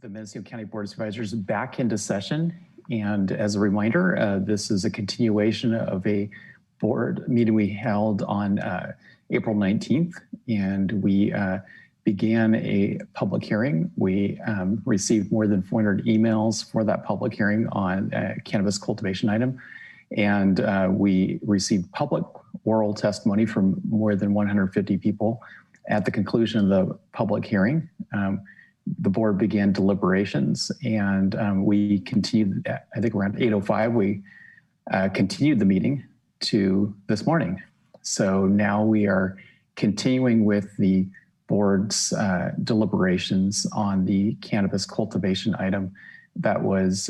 the Mendocino County Board of Supervisors back into session. And as a reminder, this is a continuation of a board meeting we held on April 19th. And we began a public hearing. We received more than 400 emails for that public hearing on a cannabis cultivation item. And we received public oral testimony from more than 150 people. At the conclusion of the public hearing, the board began deliberations, and we continued, I think around 8:05, we continued the meeting to this morning. So now we are continuing with the board's deliberations on the cannabis cultivation item that was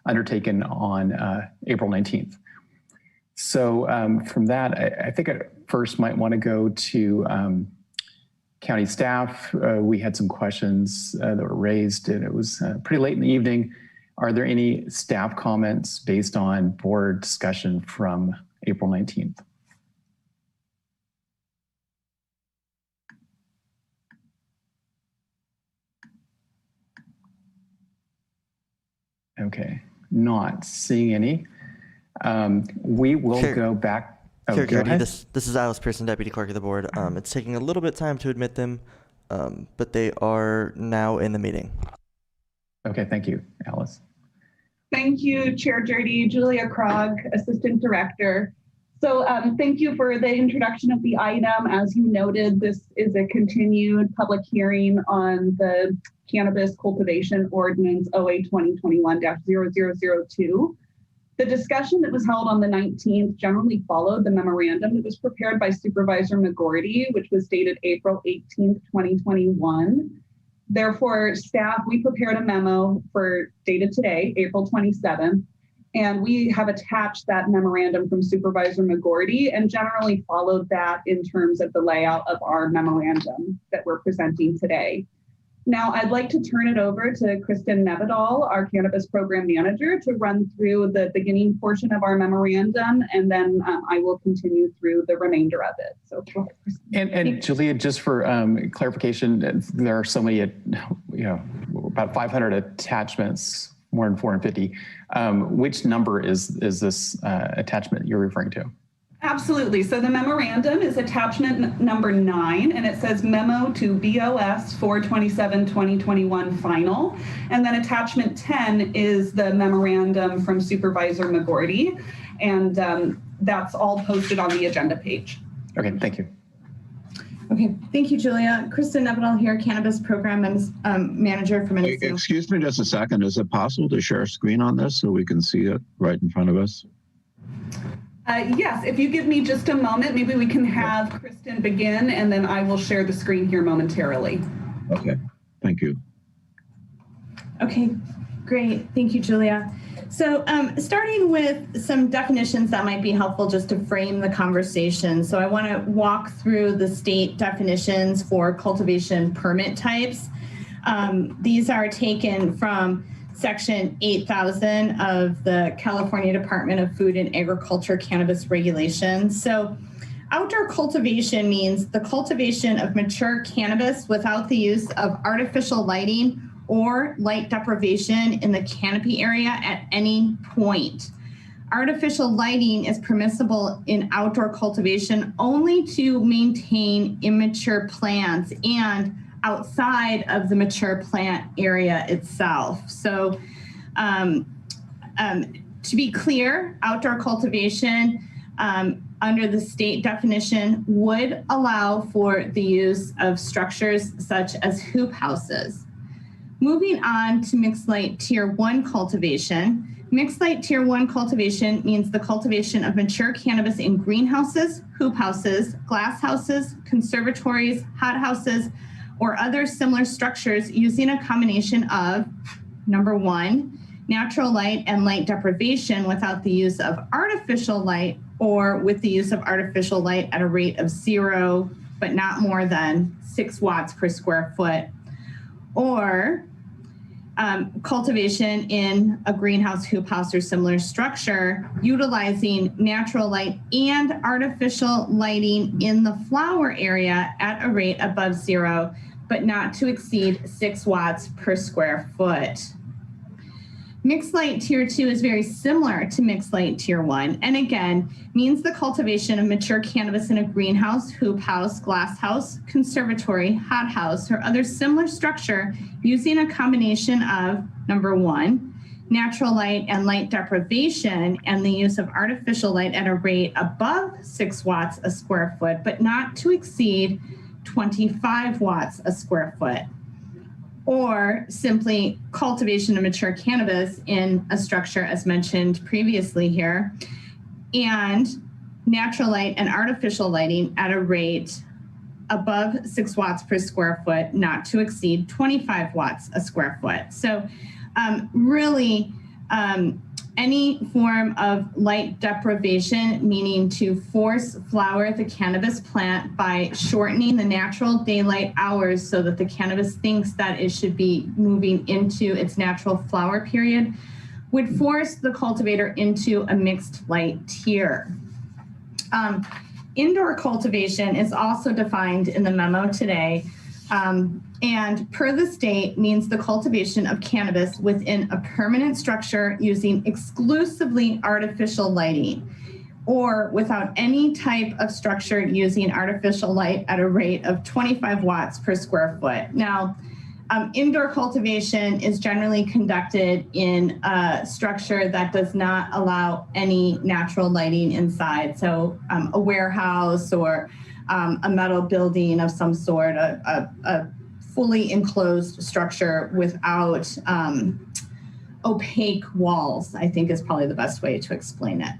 undertaken on April 19th. So from that, I think I first might want to go to county staff. We had some questions that were raised, and it was pretty late in the evening. Are there any staff comments based on board discussion from April 19th? Okay, not seeing any. We will go back. Chair Gertie, this is Alice Pearson, Deputy Clerk of the Board. It's taking a little bit of time to admit them, but they are now in the meeting. Okay, thank you, Alice. Thank you, Chair Gertie. Julia Krog, Assistant Director. So thank you for the introduction of the item. As you noted, this is a continued public hearing on the Cannabis Cultivation Ordinance OA 2021-0002. The discussion that was held on the 19th generally followed the memorandum that was prepared by Supervisor McGorty, which was dated April 18th, 2021. Therefore, staff, we prepared a memo for dated today, April 27th, and we have attached that memorandum from Supervisor McGorty and generally followed that in terms of the layout of our memorandum that we're presenting today. Now, I'd like to turn it over to Kristen Nevedal, our Cannabis Program Manager, to run through the beginning portion of our memorandum, and then I will continue through the remainder of it. So, go ahead, Kristen. And Julia, just for clarification, there are so many, about 500 attachments, more than 450. Which number is this attachment you're referring to? Absolutely. So the memorandum is attachment number 9, and it says memo to BOS 4/27/2021 final. And then attachment 10 is the memorandum from Supervisor McGorty. And that's all posted on the agenda page. Okay, thank you. Okay, thank you, Julia. Kristen Nevedal here, Cannabis Program Manager for Mendocino. Excuse me just a second. Is it possible to share a screen on this so we can see it right in front of us? Yes, if you give me just a moment, maybe we can have Kristen begin, and then I will share the screen here momentarily. Okay, thank you. Okay, great. Thank you, Julia. So starting with some definitions that might be helpful just to frame the conversation. So I want to walk through the state definitions for cultivation permit types. These are taken from Section 8000 of the California Department of Food and Agriculture Cannabis Regulations. So outdoor cultivation means the cultivation of mature cannabis without the use of artificial lighting or light deprivation in the canopy area at any point. Artificial lighting is permissible in outdoor cultivation only to maintain immature plants and outside of the mature plant area itself. So to be clear, outdoor cultivation under the state definition would allow for the use of structures such as hoop houses. Moving on to mixed light tier 1 cultivation. Mixed light tier 1 cultivation means the cultivation of mature cannabis in greenhouses, hoop houses, glass houses, conservatories, hothouses, or other similar structures using a combination of, number 1, natural light and light deprivation without the use of artificial light, or with the use of artificial light at a rate of 0, but not more than 6 watts per square foot, or cultivation in a greenhouse, hoop house, or similar structure, utilizing natural light and artificial lighting in the flower area at a rate above 0, but not to exceed 6 watts per square foot. Mixed light tier 2 is very similar to mixed light tier 1, and again, means the cultivation of mature cannabis in a greenhouse, hoop house, glass house, conservatory, hothouse, or other similar structure using a combination of, number 1, natural light and light deprivation and the use of artificial light at a rate above 6 watts a square foot, but not to exceed 25 watts a square foot. Or simply cultivation of mature cannabis in a structure as mentioned previously here, and natural light and artificial lighting at a rate above 6 watts per square foot, not to exceed 25 watts a square foot. So really any form of light deprivation, meaning to force flower the cannabis plant by shortening the natural daylight hours so that the cannabis thinks that it should be moving into its natural flower period, would force the cultivator into a mixed light tier. Indoor cultivation is also defined in the memo today, and per the state means the cultivation of cannabis within a permanent structure using exclusively artificial lighting, or without any type of structure using artificial light at a rate of 25 watts per square foot. Now, indoor cultivation is generally conducted in a structure that does not allow any natural lighting inside. So a warehouse or a metal building of some sort, a fully enclosed structure without opaque walls, I think is probably the best way to explain it.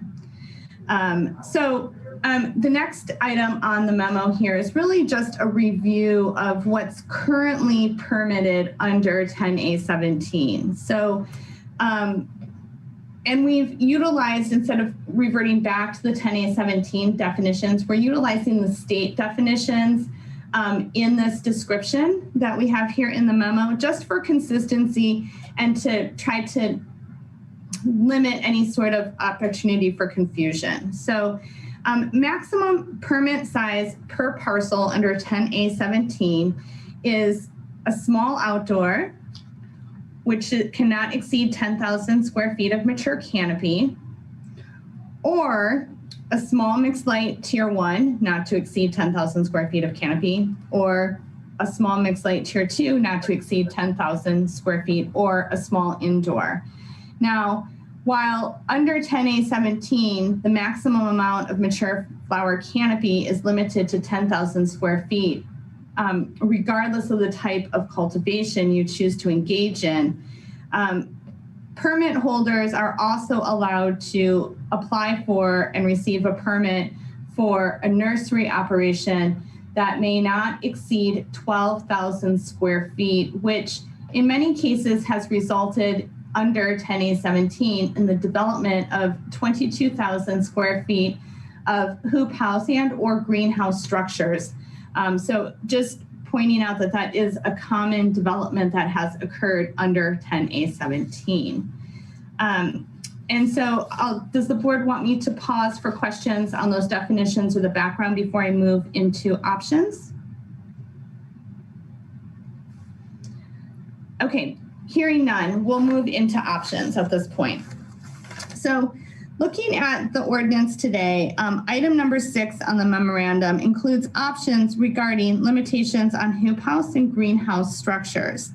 The next item on the memo here is really just a review of what's currently permitted under 10A17. So, and we've utilized, instead of reverting back to the 10A17 definitions, we're utilizing the state definitions in this description that we have here in the memo, just for consistency and to try to limit any sort of opportunity for confusion. So maximum permit size per parcel under 10A17 is a small outdoor, which cannot exceed 10,000 square feet of mature canopy, or a small mixed light tier 1, not to exceed 10,000 square feet of canopy, or a small mixed light tier 2, not to exceed 10,000 square feet, or a small indoor. Now, while under 10A17, the maximum amount of mature flower canopy is limited to 10,000 square feet, regardless of the type of cultivation you choose to engage in, permit holders are also allowed to apply for and receive a permit for a nursery operation that may not exceed 12,000 square feet, which in many cases has resulted under 10A17 in the development of 22,000 square feet of hoop house and or greenhouse structures. So just pointing out that that is a common development that has occurred under 10A17. And so does the board want me to pause for questions on those definitions or the background before I move into options? Okay, hearing none, we'll move into options at this point. So looking at the ordinance today, item number 6 on the memorandum includes options regarding limitations on hoop house and greenhouse structures.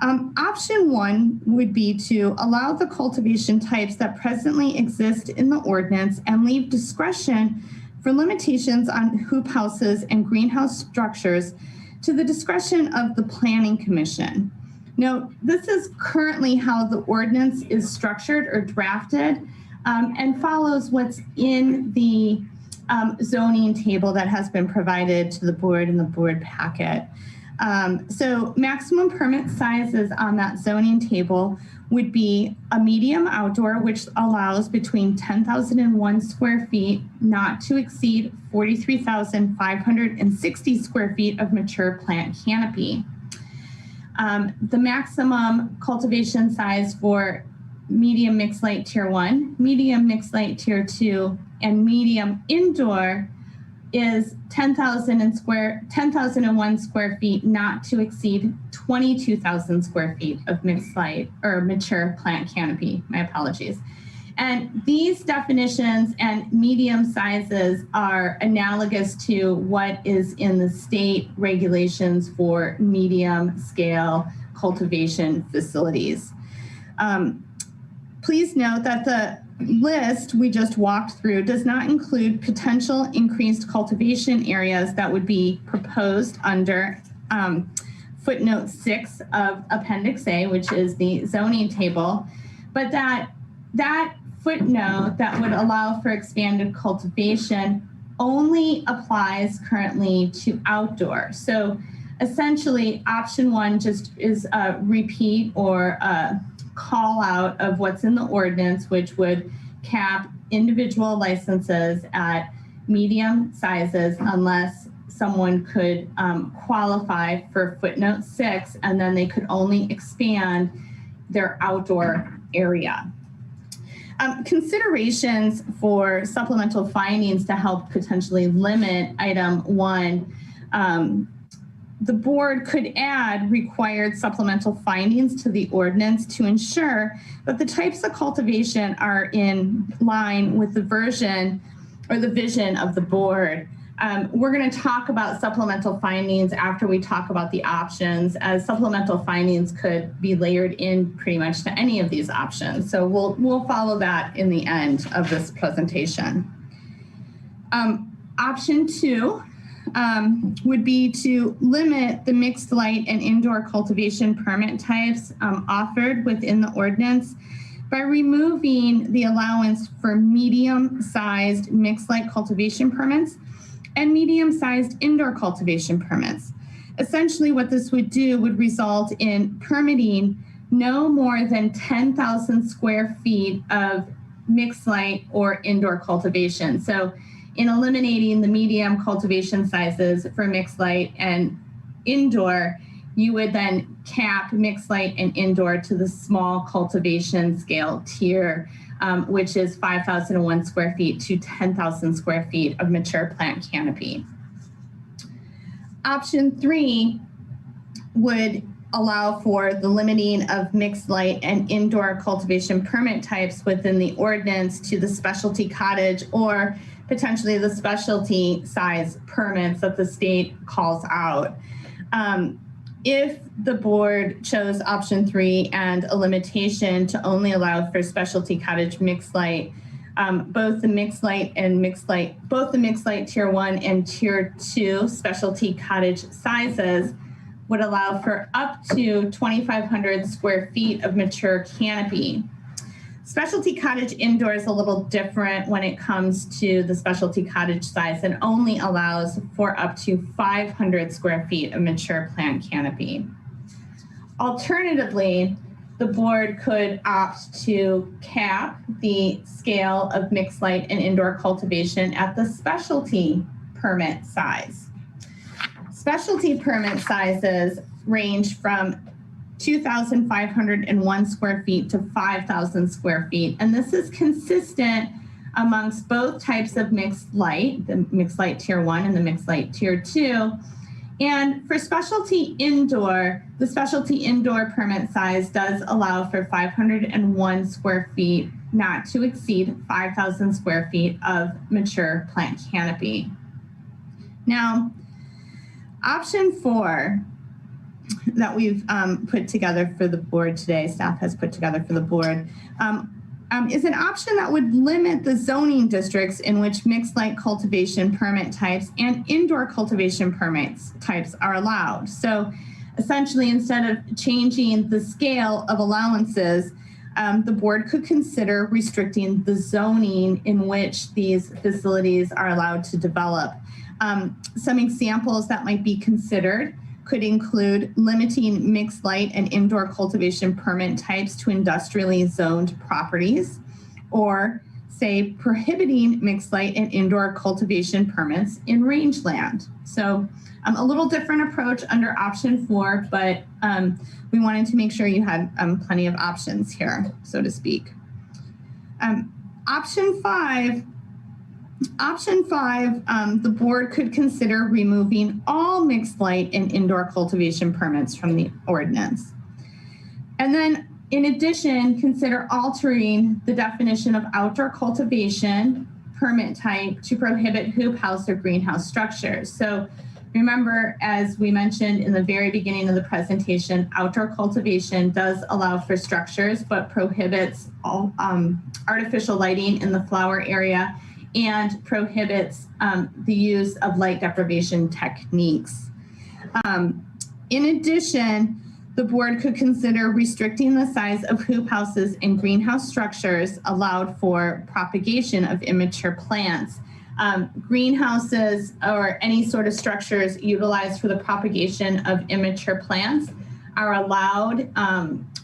Option 1 would be to allow the cultivation types that presently exist in the ordinance and leave discretion for limitations on hoop houses and greenhouse structures to the discretion of the Planning Commission. Now, this is currently how the ordinance is structured or drafted, and follows what's in the zoning table that has been provided to the board in the board packet. So maximum permit sizes on that zoning table would be a medium outdoor, which allows between 10,001 square feet, not to exceed 43,560 square feet of mature plant canopy. The maximum cultivation size for medium mixed light tier 1, medium mixed light tier 2, and medium indoor is 10,001 square feet, not to exceed 22,000 square feet of mixed light or mature plant canopy. My apologies. And these definitions and medium sizes are analogous to what is in the state regulations for medium scale cultivation facilities. Please note that the list we just walked through does not include potential increased cultivation areas that would be proposed under footnote 6 of Appendix A, which is the zoning table, but that footnote that would allow for expanded cultivation only applies currently to outdoor. So essentially, option 1 just is a repeat or a call out of what's in the ordinance, which would cap individual licenses at medium sizes unless someone could qualify for footnote 6, and then they could only expand their outdoor area. Considerations for supplemental findings to help potentially limit item 1. The board could add required supplemental findings to the ordinance to ensure that the types of cultivation are in line with the version or the vision of the board. We're going to talk about supplemental findings after we talk about the options, as supplemental findings could be layered in pretty much to any of these options. So we'll follow that in the end of this presentation. Option 2 would be to limit the mixed light and indoor cultivation permit types offered within the ordinance by removing the allowance for medium-sized mixed light cultivation permits and medium-sized indoor cultivation permits. Essentially, what this would do would result in permitting no more than 10,000 square feet of mixed light or indoor cultivation. So in eliminating the medium cultivation sizes for mixed light and indoor, you would then cap mixed light and indoor to the small cultivation scale tier, which is 5,001 square feet to 10,000 square feet of mature plant canopy. Option 3 would allow for the limiting of mixed light and indoor cultivation permit types within the ordinance to the specialty cottage or potentially the specialty size permits that the state calls out. If the board chose option 3 and a limitation to only allow for specialty cottage mixed light, both the mixed light tier 1 and tier 2 specialty cottage sizes would allow for up to 2,500 square feet of mature canopy. Specialty cottage indoor is a little different when it comes to the specialty cottage size and only allows for up to 500 square feet of mature plant canopy. Alternatively, the board could opt to cap the scale of mixed light and indoor cultivation at the specialty permit size. Specialty permit sizes range from 2,501 square feet to 5,000 square feet. And this is consistent amongst both types of mixed light, the mixed light tier 1 and the mixed light tier 2. And for specialty indoor, the specialty indoor permit size does allow for 501 square feet, not to exceed 5,000 square feet of mature plant canopy. Now, option 4 that we've put together for the board today, staff has put together for the board, is an option that would limit the zoning districts in which mixed light cultivation permit types and indoor cultivation permits types are allowed. So essentially, instead of changing the scale of allowances, the board could consider restricting the zoning in which these facilities are allowed to develop. Some examples that might be considered could include limiting mixed light and indoor cultivation permit types to industrially zoned properties, or say prohibiting mixed light and indoor cultivation permits in rangeland. So a little different approach under option 4, but we wanted to make sure you had plenty of options here, so to speak. Option 5 Option 5, the board could consider removing all mixed light and indoor cultivation permits from the ordinance. And then in addition, consider altering the definition of outdoor cultivation permit type to prohibit hoop house or greenhouse structures. So remember, as we mentioned in the very beginning of the presentation, outdoor cultivation does allow for structures, but prohibits all artificial lighting in the flower area and prohibits the use of light deprivation techniques. In addition, the board could consider restricting the size of hoop houses and greenhouse structures allowed for propagation of immature plants. Greenhouses or any sort of structures utilized for the propagation of immature plants are allowed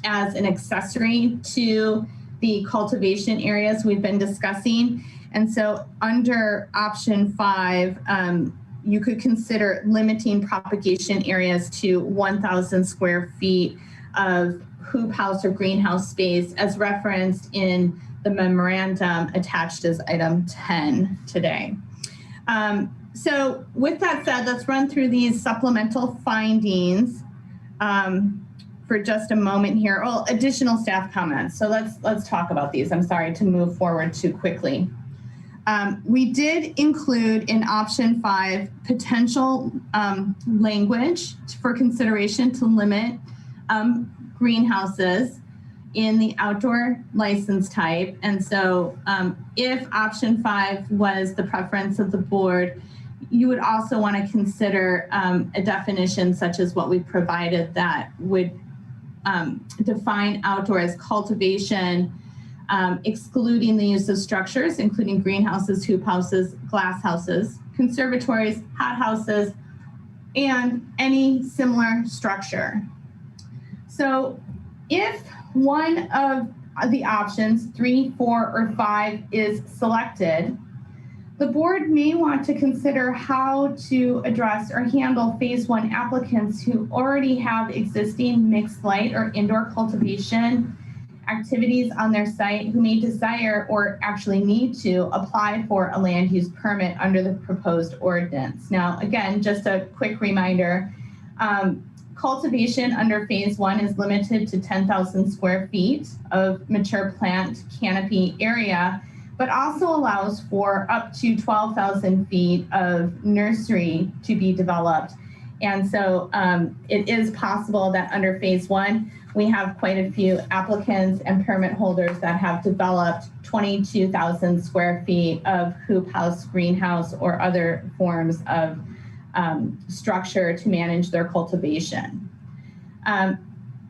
as an accessory to the cultivation areas we've been discussing. And so under option 5, you could consider limiting propagation areas to 1,000 square feet of hoop house or greenhouse space as referenced in the memorandum attached as item 10 today. So with that said, let's run through these supplemental findings for just a moment here. Well, additional staff comments. So let's talk about these. I'm sorry to move forward too quickly. We did include in option 5 potential language for consideration to limit greenhouses in the outdoor license type. And so if option 5 was the preference of the board, you would also want to consider a definition such as what we provided that would define outdoor as cultivation, excluding the use of structures, including greenhouses, hoop houses, glass houses, conservatories, hothouses, and any similar structure. So if one of the options, 3, 4, or 5 is selected, the board may want to consider how to address or handle phase 1 applicants who already have existing mixed light or indoor cultivation activities on their site who may desire or actually need to apply for a land use permit under the proposed ordinance. Now, again, just a quick reminder, cultivation under phase 1 is limited to 10,000 square feet of mature plant canopy area, but also allows for up to 12,000 feet of nursery to be developed. And so it is possible that under phase 1, we have quite a few applicants and permit holders that have developed 22,000 square feet of hoop house, greenhouse, or other forms of structure to manage their cultivation.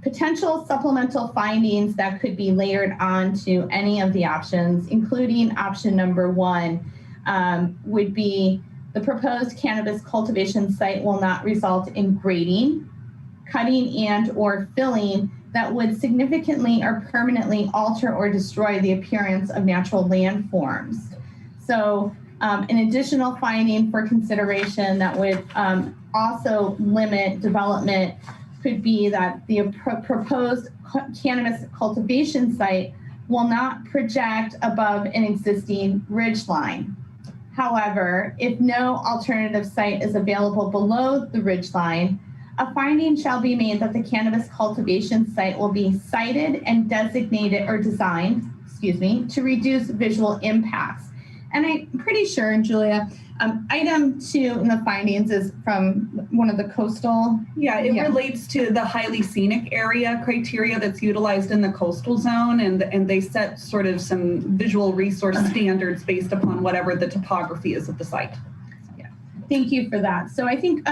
Potential supplemental findings that could be layered onto any of the options, including option number 1, would be the proposed cannabis cultivation site will not result in grading, cutting, and or filling that would significantly or permanently alter or destroy the appearance of natural landforms. So an additional finding for consideration that would also limit development could be that the proposed cannabis cultivation site will not project above an existing ridge line. However, if no alternative site is available below the ridge line, a finding shall be made that the cannabis cultivation site will be sited and designated or designed, to reduce visual impacts. And I'm pretty sure, Julia, item 2 in the findings is from one of the coastal. Yeah, it relates to the highly scenic area criteria that's utilized in the coastal zone, and they set sort of some visual resource standards based upon whatever the topography is of the site. Yeah, thank you for that. So I think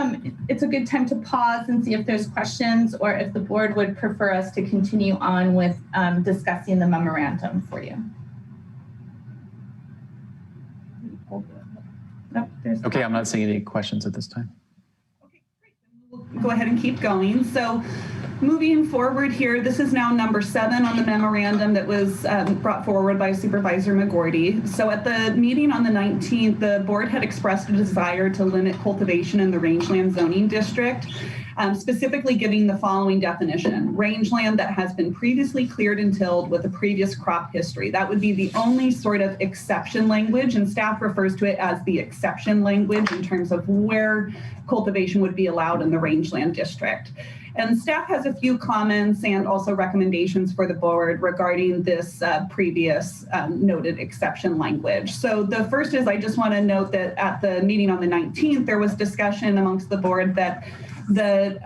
it's a good time to pause and see if there's questions or if the board would prefer us to continue on with discussing the memorandum for you. Nope, Okay, I'm not seeing any questions at this time. Okay, great. We'll go ahead and keep going. So moving forward here, this is now number 7 on the memorandum that was brought forward by Supervisor McGordy. So at the meeting on the 19th, the board had expressed a desire to limit cultivation in the rangeland zoning district. specifically giving the following definition: rangeland that has been previously cleared and tilled with a previous crop history. That would be the only sort of exception language, and staff refers to it as the exception language in terms of where cultivation would be allowed in the rangeland district. And staff has a few comments and also recommendations for the board regarding this previous noted exception language. So the first is, I just want to note that at the meeting on the 19th, there was discussion amongst the board that the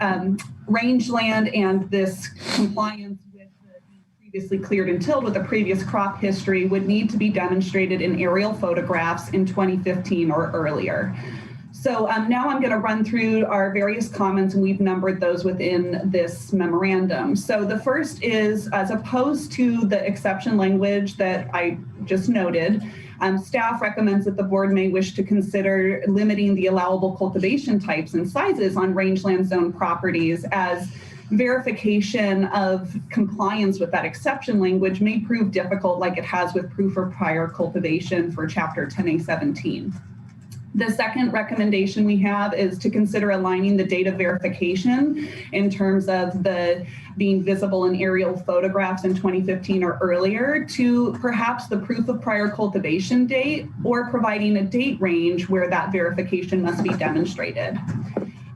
rangeland and this compliance with the previously cleared and tilled with a previous crop history would need to be demonstrated in aerial photographs in 2015 or earlier. So now I'm going to run through our various comments, and we've numbered those within this memorandum. So the first is, as opposed to the exception language that I just noted, staff recommends that the board may wish to consider limiting the allowable cultivation types and sizes on rangeland zone properties, as verification of compliance with that exception language may prove difficult, like it has with proof of prior cultivation for Chapter 10A17. The second recommendation we have is to consider aligning the date of verification in terms of the being visible in aerial photographs in 2015 or earlier to perhaps the proof of prior cultivation date, or providing a date range where that verification must be demonstrated.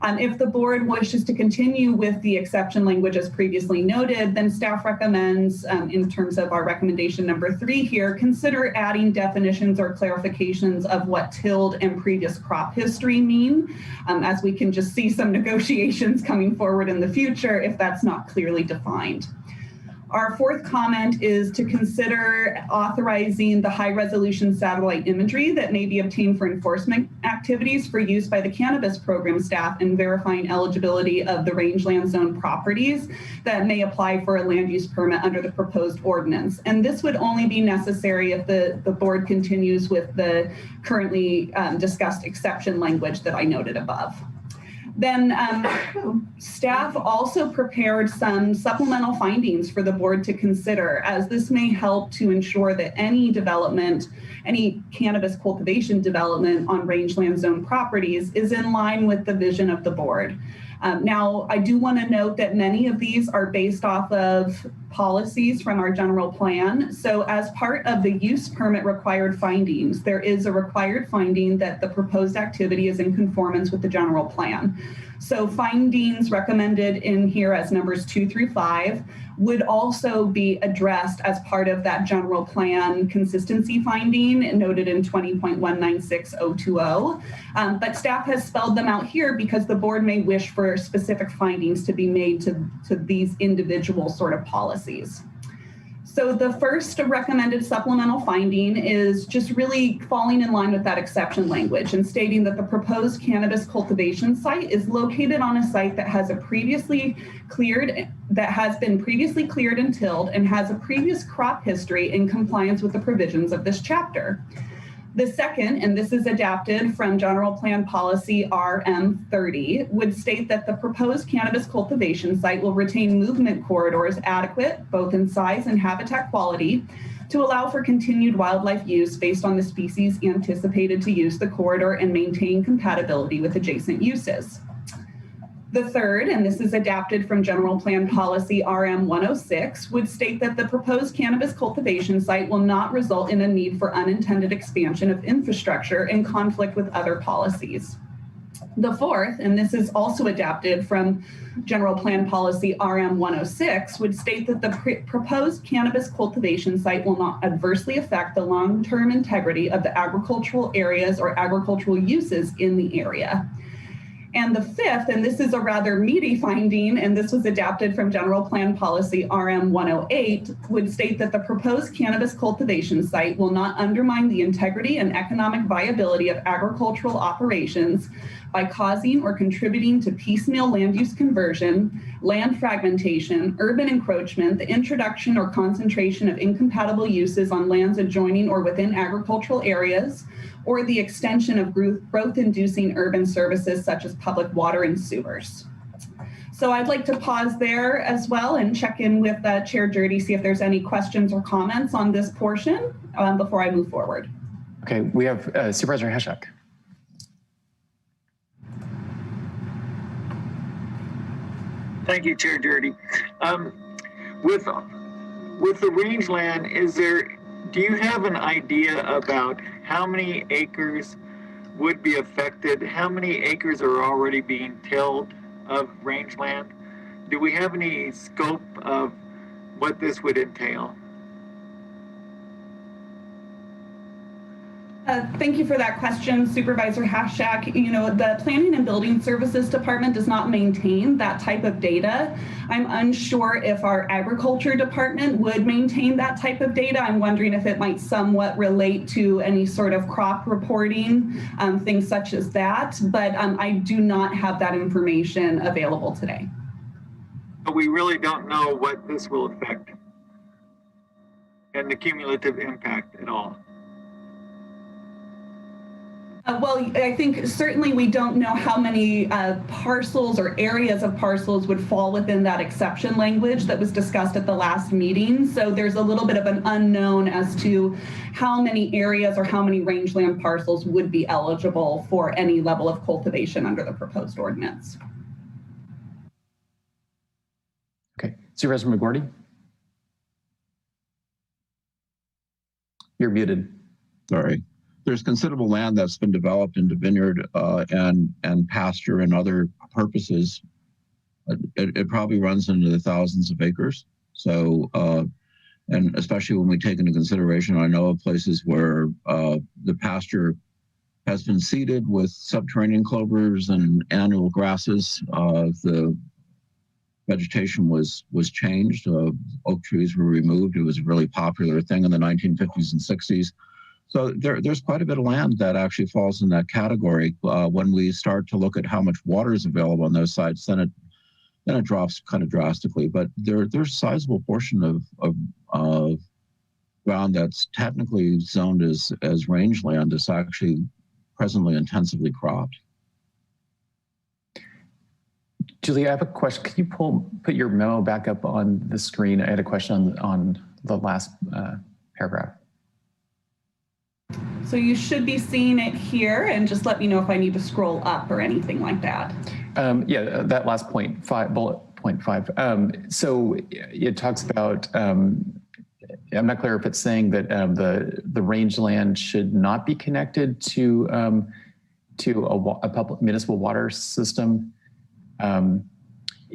If the board wishes to continue with the exception language as previously noted, then staff recommends, in terms of our recommendation number 3 here, consider adding definitions or clarifications of what tilled and previous crop history mean, as we can just see some negotiations coming forward in the future if that's not clearly defined. Our fourth comment is to consider authorizing the high-resolution satellite imagery that may be obtained for enforcement activities for use by the cannabis program staff in verifying eligibility of the rangeland zone properties that may apply for a land use permit under the proposed ordinance. And this would only be necessary if the board continues with the currently discussed exception language that I noted above. Then staff also prepared some supplemental findings for the board to consider, as this may help to ensure that any development, any cannabis cultivation development on rangeland zone properties is in line with the vision of the board. Now, I do want to note that many of these are based off of policies from our general plan. So as part of the use permit required findings, there is a required finding that the proposed activity is in conformance with the general plan. So findings recommended in here as numbers 2 through 5 would also be addressed as part of that general plan consistency finding noted in 20.196020. But staff has spelled them out here because the board may wish for specific findings to be made to these individual sort of policies. So the first recommended supplemental finding is just really falling in line with that exception language and stating that the proposed cannabis cultivation site is located on a site that has been previously cleared and tilled and has a previous crop history in compliance with the provisions of this chapter. The second, and this is adapted from General Plan Policy RM30, would state that the proposed cannabis cultivation site will retain movement corridors adequate, both in size and habitat quality, to allow for continued wildlife use based on the species anticipated to use the corridor and maintain compatibility with adjacent uses. The third, and this is adapted from General Plan Policy RM106, would state that the proposed cannabis cultivation site will not result in a need for unintended expansion of infrastructure in conflict with other policies. The fourth, and this is also adapted from General Plan Policy RM106, would state that the proposed cannabis cultivation site will not adversely affect the long-term integrity of the agricultural areas or agricultural uses in the area. And the fifth, and this is a rather meaty finding, and this was adapted from General Plan Policy RM108, would state that the proposed cannabis cultivation site will not undermine the integrity and economic viability of agricultural operations by causing or contributing to piecemeal land use conversion, land fragmentation, urban encroachment, the introduction or concentration of incompatible uses on lands adjoining or within agricultural areas, or the extension of growth-inducing urban services such as public water and sewers. So I'd like to pause there as well and check in with Chair Jurdy, see if there's any questions or comments on this portion before I move forward. Okay, we have Supervisor Heshek. Thank you, Chair Dirty. With the rangeland, do you have an idea about how many acres would be affected? How many acres are already being tilled of rangeland? Do we have any scope of what this would entail? Thank you for that question, Supervisor Hashak. You know, the Planning and Building Services Department does not maintain that type of data. I'm unsure if our Agriculture Department would maintain that type of data. I'm wondering if it might somewhat relate to any sort of crop reporting, things such as that, but I do not have that information available today. But we really don't know what this will affect and the cumulative impact at all. Well, I think certainly we don't know how many parcels or areas of parcels would fall within that exception language that was discussed at the last meeting. So there's a little bit of an unknown as to how many areas or how many rangeland parcels would be eligible for any level of cultivation under the proposed ordinance. Okay, Supervisor McGorty? You're muted. Sorry. There's considerable land that's been developed into vineyard and pasture and other purposes. It probably runs into the thousands of acres. So, and especially when we take into consideration, I know of places where the pasture has been seeded with subterranean clovers and annual grasses. The vegetation was changed. Oak trees were removed. It was a really popular thing in the 1950s and 60s. So there's quite a bit of land that actually falls in that category. When we start to look at how much water is available on those sites, then it drops kind of drastically. But there's a sizable portion of ground that's technically zoned as rangeland that's actually presently intensively cropped. Julie, I have a question. Can you put your memo back up on the screen? I had a question on the last paragraph. So you should be seeing it here, and just let me know if I need to scroll up or anything like that. Yeah, that last point, bullet point 5. So it talks about, I'm not clear if it's saying that the rangeland should not be connected to a public municipal water system.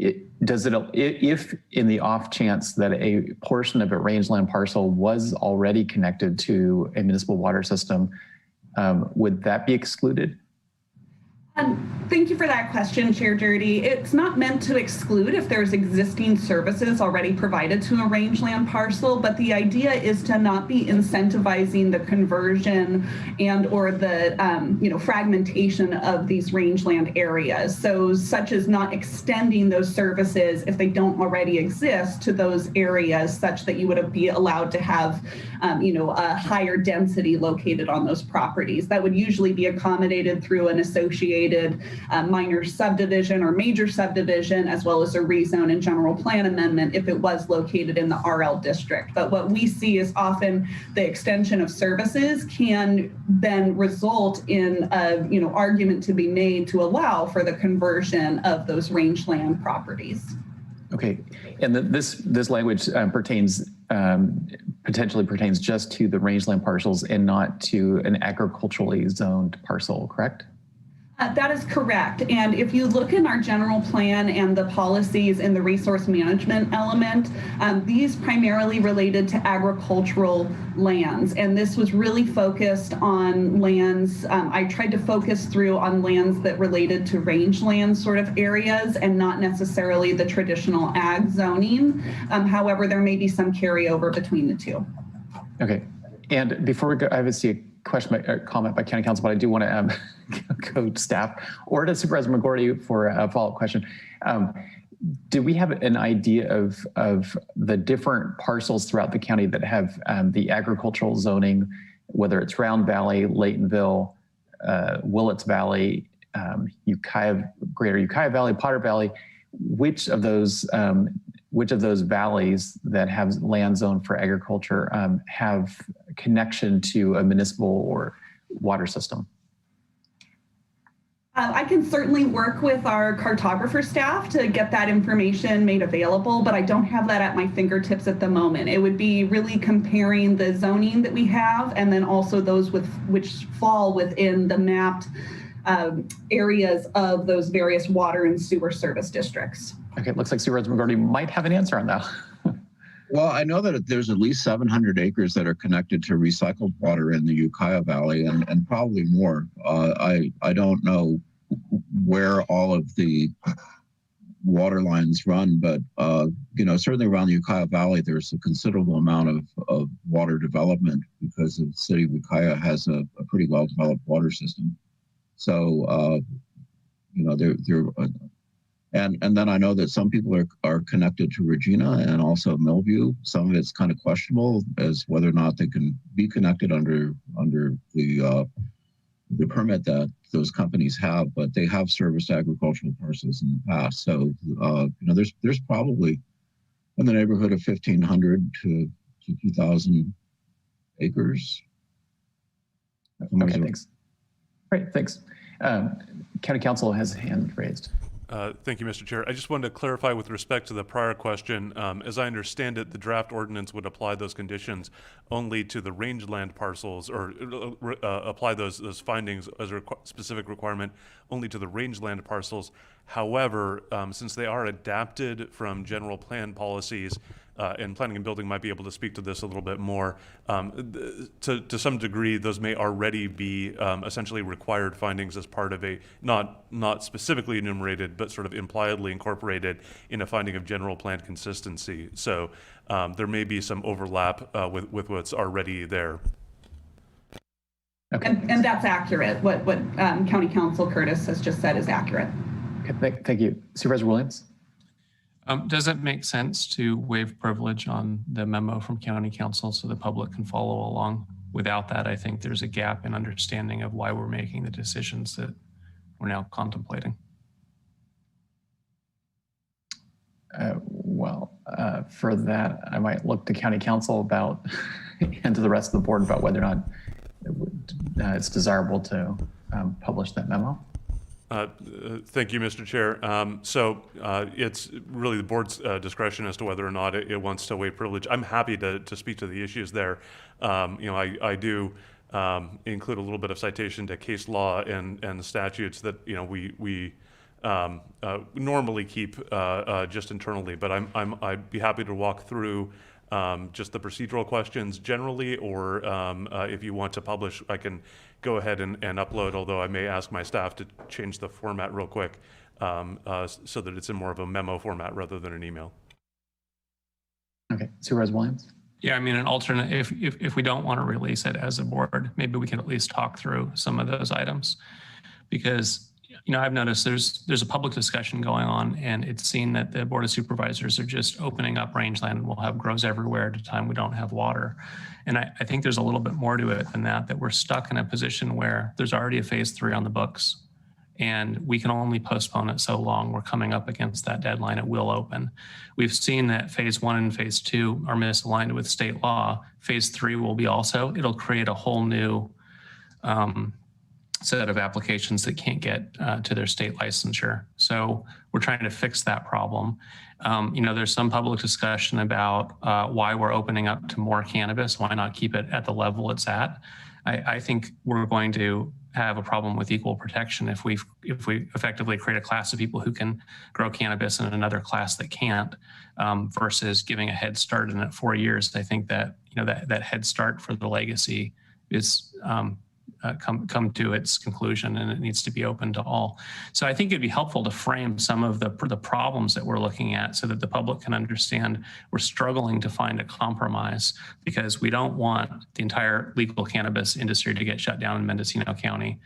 If in the off chance that a portion of a rangeland parcel was already connected to a municipal water system, would that be excluded? Thank you for that question, Chair Dirty. It's not meant to exclude if there's existing services already provided to a rangeland parcel, but the idea is to not be incentivizing the conversion and or the fragmentation of these rangeland areas. So such as not extending those services if they don't already exist to those areas such that you would be allowed to have a higher density located on those properties. That would usually be accommodated through an associated minor subdivision or major subdivision, as well as a rezone and general plan amendment if it was located in the RL district. But what we see is often the extension of services can then result in a argument to be made to allow for the conversion of those rangeland properties. Okay, and this language potentially pertains just to the rangeland parcels and not to an agriculturally zoned parcel, correct? That is correct. And if you look in our general plan and the policies in the resource management element, these primarily related to agricultural lands. And this was really focused on lands. I tried to focus through on lands that related to rangeland sort of areas and not necessarily the traditional ag zoning. However, there may be some carryover between the two. Okay. And before we go, I have a comment by County Council, but I do want to go to staff or to Supervisor McGorty for a follow-up question. Do we have an idea of the different parcels throughout the county that have the agricultural zoning, whether it's Round Valley, Laytonville, Willits Valley, Greater Ukiah Valley, Potter Valley? Which of those valleys that have land zoned for agriculture have connection to a municipal or water system? I can certainly work with our cartographer staff to get that information made available, but I don't have that at my fingertips at the moment. It would be really comparing the zoning that we have and then also those which fall within the mapped areas of those various water and sewer service districts. Okay, it looks like Supervisor McGorty might have an answer on that. Well, I know that there's at least 700 acres that are connected to recycled water in the Ukiah Valley, and probably more. I don't know where all of the water lines run, but certainly around the Ukiah Valley, there's a considerable amount of water development because the city of Ukiah has a pretty well-developed water system. So, and then I know that some people are connected to Regina and also Millview. Some of it's kind of questionable as whether or not they can be connected under the permit that those companies have, but they have serviced agricultural parcels in the past. So there's probably in the neighborhood of 1,500 to 2,000 acres. Okay, thanks. Great, thanks. County Council has a hand raised. Thank you, Mr. Chair. I just wanted to clarify with respect to the prior question. As I understand it, the draft ordinance would apply those conditions only to the rangeland parcels, or apply those findings as a specific requirement only to the rangeland parcels. However, since they are adapted from general plan policies, and planning and building might be able to speak to this a little bit more. To some degree, those may already be essentially required findings as part of a, not specifically enumerated, but sort of impliedly incorporated in a finding of general plan consistency. So there may be some overlap with what's already there. Okay. And that's accurate. What County Council Curtis has just said is accurate. Okay, thank you. Supervisor Williams? Does it make sense to waive privilege on the memo from County Council so the public can follow along? Without that, I think there's a gap in understanding of why we're making the decisions that we're now contemplating. For that, I might look to County Council about, and to the rest of the board about whether or not it's desirable to publish that memo. Thank you, Mr. Chair. So it's really the board's discretion as to whether or not it wants to waive privilege. I'm happy to speak to the issues there. I do include a little bit of citation to case law and statutes that we normally keep just internally. But I'd be happy to walk through just the procedural questions generally, or if you want to publish, I can go ahead and upload, although I may ask my staff to change the format real quick so that it's in more of a memo format rather than an email. Okay, Supervisor Williams? Yeah, I mean, an alternate, if we don't want to release it as a board, maybe we can at least talk through some of those items. Because I've noticed there's a public discussion going on, and it's seen that the Board of Supervisors are just opening up rangeland, and we'll have grows everywhere at a time we don't have water. And I think there's a little bit more to it than that we're stuck in a position where there's already a phase 3 on the books, and we can only postpone it so long. We're coming up against that deadline. It will open. We've seen that phase 1 and phase 2 are misaligned with state law. Phase 3 will be also. It'll create a whole new set of applications that can't get to their state licensure. So we're trying to fix that problem. There's some public discussion about why we're opening up to more cannabis. Why not keep it at the level it's at? I think we're going to have a problem with equal protection if we effectively create a class of people who can grow cannabis and another class that can't, versus giving a head start. And at 4 years, I think that that head start for the legacy is come to its conclusion, and it needs to be open to all. So I think it'd be helpful to frame some of the problems that we're looking at so that the public can understand we're struggling to find a compromise, because we don't want the entire legal cannabis industry to get shut down in Mendocino County.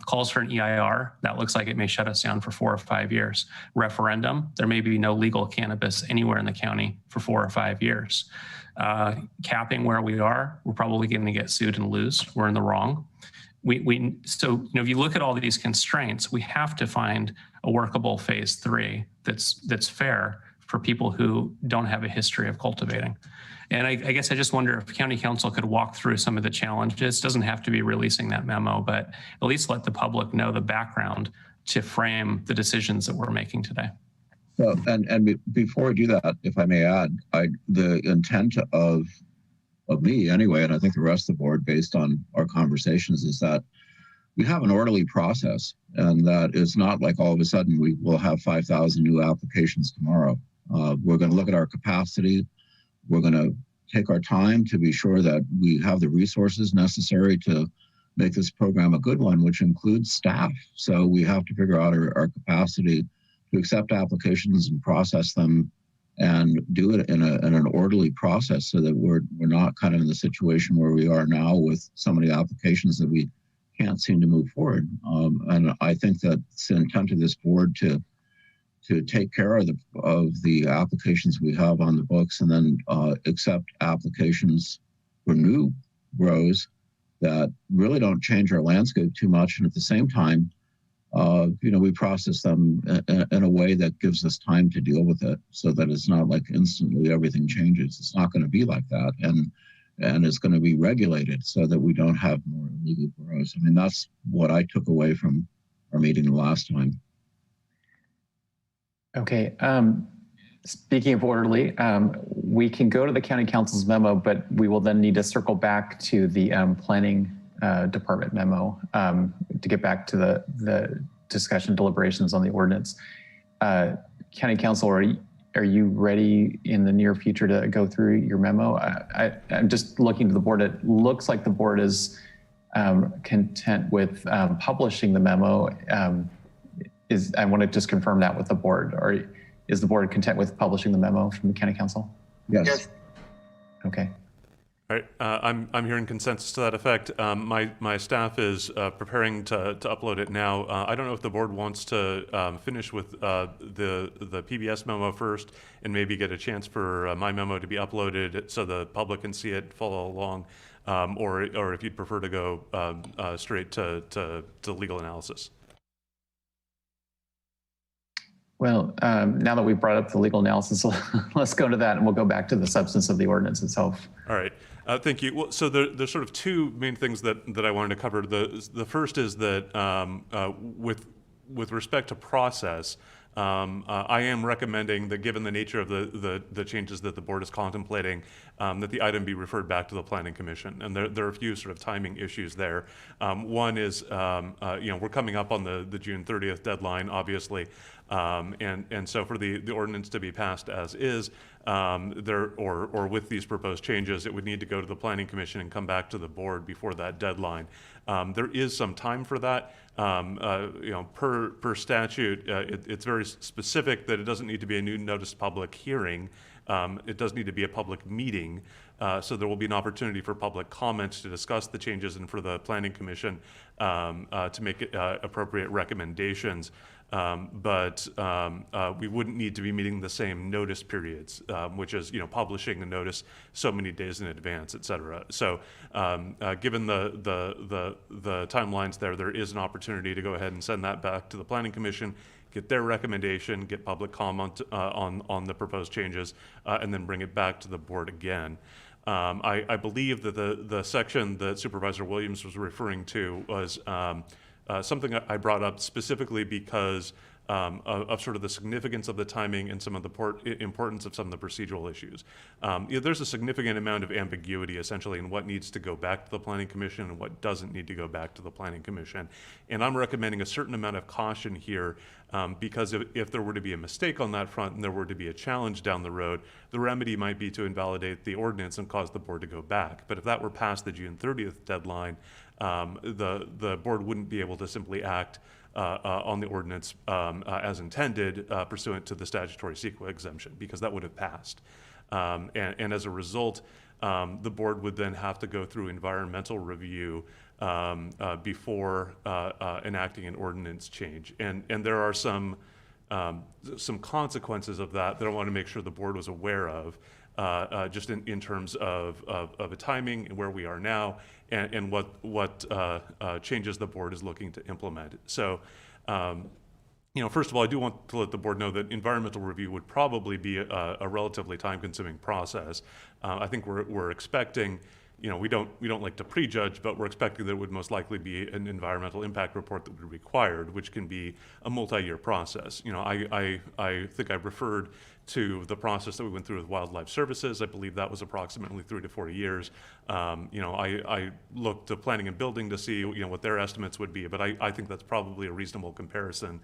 Calls for an EIR, that looks like it may shut us down for 4 or 5 years. Referendum, there may be no legal cannabis anywhere in the county for 4 or 5 years. Capping where we are, we're probably going to get sued and lose. We're in the wrong. So if you look at all these constraints, we have to find a workable phase 3 that's fair for people who don't have a history of cultivating. And I guess I just wonder if County Council could walk through some of the challenges. It doesn't have to be releasing that memo, but at least let the public know the background to frame the decisions that we're making today. So, and before we do that, if I may add, the intent of me anyway, and I think the rest of the board, based on our conversations, is that we have an orderly process, and that it's not like all of a sudden we will have 5,000 new applications tomorrow. We're going to look at our capacity. We're going to take our time to be sure that we have the resources necessary to make this program a good one, which includes staff. So we have to figure out our capacity to accept applications and process them and do it in an orderly process, so that we're not kind of in the situation where we are now with so many applications that we can't seem to move forward. And I think that it's the intent of this board to take care of the applications we have on the books, and then accept applications for new grows that really don't change our landscape too much. And at the same time, we process them in a way that gives us time to deal with it, so that it's not like instantly everything changes. It's not going to be like that. And it's going to be regulated so that we don't have more illegal grows. I mean, that's what I took away from our meeting the last time. Okay. Speaking of orderly, we can go to the county council's memo, but we will then need to circle back to the planning department memo to get back to the discussion deliberations on the ordinance. County council, are you ready in the near future to go through your memo? I'm just looking to the board. It looks like the board is content with publishing the memo. I want to just confirm that with the board. Or is the board content with publishing the memo from the county council? Yes. Okay. All right, I'm hearing consensus to that effect. My staff is preparing to upload it now. I don't know if the board wants to finish with the PBS memo first, and maybe get a chance for my memo to be uploaded so the public can see it, follow along, or if you'd prefer to go straight to legal analysis. Well, now that we've brought up the legal analysis, let's go to that, and we'll go back to the substance of the ordinance itself. All right. Thank you. Well, so there's sort of two main things that I wanted to cover. The first is that with respect to process, I am recommending that, given the nature of the changes that the board is contemplating, that the item be referred back to the Planning Commission. And there are a few sort of timing issues there. One is, we're coming up on the June 30th deadline, obviously. And so for the ordinance to be passed as is, or with these proposed changes, it would need to go to the Planning Commission and come back to the board before that deadline. There is some time for that. Per statute, it's very specific that it doesn't need to be a new notice public hearing. It does need to be a public meeting. So there will be an opportunity for public comments to discuss the changes and for the Planning Commission to make appropriate recommendations. But we wouldn't need to be meeting the same notice periods, which is, publishing the notice so many days in advance, et cetera. So given the timelines there is an opportunity to go ahead and send that back to the Planning Commission, get their recommendation, get public comment on the proposed changes, and then bring it back to the board again. I believe that the section that Supervisor Williams was referring to was something I brought up specifically because of sort of the significance of the timing and some of the importance of some of the procedural issues. There's a significant amount of ambiguity, essentially, in what needs to go back to the Planning Commission and what doesn't need to go back to the Planning Commission. And I'm recommending a certain amount of caution here, because if there were to be a mistake on that front and there were to be a challenge down the road, the remedy might be to invalidate the ordinance and cause the board to go back. But if that were past the June 30th deadline, the board wouldn't be able to simply act on the ordinance as intended pursuant to the statutory CEQA exemption, because that would have passed. And as a result, the board would then have to go through environmental review before enacting an ordinance change. And there are some consequences of that I want to make sure the board was aware of, just in terms of a timing and where we are now, and what changes the board is looking to implement. So, first of all, I do want to let the board know that environmental review would probably be a relatively time-consuming process. I think we're expecting, we don't like to prejudge, but we're expecting there would most likely be an environmental impact report that would be required, which can be a multi-year process. I think I referred to the process that we went through with Wildlife Services. I believe that was approximately 3 to 4 years. I looked to planning and building to see what their estimates would be, but I think that's probably a reasonable comparison,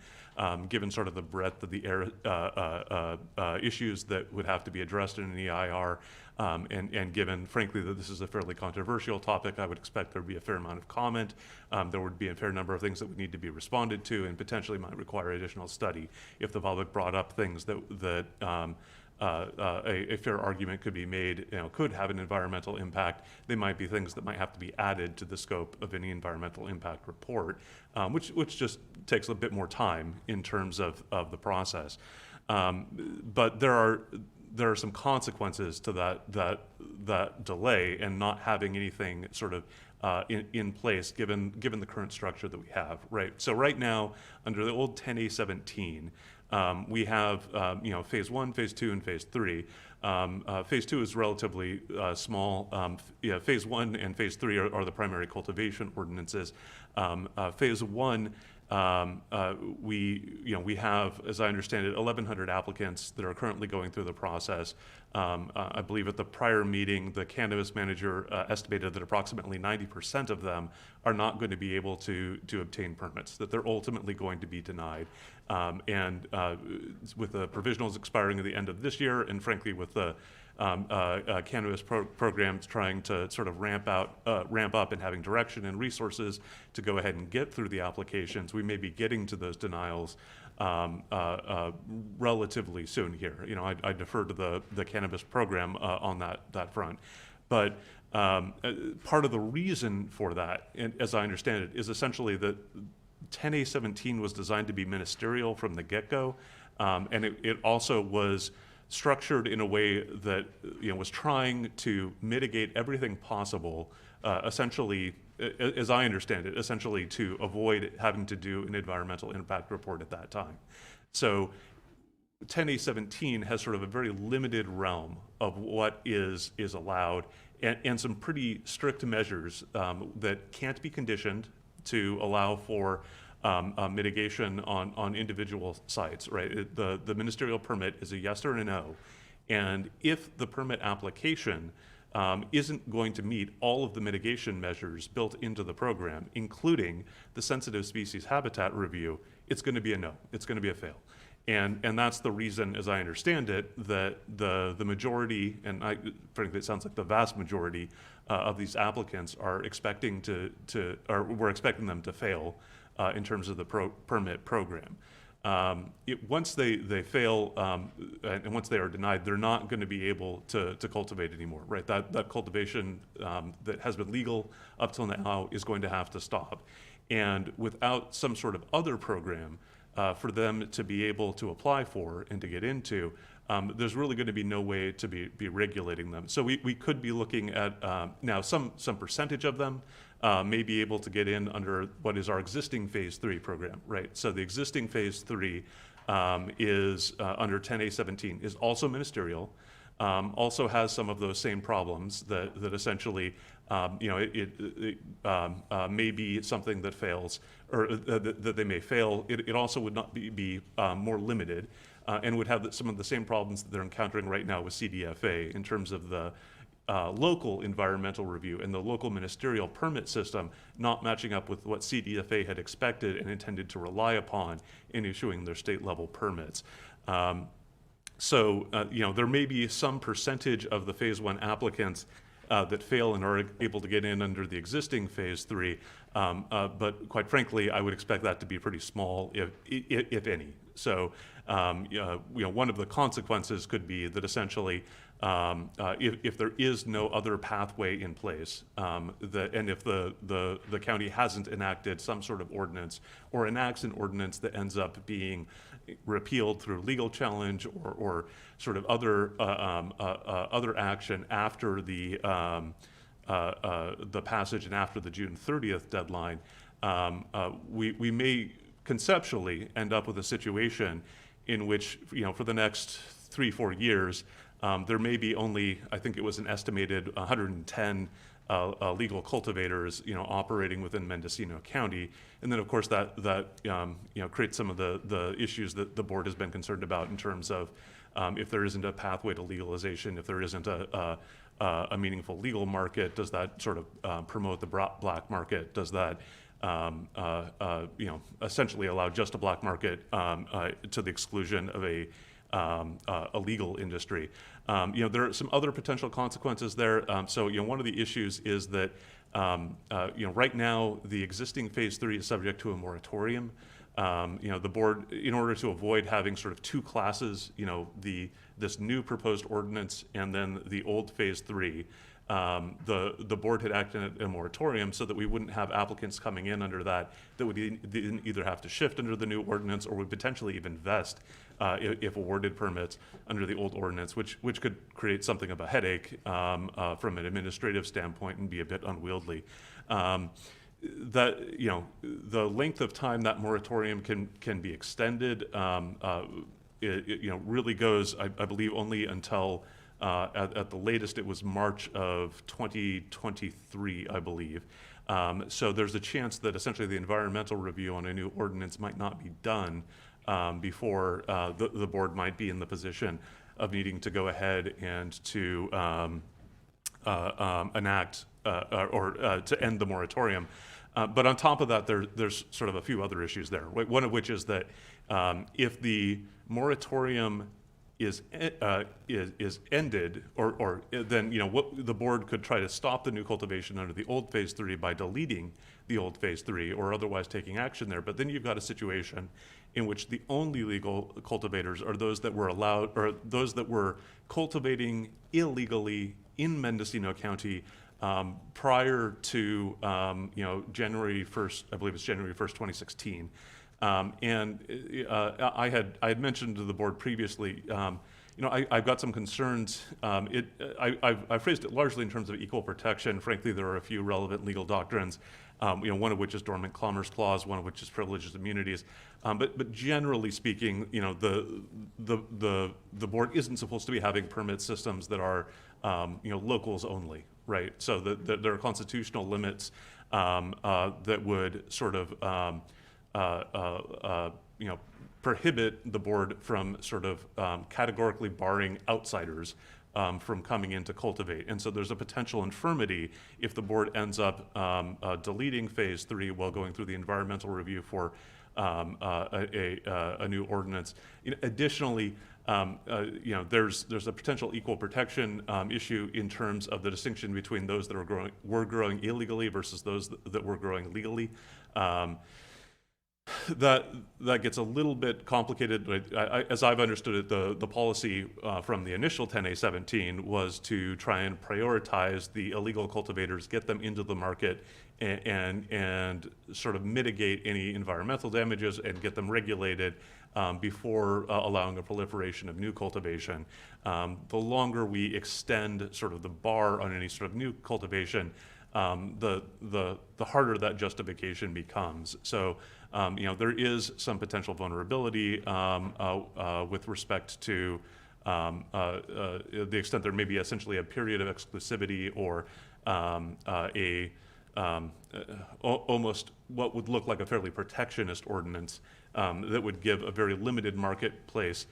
given sort of the breadth of the issues that would have to be addressed in an EIR, and given, frankly, that this is a fairly controversial topic, I would expect there would be a fair amount of comment. There would be a fair number of things that would need to be responded to and potentially might require additional study if the public brought up things that a fair argument could be made, could have an environmental impact. They might be things that might have to be added to the scope of any environmental impact report, which just takes a bit more time in terms of the process. But there are some consequences to that delay and not having anything sort of in place given the current structure that we have, right? So right now, under the old 10A17, we have phase 1, phase 2, and phase 3. Phase 2 is relatively small. Phase 1 and phase 3 are the primary cultivation ordinances. Phase 1, we have, as I understand it, 1,100 applicants that are currently going through the process. I believe at the prior meeting, the cannabis manager estimated that approximately 90% of them are not going to be able to obtain permits, that they're ultimately going to be denied. And with the provisionals expiring at the end of this year, and frankly with the cannabis programs trying to sort of ramp up and having direction and resources to go ahead and get through the applications, we may be getting to those denials relatively soon here. I defer to the cannabis program on that front. But part of the reason for that, and as I understand it, is essentially that 10A17 was designed to be ministerial from the get-go, and it also was structured in a way that was trying to mitigate everything possible, essentially, as I understand it, essentially to avoid having to do an environmental impact report at that time. So 10A17 has sort of a very limited realm of what is allowed, and some pretty strict measures that can't be conditioned to allow for mitigation on individual sites, right? The ministerial permit is a yes or a no. And if the permit application isn't going to meet all of the mitigation measures built into the program, including the sensitive species habitat review, it's going to be a no. It's going to be a fail. And that's the reason, as I understand it, that the majority, and frankly, it sounds like the vast majority of these applicants are expecting or we're expecting them to fail in terms of the permit program. Once they fail and once they are denied, they're not going to be able to cultivate anymore, right? That cultivation that has been legal up till now is going to have to stop. And without some sort of other program for them to be able to apply for and to get into, there's really going to be no way to be regulating them. So we could be looking at now some percentage of them may be able to get in under what is our existing phase 3 program, right? So the existing phase 3 is under 10A17 is also ministerial, also has some of those same problems that essentially it may be something that fails, or that they may fail. It also would not be more limited, and would have some of the same problems that they're encountering right now with CDFA in terms of the local environmental review and the local ministerial permit system not matching up with what CDFA had expected and intended to rely upon in issuing their state level permits. So there may be some percentage of the phase 1 applicants that fail and are able to get in under the existing phase 3, but quite frankly, I would expect that to be pretty small, if any. So one of the consequences could be that essentially if there is no other pathway in place, and if the county hasn't enacted some sort of ordinance or enacts an ordinance that ends up being repealed through legal challenge or sort of other action after the passage and after the June 30th deadline, we may conceptually end up with a situation in which, for the next 3-4 years, there may be only, I think it was an estimated 110 legal cultivators, operating within Mendocino County, and then of course that creates some of the issues that the board has been concerned about in terms of if there isn't a pathway to legalization, if there isn't a meaningful legal market, does that sort of promote the black market? Does that essentially allow just a black market to the exclusion of a legal industry? There are some other potential consequences there. So one of the issues is that right now the existing phase 3 is subject to a moratorium. The board, in order to avoid having sort of two classes, this new proposed ordinance and then the old phase 3, the board had acted a moratorium so that we wouldn't have applicants coming in under that would either have to shift under the new ordinance or would potentially even vest if awarded permits under the old ordinance, which could create something of a headache from an administrative standpoint and be a bit unwieldy. That the length of time that moratorium can be extended, it really goes, I believe, only until at the latest it was March of 2023, I believe. So there's a chance that essentially the environmental review on a new ordinance might not be done before the board might be in the position of needing to go ahead and to enact or to end the moratorium. But on top of that, there's sort of a few other issues there. One of which is that if the moratorium is ended, or then what the board could try to stop the new cultivation under the old phase 3 by deleting the old phase 3 or otherwise taking action there. But then you've got a situation in which the only legal cultivators are those that were allowed, or those that were cultivating illegally in Mendocino County prior to January 1st, I believe it's January 1st, 2016. And I had mentioned to the board previously, I've got some concerns. I phrased it largely in terms of equal protection. Frankly, there are a few relevant legal doctrines, one of which is dormant commerce clause, one of which is privileges immunities. But generally speaking, the board isn't supposed to be having permit systems that are locals only, right? So there are constitutional limits that would sort of prohibit the board from sort of categorically barring outsiders from coming in to cultivate. And so there's a potential infirmity if the board ends up deleting phase 3 while going through the environmental review for a new ordinance. Additionally, there's a potential equal protection issue in terms of the distinction between those that were growing illegally versus those that were growing legally. That gets a little bit complicated. As I've understood it, the policy from the initial 10A17 was to try and prioritize the illegal cultivators, get them into the market, and sort of mitigate any environmental damages and get them regulated before allowing a proliferation of new cultivation. The longer we extend sort of the bar on any sort of new cultivation, the harder that justification becomes. So, there is some potential vulnerability with respect to the extent there may be essentially a period of exclusivity or almost what would look like a fairly protectionist ordinance that would give a very limited marketplace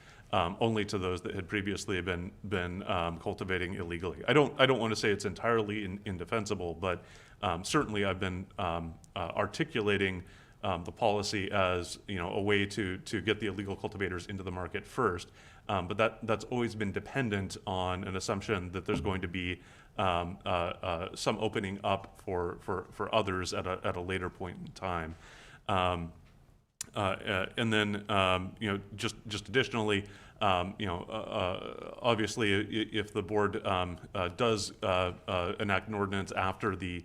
only to those that had previously been cultivating illegally. I don't want to say it's entirely indefensible, but certainly I've been articulating the policy as a way to get the illegal cultivators into the market first, but that's always been dependent on an assumption that there's going to be some opening up for others at a later point in time. And then just additionally, obviously, if the board does enact an ordinance after the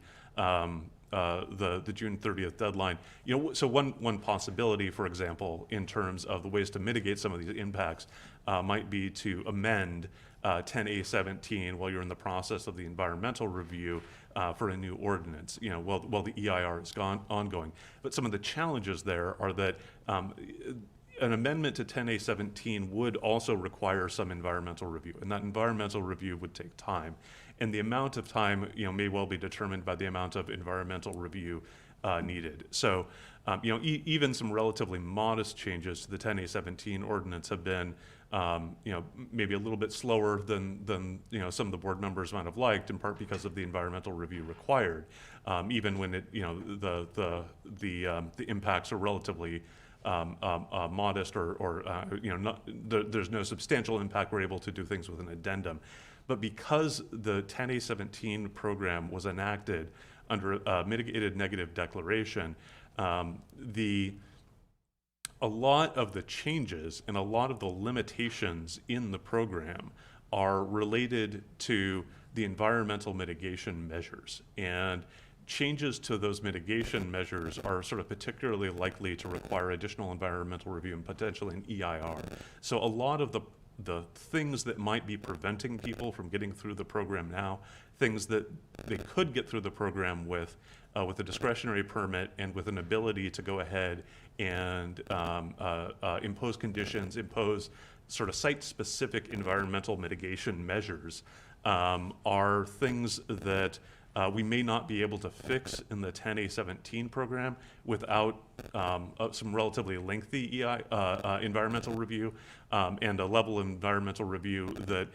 June 30th deadline, so one possibility, for example, in terms of the ways to mitigate some of these impacts, might be to amend 10A17 while you're in the process of the environmental review for a new ordinance, while the EIR is ongoing. But some of the challenges there are that an amendment to 10A17 would also require some environmental review, and that environmental review would take time. And the amount of time, may well be determined by the amount of environmental review needed. So, even some relatively modest changes to the 10A17 ordinance have been, maybe a little bit slower than some of the board members might have liked, in part because of the environmental review required, even when the impacts are relatively modest or there's no substantial impact. We're able to do things with an addendum. But because the 10A17 program was enacted under a mitigated negative declaration, a lot of the changes and a lot of the limitations in the program are related to the environmental mitigation measures. And changes to those mitigation measures are sort of particularly likely to require additional environmental review and potentially an EIR. So a lot of the things that might be preventing people from getting through the program now, things that they could get through the program with a discretionary permit and with an ability to go ahead and impose conditions, impose sort of site-specific environmental mitigation measures, are things that we may not be able to fix in the 10A17 program without some relatively lengthy environmental review and a level of environmental review that,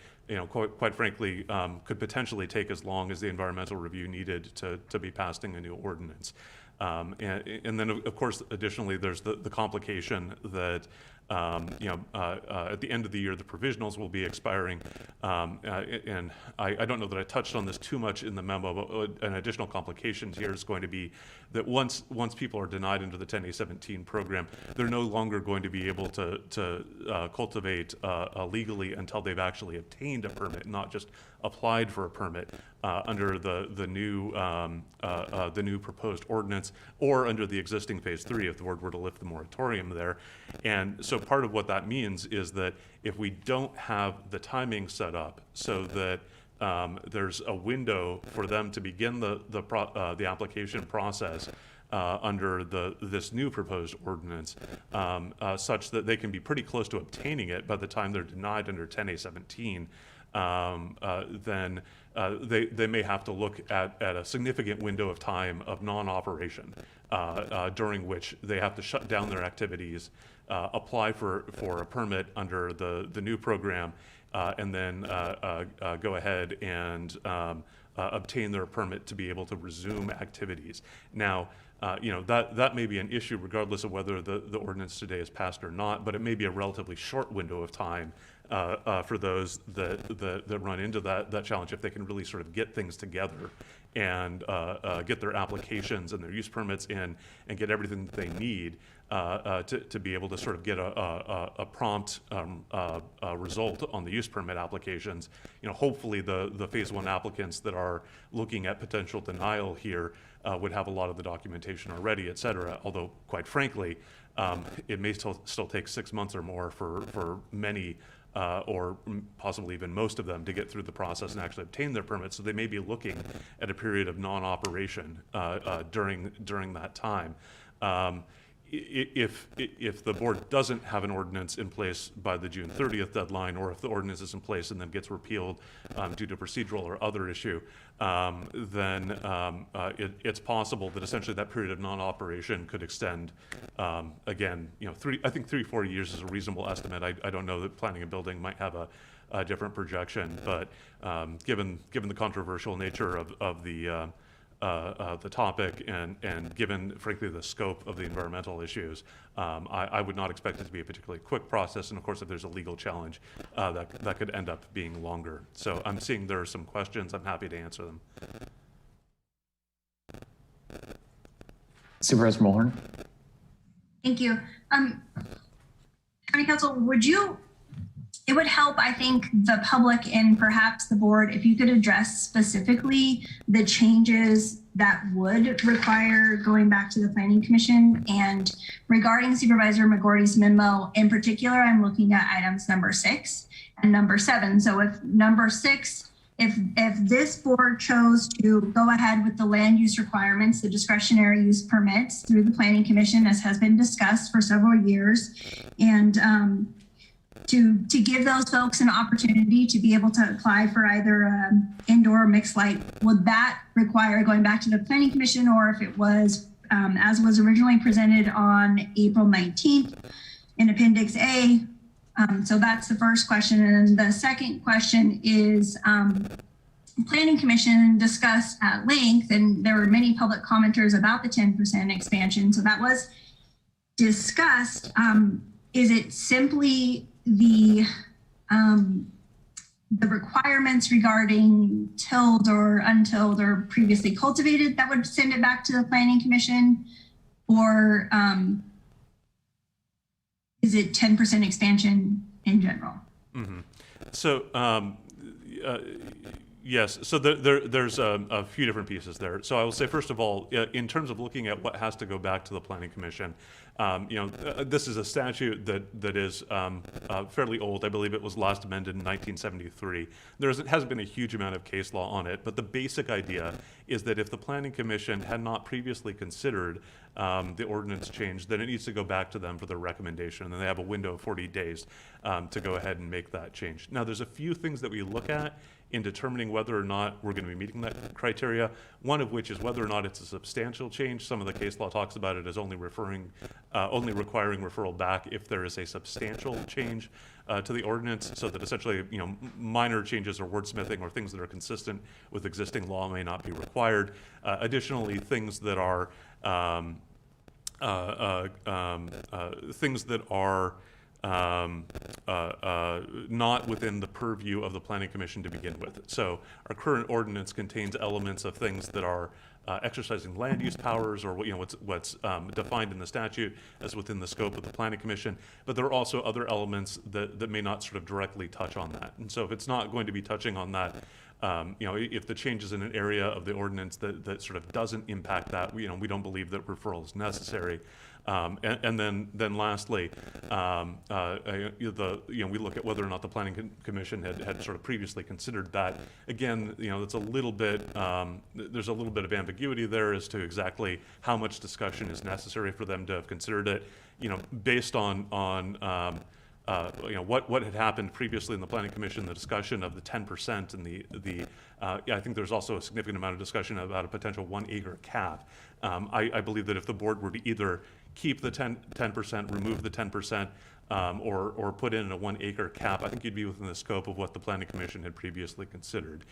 quite frankly, could potentially take as long as the environmental review needed to be passing a new ordinance. And then, of course, additionally, there's the complication that at the end of the year, the provisionals will be expiring. And I don't know that I touched on this too much in the memo, but an additional complication here is going to be that once people are denied into the 10A17 program, they're no longer going to be able to cultivate legally until they've actually obtained a permit, not just applied for a permit under the new proposed ordinance or under the existing phase 3 if the board were to lift the moratorium there. And so part of what that means is that if we don't have the timing set up so that there's a window for them to begin the application process under this new proposed ordinance, such that they can be pretty close to obtaining it by the time they're denied under 10A17, then they may have to look at a significant window of time of non-operation during which they have to shut down their activities, apply for a permit under the new program, and then go ahead and obtain their permit to be able to resume activities. Now, that may be an issue regardless of whether the ordinance today is passed or not, but it may be a relatively short window of time for those that run into that challenge, if they can really sort of get things together and get their applications and their use permits in and get everything that they need to be able to sort of get a prompt result on the use permit applications. Hopefully the phase 1 applicants that are looking at potential denial here would have a lot of the documentation already, et cetera. Although, quite frankly, it may still take 6 months or more for many or possibly even most of them to get through the process and actually obtain their permits. So they may be looking at a period of non-operation during that time. If the board doesn't have an ordinance in place by the June 30th deadline, or if the ordinance is in place and then gets repealed due to procedural or other issue, then it's possible that essentially that period of non-operation could extend again. I think 3-4 years is a reasonable estimate. I don't know that planning and building might have a different projection, but given the controversial nature of the topic and given, frankly, the scope of the environmental issues, I would not expect it to be a particularly quick process. And of course, if there's a legal challenge, that could end up being longer. So I'm seeing there are some questions. I'm happy to answer them. Supervisor Mulhern. Thank you. County Council, would you it would help, I think, the public and perhaps the board if you could address specifically the changes that would require going back to the Planning Commission. And regarding Supervisor McGorty's memo in particular, I'm looking at items number 6 and number 7. So if number 6, if this board chose to go ahead with the land use requirements, the discretionary use permits through the Planning Commission, as has been discussed for several years, and to give those folks an opportunity to be able to apply for either indoor or mixed light, would that require going back to the Planning Commission, or if it was as was originally presented on April 19th in Appendix A? So that's the first question. And the second question is, Planning Commission discussed at length, and there were many public commenters about the 10% expansion. So that was discussed. Is it simply the requirements regarding tilled or untilled or previously cultivated that would send it back to the Planning Commission, or is it 10% expansion in general? Mm-hmm. So yes, so there's a few different pieces there. So I will say, first of all, in terms of looking at what has to go back to the Planning Commission, this is a statute that is fairly old. I believe it was last amended in 1973. There hasn't been a huge amount of case law on it, but the basic idea is that if the Planning Commission had not previously considered the ordinance change, then it needs to go back to them for their recommendation, and they have a window of 40 days to go ahead and make that change. Now, there's a few things that we look at in determining whether or not we're going to be meeting that criteria, one of which is whether or not it's a substantial change. Some of the case law talks about it as only requiring referral back if there is a substantial change to the ordinance, so that essentially, minor changes or wordsmithing or things that are consistent with existing law may not be required. Additionally, things that are not within the purview of the Planning Commission to begin with. So our current ordinance contains elements of things that are exercising land use powers, or what's defined in the statute as within the scope of the Planning Commission. But there are also other elements that may not sort of directly touch on that. And so if it's not going to be touching on that, if the change is in an area of the ordinance that sort of doesn't impact that, we don't believe that referral is necessary. And then lastly, we look at whether or not the Planning Commission had sort of previously considered that. Again, it's a little bit, there's a little bit of ambiguity there as to exactly how much discussion is necessary for them to have considered it, based on what had happened previously in the Planning Commission, the discussion of the 10% and I think there's also a significant amount of discussion about a potential 1 acre cap. I believe that if the board were to either keep the 10%, remove the 10%, or put in a 1 acre cap, I think you'd be within the scope of what the Planning Commission had previously considered.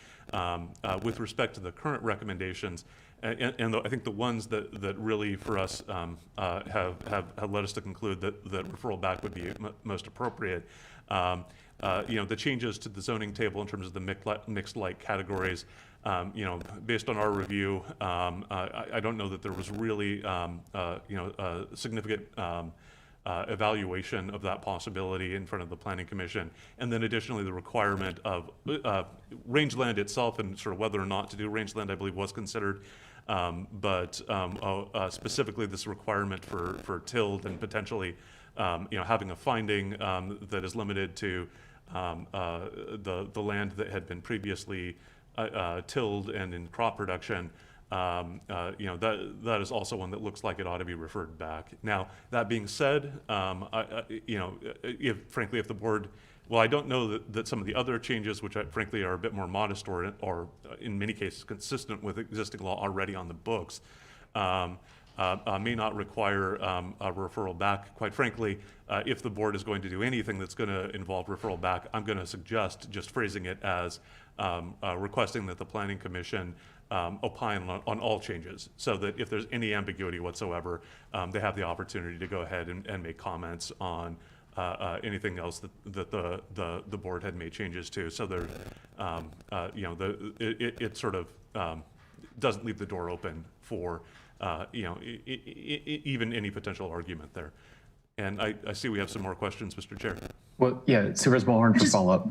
With respect to the current recommendations, and I think the ones that really for us have led us to conclude that referral back would be most appropriate. The changes to the zoning table in terms of the mixed light categories, based on our review, I don't know that there was really a significant evaluation of that possibility in front of the Planning Commission. And then additionally, the requirement of rangeland itself and sort of whether or not to do rangeland, I believe, was considered. But specifically this requirement for tilled and potentially having a finding that is limited to the land that had been previously tilled and in crop production, that is also one that looks like it ought to be referred back. Now, that being said, if the board, well, I don't know that some of the other changes, which frankly are a bit more modest or in many cases consistent with existing law already on the books, may not require a referral back. Quite frankly, if the board is going to do anything that's going to involve referral back, I'm going to suggest just phrasing it as requesting that the Planning Commission opine on all changes, so that if there's any ambiguity whatsoever, they have the opportunity to go ahead and make comments on anything else that the board had made changes to. So there, it sort of doesn't leave the door open for even any potential argument there. And I see we have some more questions, Mr. Chair. Well, yeah, Supervisor Mulhorn for follow-up.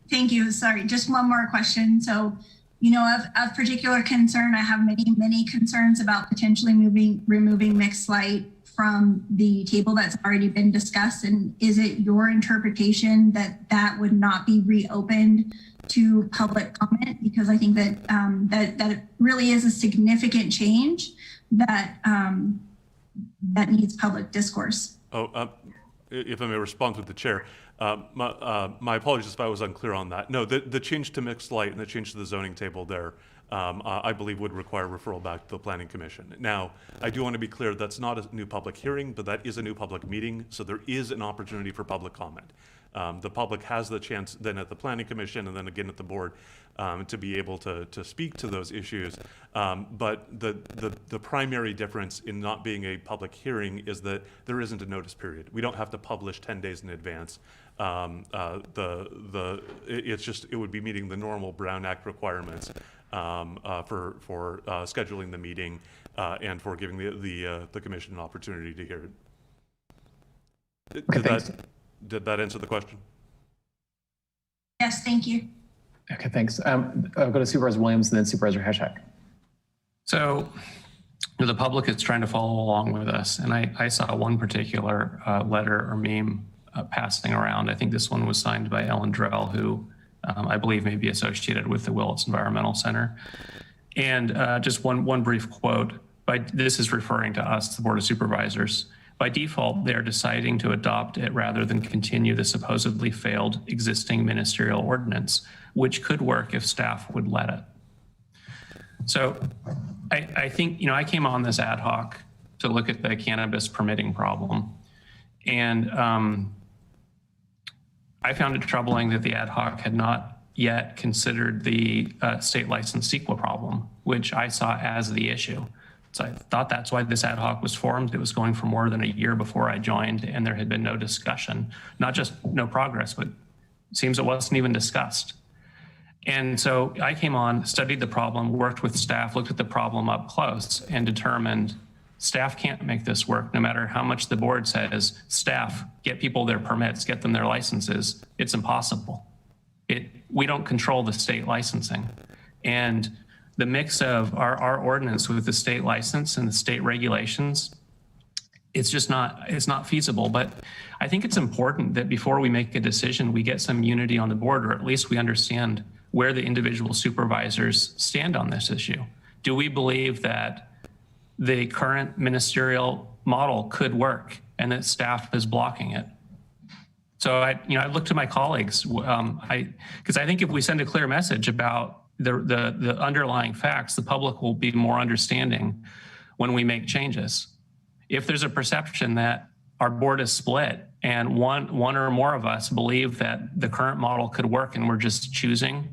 Thank you. Sorry, just one more question. So, you know, of particular concern, I have many concerns about potentially removing mixed light from the table that's already been discussed. And is it your interpretation that that would not be reopened to public comment? Because I think that that it really is a significant change that that needs public discourse. If I may respond with the chair, my apologies if I was unclear on that. No, the change to mixed light and the change to the zoning table there, I believe would require referral back to the Planning Commission. Now, I do want to be clear, that's not a new public hearing, but that is a new public meeting, so there is an opportunity for public comment. The public has the chance then at the Planning Commission and then again at the board to be able to speak to those issues. But the primary difference in not being a public hearing is that there isn't a notice period. We don't have to publish 10 days in advance. It's just, it would be meeting the normal Brown Act requirements for scheduling the meeting and for giving the commission an opportunity to hear it. Did that answer the question? Yes, thank you. Okay, thanks. I'll go to Supervisor Williams and then Supervisor Heshak. So the public is trying to follow along with us. And I saw one particular letter or meme passing around. I think this one was signed by Ellen Drell, who I believe may be associated with the Willits Environmental Center. And just one brief quote, this is referring to us, the Board of Supervisors. By default, they're deciding to adopt it rather than continue the supposedly failed existing ministerial ordinance, which could work if staff would let it. So I think, you know, I came on this ad hoc to look at the cannabis permitting problem. And I found it troubling that the ad hoc had not yet considered the state license CEQA problem, which I saw as the issue. So I thought that's why this ad hoc was formed. It was going for more than a year before I joined, and there had been no discussion, not just no progress, but it seems it wasn't even discussed. And so I came on, studied the problem, worked with staff, looked at the problem up close, and determined staff can't make this work no matter how much the board says, staff, get people their permits, get them their licenses. It's impossible. We don't control the state licensing. And the mix of our ordinance with the state license and the state regulations, it's not feasible. But I think it's important that before we make a decision, we get some unity on the board, or at least we understand where the individual supervisors stand on this issue. Do we believe that the current ministerial model could work and that staff is blocking it? So I look to my colleagues, because I think if we send a clear message about the underlying facts, the public will be more understanding when we make changes. If there's a perception that our board is split and one or more of us believe that the current model could work and we're just choosing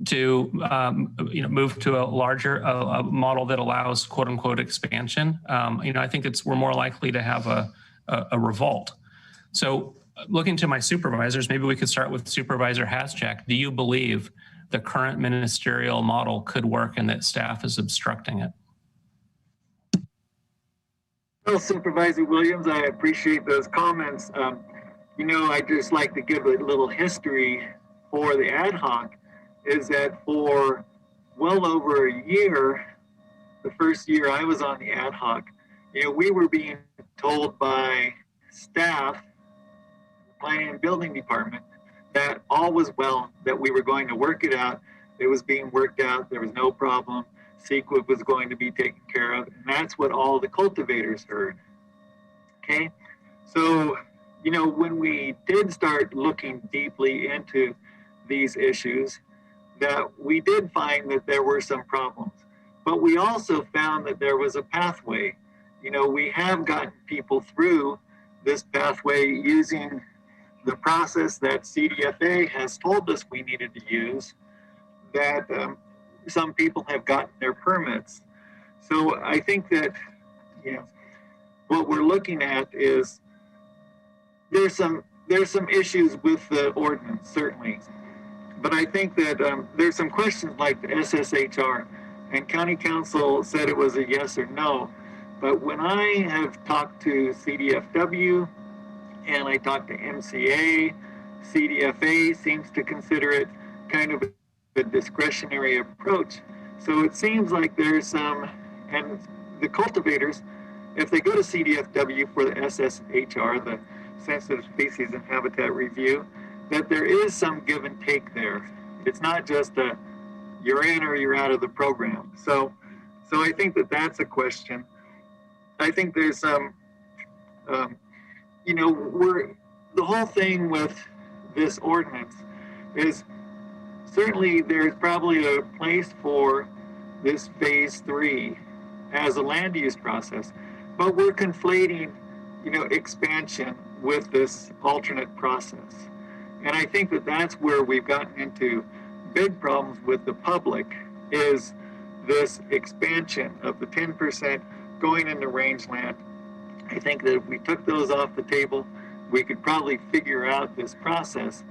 to move to a larger model that allows quote unquote expansion, I think we're more likely to have a revolt. So looking to my supervisors, maybe we could start with Supervisor Haschak. Do you believe the current ministerial model could work and that staff is obstructing it? Well, Supervisor Williams, I appreciate those comments. I'd just like to give a little history for the ad hoc, is that for well over a year, the first year I was on the ad hoc, we were being told by staff, planning and building department, that all was well, that we were going to work it out. It was being worked out. There was no problem. CEQA was going to be taken care of. And that's what all the cultivators heard. Okay. So, when we did start looking deeply into these issues, that we did find that there were some problems, but we also found that there was a pathway. We have gotten people through this pathway using the process that CDFA has told us we needed to use, that some people have gotten their permits. So I think that what we're looking at is there's some issues with the ordinance, certainly. But I think that there's some questions like the SSHR, and County Council said it was a yes or no. But when I have talked to CDFW, and I talked to MCA, CDFA seems to consider it kind of a discretionary approach. So it seems like there's some, and the cultivators, if they go to CDFW for the SSHR, the Sensitive Species and Habitat Review, that there is some give and take there. It's not just a you're in or you're out of the program. So I think that that's a question. I think there's some, the whole thing with this ordinance is certainly there's probably a place for this phase 3 as a land use process, but we're conflating, expansion with this alternate process. And I think that that's where we've gotten into big problems with the public is this expansion of the 10% going into rangeland. I think that if we took those off the table, we could probably figure out this process.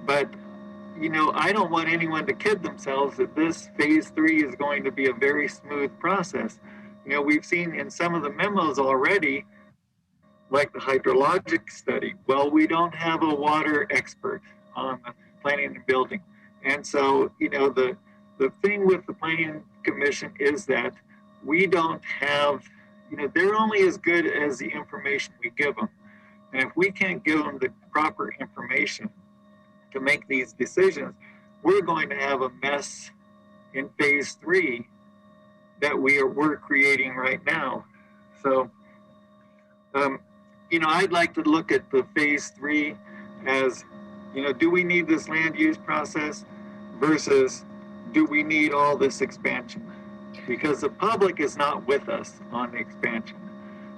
But, I don't want anyone to kid themselves that this phase 3 is going to be a very smooth process. We've seen in some of the memos already, like the hydrologic study, well, we don't have a water expert on planning and building. And so, the thing with the Planning Commission is that we don't have, they're only as good as the information we give them. And if we can't give them the proper information to make these decisions, we're going to have a mess in phase 3 that we're creating right now. So, I'd like to look at the phase 3 as, do we need this land use process versus do we need all this expansion? Because the public is not with us on the expansion.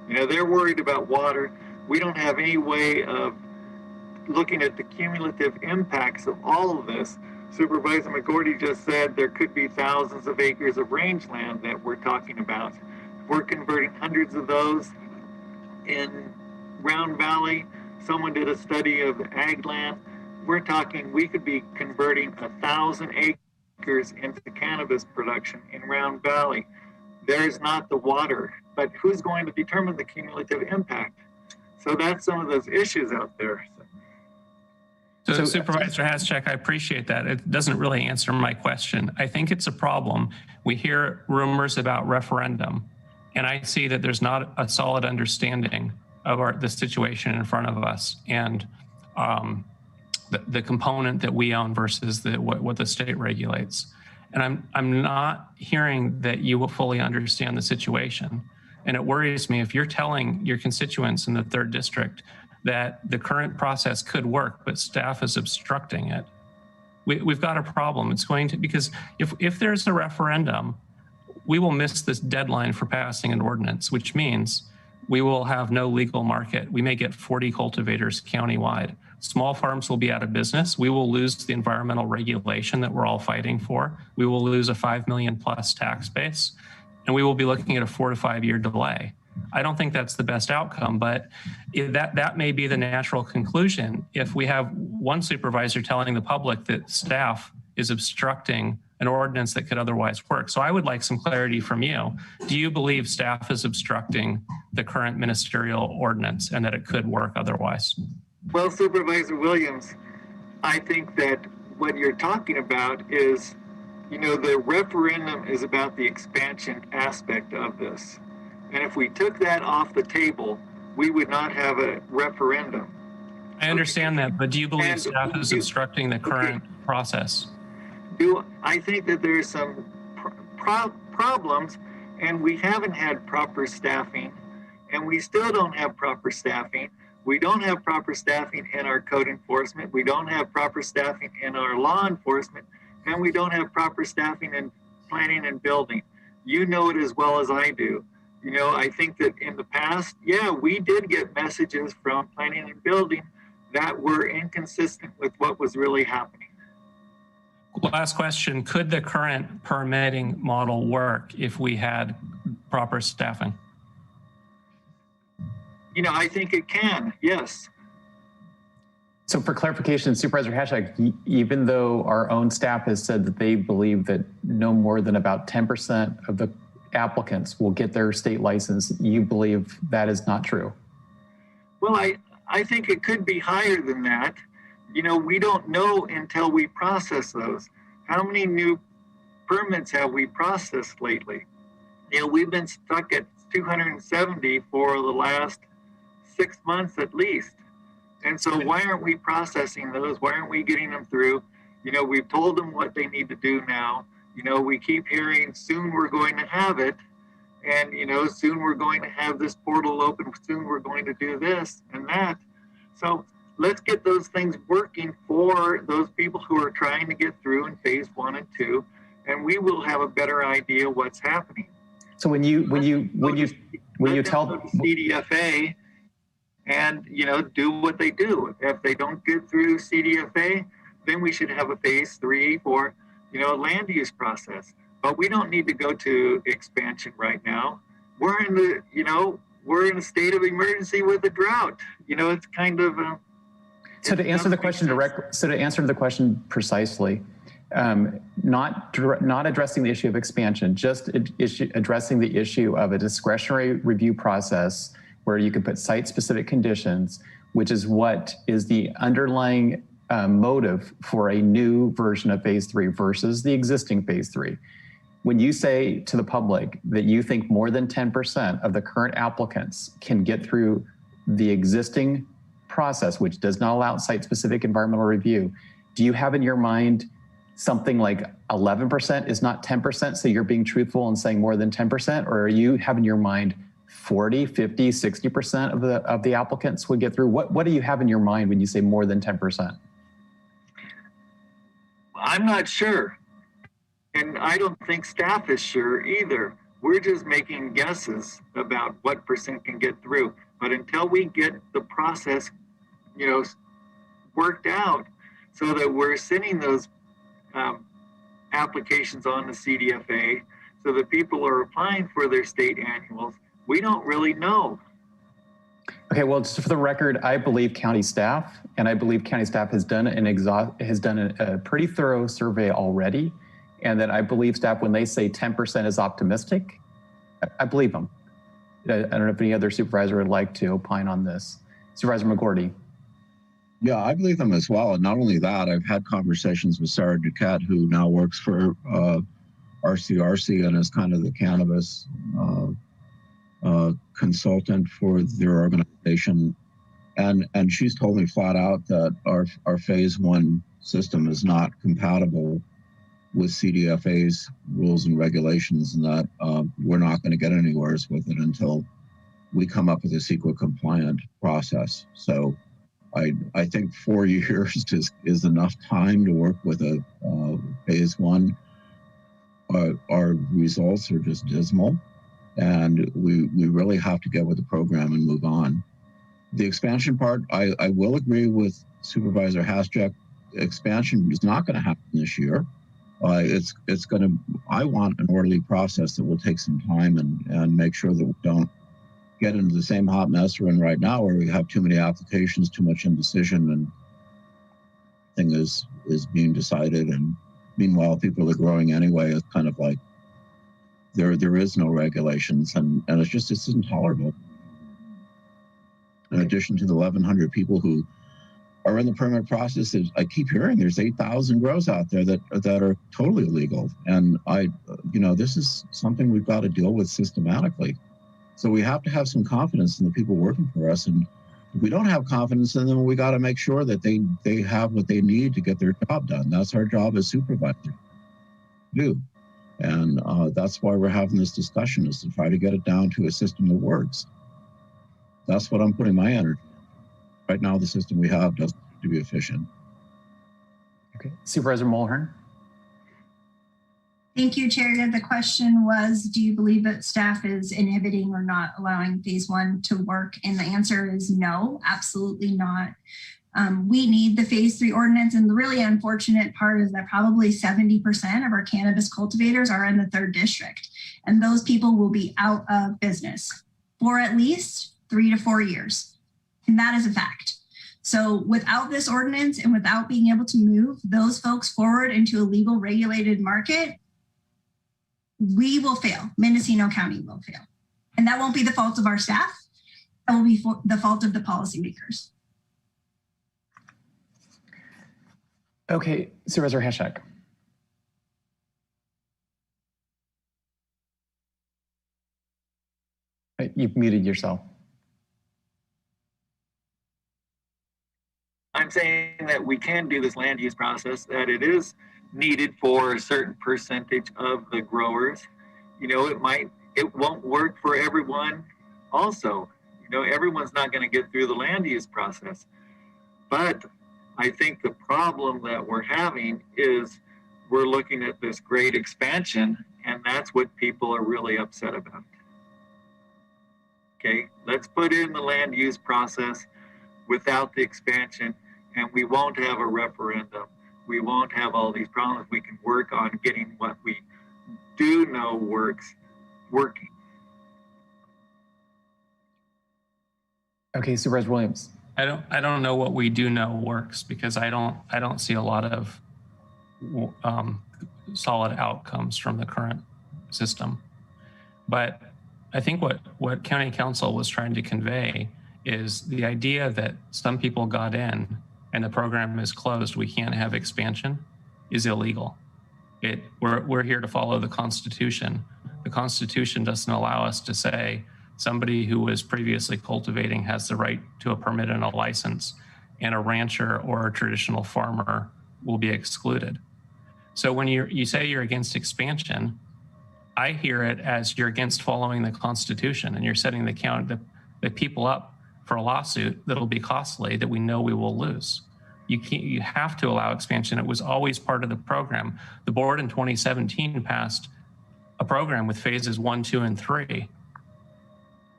They're worried about water. We don't have any way of looking at the cumulative impacts of all of this. Supervisor McGordy just said there could be thousands of acres of rangeland that we're talking about. We're converting hundreds of those in Round Valley. Someone did a study of ag land. We're talking we could be converting 1,000 acres into cannabis production in Round Valley. There's not the water, but who's going to determine the cumulative impact? So that's some of those issues out there. So Supervisor Haschek, I appreciate that. It doesn't really answer my question. I think it's a problem. We hear rumors about referendum, and I see that there's not a solid understanding of the situation in front of us and the component that we own versus what the state regulates. And I'm not hearing that you will fully understand the situation. And it worries me if you're telling your constituents in the 3rd District that the current process could work, but staff is obstructing it. We've got a problem. It's going to, because if there's a referendum, we will miss this deadline for passing an ordinance, which means we will have no legal market. We may get 40 cultivators countywide. Small farms will be out of business. We will lose the environmental regulation that we're all fighting for. We will lose a 5 million plus tax base, and we will be looking at a 4 to 5 year delay. I don't think that's the best outcome, but that may be the natural conclusion if we have one supervisor telling the public that staff is obstructing an ordinance that could otherwise work. So I would like some clarity from you. Do you believe staff is obstructing the current ministerial ordinance and that it could work otherwise? Well, Supervisor Williams, I think that what you're talking about is, the referendum is about the expansion aspect of this. And if we took that off the table, we would not have a referendum. I understand that, but do you believe staff is obstructing the current process? I think that there's some problems, and we haven't had proper staffing, and we still don't have proper staffing. We don't have proper staffing in our code enforcement. We don't have proper staffing in our law enforcement, and we don't have proper staffing in planning and building. You know it as well as I do. I think that in the past, we did get messages from planning and building that were inconsistent with what was really happening. Last question, could the current permitting model work if we had proper staffing? I think it can, yes. So for clarification, Supervisor Haschek, even though our own staff has said that they believe that no more than about 10% of the applicants will get their state license, you believe that is not true? Well, I think it could be higher than that. You know, we don't know until we process those. How many new permits have we processed lately? You know, we've been stuck at 270 for the last 6 months at least. And so why aren't we processing those? Why aren't we getting them through? You know, we've told them what they need to do now. You know, we keep hearing soon we're going to have it. And, you know, soon we're going to have this portal open. Soon we're going to do this and that. So let's get those things working for those people who are trying to get through in phase 1 and 2, and we will have a better idea what's happening. So when you tell the CDFA and, you know, do what they do. If they don't get through CDFA, then we should have a phase 3 for, you know, a land use process. But we don't need to go to expansion right now. We're in the, you know, we're in a state of emergency with a drought. You know, it's kind of. So to answer the question directly, so to answer the question precisely, not addressing the issue of expansion, just addressing the issue of a discretionary review process where you can put site-specific conditions, which is what is the underlying motive for a new version of phase 3 versus the existing phase 3. When you say to the public that you think more than 10% of the current applicants can get through the existing process, which does not allow site-specific environmental review, do you have in your mind something like 11% is not 10%, so you're being truthful and saying more than 10%, or are you have in your mind 40, 50, 60% of the applicants would get through? What do you have in your mind when you say more than 10%? I'm not sure. And I don't think staff is sure either. We're just making guesses about what percent can get through. But until we get the process, you know, worked out so that we're sending those applications on the CDFA so that people are applying for their state annuals, we don't really know. Okay, well, just for the record, I believe county staff, and I believe county staff has done a pretty thorough survey already, and that I believe staff, when they say 10% is optimistic, I believe them. I don't know if any other supervisor would like to opine on this. Supervisor McGordy. Yeah, I believe them as well. And not only that, I've had conversations with Sarah Duquette, who now works for RCRC and is kind of the cannabis consultant for their organization. And she's told me flat out that our phase 1 system is not compatible with CDFA's rules and regulations, and that we're not going to get anywhere with it until we come up with a CEQA compliant process. So I think 4 years is enough time to work with a phase 1. Our results are just dismal, and we really have to get with the program and move on. The expansion part, I will agree with Supervisor Haschek. Expansion is not going to happen this year. It's going to, I want an orderly process that will take some time and make sure that we don't get into the same hot mess we're in right now, where we have too many applications, too much indecision, and thing is being decided. And meanwhile, people are growing anyway. It's kind of like there is no regulations, and it's intolerable. In addition to the 1,100 people who are in the permit process, I keep hearing there's 8,000 grows out there that are totally illegal. And this is something we've got to deal with systematically. So we have to have some confidence in the people working for us. And if we don't have confidence in them, we got to make sure that they have what they need to get their job done. That's our job as supervisor to do. And that's why we're having this discussion, is to try to get it down to a system that works. That's what I'm putting my energy in. Right now, the system we have doesn't seem to be efficient. Okay, Supervisor Mulhern. Thank you, Chair. The question was, do you believe that staff is inhibiting or not allowing phase 1 to work? And the answer is no, absolutely not. We need the phase 3 ordinance. And the really unfortunate part is that probably 70% of our cannabis cultivators are in the 3rd district. And those people will be out of business for at least 3 to 4 years. And that is a fact. So without this ordinance and without being able to move those folks forward into a legal regulated market, we will fail. Mendocino County will fail. And that won't be the fault of our staff. That will be the fault of the policymakers. Okay, Supervisor Hashak. You've muted yourself. I'm saying that we can do this land use process, that it is needed for a certain percentage of the growers. You know, it won't work for everyone also. You know, everyone's not going to get through the land use process. But I think the problem that we're having is we're looking at this great expansion, and that's what people are really upset about. Okay, let's put in the land use process without the expansion, and we won't have a referendum. We won't have all these problems. We can work on getting what we do know works working. Okay, Supervisor Williams. I don't know what we do know works, because I don't see a lot of solid outcomes from the current system. But I think what County Council was trying to convey is the idea that some people got in and the program is closed, we can't have expansion, is illegal. We're here to follow the Constitution. The Constitution doesn't allow us to say somebody who was previously cultivating has the right to a permit and a license, and a rancher or a traditional farmer will be excluded. So when you say you're against expansion, I hear it as you're against following the Constitution, and you're setting the people up for a lawsuit that'll be costly, that we know we will lose. You have to allow expansion. It was always part of the program. The board in 2017 passed a program with phases 1, 2, and 3.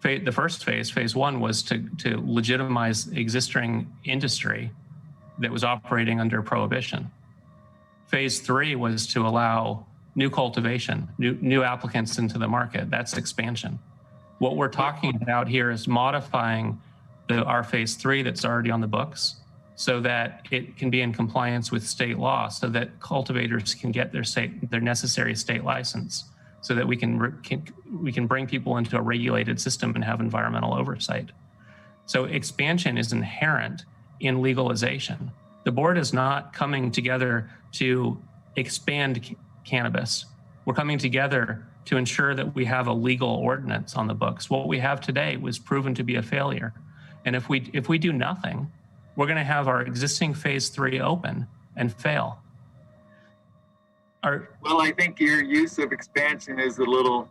The first phase 1, was to legitimize existing industry that was operating under prohibition. Phase 3 was to allow new cultivation, new applicants into the market. That's expansion. What we're talking about here is modifying our phase 3 that's already on the books, so that it can be in compliance with state law, so that cultivators can get their necessary state license, so that we can bring people into a regulated system and have environmental oversight. So expansion is inherent in legalization. The board is not coming together to expand cannabis. We're coming together to ensure that we have a legal ordinance on the books. What we have today was proven to be a failure. And if we do nothing, we're going to have our existing phase 3 open and fail. Well, I think your use of expansion is we're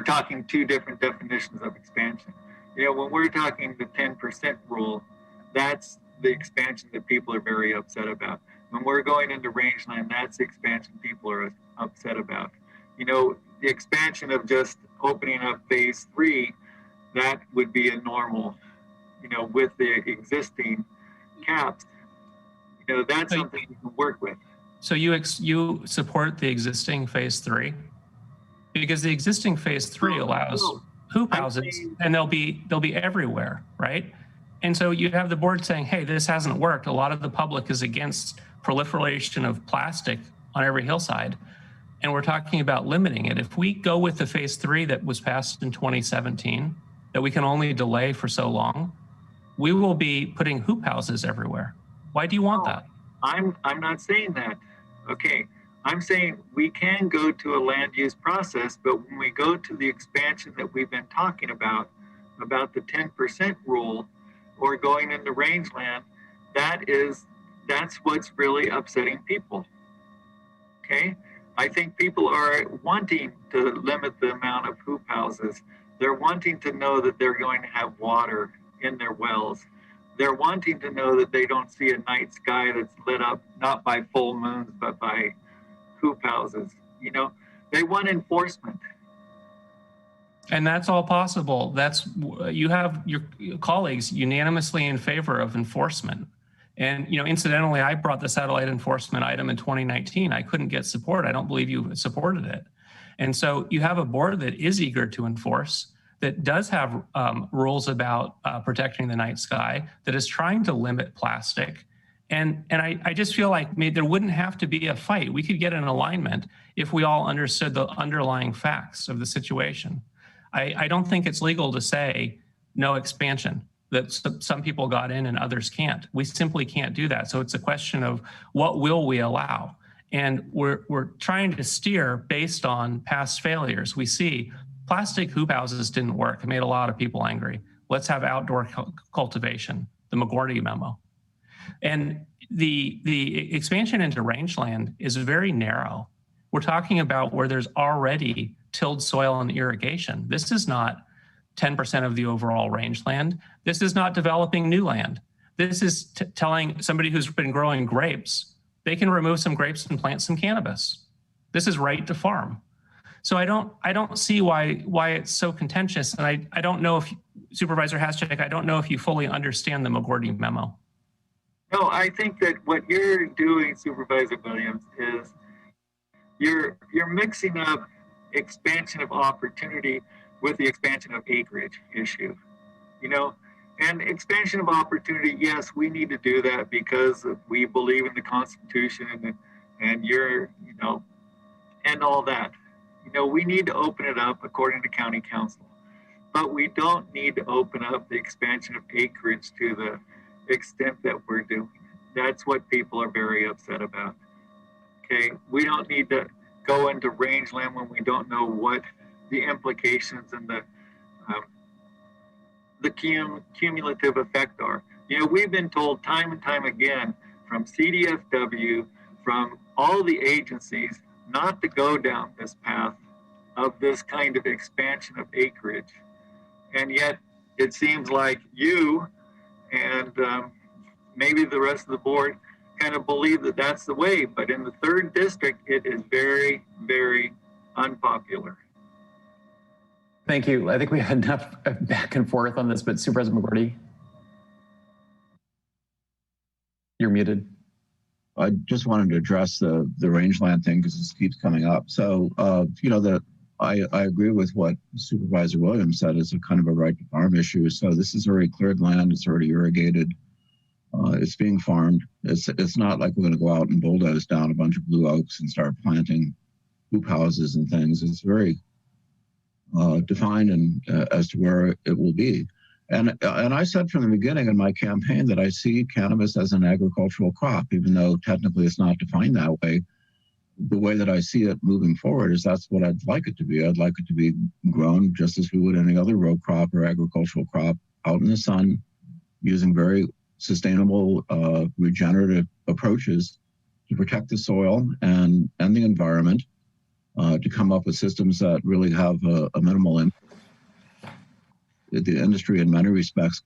talking two different definitions of expansion. You know, when we're talking the 10% rule, that's the expansion that people are very upset about. When we're going into rangeland, that's the expansion people are upset about. You know, the expansion of just opening up phase 3, that would be a normal, you know, with the existing caps. You know, that's something you can work with. So you support the existing phase 3? Because the existing phase 3 allows hoop houses, and they'll be everywhere, right? And so you have the board saying, hey, this hasn't worked. A lot of the public is against proliferation of plastic on every hillside. And we're talking about limiting it. If we go with the phase 3 that was passed in 2017, that we can only delay for so long, we will be putting hoop houses everywhere. Why do you want that? I'm not saying that. Okay, I'm saying we can go to a land use process, but when we go to the expansion that we've been talking about the 10% rule, or going into rangeland, that's what's really upsetting people. Okay, I think people are wanting to limit the amount of hoop houses. They're wanting to know that they're going to have water in their wells. They're wanting to know that they don't see a night sky that's lit up not by full moons, but by hoop houses. You know, they want enforcement. And that's all possible. You have your colleagues unanimously in favor of enforcement. And, you know, incidentally, I brought the satellite enforcement item in 2019. I couldn't get support. I don't believe you supported it. And so you have a board that is eager to enforce, that does have rules about protecting the night sky, that is trying to limit plastic. And I just feel like there wouldn't have to be a fight. We could get an alignment if we all understood the underlying facts of the situation. I don't think it's legal to say no expansion. that some people got in and others can't. We simply can't do that. So it's a question of what will we allow? And we're trying to steer based on past failures. We see plastic hoop houses didn't work. It made a lot of people angry. Let's have outdoor cultivation, the McGorty memo. And the expansion into rangeland is very narrow. We're talking about where there's already tilled soil and irrigation. This is not 10% of the overall rangeland. This is not developing new land. This is telling somebody who's been growing grapes, they can remove some grapes and plant some cannabis. This is right to farm. So I don't see why it's so contentious. And I don't know if, Supervisor Haschek, I don't know if you fully understand the McGorty memo. No, I think that what you're doing, Supervisor Williams, is you're mixing up expansion of opportunity with the expansion of acreage issue, and expansion of opportunity. Yes, we need to do that because we believe in the Constitution and and all that. We need to open it up according to County Council, but we don't need to open up the expansion of acreage to the extent that we're doing. That's what people are very upset about. Okay, we don't need to go into rangeland when we don't know what the implications and the cumulative effect are. We've been told time and time again from CDFW, from all the agencies, not to go down this path of this kind of expansion of acreage. And yet it seems like you and maybe the rest of the board kind of believe that that's the way, but in the 3rd district, it is very, very unpopular. Thank you. I think we had enough back and forth on this, but Supervisor McGorty, you're muted. I just wanted to address the rangeland thing because this keeps coming up. So, I agree with what Supervisor Williams said. It's a kind of a right to farm issue. So this is already cleared land. It's already irrigated. It's being farmed. It's not like we're going to go out and bulldoze down a bunch of blue oaks and start planting hoop houses and things. It's very defined and as to where it will be. And I said from the beginning in my campaign that I see cannabis as an agricultural crop, even though technically it's not defined that way. The way that I see it moving forward is that's what I'd like it to be. I'd like it to be grown just as we would any other row crop or agricultural crop, out in the sun, using very sustainable regenerative approaches to protect the soil and the environment, to come up with systems that really have a minimal impact. The industry in many respects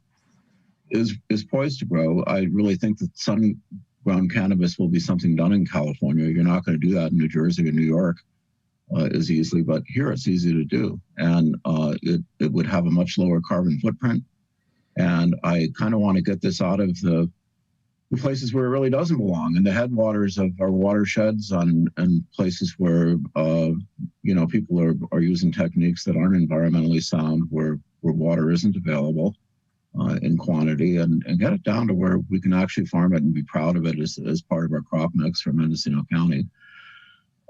is poised to grow. I really think that sun-grown cannabis will be something done in California. You're not going to do that in New Jersey or New York as easily, but here it's easy to do. And it would have a much lower carbon footprint. And I kind of want to get this out of the places where it really doesn't belong, in the headwaters of our watersheds, and places where people are using techniques that aren't environmentally sound, where water isn't available in quantity, and get it down to where we can actually farm it and be proud of it as part of our crop mix for Mendocino County.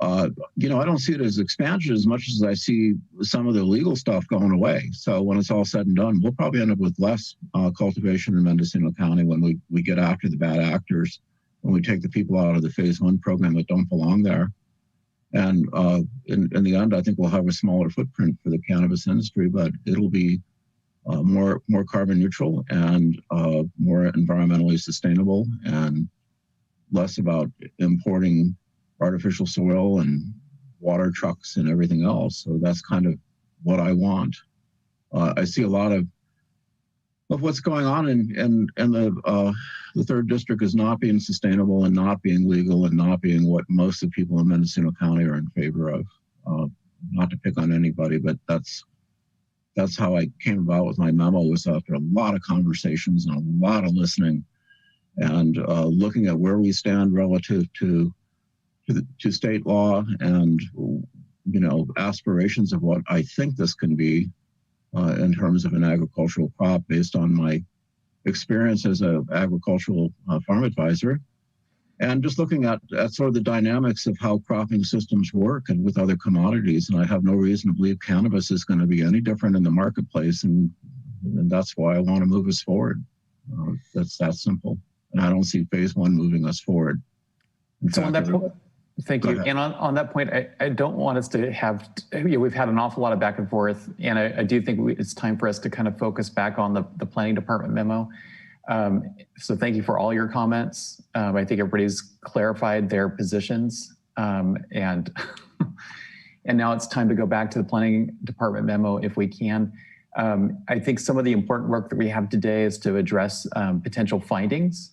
I don't see it as expansion as much as I see some of the legal stuff going away. So when it's all said and done, we'll probably end up with less cultivation in Mendocino County when we get after the bad actors, when we take the people out of the phase 1 program that don't belong there. And in the end, I think we'll have a smaller footprint for the cannabis industry, but it'll be more carbon neutral and more environmentally sustainable, and less about importing artificial soil and water trucks and everything else. So that's kind of what I want. I see a lot of what's going on in the 3rd district is not being sustainable and not being legal and not being what most of the people in Mendocino County are in favor of. Not to pick on anybody, but that's how I came about with my memo, was after a lot of conversations and a lot of listening, and looking at where we stand relative to state law and aspirations of what I think this can be in terms of an agricultural crop, based on my experience as an agricultural farm advisor, and just looking at sort of the dynamics of how cropping systems work and with other commodities. And I have no reason to believe cannabis is going to be any different in the marketplace, and And that's why I want to move us forward. That's that simple. And I don't see phase one moving us forward. So on that point, thank you. And on that point, I don't want us to have, we've had an awful lot of back and forth, and I do think it's time for us to kind of focus back on the planning department memo. So thank you for all your comments. I think everybody's clarified their positions, and now it's time to go back to the planning department memo if we can. I think some of the important work that we have today is to address potential findings,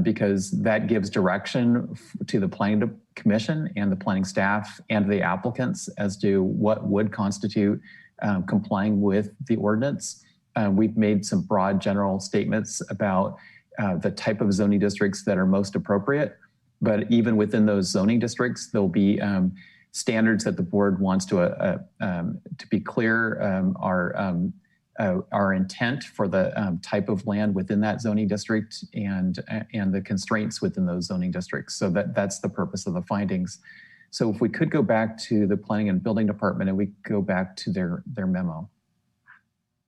because that gives direction to the planning commission and the planning staff and the applicants as to what would constitute complying with the ordinance. We've made some broad general statements about the type of zoning districts that are most appropriate, but even within those zoning districts, there'll be standards that the board wants to be clear our intent for the type of land within that zoning district and the constraints within those zoning districts. So that's the purpose of the findings. So if we could go back to the planning and building department and we go back to their memo.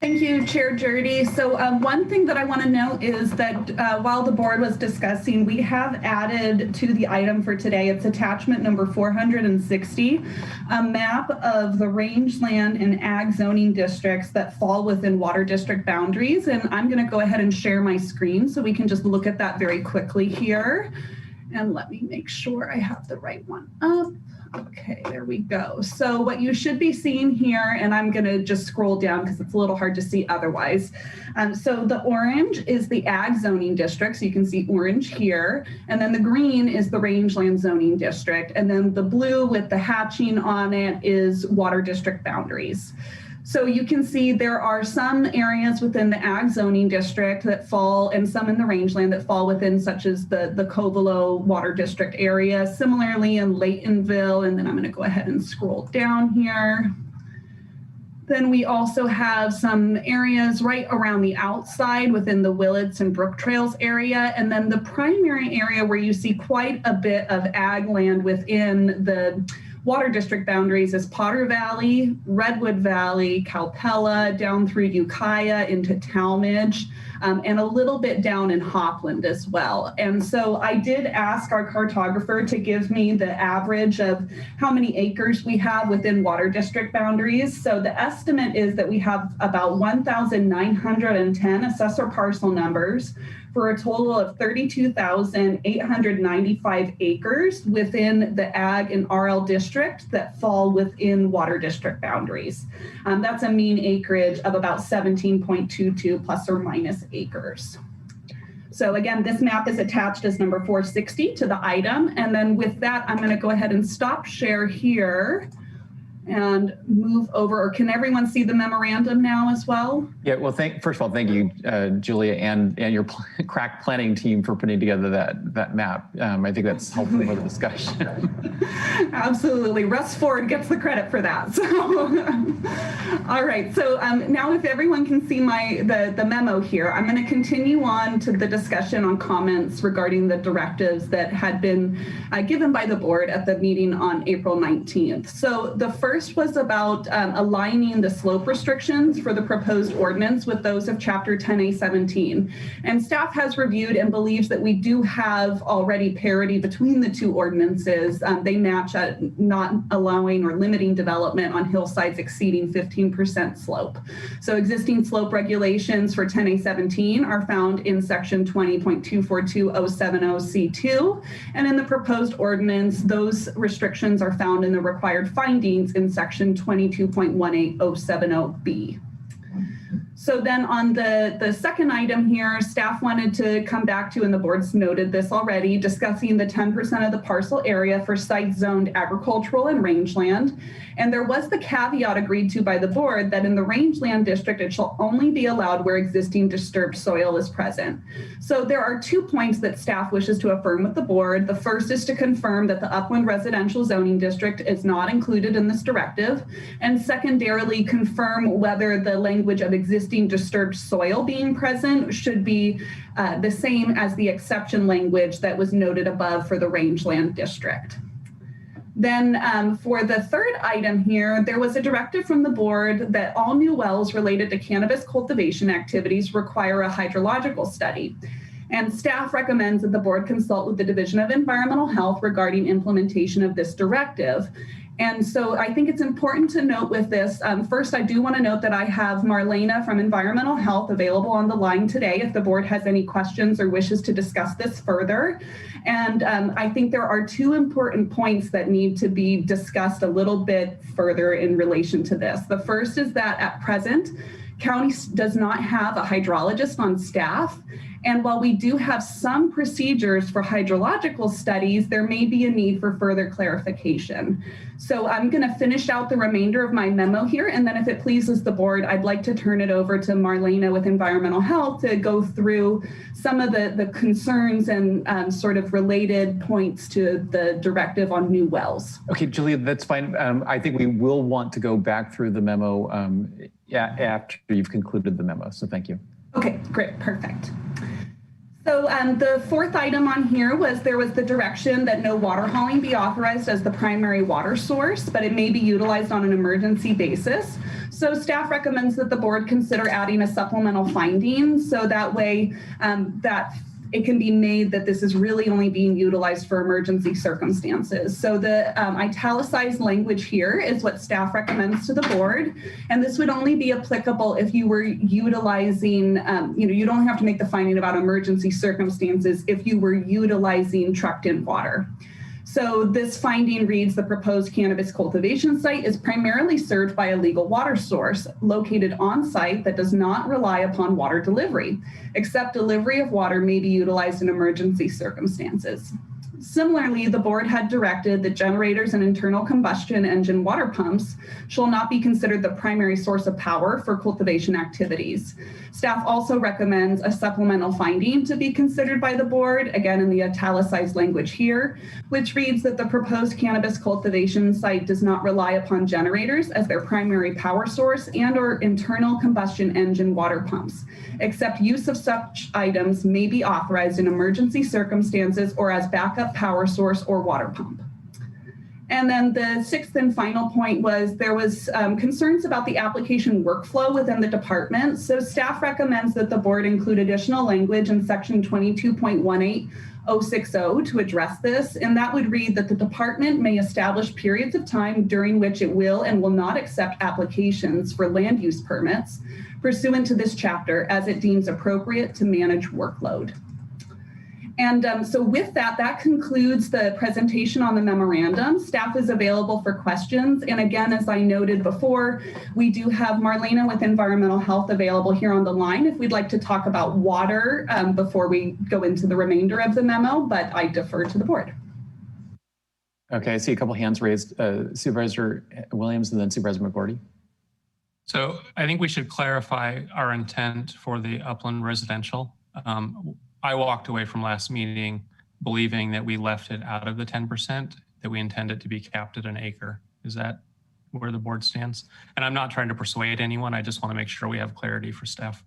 Thank you, Chair Jurdy. So one thing that I want to note is that while the board was discussing, we have added to the item for today, it's attachment number 460, a map of the rangeland and ag zoning districts that fall within water district boundaries. And I'm going to go ahead and share my screen so we can just look at that very quickly here. And let me make sure I have the right one up. Okay, there we go. So what you should be seeing here, and I'm going to just scroll down because it's a little hard to see otherwise. So the orange is the ag zoning district. So you can see orange here. And then the green is the rangeland zoning district. And then the blue with the hatching on it is water district boundaries. So you can see there are some areas within the ag zoning district that fall, and some in the rangeland that fall within, such as the Covelo water district area. Similarly in Laytonville, and then I'm going to go ahead and scroll down here. Then we also have some areas right around the outside within the Willits and Brook Trails area. And then the primary area where you see quite a bit of ag land within the water district boundaries is Potter Valley, Redwood Valley, Calpella, down through Ukiah into Talmadge, and a little bit down in Hopland as well. And so I did ask our cartographer to give me the average of how many acres we have within water district boundaries. So the estimate is that we have about 1,910 assessor parcel numbers for a total of 32,895 acres within the ag and RL district that fall within water district boundaries. That's a mean acreage of about 17.22 plus or minus acres. So again, this map is attached as number 460 to the item. And then with that, I'm going to go ahead and stop share here and move over. Or can everyone see the memorandum now as well? Yeah, well, first of all, thank you, Julia, and your crack planning team for putting together that map. I think that's helpful for the discussion. Absolutely. Russ Ford gets the credit for that. So, all right. So now if everyone can see the memo here, I'm going to continue on to the discussion on comments regarding the directives that had been given by the board at the meeting on April 19th. So the first was about aligning the slope restrictions for the proposed ordinance with those of Chapter 10A17. And staff has reviewed and believes that we do have already parity between the two ordinances. They match at not allowing or limiting development on hillsides exceeding 15% slope. So existing slope regulations for 10A17 are found in section 20.242070C2. And in the proposed ordinance, those restrictions are found in the required findings in section 22.18070B. So then on the second item here, staff wanted to come back to, and the board's noted this already, discussing the 10% of the parcel area for site zoned agricultural and rangeland. And there was the caveat agreed to by the board that in the rangeland district, it shall only be allowed where existing disturbed soil is present. So there are 2 points that staff wishes to affirm with the board. The first is to confirm that the upland residential zoning district is not included in this directive. And secondarily, confirm whether the language of existing disturbed soil being present should be the same as the exception language that was noted above for the rangeland district. Then for the third item here, there was a directive from the board that all new wells related to cannabis cultivation activities require a hydrological study. And staff recommends that the board consult with the Division of Environmental Health regarding implementation of this directive. And so I think it's important to note with this, first, I do want to note that I have Marlena from Environmental Health available on the line today if the board has any questions or wishes to discuss this further. And I think there are two important points that need to be discussed a little bit further in relation to this. The first is that at present, county does not have a hydrologist on staff. And while we do have some procedures for hydrological studies, there may be a need for further clarification. So I'm going to finish out the remainder of my memo here. And then if it pleases the board, I'd like to turn it over to Marlena with Environmental Health to go through some of the concerns and sort of related points to the directive on new wells. Okay, Julia, that's fine. I think we will want to go back through the memo after you've concluded the memo. So thank you. Okay, great, perfect. So the fourth item on here was there was the direction that no water hauling be authorized as the primary water source, but it may be utilized on an emergency basis. So staff recommends that the board consider adding a supplemental finding so that way that it can be made that this is really only being utilized for emergency circumstances. So the italicized language here is what staff recommends to the board. And this would only be applicable if you were utilizing, you don't have to make the finding about emergency circumstances if you were utilizing trucked in water. So this finding reads the proposed cannabis cultivation site is primarily served by a legal water source located on site that does not rely upon water delivery, except delivery of water may be utilized in emergency circumstances. Similarly, the board had directed that generators and internal combustion engine water pumps shall not be considered the primary source of power for cultivation activities. Staff also recommends a supplemental finding to be considered by the board, again in the italicized language here, which reads that the proposed cannabis cultivation site does not rely upon generators as their primary power source and or internal combustion engine water pumps, except use of such items may be authorized in emergency circumstances or as backup power source or water pump. And then the sixth and final point was there was concerns about the application workflow within the department. So staff recommends that the board include additional language in section 22.18060 to address this. And that would read that the department may establish periods of time during which it will and will not accept applications for land use permits pursuant to this chapter as it deems appropriate to manage workload. And so with that, that concludes the presentation on the memorandum. Staff is available for questions. And again, as I noted before, we do have Marlena with Environmental Health available here on the line if we'd like to talk about water before we go into the remainder of the memo, but I defer to the board. Okay, I see a couple hands raised. Supervisor Williams and then Supervisor McGorty. So I think we should clarify our intent for the upland residential. I walked away from last meeting believing that we left it out of the 10%, that we intend it to be capped at an acre. Is that where the board stands? And I'm not trying to persuade anyone. I just want to make sure we have clarity for staff.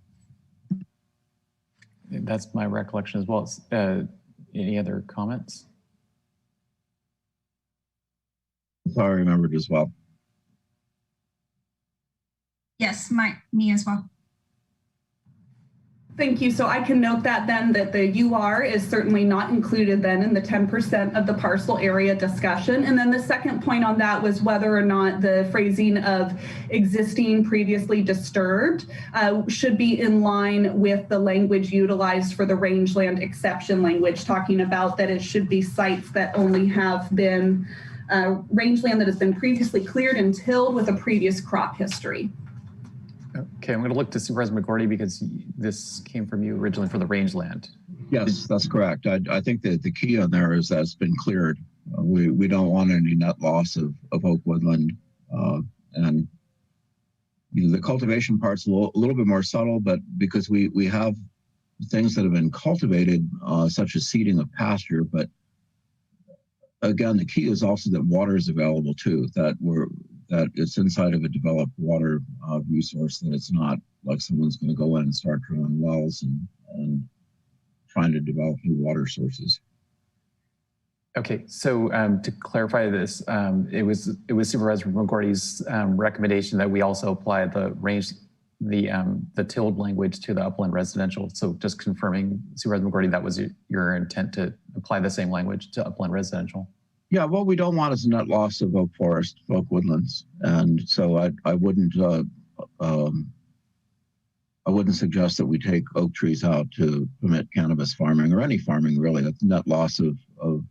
That's my recollection as well. Any other comments? So I remembered as well. Yes, me as well. Thank you. So I can note that then that the UR is certainly not included then in the 10% of the parcel area discussion. And then the second point on that was whether or not the phrasing of existing previously disturbed should be in line with the language utilized for the rangeland exception language, talking about that it should be sites that only have been rangeland that has been previously cleared and tilled with a previous crop history. Okay, I'm going to look to Supervisor McGorty because this came from you originally for the rangeland. Yes, that's correct. I think that the key on there is that it's been cleared. We don't want any net loss of oak woodland. And the cultivation part's a little bit more subtle, but because we have things that have been cultivated, such as seeding of pasture, but again, the key is also that water is available too, that it's inside of a developed water resource, that it's not like someone's going to go in and start drilling wells and trying to develop new water sources. Okay, so to clarify this, it was Supervisor McGordy's recommendation that we also apply the range, the tilled language to the upland residential. So just confirming, Supervisor McGordy, that was your intent to apply the same language to upland residential. Yeah, what we don't want is a net loss of oak forest, oak woodlands, and so I wouldn't suggest that we take oak trees out to permit cannabis farming or any farming really. The net loss of oak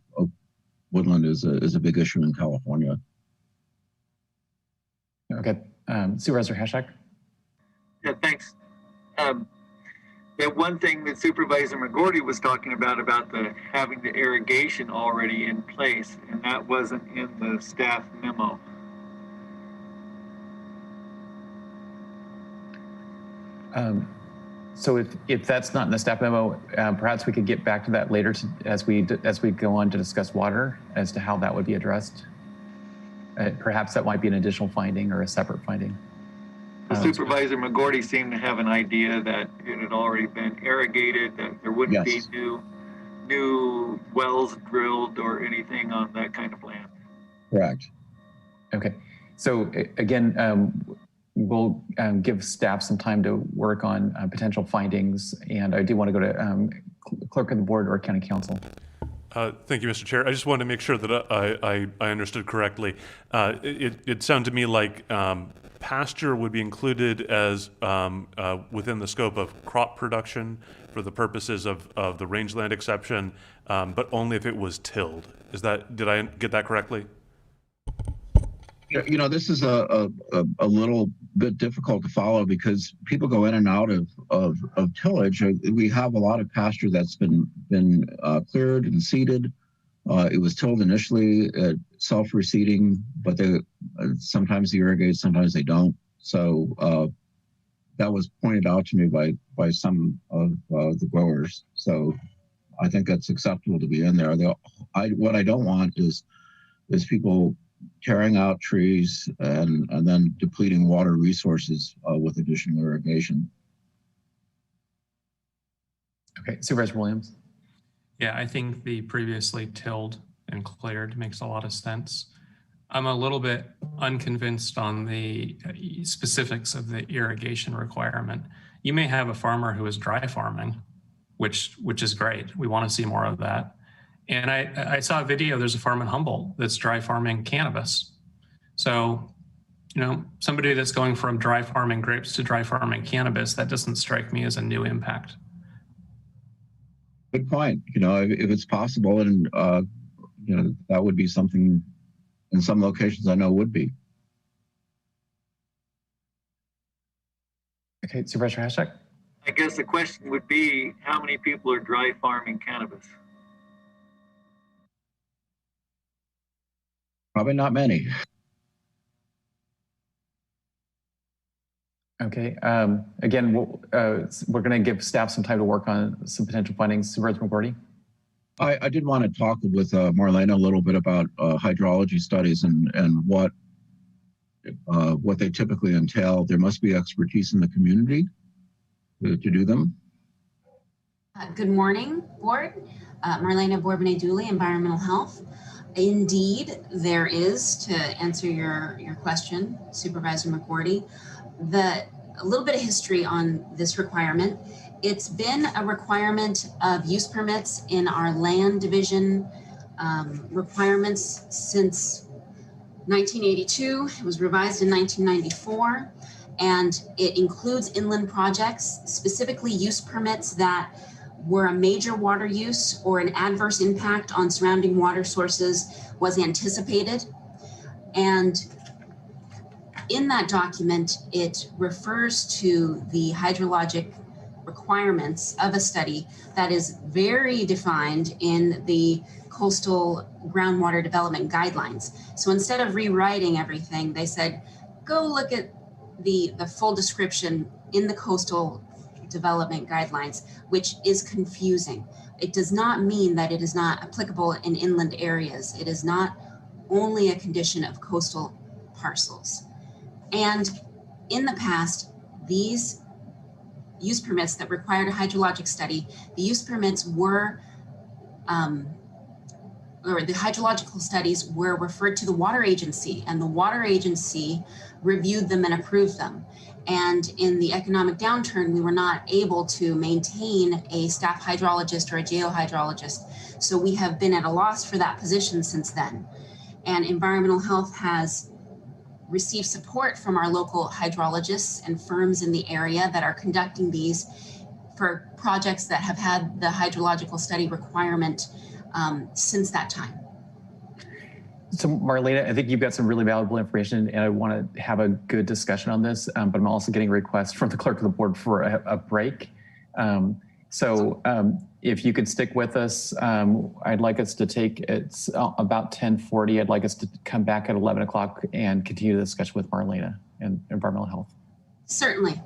woodland is a big issue in California. Okay, Supervisor Hashak. Yeah, thanks. That one thing that Supervisor McGordy was talking about the having the irrigation already in place, and that wasn't in the staff memo. So if that's not in the staff memo, perhaps we could get back to that later as we go on to discuss water as to how that would be addressed. Perhaps that might be an additional finding or a separate finding. Supervisor McGordy seemed to have an idea that it had already been irrigated, that there wouldn't be new wells drilled or anything on that kind of land. Correct. Okay. So again, we'll give staff some time to work on potential findings. And I do want to go to clerk of the board or county council. Thank you, Mr. Chair. I just wanted to make sure that I understood correctly. It sounded to me like pasture would be included as within the scope of crop production for the purposes of the rangeland exception, but only if it was tilled. Did I get that correctly? You know, this is a little bit difficult to follow because people go in and out of tillage. We have a lot of pasture that's been cleared and seeded. It was tilled initially, self-reseeding, but they sometimes they irrigate, sometimes they don't. So that was pointed out to me by some of the growers. So I think that's acceptable to be in there. What I don't want is people tearing out trees and then depleting water resources with additional irrigation. Okay, Supervisor Williams. Yeah, I think the previously tilled and cleared makes a lot of sense. I'm a little bit unconvinced on the specifics of the irrigation requirement. You may have a farmer who is dry farming, which is great. We want to see more of that. And I saw a video, there's a farm in Humboldt that's dry farming cannabis. So, you know, somebody that's going from dry farming grapes to dry farming cannabis, that doesn't strike me as a new impact. Good point. You know, if it's possible, and you know, that would be something in some locations I know would be. Okay, Supervisor Hashak. I guess the question would be, how many people are dry farming cannabis? Probably not many. Okay. Again, we're going to give staff some time to work on some potential findings. Supervisor McGordy. I did want to talk with Marlena a little bit about hydrology studies and what they typically entail. There must be expertise in the community to do them. Good morning, board. Marlena Bourbonnais-Dooley, Environmental Health. Indeed, there is, to answer your question, Supervisor McGordy, a little bit of history on this requirement. It's been a requirement of use permits in our land division requirements since 1982. It was revised in 1994, and it includes inland projects, specifically use permits that were a major water use or an adverse impact on surrounding water sources was anticipated. And in that document, it refers to the hydrologic requirements of a study that is very defined in the coastal groundwater development guidelines. So instead of rewriting everything, they said, go look at the full description in the coastal development guidelines, which is confusing. It does not mean that it is not applicable in inland areas. It is not only a condition of coastal parcels. And in the past, these use permits that required a hydrologic study, the use permits were or the hydrological studies were referred to the water agency, and the water agency reviewed them and approved them. And in the economic downturn, we were not able to maintain a staff hydrologist or a geohydrologist. So we have been at a loss for that position since then. And environmental health has received support from our local hydrologists and firms in the area that are conducting these for projects that have had the hydrological study requirement since that time. So Marlena, I think you've got some really valuable information and I want to have a good discussion on this, but I'm also getting requests from the clerk of the board for a break. If you could stick with us, I'd like us to take, it's about 10:40. I'd like us to come back at 11 o'clock and continue the discussion with Marlena and environmental health. Certainly.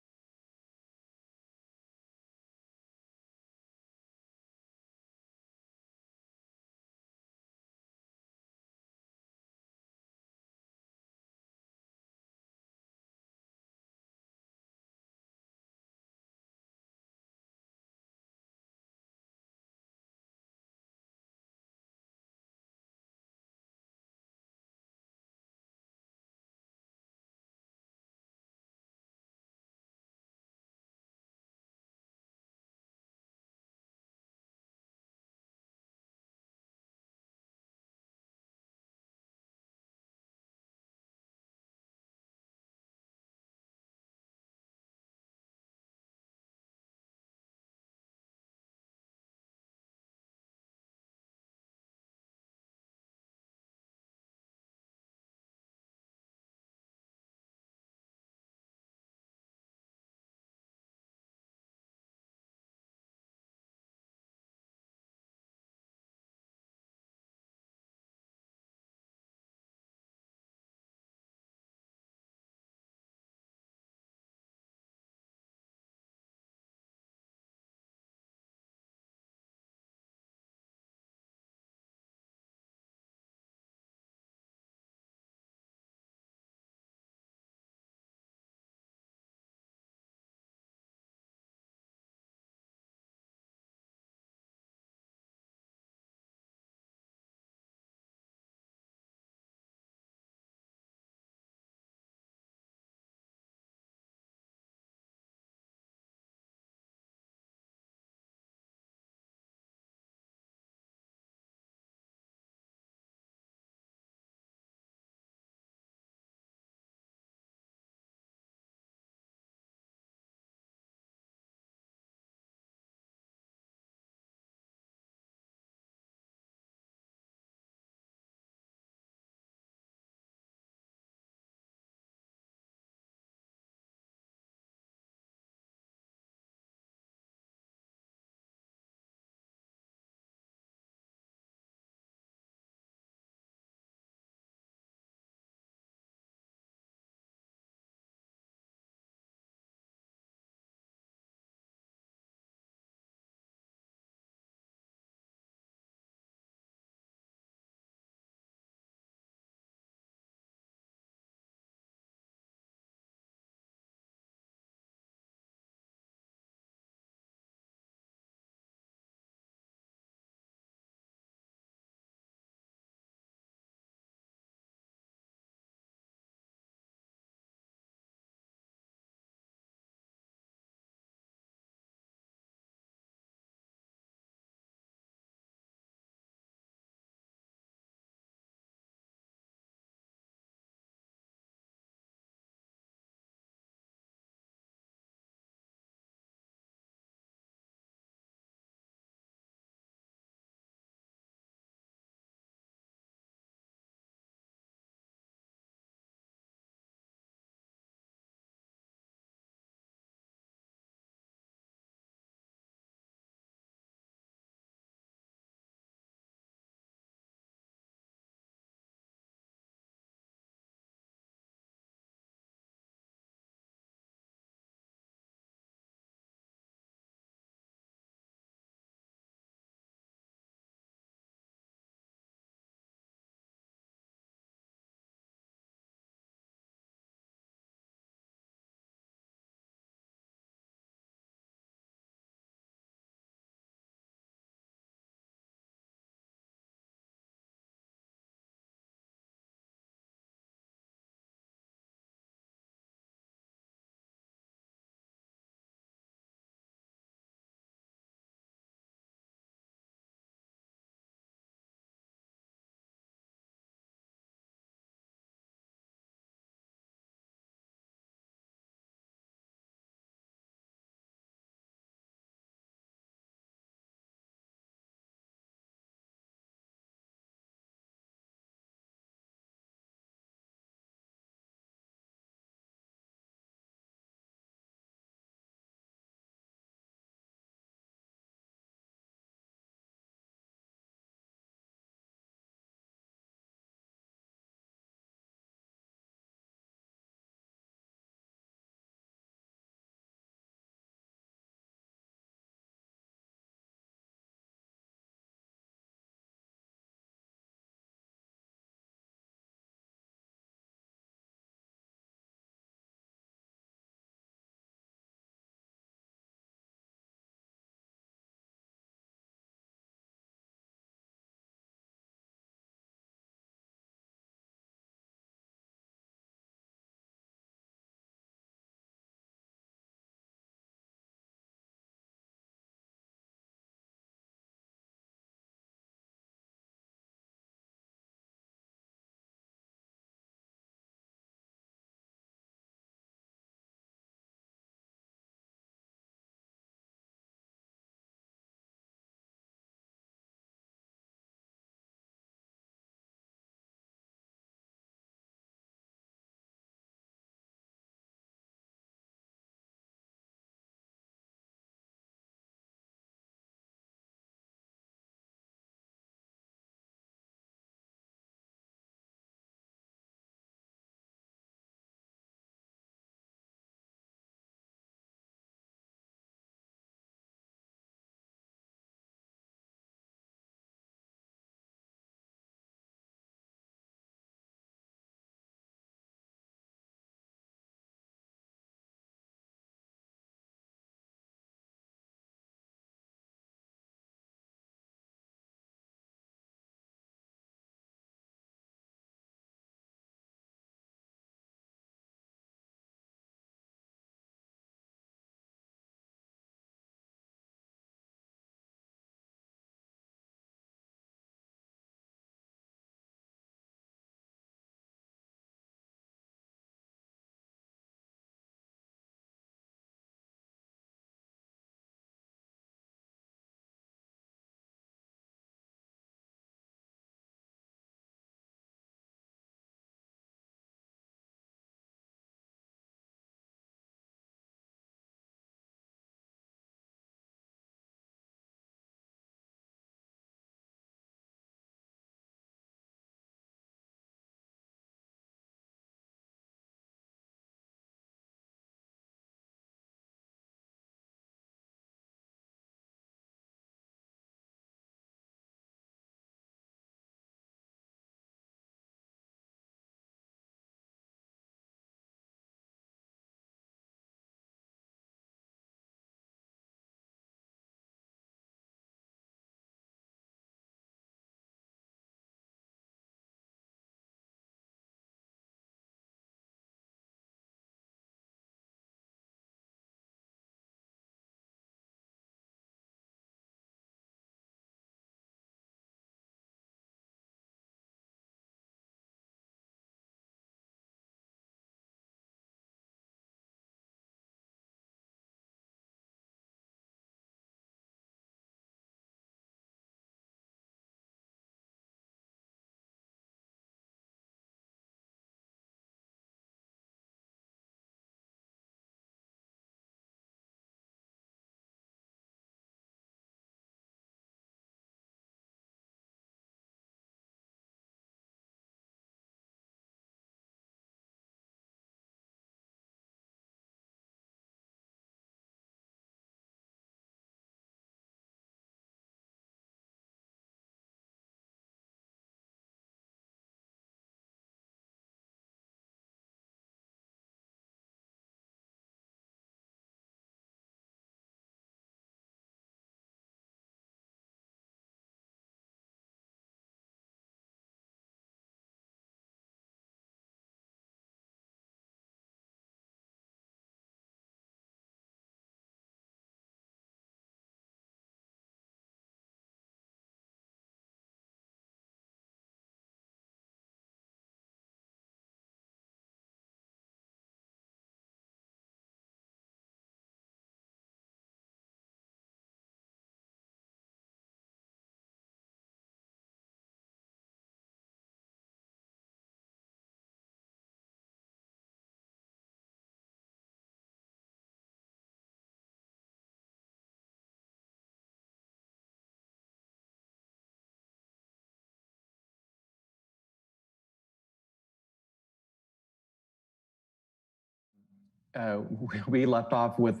We left off with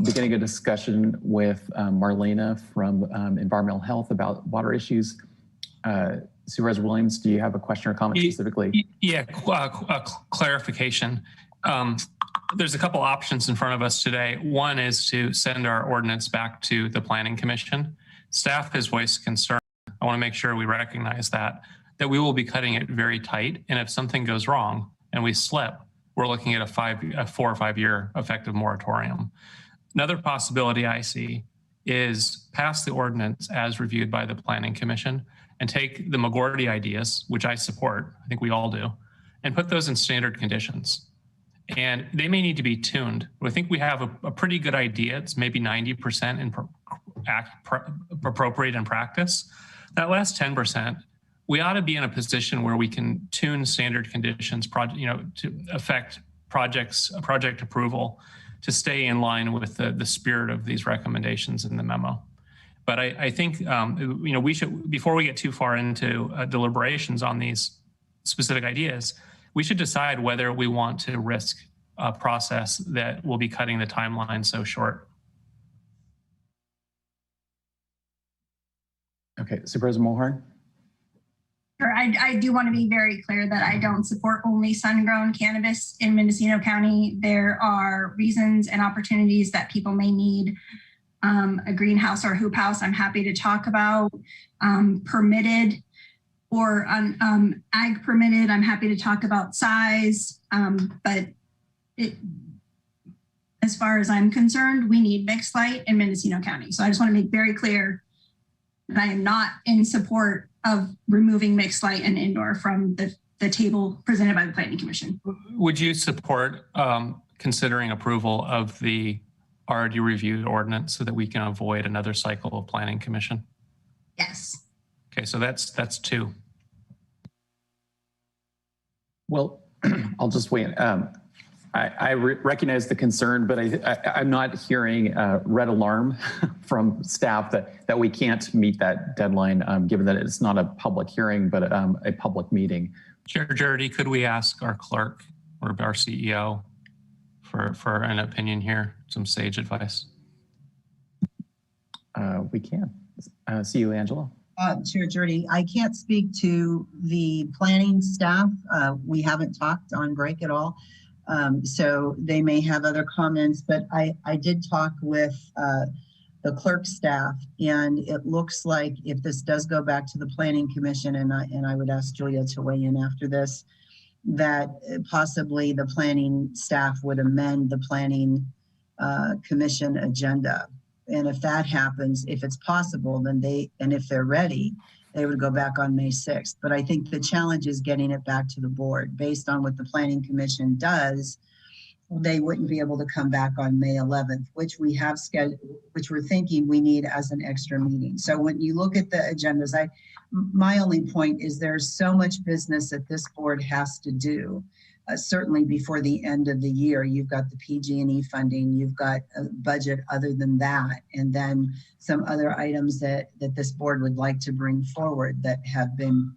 beginning a discussion with Marlena from Environmental Health about water issues. Supervisor Williams, do you have a question or comment specifically? Yeah, clarification. There's a couple options in front of us today. One is to send our ordinance back to the Planning Commission. Staff has voiced concern. I want to make sure we recognize that we will be cutting it very tight. And if something goes wrong and we slip, we're looking at a 4 or 5 year effective moratorium. Another possibility I see is pass the ordinance as reviewed by the Planning Commission and take the McGorty ideas, which I support, I think we all do, and put those in standard conditions. And they may need to be tuned. I think we have a pretty good idea. It's maybe 90% appropriate in practice. That last 10%, we ought to be in a position where we can tune standard conditions, to affect project approval, to stay in line with the spirit of these recommendations in the memo. But I think we should, before we get too far into deliberations on these specific ideas, we should decide whether we want to risk a process that will be cutting the timeline so short. Okay, Supervisor Mulhern. Sure. I do want to be very clear that I don't support only sun-grown cannabis in Mendocino County. There are reasons and opportunities that people may need a greenhouse or hoop house. I'm happy to talk about permitted or ag permitted. I'm happy to talk about size, but as far as I'm concerned, we need mixed light in Mendocino County. So I just want to make very clear that I am not in support of removing mixed light and indoor from the table presented by the Planning Commission. Would you support considering approval of the already reviewed ordinance so that we can avoid another cycle of Planning Commission? Yes. Okay, so that's 2. Well, I'll just wait. I recognize the concern, but I'm not hearing red alarm from staff that we can't meet that deadline, given that it's not a public hearing, but a public meeting. Chair Jurdy, could we ask our clerk or our CEO for an opinion here, some sage advice? We can. See you, Angela. Chair Jurdy, I can't speak to the planning staff. We haven't talked on break at all. So they may have other comments, but I did talk with the clerk staff, and it looks like if this does go back to the Planning Commission, and I would ask Julia to weigh in after this, that possibly the planning staff would amend the Planning Commission agenda. And if that happens, if it's possible, then if they're ready, they would go back on May 6th. But I think the challenge is getting it back to the board. Based on what the Planning Commission does, they wouldn't be able to come back on May 11th, which we have scheduled, which we're thinking we need as an extra meeting. So when you look at the agendas, my only point is there's so much business that this board has to do. Certainly before the end of the year, you've got the PG&E funding, you've got a budget other than that, and then some other items that this board would like to bring forward that have been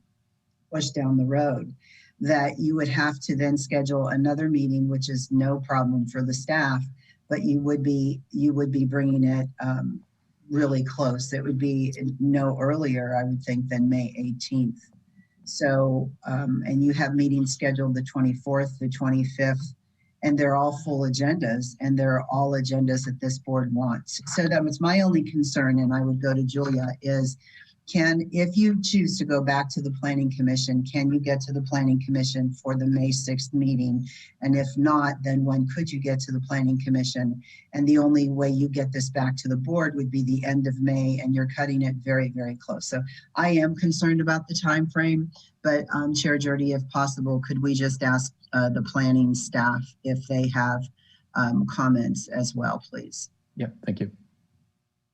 pushed down the road, that you would have to then schedule another meeting, which is no problem for the staff, but you would be bringing it really close. It would be no earlier, I would think, than May 18th. So, and you have meetings scheduled the 24th, the 25th, and they're all full agendas, and they're all agendas that this board wants. So that was my only concern, and I would go to Julia, is if you choose to go back to the Planning Commission, can you get to the Planning Commission for the May 6th meeting? And if not, then when could you get to the Planning Commission? And the only way you get this back to the board would be the end of May, and you're cutting it very, very close. So I am concerned about the time frame, but Chair Jurdy, if possible, could we just ask the planning staff if they have comments as well, please? Yeah, thank you.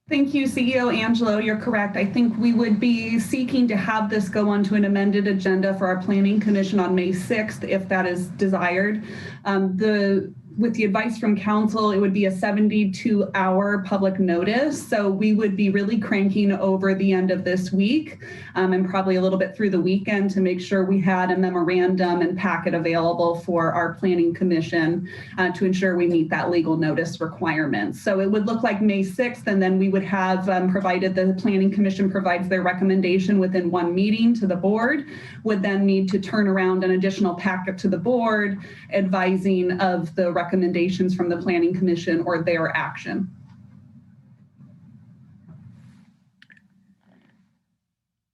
Thank you, CEO Angelo. You're correct. I think we would be seeking to have this go onto an amended agenda for our Planning Commission on May 6th, if that is desired. The with the advice from council, it would be a 72-hour public notice. So we would be really cranking over the end of this week and probably a little bit through the weekend to make sure we had a memorandum and packet available for our planning commission to ensure we meet that legal notice requirement. So it would look like May 6th, and then we would have, provided the planning commission provides their recommendation within one meeting to the board, would then need to turn around an additional packet to the board advising of the recommendations from the planning commission or their action.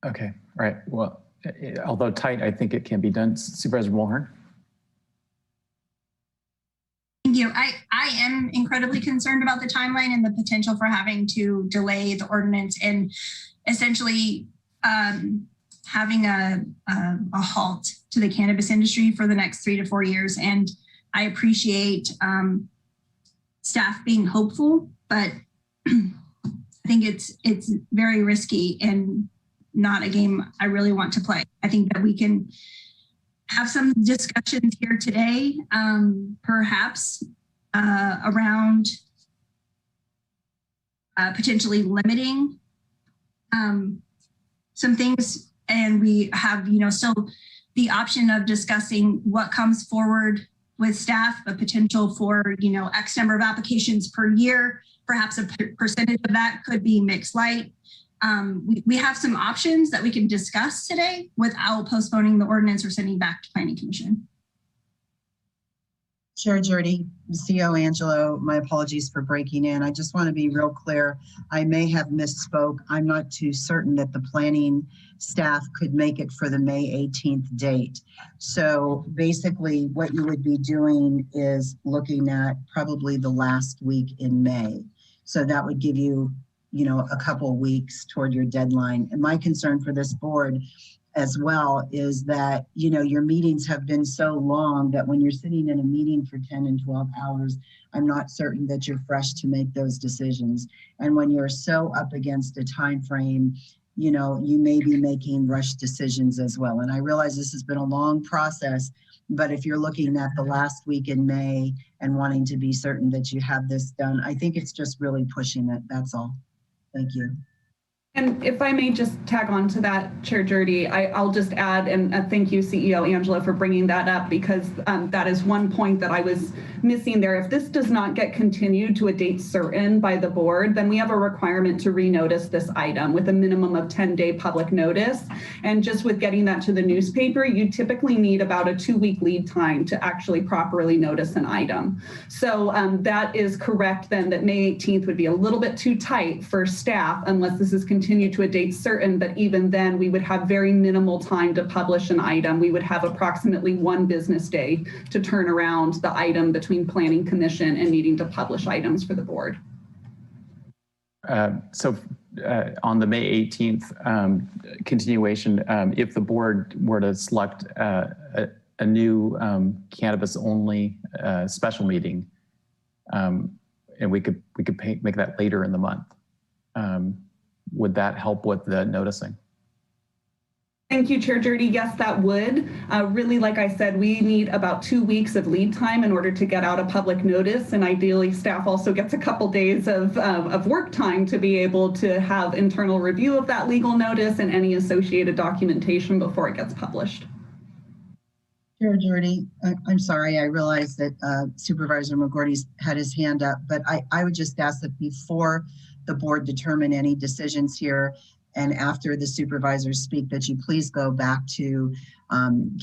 Okay, all right. Well, although tight, I think it can be done. Supervisor Mulhern. Thank you. I am incredibly concerned about the timeline and the potential for having to delay the ordinance and essentially having a halt to the cannabis industry for the next 3 to 4 years. And I appreciate staff being hopeful, but I think it's very risky and not a game I really want to play. I think that we can have some discussions here today, perhaps around potentially limiting some things. And we have, still the option of discussing what comes forward with staff, a potential for, X number of applications per year. Perhaps a percentage of that could be mixed light. We have some options that we can discuss today without postponing the ordinance or sending back to Planning Commission. Chair Jordy, CO Angelo, my apologies for breaking in. I just want to be real clear. I may have misspoke. I'm not too certain that the planning staff could make it for the May 18th date. So basically what you would be doing is looking at probably the last week in May. So that would give you, a couple weeks toward your deadline. And my concern for this board as well is that, your meetings have been so long that when you're sitting in a meeting for 10 and 12 hours, I'm not certain that you're fresh to make those decisions. And when you're so up against a time frame, you may be making rush decisions as well. And I realize this has been a long process, but if you're looking at the last week in May and wanting to be certain that you have this done, I think it's just really pushing it. That's all. Thank you. And if I may just tag on to that, Chair Jordy, I'll just add, and thank you, CEO Angela, for bringing that up, because that is one point that I was missing there. If this does not get continued to a date certain by the board, then we have a requirement to renotice this item with a minimum of 10-day public notice. And just with getting that to the newspaper, you typically need about a 2-week lead time to actually properly notice an item. So that is correct then, that May 18th would be a little bit too tight for staff unless this is continued to a date certain, but even then we would have very minimal time to publish an item. We would have approximately 1 business day to turn around the item between Planning Commission and needing to publish items for the board. So on the May 18th continuation, if the board were to select a new cannabis only special meeting, and we could make that later in the month, would that help with the noticing? Thank you, Chair Jordy. Yes, that would. Really, like I said, we need about 2 weeks of lead time in order to get out a public notice. And ideally, staff also gets a couple days of work time to be able to have internal review of that legal notice and any associated documentation before it gets published. Chair Jordy, I'm sorry, I realized that Supervisor McGordy's had his hand up, but I would just ask that before the board determine any decisions here and after the supervisors speak, that you please go back to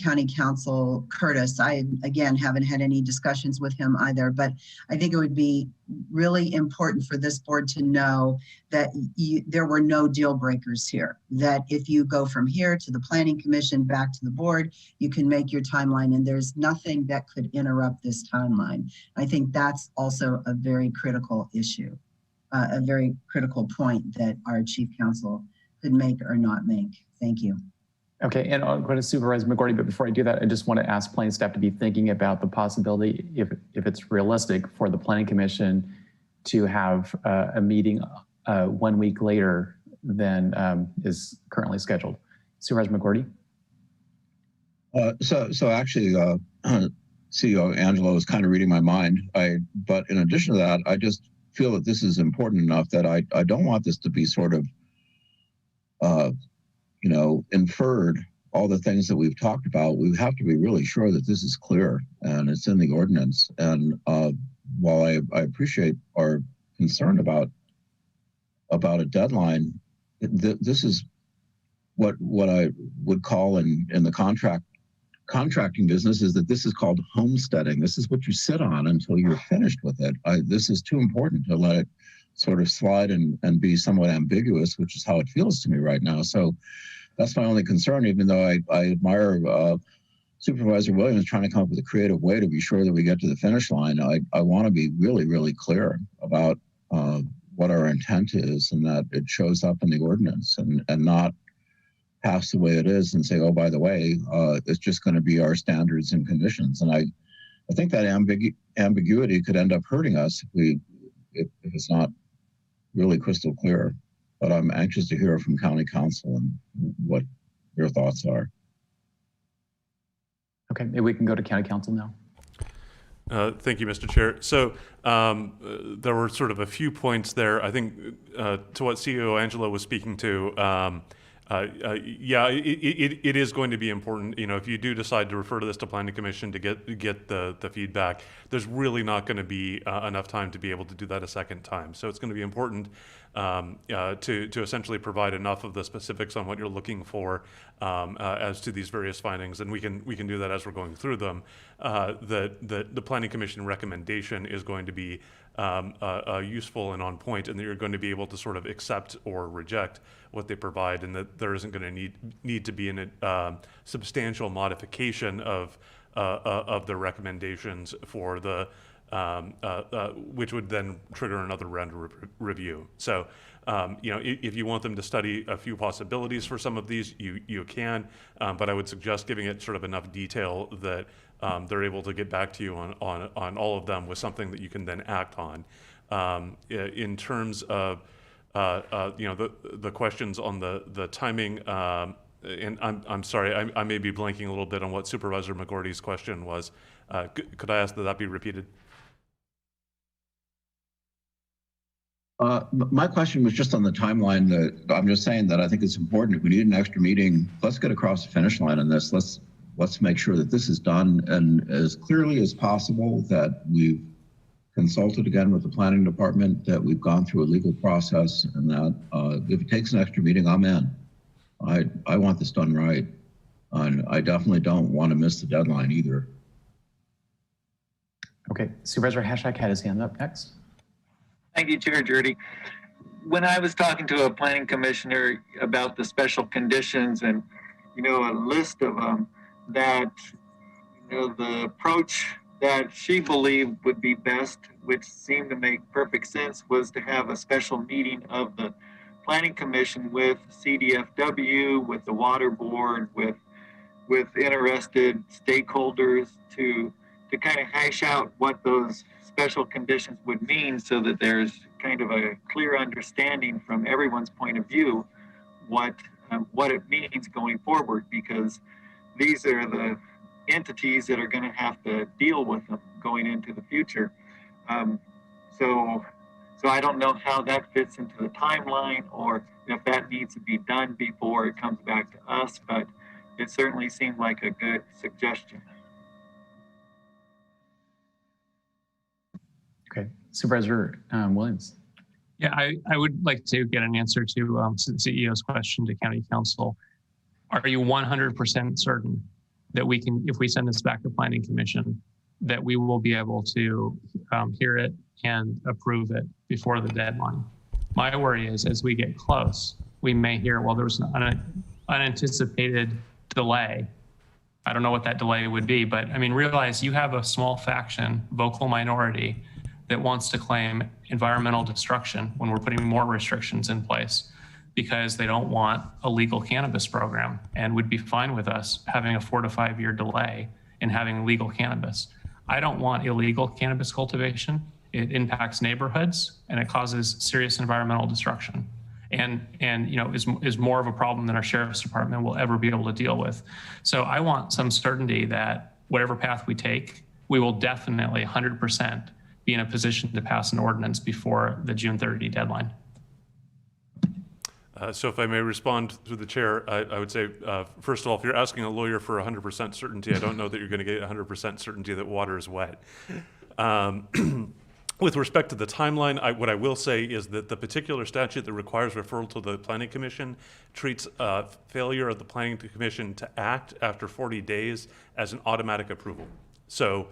County Counsel Curtis. I, again, haven't had any discussions with him either, but I think it would be really important for this board to know that there were no deal breakers here, that if you go from here to the Planning Commission back to the board, you can make your timeline, and there's nothing that could interrupt this timeline. I think that's also a very critical issue, a very critical point that our Chief Counsel could make or not make. Thank you. Okay, and I'm going to Supervisor McGordy, but before I do that, I just want to ask planning staff to be thinking about the possibility, if it's realistic, for the Planning Commission to have a meeting 1 week later than is currently scheduled. Supervisor McGordy? So actually, CEO Angela was kind of reading my mind. But in addition to that, I just feel that this is important enough that I don't want this to be sort of, inferred all the things that we've talked about. We have to be really sure that this is clear and it's in the ordinance. And while I appreciate our concern about a deadline, this is what I would call in the contracting business is that this is called homesteading. This is what you sit on until you're finished with it. This is too important to let it sort of slide and be somewhat ambiguous, which is how it feels to me right now. So that's my only concern, even though I admire Supervisor Williams trying to come up with a creative way to be sure that we get to the finish line. I want to be really, really clear about what our intent is and that it shows up in the ordinance and not pass the way it is and say, oh, by the way, it's just going to be our standards and conditions. And I think that ambiguity could end up hurting us if it's not really crystal clear. But I'm anxious to hear from County Council and what your thoughts are. Okay, maybe we can go to County Council now. Thank you, Mr. Chair. So there were sort of a few points there. I think to what CEO Angela was speaking to, it is going to be important. If you do decide to refer to this to Planning Commission to get the feedback, there's really not going to be enough time to be able to do that a second time. So it's going to be important to essentially provide enough of the specifics on what you're looking for as to these various findings, and we can do that as we're going through them. The Planning Commission recommendation is going to be useful and on point, and that you're going to be able to sort of accept or reject what they provide, and that there isn't going to need to be a substantial modification of the recommendations for the which would then trigger another round of review. So, if you want them to study a few possibilities for some of these, you can, but I would suggest giving it sort of enough detail that they're able to get back to you on all of them with something that you can then act on. In terms of the questions on the timing, and I'm sorry, I may be blanking a little bit on what Supervisor McGordy's question was. Could I ask that be repeated? My question was just on the timeline. That I'm just saying that I think it's important. If we need an extra meeting, let's get across the finish line on this. Let's make sure that this is done and as clearly as possible, that we've consulted again with the planning department, that we've gone through a legal process, and that if it takes an extra meeting, I'm in. I want this done right. And I definitely don't want to miss the deadline either. Okay, Supervisor Hashak had his hand up next. Thank you, Chair Jurdy. When I was talking to a planning commissioner about the special conditions and, a list of them, that, the approach that she believed would be best, which seemed to make perfect sense, was to have a special meeting of the Planning Commission with CDFW, with the Water Board, with interested stakeholders to kind of hash out what those special conditions would mean, so that there's kind of a clear understanding from everyone's point of view what it means going forward, because these are the entities that are going to have to deal with them going into the future. So I don't know how that fits into the timeline, or if that needs to be done before it comes back to us, but it certainly seemed like a good suggestion. Okay, Supervisor Williams. Yeah, I would like to get an answer to the CEO's question to County Council. Are you 100% certain that we can, if we send this back to Planning Commission, that we will be able to hear it and approve it before the deadline? My worry is, as we get close, we may hear, well, there was an unanticipated delay. I don't know what that delay would be, but I mean, realize you have a small faction, vocal minority, that wants to claim environmental destruction when we're putting more restrictions in place, because they don't want a legal cannabis program and would be fine with us having a 4 to 5 year delay in having legal cannabis. I don't want illegal cannabis cultivation. It impacts neighborhoods and it causes serious environmental destruction, and is more of a problem than our sheriff's department will ever be able to deal with. So I want some certainty that whatever path we take, we will definitely 100% be in a position to pass an ordinance before the June 30 deadline. So if I may respond through the chair, I would say, first of all, if you're asking a lawyer for 100% certainty, I don't know that you're going to get 100% certainty that water is wet. With respect to the timeline, what I will say is that the particular statute that requires referral to the Planning Commission treats failure of the Planning Commission to act after 40 days as an automatic approval. So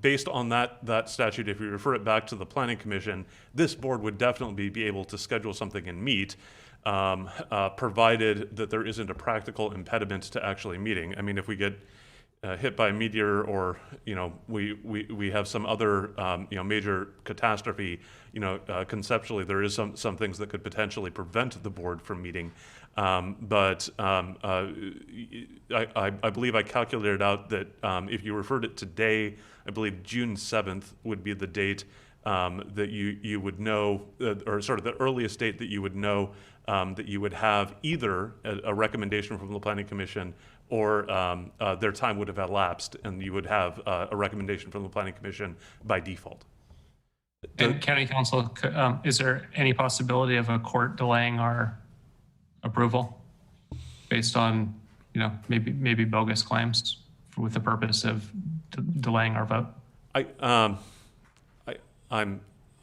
based on that statute, if you refer it back to the Planning Commission, this board would definitely be able to schedule something and meet, provided that there isn't a practical impediment to actually meeting. I mean, if we get hit by a meteor, or we have some other major catastrophe, conceptually there is some things that could potentially prevent the board from meeting. But I believe I calculated out that if you referred it today, I believe June 7th would be the date that you would know, or sort of the earliest date that you would know that you would have either a recommendation from the Planning Commission, or their time would have elapsed and you would have a recommendation from the Planning Commission by default. And County Council, is there any possibility of a court delaying our approval based on, maybe bogus claims with the purpose of delaying our vote? I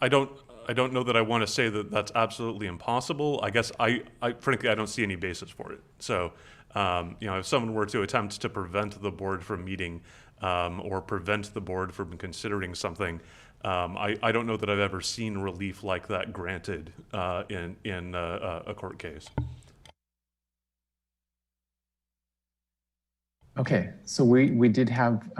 don't know that I want to say that that's absolutely impossible. I guess frankly, I don't see any basis for it. So, if someone were to attempt to prevent the board from meeting, or prevent the board from considering something, I don't know that I've ever seen relief like that granted in a court case. Okay, so we did have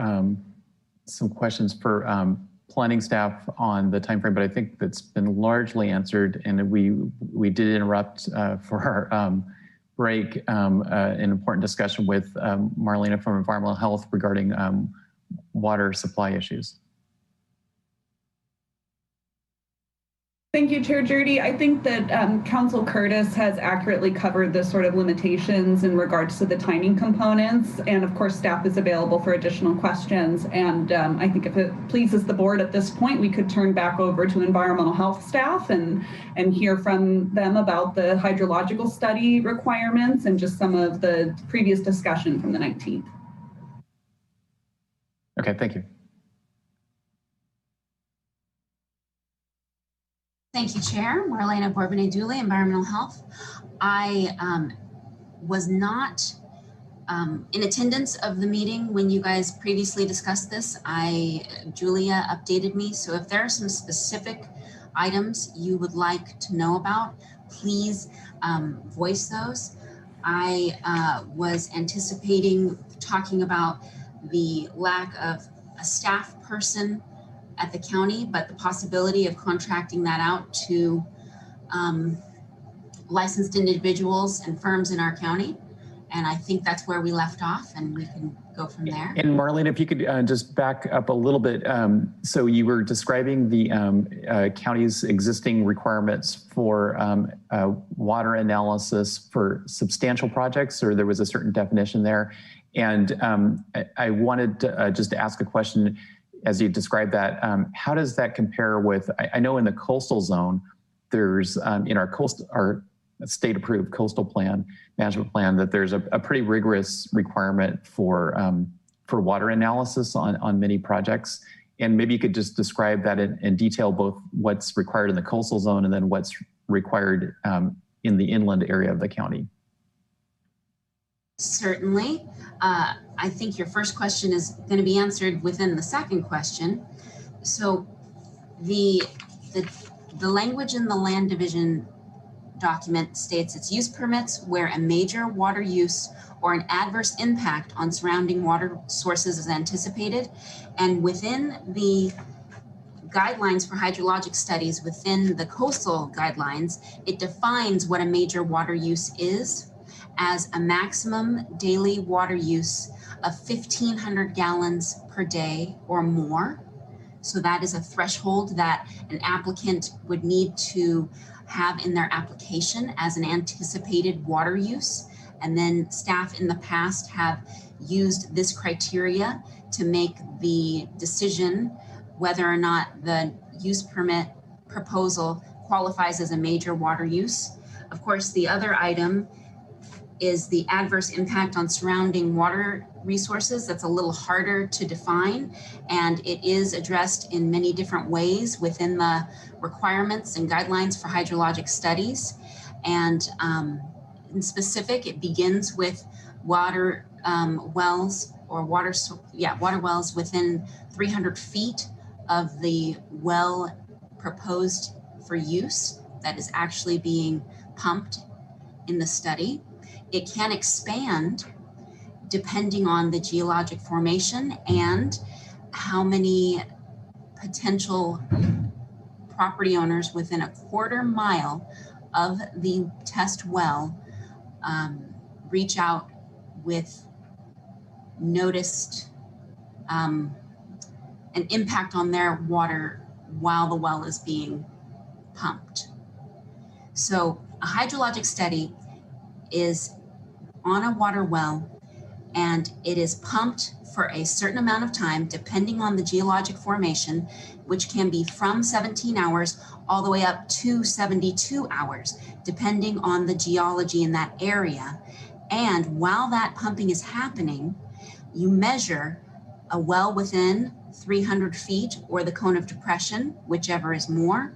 some questions for planning staff on the timeframe, but I think that's been largely answered. And we did interrupt for our break an important discussion with Marlena from Environmental Health regarding water supply issues. Thank you, Chair Judy. I think that Council Curtis has accurately covered the sort of limitations in regards to the timing components. And of course, staff is available for additional questions. And I think if it pleases the board at this point, we could turn back over to environmental health staff and hear from them about the hydrological study requirements and just some of the previous discussion from the 19th. Okay, thank you. Thank you, Chair. Marlena Bourbonnais-Dooley, Environmental Health. I was not in attendance of the meeting when you guys previously discussed this. Julia updated me. So if there are some specific items you would like to know about, please voice those. I was anticipating talking about the lack of a staff person at the county, but the possibility of contracting that out to licensed individuals and firms in our county. And I think that's where we left off, and we can go from there. And Marlene, if you could just back up a little bit. So you were describing the county's existing requirements for water analysis for substantial projects, or there was a certain definition there. And I wanted to just ask a question. As you described that, how does that compare with, I know in the coastal zone, there's in our state-approved coastal plan, management plan, that there's a pretty rigorous requirement for water analysis on many projects. And maybe you could just describe that in detail, both what's required in the coastal zone and then what's required in the inland area of the county. Certainly. I think your first question is going to be answered within the second question. So the language in the land division document states its use permits where a major water use or an adverse impact on surrounding water sources is anticipated. And within the guidelines for hydrologic studies within the coastal guidelines, it defines what a major water use is as a maximum daily water use of 1,500 gallons per day or more. So that is a threshold that an applicant would need to have in their application as an anticipated water use. And then staff in the past have used this criteria to make the decision whether or not the use permit proposal qualifies as a major water use. Of course, the other item is the adverse impact on surrounding water resources. That's a little harder to define, and it is addressed in many different ways within the requirements and guidelines for hydrologic studies. And in specific, it begins with water wells or water wells within 300 feet of the well proposed for use that is actually being pumped in the study. It can expand depending on the geologic formation and how many potential property owners within a quarter mile of the test well reach out with noticed an impact on their water while the well is being pumped. So a hydrologic study is on a water well, and it is pumped for a certain amount of time, depending on the geologic formation, which can be from 17 hours all the way up to 72 hours, depending on the geology in that area. And while that pumping is happening, you measure a well within 300 feet or the cone of depression, whichever is more,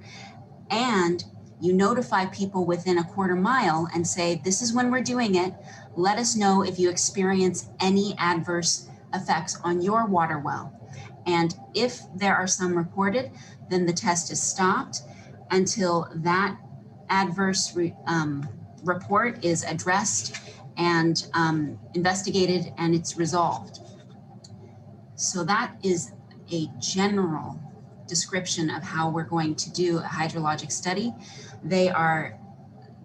and you notify people within a quarter mile and say, this is when we're doing it. Let us know if you experience any adverse effects on your water well. And if there are some reported, then the test is stopped until that adverse report is addressed and investigated and it's resolved. So that is a general description of how we're going to do a hydrologic study. They are,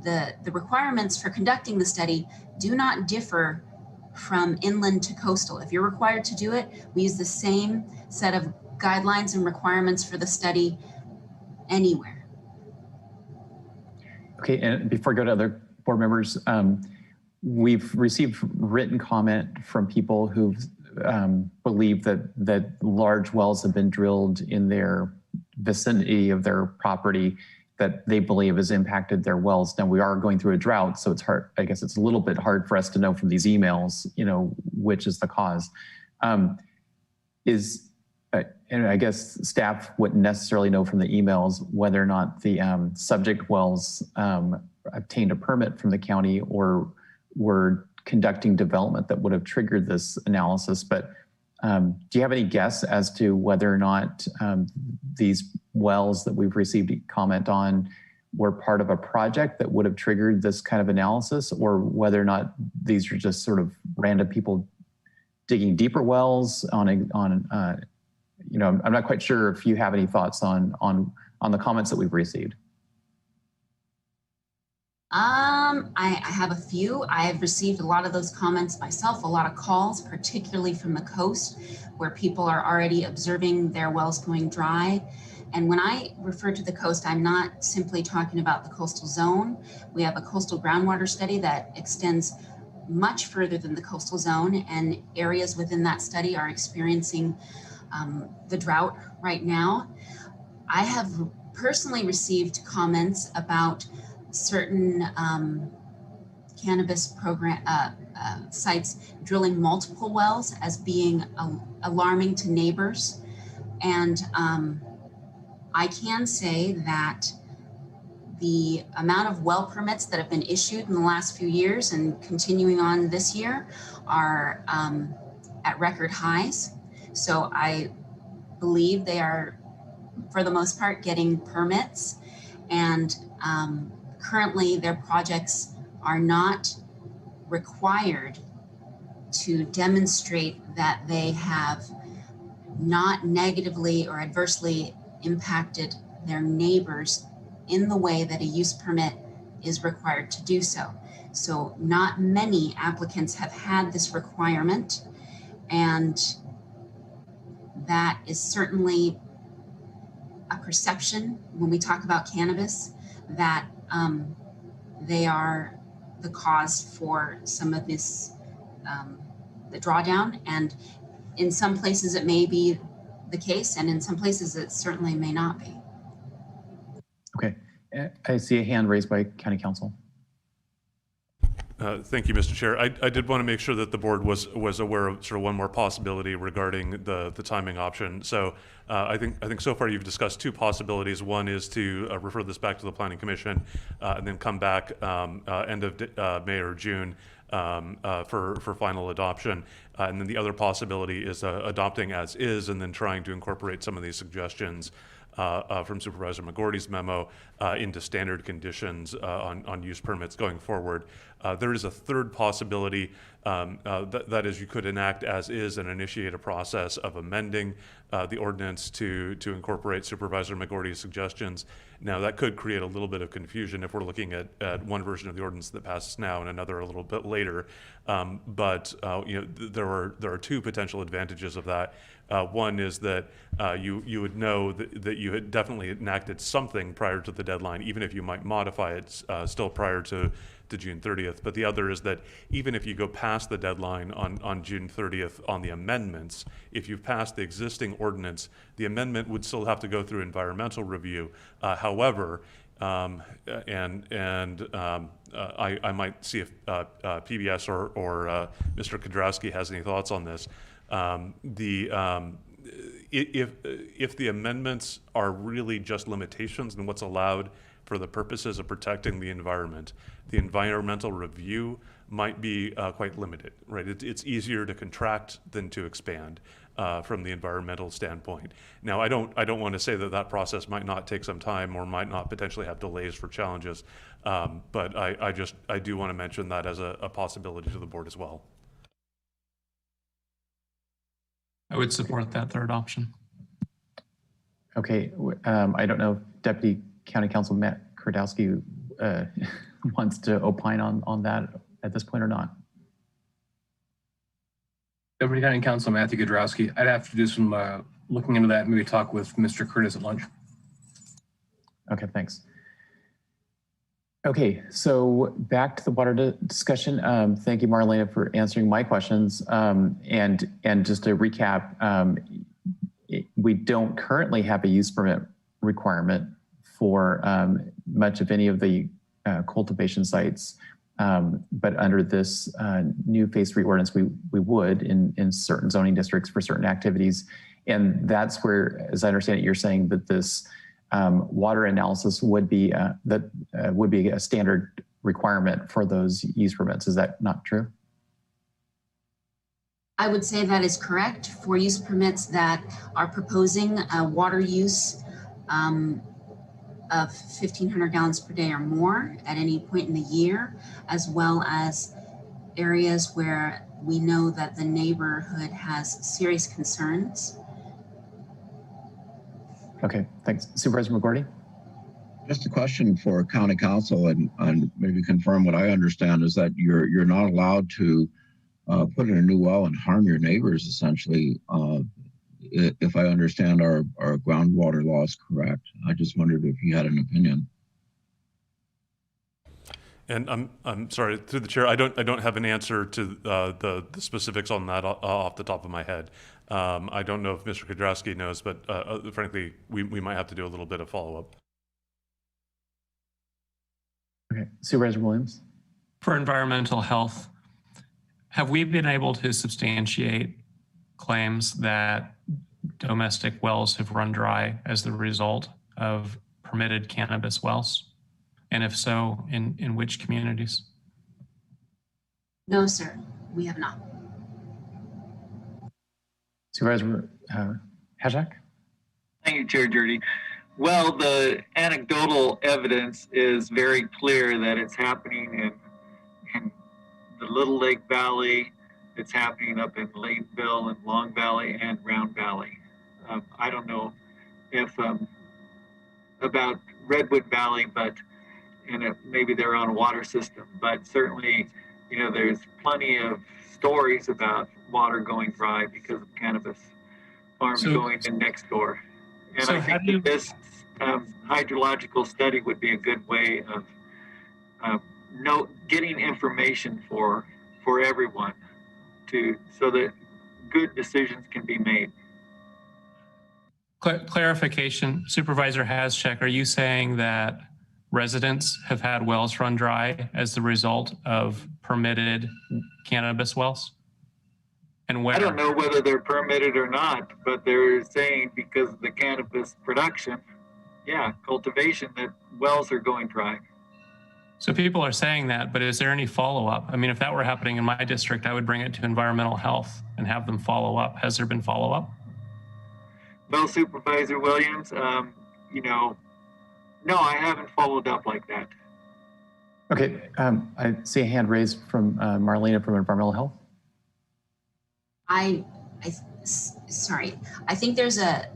the requirements for conducting the study do not differ from inland to coastal. If you're required to do it, we use the same set of guidelines and requirements for the study anywhere. Okay, and before I go to other board members, we've received written comment from people who believe that large wells have been drilled in their vicinity of their property that they believe has impacted their wells. Now we are going through a drought, so it's hard. I guess it's a little bit hard for us to know from these emails, which is the cause. And I guess staff wouldn't necessarily know from the emails whether or not the subject wells obtained a permit from the county or were conducting development that would have triggered this analysis. But do you have any guess as to whether or not these wells that we've received comment on were part of a project that would have triggered this kind of analysis, or whether or not these are just sort of random people digging deeper wells I'm not quite sure if you have any thoughts on the comments that we've received. I have a few. I have received a lot of those comments myself, a lot of calls, particularly from the coast, where people are already observing their wells going dry. And when I refer to the coast, I'm not simply talking about the coastal zone. We have a coastal groundwater study that extends much further than the coastal zone, and areas within that study are experiencing the drought right now. I have personally received comments about certain cannabis program sites drilling multiple wells as being alarming to neighbors. And I can say that the amount of well permits that have been issued in the last few years and continuing on this year are at record highs. So I believe they are, for the most part, getting permits, and currently their projects are not required to demonstrate that they have not negatively or adversely impacted their neighbors in the way that a use permit is required to do so. So not many applicants have had this requirement, and that is certainly a perception when we talk about cannabis, that they are the cause for some of this drawdown, and in some places it may be the case, and in some places it certainly may not be. Okay, I see a hand raised by County Council. Thank you, Mr. Chair. I did want to make sure that the board was aware of sort of one more possibility regarding the timing option. So I think so far you've discussed two possibilities. One is to refer this back to the Planning Commission and then come back end of May or June for final adoption. And then the other possibility is adopting as is and then trying to incorporate some of these suggestions from Supervisor McGorty's memo into standard conditions on use permits going forward. There is a third possibility, that is, you could enact as is and initiate a process of amending the ordinance to incorporate Supervisor McGorty's suggestions. Now, that could create a little bit of confusion if we're looking at one version of the ordinance that passes now and another a little bit later. But there are two potential advantages of that. One is that you would know that you had definitely enacted something prior to the deadline, even if you might modify it still prior to June 30th. But the other is that even if you go past the deadline on June 30th on the amendments, if you've passed the existing ordinance, the amendment would still have to go through environmental review. However, I might see if PBS or Mr. Kudrowski has any thoughts on this. If the amendments are really just limitations and what's allowed for the purposes of protecting the environment, the environmental review might be quite limited, right? It's easier to contract than to expand from the environmental standpoint. Now, I don't want to say that process might not take some time or might not potentially have delays for challenges, but I do want to mention that as a possibility to the board as well. I would support that third option. Okay, I don't know if Deputy County Council Matt Kurdowski wants to opine on that at this point or not. Deputy County Council Matthew Kudrowski. I'd have to do some looking into that and maybe talk with Mr. Curtis at lunch. Okay, thanks. Okay, so back to the water discussion. Thank you, Marlena, for answering my questions. And just to recap, we don't currently have a use permit requirement for much of any of the cultivation sites. But under this new Phase 3 ordinance, we would in certain zoning districts for certain activities. And that's where, as I understand it, you're saying that this water analysis would be a standard requirement for those use permits. Is that not true? I would say that is correct for use permits that are proposing water use of 1,500 gallons per day or more at any point in the year, as well as areas where we know that the neighborhood has serious concerns. Okay, thanks. Supervisor McGorty? Just a question for County Council and maybe confirm what I understand is that you're not allowed to put in a new well and harm your neighbors, essentially, if I understand our groundwater laws correct. I just wondered if you had an opinion. And I'm sorry, through the chair, I don't have an answer to the specifics on that off the top of my head. I don't know if Mr. Kudrowski knows, but frankly, we might have to do a little bit of follow-up. Okay, Supervisor Williams. For environmental health, have we been able to substantiate claims that domestic wells have run dry as the result of permitted cannabis wells? And if so, in which communities? No, sir, we have not. Supervisor Hajek? Thank you, Chair Jordy. Well, the anecdotal evidence is very clear that it's happening in the Little Lake Valley. It's happening up in Lateville and Long Valley and Round Valley. I don't know if about Redwood Valley, but maybe they're on a water system. But certainly, there's plenty of stories about water going dry because of cannabis farms going in next door. And I think that this hydrological study would be a good way of getting information for everyone so that good decisions can be made. Clarification, Supervisor Haschek, are you saying that residents have had wells run dry as the result of permitted cannabis wells? And where? I don't know whether they're permitted or not, but they're saying because of the cannabis production, yeah, cultivation, that wells are going dry. So people are saying that, but is there any follow-up? I mean, if that were happening in my district, I would bring it to environmental health and have them follow up. Has there been follow-up? Well, Supervisor Williams, no, I haven't followed up like that. Okay, I see a hand raised from Marlena from Environmental Health. Sorry, I think there's a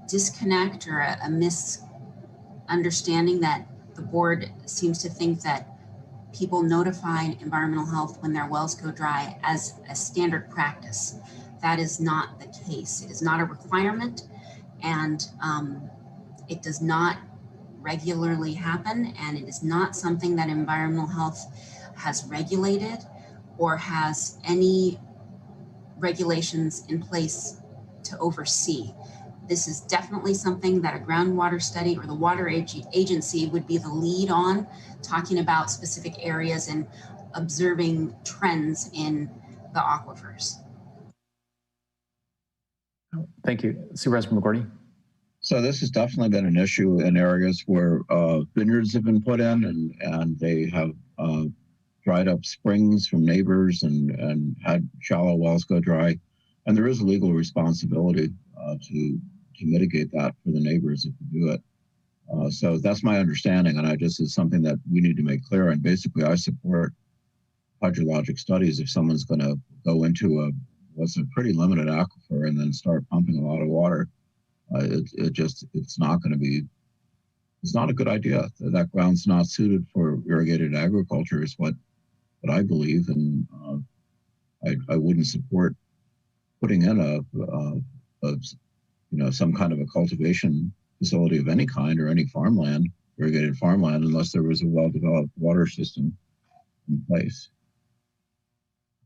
disconnect or a misunderstanding that the board seems to think that people notify environmental health when their wells go dry as a standard practice. That is not the case. It is not a requirement, and it does not regularly happen, and it is not something that environmental health has regulated or has any regulations in place to oversee. This is definitely something that a groundwater study or the water agency would be the lead on, talking about specific areas and observing trends in the aquifers. Thank you. Supervisor McGordy. So this has definitely been an issue in areas where vineyards have been put in, and they have dried up springs from neighbors and had shallow wells go dry. And there is a legal responsibility to mitigate that for the neighbors if you do it. So that's my understanding, and it's something that we need to make clear. And basically, I support hydrologic studies. If someone's going to go into what's a pretty limited aquifer and then start pumping a lot of water, it's not going to be. It's not a good idea. That ground's not suited for irrigated agriculture, is what I believe, and I wouldn't support putting in some kind of a cultivation facility of any kind or any farmland, irrigated farmland, unless there was a well-developed water system in place.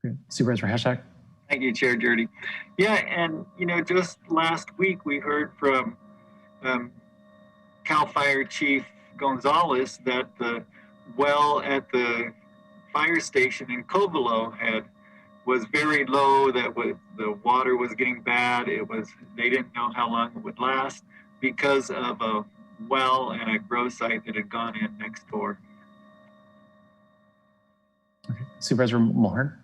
Okay. Supervisor Haschek. Thank you, Chair Jurdy. Yeah, and just last week we heard from CAL FIRE Chief Gonzalez that the well at the fire station in Covelo was very low, that the water was getting bad. They didn't know how long it would last because of a well and a grow site that had gone in next door. Okay. Supervisor Mulhern.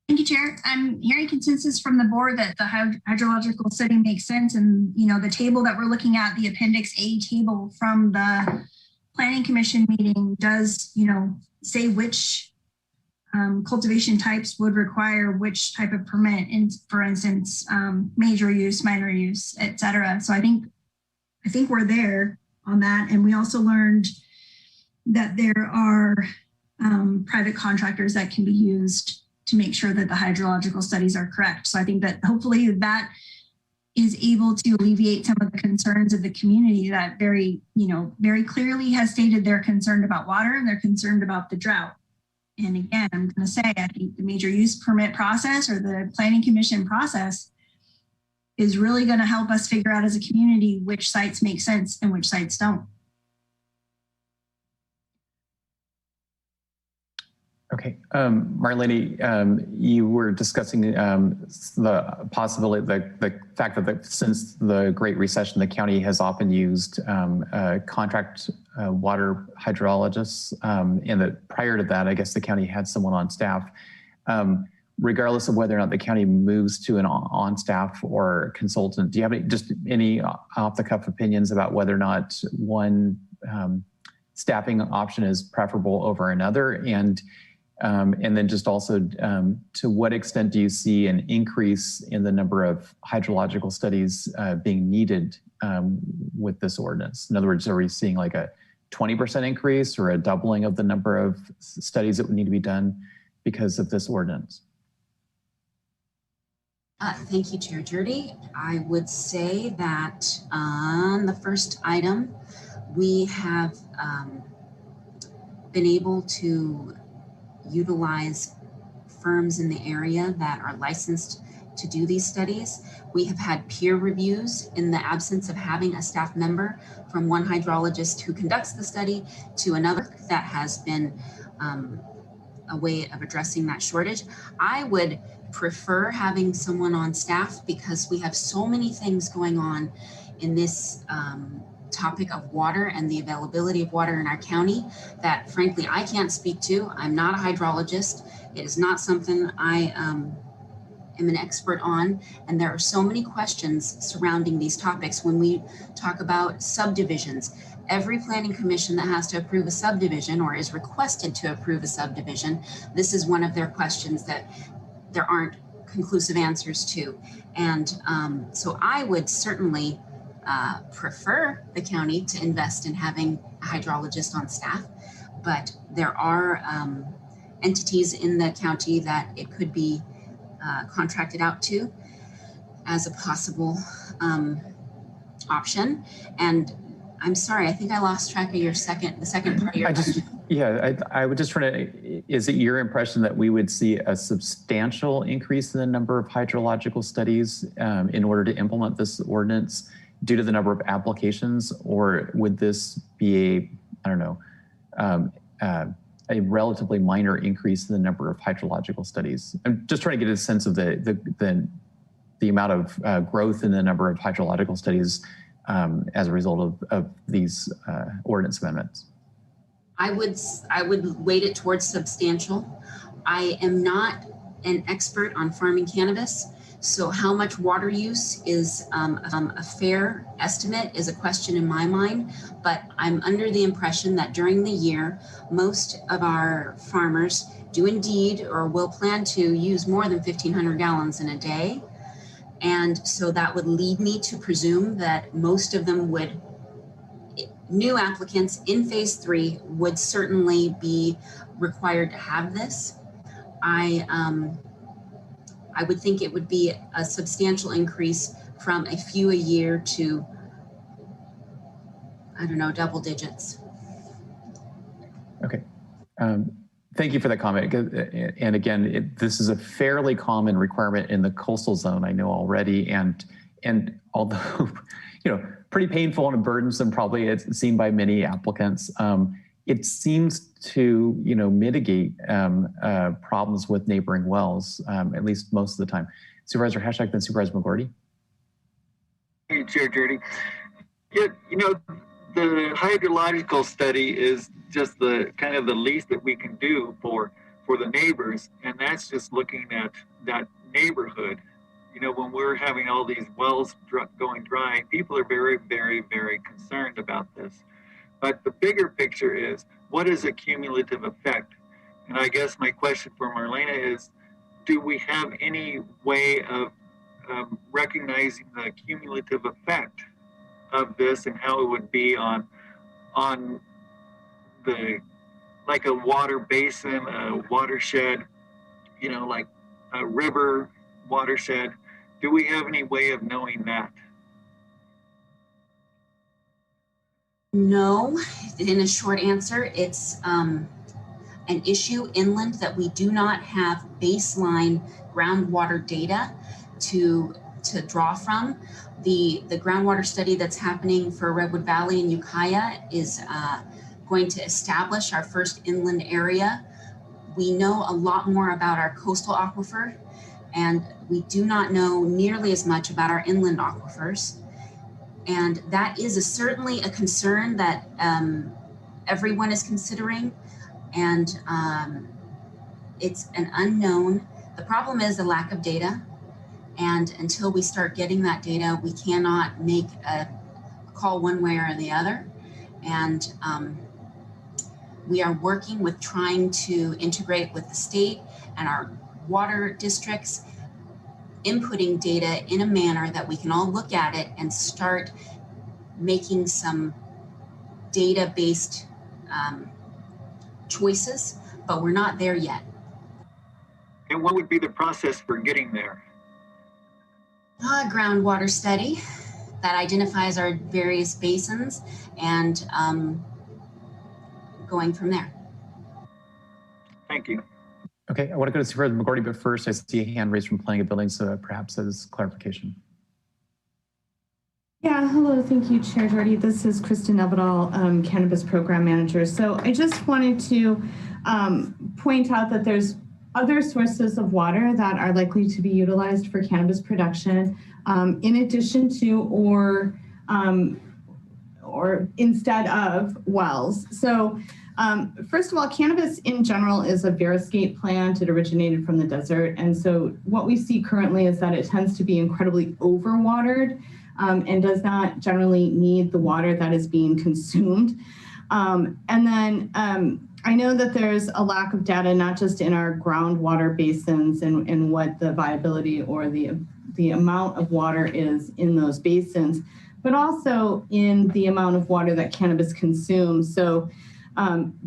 Thank you, Chair. I'm hearing consensus from the board that the hydrological study makes sense. And, the table that we're looking at, the Appendix A table from the Planning Commission meeting does, say which cultivation types would require which type of permit, for instance, major use, minor use, et cetera. So I think we're there on that. And we also learned that there are private contractors that can be used to make sure that the hydrological studies are correct. So I think that hopefully that is able to alleviate some of the concerns of the community that very clearly has stated they're concerned about water and they're concerned about the drought. And again, I'm going to say, I think the major use permit process or the Planning Commission process is really going to help us figure out as a community which sites make sense and which sites don't. Okay, Marlene, you were discussing the possibility, the fact that since the Great Recession, the county has often used contract water hydrologists, and that prior to that, I guess the county had someone on staff. Regardless of whether or not the county moves to an on-staff or consultant, do you have any off-the-cuff opinions about whether or not one staffing option is preferable over another? And then just also, to what extent do you see an increase in the number of hydrological studies being needed with this ordinance? In other words, are we seeing like a 20% increase or a doubling of the number of studies that would need to be done because of this ordinance? Thank you, Chair Jurdy. I would say that on the first item, we have been able to utilize firms in the area that are licensed to do these studies. We have had peer reviews in the absence of having a staff member, from one hydrologist who conducts the study to another. That has been a way of addressing that shortage. I would prefer having someone on staff because we have so many things going on in this topic of water and the availability of water in our county that frankly I can't speak to. I'm not a hydrologist. It is not something I am an expert on, and there are so many questions surrounding these topics. When we talk about subdivisions, every planning commission that has to approve a subdivision or is requested to approve a subdivision, this is one of their questions that there aren't conclusive answers to. And so I would certainly prefer the county to invest in having a hydrologist on staff, but there are entities in the county that it could be contracted out to as a possible option. And I'm sorry, I think I lost track of the second part of your question. I would just try to, is it your impression that we would see a substantial increase in the number of hydrological studies in order to implement this ordinance due to the number of applications, or would this be a relatively minor increase in the number of hydrological studies? I'm just trying to get a sense of the amount of growth in the number of hydrological studies as a result of these ordinance amendments. I would weight it towards substantial. I am not an expert on farming cannabis, so how much water use is a fair estimate is a question in my mind, but I'm under the impression that during the year, most of our farmers do indeed or will plan to use more than 1,500 gallons in a day. And so that would lead me to presume that most of them would, new applicants in phase 3 would certainly be required to have this. I would think it would be a substantial increase from a few a year to, I don't know, double digits. Okay. Thank you for that comment. And again, this is a fairly common requirement in the coastal zone, I know already. And although, pretty painful and burdensome, probably it's seen by many applicants, it seems to, mitigate problems with neighboring wells, at least most of the time. Supervisor Hashak, then Supervisor McGorty. Hey, Chair Jordy. Yeah, the hydrological study is just the kind of the least that we can do for the neighbors, and that's just looking at that neighborhood. When we're having all these wells going dry, people are very, very, very concerned about this. But the bigger picture is, what is a cumulative effect? And I guess my question for Marlena is, do we have any way of recognizing the cumulative effect of this and how it would be on like a water basin, a watershed, like a river watershed? Do we have any way of knowing that? No, in a short answer, it's an issue inland that we do not have baseline groundwater data to draw from. The groundwater study that's happening for Redwood Valley and Ukiah is going to establish our first inland area. We know a lot more about our coastal aquifer, and we do not know nearly as much about our inland aquifers. And that is certainly a concern that everyone is considering. And it's an unknown. The problem is the lack of data. And until we start getting that data, we cannot make a call one way or the other. And we are working with trying to integrate with the state and our water districts, inputting data in a manner that we can all look at it and start making some data-based choices, but we're not there yet. And what would be the process for getting there? A groundwater study that identifies our various basins and going from there. Thank you. Okay, I want to go to Supervisor McGorty, but first I see a hand raised from Planning and Building, so perhaps as clarification. Yeah, hello. Thank you, Chair Doherty. This is Kristen Nevedal, Cannabis Program Manager. So I just wanted to point out that there's other sources of water that are likely to be utilized for cannabis production, in addition to or instead of wells. So first of all, cannabis in general is a variegated plant. It originated from the desert. And so what we see currently is that it tends to be incredibly overwatered and does not generally need the water that is being consumed. And then I know that there's a lack of data, not just in our groundwater basins and what the viability or the amount of water is in those basins, but also in the amount of water that cannabis consumes. So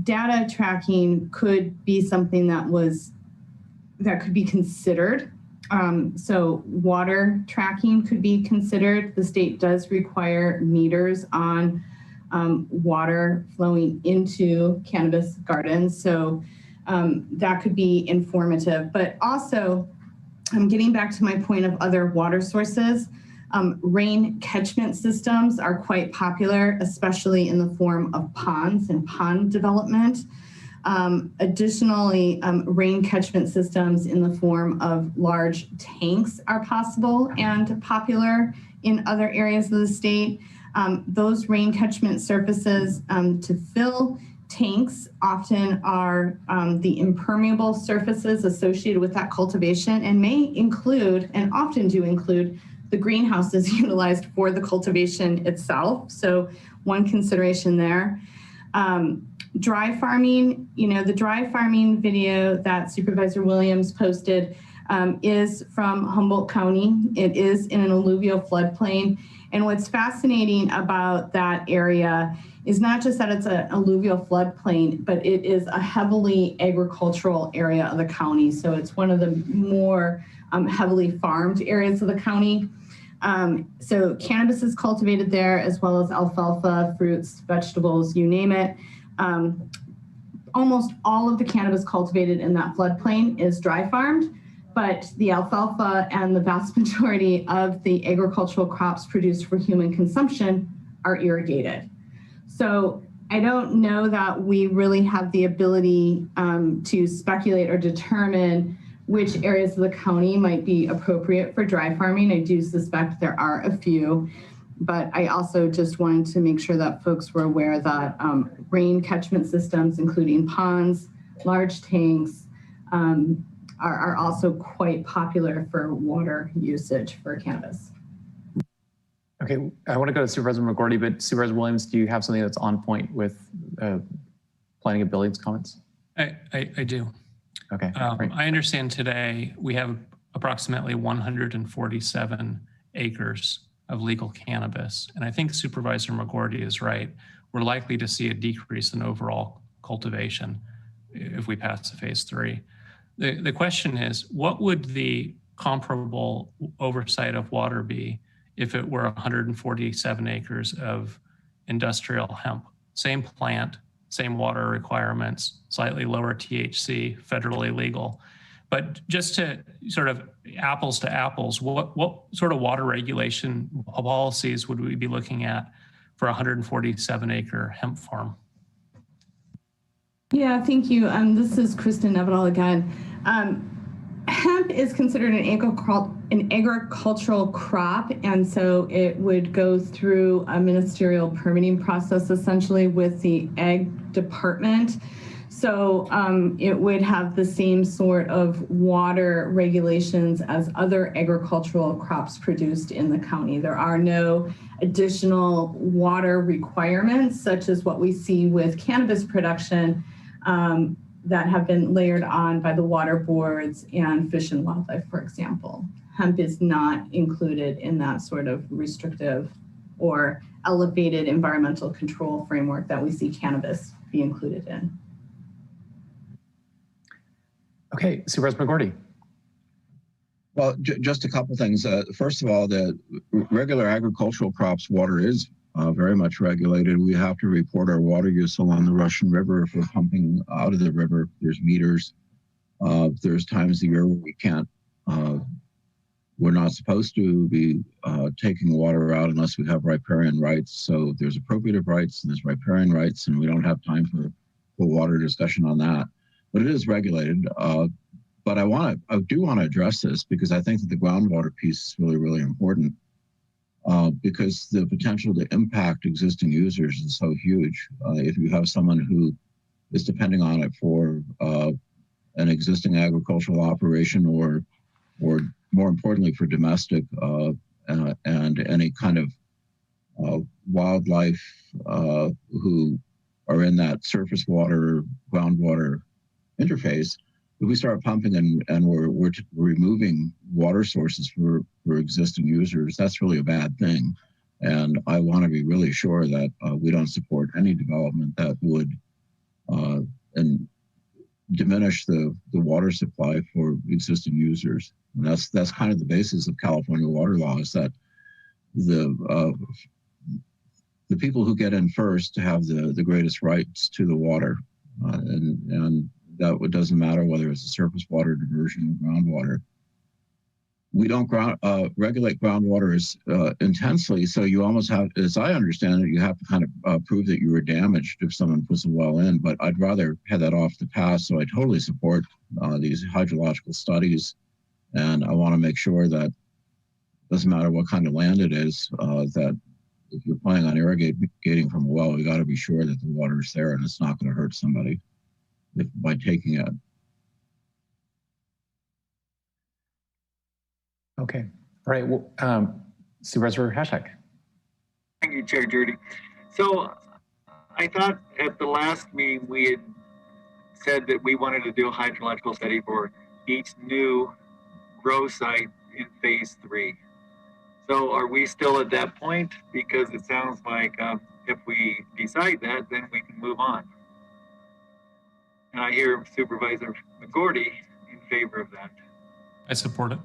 data tracking could be something that could be considered. So water tracking could be considered. The state does require meters on water flowing into cannabis gardens. So that could be informative. But also, getting back to my point of other water sources, rain catchment systems are quite popular, especially in the form of ponds and pond development. Additionally, rain catchment systems in the form of large tanks are possible and popular in other areas of the state. Those rain catchment surfaces to fill tanks often are the impermeable surfaces associated with that cultivation, and may include, and often do include, the greenhouses utilized for the cultivation itself. So one consideration there. Dry farming, the dry farming video that Supervisor Williams posted is from Humboldt County. It is in an alluvial floodplain. And what's fascinating about that area is not just that it's an alluvial floodplain, but it is a heavily agricultural area of the county. So it's one of the more heavily farmed areas of the county. So cannabis is cultivated there, as well as alfalfa, fruits, vegetables, you name it. Almost all of the cannabis cultivated in that floodplain is dry farmed, but the alfalfa and the vast majority of the agricultural crops produced for human consumption are irrigated. So I don't know that we really have the ability to speculate or determine which areas of the county might be appropriate for dry farming. I do suspect there are a few, but I also just wanted to make sure that folks were aware that rain catchment systems, including ponds, large tanks, are also quite popular for water usage for cannabis. Okay, I want to go to Supervisor McGorty, but Supervisor Williams, do you have something that's on point with Planning and Building's comments? I do. Okay, great. I understand today we have approximately 147 acres of legal cannabis. And I think Supervisor McGorty is right. We're likely to see a decrease in overall cultivation if we pass to phase 3. The question is, what would the comparable oversight of water be if it were 147 acres of industrial hemp? Same plant, same water requirements, slightly lower THC, federally legal. But just to sort of apples to apples, what sort of water regulation policies would we be looking at for a 147-acre hemp farm? Yeah, thank you. This is Kristen Nevedal again. Hemp is considered an agricultural crop, and so it would go through a ministerial permitting process essentially with the ag department. So it would have the same sort of water regulations as other agricultural crops produced in the county. There are no additional water requirements, such as what we see with cannabis production, that have been layered on by the water boards and Fish and Wildlife, for example. Hemp is not included in that sort of restrictive or elevated environmental control framework that we see cannabis be included in. Okay, Supervisor McGorty. Well, just a couple things. First of all, the regular agricultural crops water is very much regulated. We have to report our water use along the Russian River. If we're pumping out of the river, there's meters. There's times of the year where we can't, we're not supposed to be taking water out unless we have riparian rights. So there's appropriative rights and there's riparian rights, and we don't have time for water discussion on that. But it is regulated. But I do want to address this because I think that the groundwater piece is really, really important because the potential to impact existing users is so huge. If you have someone who is depending on it for an existing agricultural operation or more importantly for domestic and any kind of wildlife who are in that surface water, groundwater interface, if we start pumping and we're removing water sources for existing users, that's really a bad thing. And I want to be really sure that we don't support any development that would and diminish the water supply for existing users. And that's kind of the basis of California water law, is that the people who get in first have the greatest rights to the water, and that it doesn't matter whether it's a surface water, diversion, or groundwater. We don't regulate groundwater intensely, so you almost have, as I understand it, you have to kind of prove that you were damaged if someone puts a well in, but I'd rather head that off the pass, so I totally support these hydrological studies, and I want to make sure that it doesn't matter what kind of land it is, that if you're planning on irrigating from a well, you got to be sure that the water is there and it's not going to hurt somebody by taking it. Okay. All right. Well, Supervisor Hashak. Thank you, Chair Judy. So I thought at the last meeting we had said that we wanted to do a hydrological study for each new grow site in phase 3. So are we still at that point? Because it sounds like if we decide that, then we can move on. And I hear Supervisor McGorty in favor of that. I support it.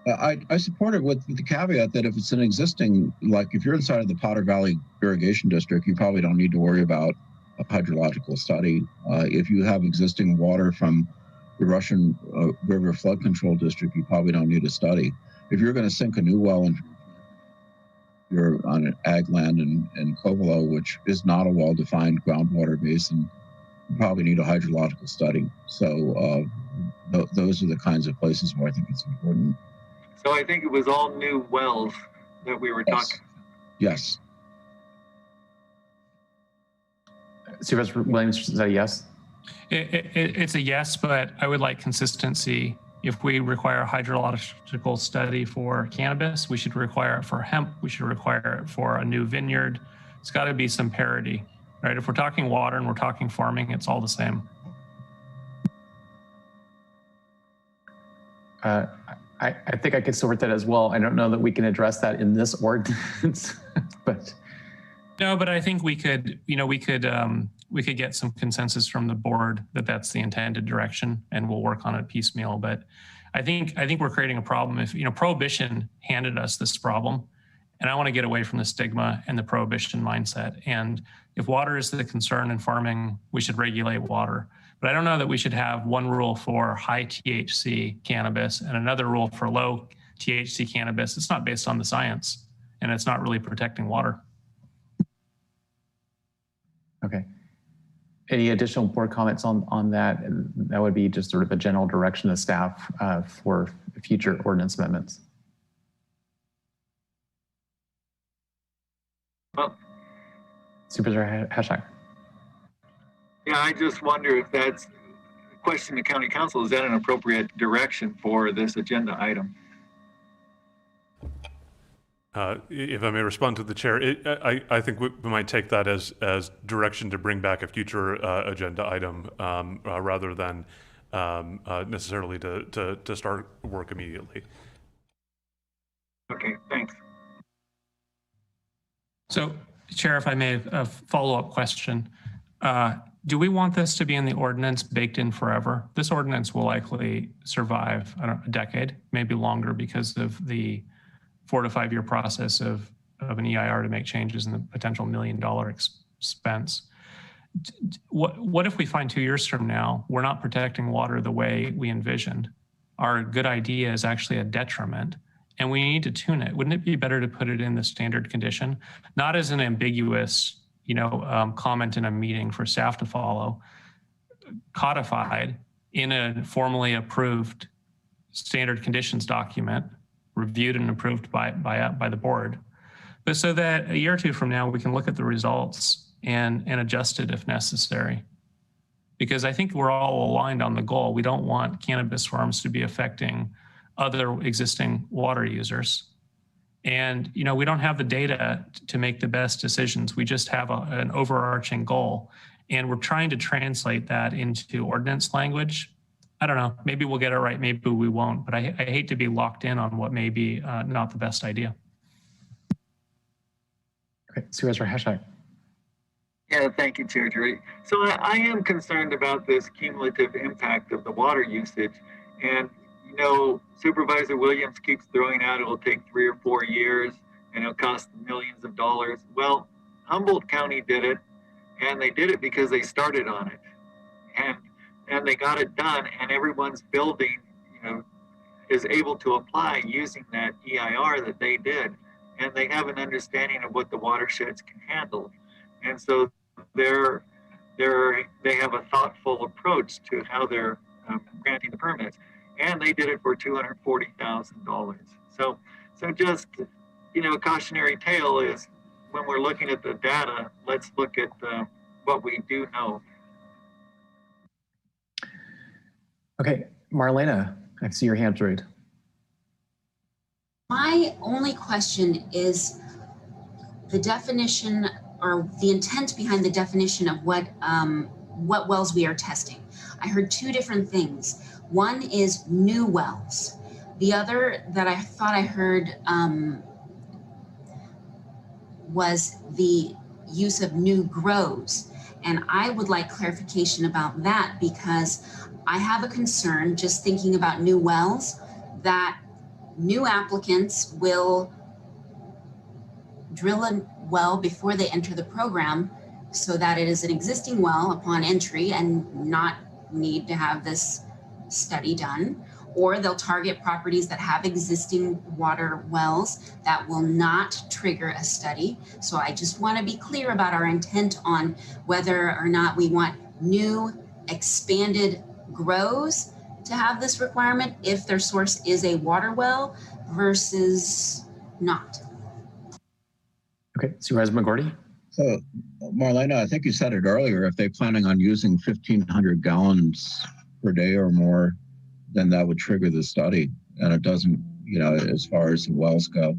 I support it with the caveat that if it's an existing, like if you're inside of the Potter Valley Irrigation District, you probably don't need to worry about a hydrological study. If you have existing water from the Russian River Flood Control District, you probably don't need a study. If you're going to sink a new well and you're on an ag land in Covelo, which is not a well-defined groundwater basin, you probably need a hydrological study. So those are the kinds of places where I think it's important. So I think it was all new wells that we were talking. Yes. Supervisor Williams, is that a yes? It's a yes, but I would like consistency. If we require a hydrological study for cannabis, we should require it for hemp. We should require it for a new vineyard. It's got to be some parity, right? If we're talking water and we're talking farming, it's all the same. I think I could support that as well. I don't know that we can address that in this ordinance, but. No, but I think we could, we could get some consensus from the board that that's the intended direction, and we'll work on it piecemeal. But I think we're creating a problem. If prohibition handed us this problem, and I want to get away from the stigma and the prohibition mindset. And if water is the concern in farming, we should regulate water. But I don't know that we should have one rule for high THC cannabis and another rule for low THC cannabis. It's not based on the science, and it's not really protecting water. Okay. Any additional board comments on that? That would be just sort of a general direction of staff for future ordinance amendments. Well, Supervisor Hashak. Yeah, I just wonder if that's a question to County Council. Is that an appropriate direction for this agenda item? If I may respond to the chair, I think we might take that as direction to bring back a future agenda item rather than necessarily to start work immediately. Okay, thanks. So, Chair, if I may, a follow-up question. Do we want this to be in the ordinance baked in forever? This ordinance will likely survive, a decade, maybe longer, because of the 4 to 5 year process of an EIR to make changes and the potential $1 million expense. what if we find 2 years from now we're not protecting water the way we envisioned? Our good idea is actually a detriment, and we need to tune it. Wouldn't it be better to put it in the standard condition, not as an ambiguous, comment in a meeting for staff to follow, codified in a formally approved standard conditions document, reviewed and approved by the board, but so that a year or two from now we can look at the results and adjust it if necessary. Because I think we're all aligned on the goal. We don't want cannabis farms to be affecting other existing water users. And we don't have the data to make the best decisions. We just have an overarching goal. And we're trying to translate that into ordinance language. I don't know, maybe we'll get it right, maybe we won't, but I hate to be locked in on what may be not the best idea. Okay, Supervisor Hashak. Yeah, thank you, Chair Drury. So I am concerned about this cumulative impact of the water usage. And, Supervisor Williams keeps throwing out it will take 3 or 4 years and it'll cost millions of dollars. Well, Humboldt County did it, and they did it because they started on it. And they got it done, and everyone's building, is able to apply using that EIR that they did. And they have an understanding of what the watersheds can handle. And so they have a thoughtful approach to how they're granting the permits, and they did it for $240,000. So just a cautionary tale is when we're looking at the data, let's look at what we do know. Okay, Marlena, I see your hand raised. My only question is the definition or the intent behind the definition of what wells we are testing. I heard 2 different things. One is new wells. The other that I thought I heard was the use of new grows. And I would like clarification about that, because I have a concern just thinking about new wells that new applicants will drill a well before they enter the program so that it is an existing well upon entry and not need to have this study done, or they'll target properties that have existing water wells that will not trigger a study. So I just want to be clear about our intent on whether or not we want new expanded grows to have this requirement if their source is a water well versus not. Okay, Supervisor McGorty. So, Marlena, I think you said it earlier, if they're planning on using 1,500 gallons per day or more, then that would trigger the study. And it doesn't, as far as the wells go.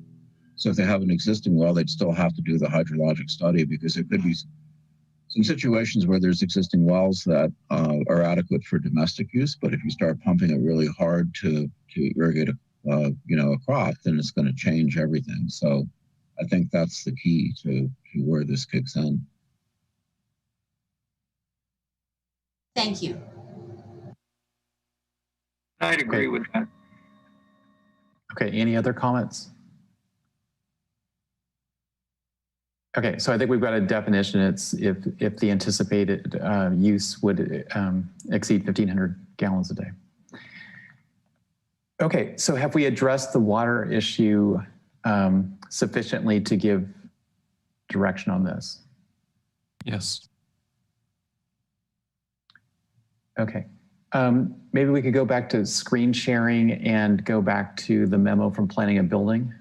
So if they have an existing well, they'd still have to do the hydrologic study, because there could be some situations where there's existing wells that are adequate for domestic use. But if you start pumping it really hard to irrigate a crop, then it's going to change everything. So I think that's the key to where this kicks in. Thank you. I'd agree with that. Okay, any other comments? Okay, so I think we've got a definition. It's if the anticipated use would exceed 1,500 gallons a day. Okay, so have we addressed the water issue sufficiently to give direction on this? Yes. Okay. Maybe we could go back to screen sharing and go back to the memo from Planning and Building.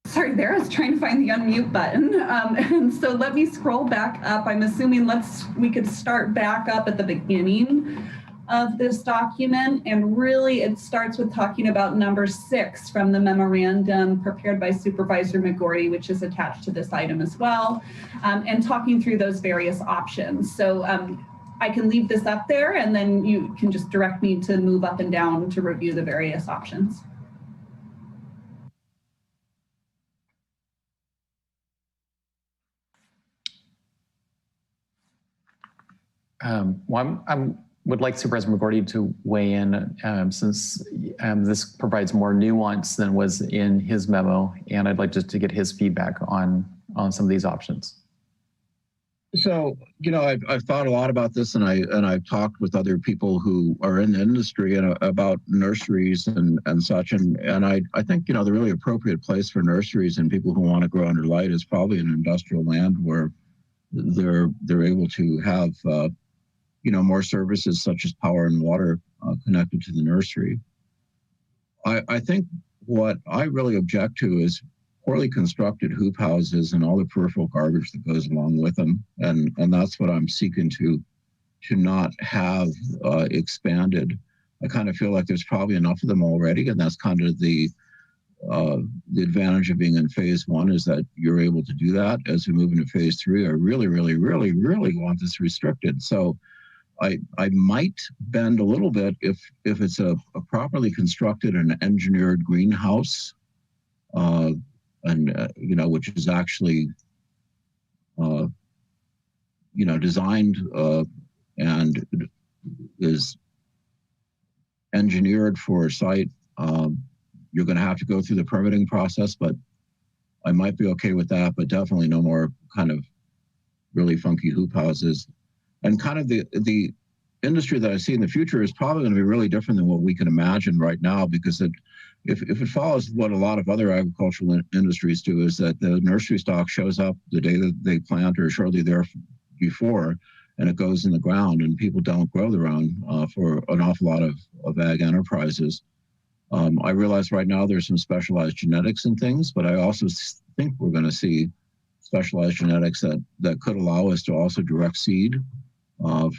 Sorry there, I was trying to find the unmute button. And so let me scroll back up. I'm assuming we could start back up at the beginning of this document. And really it starts with talking about number 6 from the memorandum prepared by Supervisor McGorty, which is attached to this item as well, and talking through those various options. So I can leave this up there and then you can just direct me to move up and down to review the various options. Well, I'm would like Supervisor McGorty to weigh in since this provides more nuance than was in his memo, and I'd like just to get his feedback on some of these options. So, you know, I've thought a lot about this, and I've talked with other people who are in the industry and about nurseries and such, and I think, you know, the really appropriate place for nurseries and people who want to grow under light is probably an industrial land where they're able to have you know, more services such as power and water connected to the nursery. I think what I really object to is poorly constructed hoop houses and all the peripheral garbage that goes along with them, and that's what I'm seeking to not have expanded. I kind of feel like there's probably enough of them already, and that's kind of the advantage of being in phase 1 is that you're able to do that. As we move into phase 3, I really want this restricted. So I might bend a little bit if it's a properly constructed and engineered greenhouse, and you know, which is actually you know, designed and is engineered for a site. You're going to have to go through the permitting process, but I might be okay with that. But definitely no more kind of really funky hoop houses. And kind of the industry that I see in the future is probably going to be really different than what we can imagine right now, because if it follows what a lot of other agricultural industries do, is that the nursery stock shows up the day that they plant or shortly there before, and it goes in the ground, and people don't grow their own for an awful lot of ag enterprises. I realize right now there's some specialized genetics and things, but I also think we're going to see specialized genetics that could allow us to also direct seed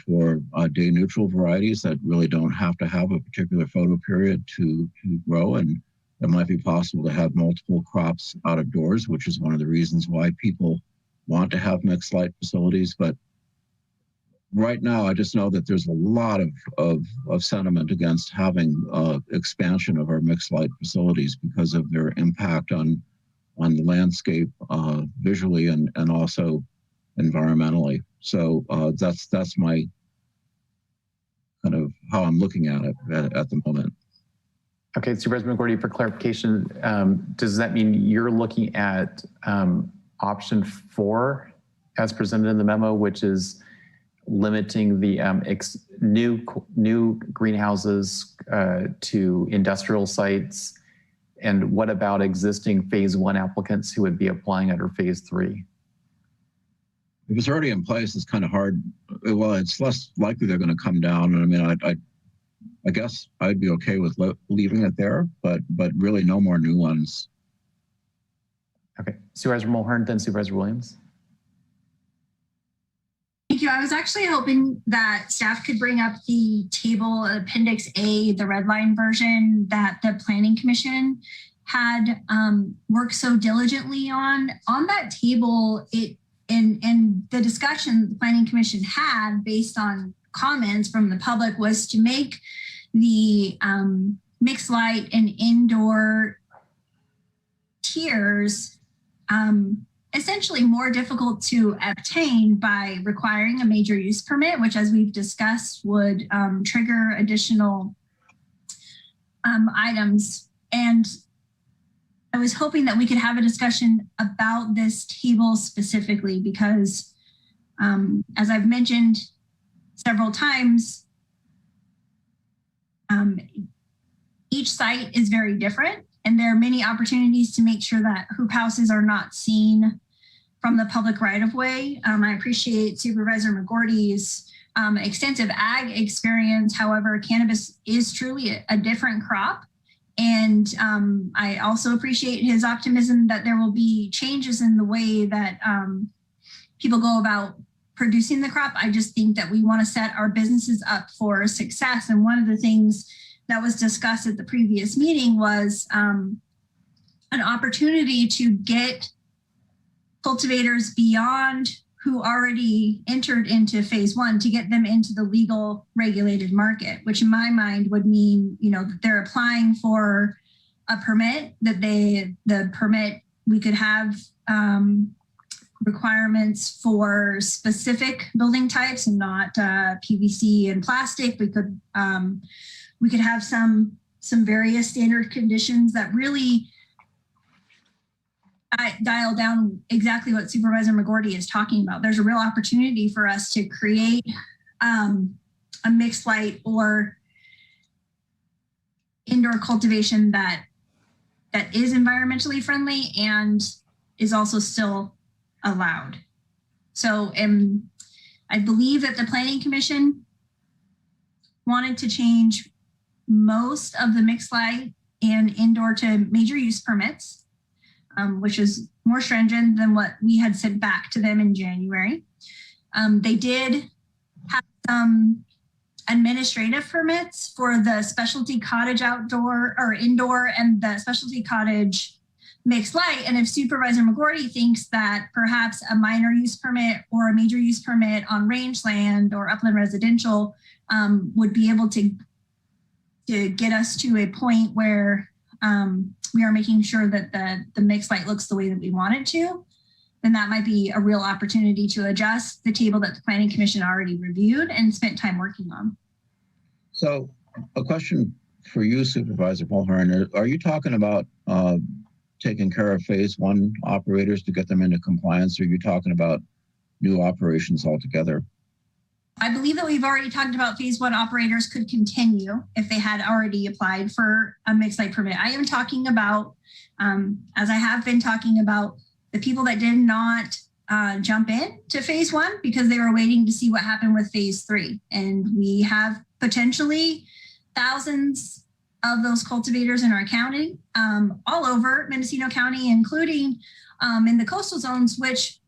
for day neutral varieties that really don't have to have a particular photo period to grow. And it might be possible to have multiple crops out of doors, which is one of the reasons why people want to have mixed light facilities. But right now, I just know that there's a lot of sentiment against having expansion of our mixed light facilities because of their impact on the landscape visually and also environmentally. So that's my kind of how I'm looking at it at the moment. Okay, Supervisor McGorty, for clarification, does that mean you're looking at option 4 as presented in the memo, which is limiting the new greenhouses to industrial sites? And what about existing phase 1 applicants who would be applying under phase 3? If it's already in place, it's kind of hard. Well, it's less likely they're going to come down. And I mean, I guess I'd be okay with leaving it there, but really no more new ones. Okay, Supervisor Mulhern, then Supervisor Williams. Thank you. I was actually hoping that staff could bring up the table, Appendix A, the red line version that the Planning Commission had worked so diligently on. On that table, and the discussion the Planning Commission had based on comments from the public was to make the mixed light and indoor tiers essentially more difficult to obtain by requiring a major use permit, which, as we've discussed, would trigger additional items. And I was hoping that we could have a discussion about this table specifically because, as I've mentioned several times, each site is very different. And there are many opportunities to make sure that hoop houses are not seen from the public right-of-way. I appreciate Supervisor McGorty's extensive ag experience. However, cannabis is truly a different crop. And I also appreciate his optimism that there will be changes in the way that people go about producing the crop. I just think that we want to set our businesses up for success. And one of the things that was discussed at the previous meeting was an opportunity to get cultivators beyond who already entered into phase 1 to get them into the legal regulated market, which in my mind would mean, you know, that they're applying for a permit, that the permit, we could have requirements for specific building types and not PVC and plastic. We could have some various standard conditions that really dial down exactly what Supervisor McGorty is talking about. There's a real opportunity for us to create a mixed light or indoor cultivation that is environmentally friendly and is also still allowed. So I believe that the Planning Commission wanted to change most of the mixed light and indoor to major use permits, which is more stringent than what we had sent back to them in January. They did have some administrative permits for the specialty cottage outdoor or indoor and the specialty cottage mixed light. And if Supervisor McGorty thinks that perhaps a minor use permit or a major use permit on rangeland or upland residential would be able to get us to a point where we are making sure that the mixed light looks the way that we want it to, then that might be a real opportunity to adjust the table that the Planning Commission already reviewed and spent time working on. So a question for you, Supervisor Mulhern, are you talking about taking care of phase one operators to get them into compliance, or are you talking about new operations altogether? I believe that we've already talked about phase one operators could continue if they had already applied for a mixed light permit. I am talking about, as I have been talking about, the people that did not jump in to phase one because they were waiting to see what happened with phase three. And we have potentially thousands of those cultivators in our county, all over Mendocino County, including in the coastal zones, which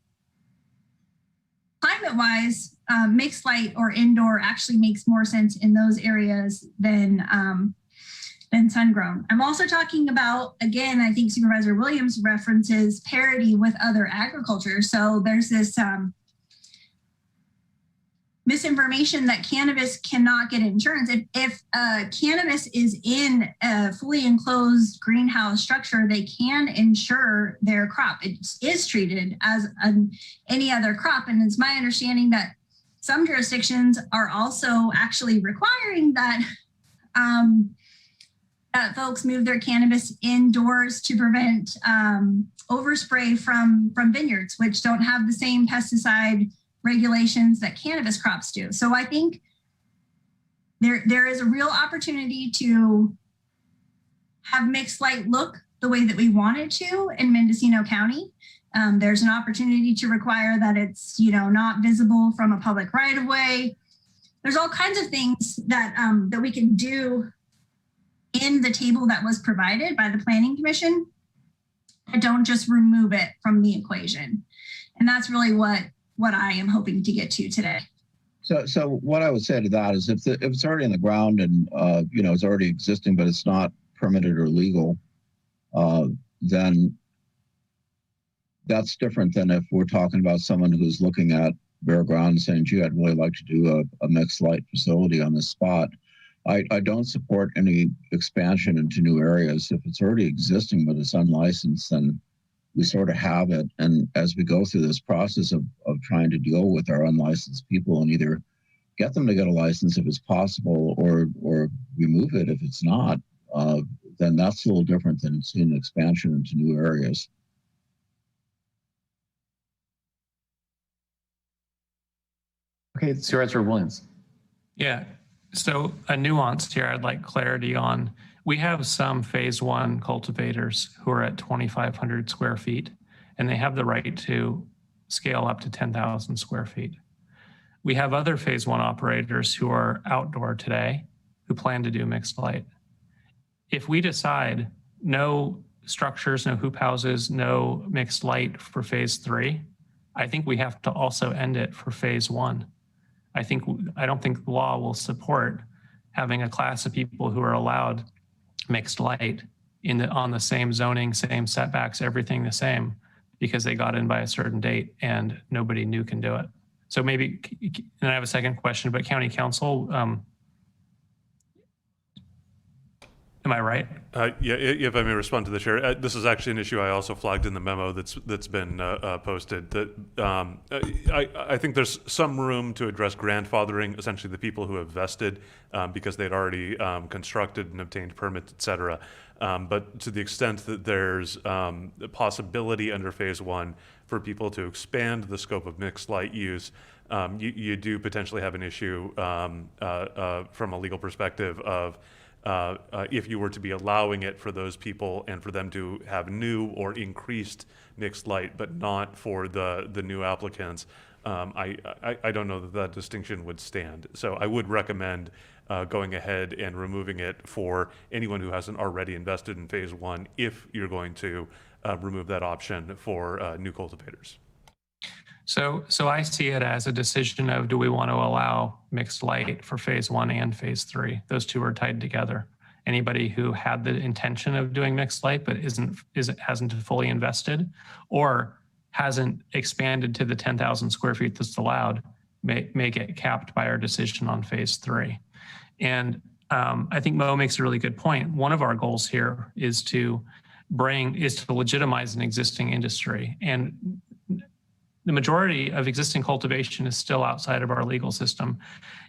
climate-wise, mixed light or indoor actually makes more sense in those areas than sun-grown. I'm also talking about, again, I think Supervisor Williams references parity with other agriculture. So there's this misinformation that cannabis cannot get insurance. If cannabis is in a fully enclosed greenhouse structure, they can insure their crop. It is treated as any other crop. And it's my understanding that some jurisdictions are also actually requiring that that folks move their cannabis indoors to prevent overspray from vineyards, which don't have the same pesticide regulations that cannabis crops do. So I think there is a real opportunity to have mixed light look the way that we want it to in Mendocino County. There's an opportunity to require that it's, not visible from a public right of way. There's all kinds of things that that we can do in the table that was provided by the Planning Commission. And don't just remove it from the equation. And that's really what I am hoping to get to today. So what I would say to that is if it's already in the ground and it's already existing, but it's not permitted or legal, then that's different than if we're talking about someone who's looking at bare ground and saying, gee, I'd really like to do a mixed light facility on this spot. I don't support any expansion into new areas. If it's already existing but it's unlicensed, then we sort of have it. And as we go through this process of trying to deal with our unlicensed people and either get them to get a license if it's possible or remove it if it's not, then that's a little different than seeing expansion into new areas. Okay, Supervisor Williams. Yeah, so a nuance here I'd like clarity on. We have some phase one cultivators who are at 2,500 square feet, and they have the right to scale up to 10,000 square feet. We have other phase one operators who are outdoor today who plan to do mixed light. If we decide no structures, no hoop houses, no mixed light for phase three, I think we have to also end it for phase one. I don't think the law will support having a class of people who are allowed mixed light on the same zoning, same setbacks, everything the same, because they got in by a certain date and nobody new can do it. So maybe, and I have a second question, but County Council, Am I right? Yeah, if I may respond to the chair, this is actually an issue I also flagged in the memo that's been posted. That I think there's some room to address grandfathering, essentially the people who have vested because they'd already constructed and obtained permits, et cetera. But to the extent that there's a possibility under phase one for people to expand the scope of mixed light use, you do potentially have an issue from a legal perspective of if you were to be allowing it for those people and for them to have new or increased mixed light, but not for the new applicants, I don't know that distinction would stand. So I would recommend going ahead and removing it for anyone who hasn't already invested in phase one if you're going to remove that option for new cultivators. So I see it as a decision of, do we want to allow mixed light for phase one and phase three? Those two are tied together. Anybody who had the intention of doing mixed light but hasn't fully invested or hasn't expanded to the 10,000 square feet that's allowed may get capped by our decision on phase three. And I think Mo makes a really good point. One of our goals here is to legitimize an existing industry. And the majority of existing cultivation is still outside of our legal system.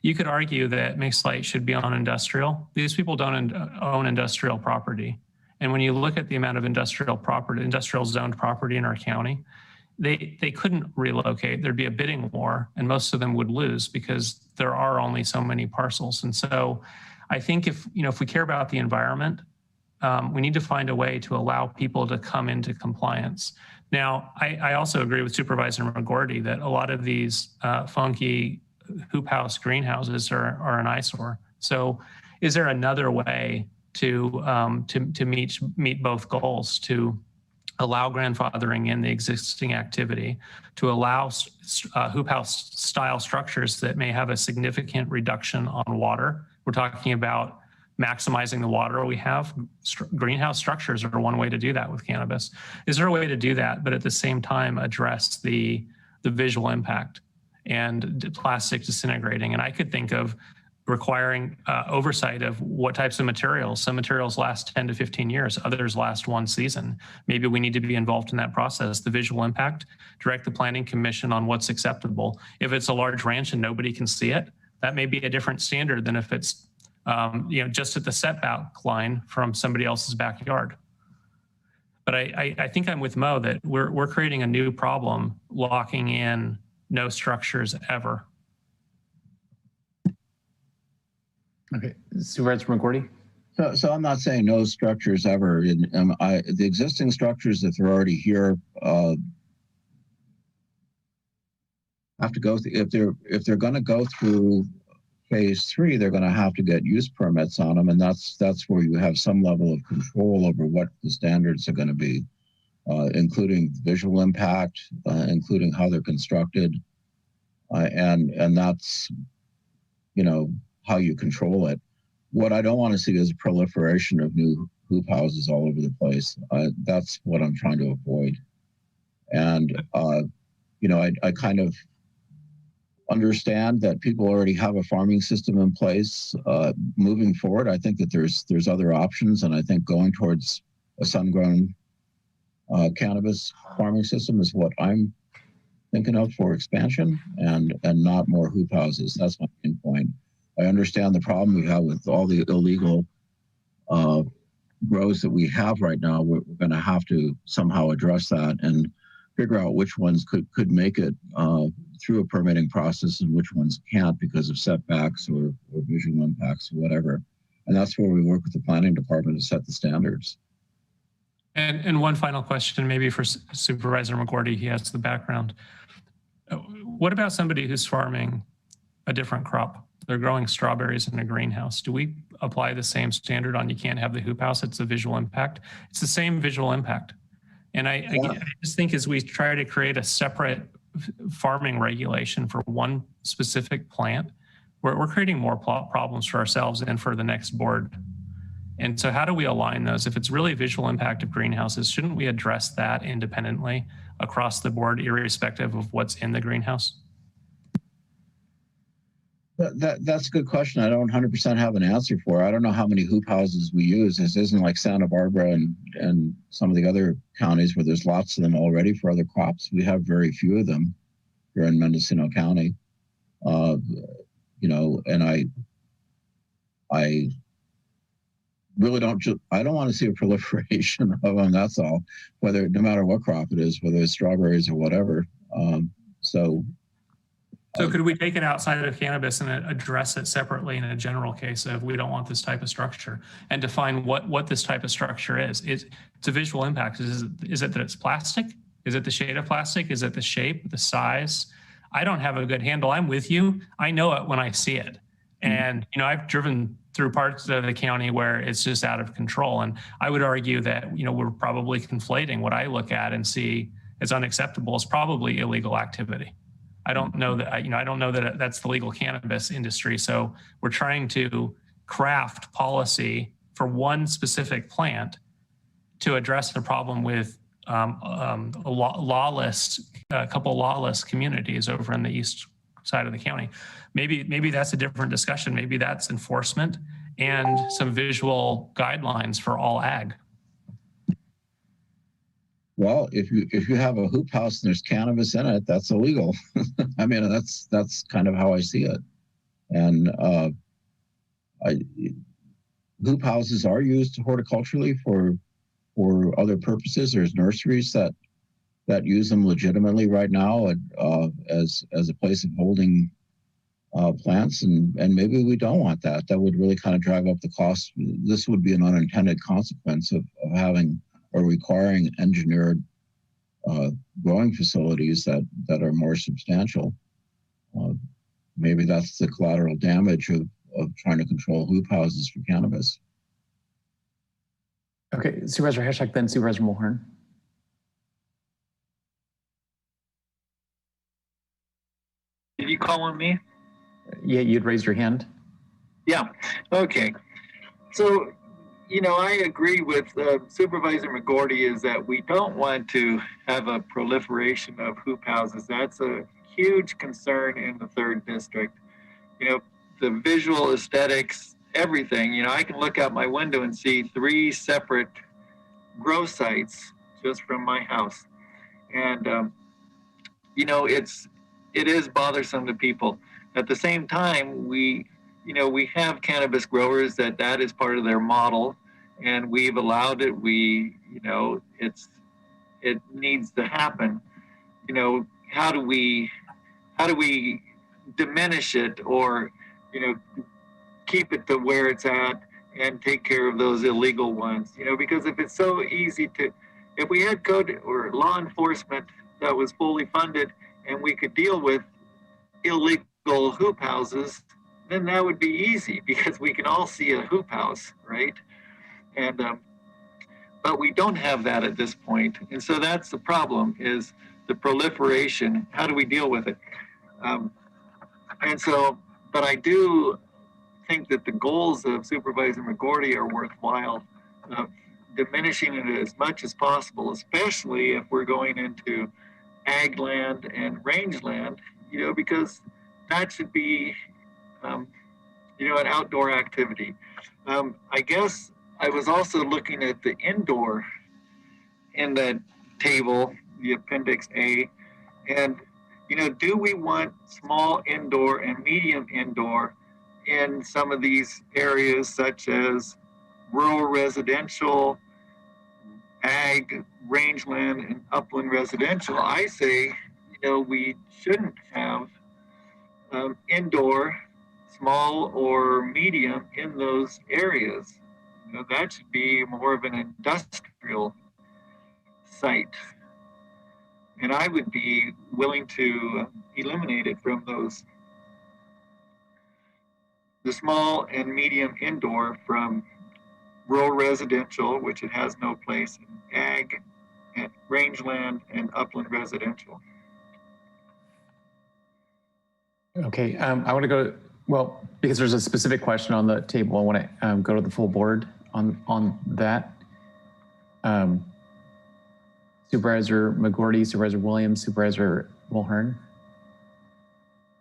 You could argue that mixed light should be on industrial. These people don't own industrial property. And when you look at the amount of industrial zoned property in our county, they couldn't relocate. There'd be a bidding war and most of them would lose because there are only so many parcels. And so I think if we care about the environment, we need to find a way to allow people to come into compliance. Now, I also agree with Supervisor McGorty that a lot of these funky hoop house greenhouses are an eyesore. So is there another way to meet both goals, to allow grandfathering in the existing activity, to allow hoop house style structures that may have a significant reduction on water? We're talking about maximizing the water we have. Greenhouse structures are one way to do that with cannabis. Is there a way to do that, but at the same time address the visual impact and plastic disintegrating? And I could think of requiring oversight of what types of materials. Some materials last 10 to 15 years, others last one season. Maybe we need to be involved in that process. The visual impact, direct the planning commission on what's acceptable. If it's a large ranch and nobody can see it, that may be a different standard than if it's just at the setback line from somebody else's backyard. But I think I'm with Mo that we're creating a new problem, locking in no structures ever. Okay, Supervisor McGorty. So I'm not saying no structures ever. The existing structures, if they're already here, have to go through. If they're going to go through phase three, they're going to have to get use permits on them, and that's where you have some level of control over what the standards are going to be, including visual impact, including how they're constructed, and that's how you control it. What I don't want to see is a proliferation of new hoop houses all over the place. That's what I'm trying to avoid. And I kind of understand that people already have a farming system in place. Moving forward, I think that there's other options, and I think going towards a sun-grown cannabis farming system is what I'm thinking of for expansion, and not more hoop houses. That's my main point. I understand the problem we have with all the illegal grows that we have right now. We're going to have to somehow address that and figure out which ones could make it through a permitting process and which ones can't because of setbacks or visual impacts or whatever. And that's where we work with the planning department to set the standards. And one final question, maybe for Supervisor McGorty, he has the background. What about somebody who's farming a different crop? They're growing strawberries in a greenhouse. Do we apply the same standard on you can't have the hoop house? It's a visual impact. It's the same visual impact. And I just think as we try to create a separate farming regulation for one specific plant, we're creating more problems for ourselves and for the next board. And so how do we align those? If it's really visual impact of greenhouses, shouldn't we address that independently across the board, irrespective of what's in the greenhouse? That's a good question. I don't 100% have an answer for. I don't know how many hoop houses we use. This isn't like Santa Barbara and some of the other counties where there's lots of them already for other crops. We have very few of them here in Mendocino County. And I really don't. I don't want to see a proliferation of them. That's all. No matter what crop it is, whether it's strawberries or whatever. So could we take it outside of cannabis and address it separately in a general case of we don't want this type of structure, and define what this type of structure is? It's a visual impact. Is it that it's plastic? Is it the shade of plastic? Is it the shape, the size? I don't have a good handle. I'm with you. I know it when I see it. And, I've driven through parts of the county where it's just out of control. And I would argue that, we're probably conflating what I look at and see as unacceptable as probably illegal activity. I don't know that, that's the legal cannabis industry. So we're trying to craft policy for one specific plant to address the problem with a couple lawless communities over in the east side of the county. Maybe that's a different discussion. Maybe that's enforcement and some visual guidelines for all ag. Well, if you have a hoop house and there's cannabis in it, that's illegal. I mean, that's kind of how I see it. And hoop houses are used horticulturally for other purposes. There's nurseries that use them legitimately right now as a place of holding plants, and maybe we don't want that. That would really kind of drive up the cost. This would be an unintended consequence of having or requiring engineered growing facilities that are more substantial. Maybe that's the collateral damage of trying to control hoop houses for cannabis. Okay, Supervisor Heshek, then Supervisor Mulhern. Did you call on me? Yeah, you'd raised your hand. Yeah, okay. So, I agree with Supervisor McGorty is that we don't want to have a proliferation of hoop houses. That's a huge concern in the 3rd District. The visual aesthetics, everything. I can look out my window and see 3 separate grow sites just from my house. And, it is bothersome to people. At the same time, we have cannabis growers that is part of their model, and we've allowed it. It needs to happen. How do we diminish it or, keep it to where it's at and take care of those illegal ones? Because if it's so easy if we had code or law enforcement that was fully funded and we could deal with illegal hoop houses, then that would be easy because we can all see a hoop house, right? And but we don't have that at this point, and so that's the problem: is the proliferation. How do we deal with it? But I do think that the goals of Supervisor McGorty are worthwhile, diminishing it as much as possible, especially if we're going into ag land and range land, because that should be, an outdoor activity. I guess I was also looking at the indoor in that table, the Appendix A, and, do we want small indoor and medium indoor in some of these areas such as rural residential, ag, rangeland, and upland residential? I say, we shouldn't have indoor, small or medium in those areas. That should be more of an industrial site. And I would be willing to eliminate it from the small and medium indoor from rural residential, which it has no place in ag, and rangeland, and upland residential. Okay, I want to go, because there's a specific question on the table, I want to go to the full board on that. Supervisor McGorty, Supervisor Williams, Supervisor Mulhern.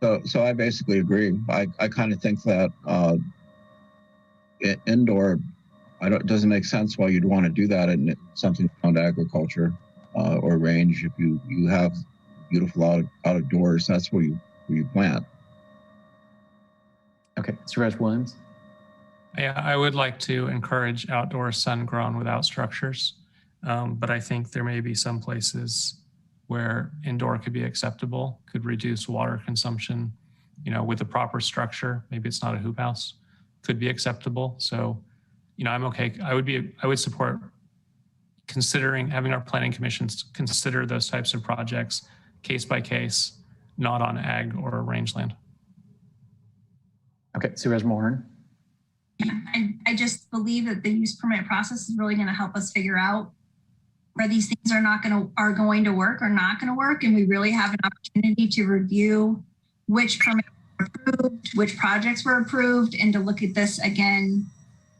So I basically agree. I kind of think that indoor, it doesn't make sense why you'd want to do that in something around agriculture or range. If you have beautiful out of doors, that's where you plant. Okay, Supervisor Williams. Yeah, I would like to encourage outdoor sun grown without structures, but I think there may be some places where indoor could be acceptable, could reduce water consumption, with the proper structure. Maybe it's not a hoop house, could be acceptable. So, I'm okay. I would support having our planning commissions consider those types of projects case by case, not on ag or rangeland. Okay, Supervisor Mulhern. I just believe that the use permit process is really going to help us figure out where these things are going to work or not going to work, and we really have an opportunity to review which permits were approved, which projects were approved, and to look at this again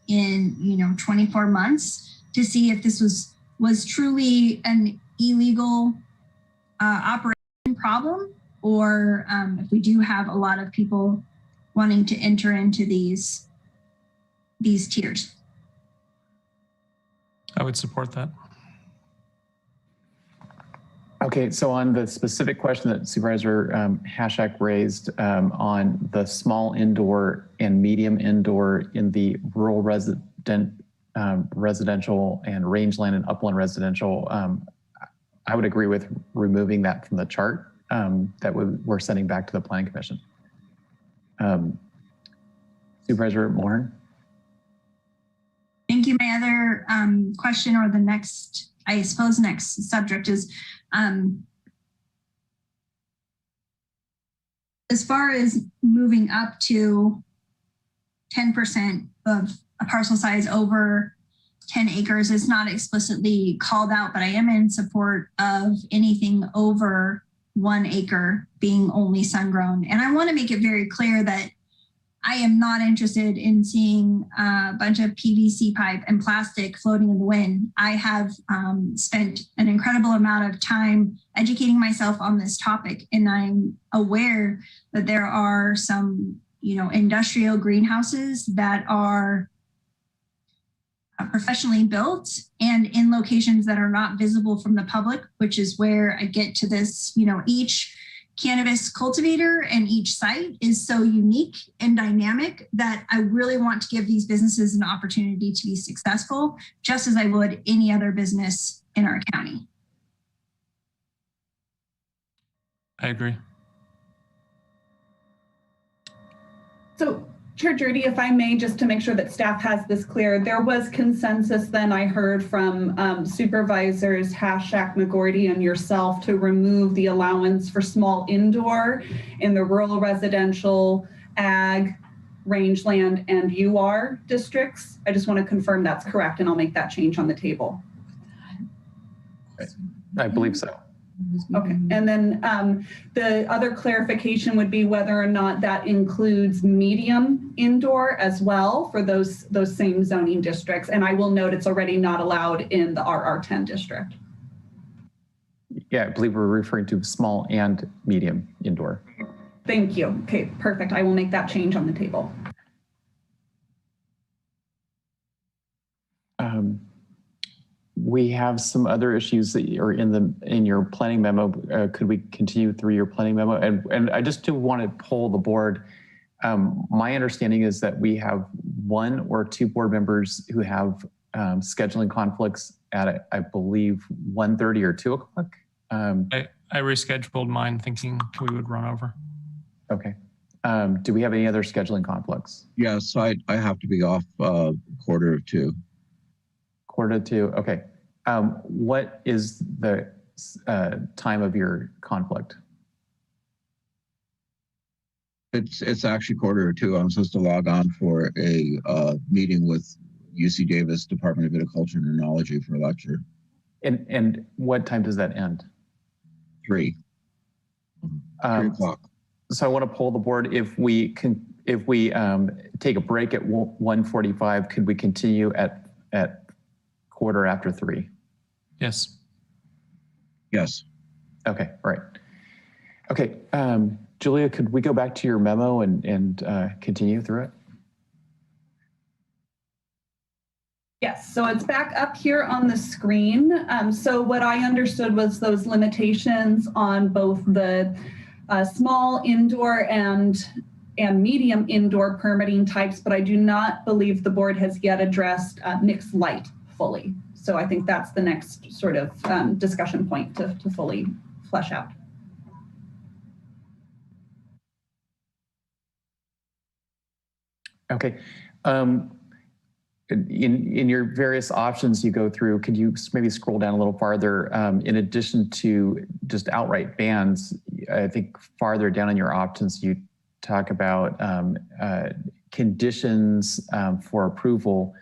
in 24 months to see if this was truly an illegal operation problem, or if we do have a lot of people wanting to enter into these tiers. I would support that. Okay, so on the specific question that Supervisor Hashak raised on the small indoor and medium indoor in the rural residential and rangeland and upland residential, I would agree with removing that from the chart that we're sending back to the Planning Commission. Supervisor Mulhern. Thank you. My other question, or the next subject is, as far as moving up to 10% of a parcel size over 10 acres, it's not explicitly called out, but I am in support of anything over 1 acre being only sun-grown. And I want to make it very clear that I am not interested in seeing a bunch of PVC pipe and plastic floating in the wind. I have spent an incredible amount of time educating myself on this topic, and I'm aware that there are some, industrial greenhouses that are professionally built and in locations that are not visible from the public, which is where I get to this, each cannabis cultivator and each site is so unique and dynamic that I really want to give these businesses an opportunity to be successful, just as I would any other business in our county. I agree. So, Chair Drudy, if I may, just to make sure that staff has this clear, there was consensus then I heard from Supervisors Hashak, McGorty, and yourself to remove the allowance for small indoor in the rural residential, ag, rangeland, and UR districts. I just want to confirm that's correct, and I'll make that change on the table. I believe so. Okay, and then the other clarification would be whether or not that includes medium indoor as well for those same zoning districts. And I will note it's already not allowed in the RR10 district. Yeah, I believe we're referring to small and medium indoor. Thank you. Okay, perfect. I will make that change on the table. We have some other issues that are in your planning memo. Could we continue through your planning memo? And I just do want to poll the board. My understanding is that we have 1 or 2 board members who have scheduling conflicts at, I believe, 1:30 or 2 o'clock. I rescheduled mine thinking we would run over. Okay. Do we have any other scheduling conflicts? Yes, I have to be off 1:45. 1:45, okay. What is the time of your conflict? It's actually 1:45. I'm supposed to log on for a meeting with UC Davis Department of Viticulture and Enology for a lecture. And what time does that end? 3 o'clock. So I want to poll the board. If we take a break at 1:45, could we continue at 3:15? Yes. Yes. Okay, right. Okay, Julia, could we go back to your memo and continue through it? Yes, so it's back up here on the screen. So what I understood was those limitations on both the small indoor and medium indoor permitting types, but I do not believe the board has yet addressed mixed light fully. So I think that's the next sort of discussion point to fully flesh out. Okay. In your various options you go through, could you maybe scroll down a little farther? In addition to just outright bans, I think farther down in your options, you talk about conditions for approval,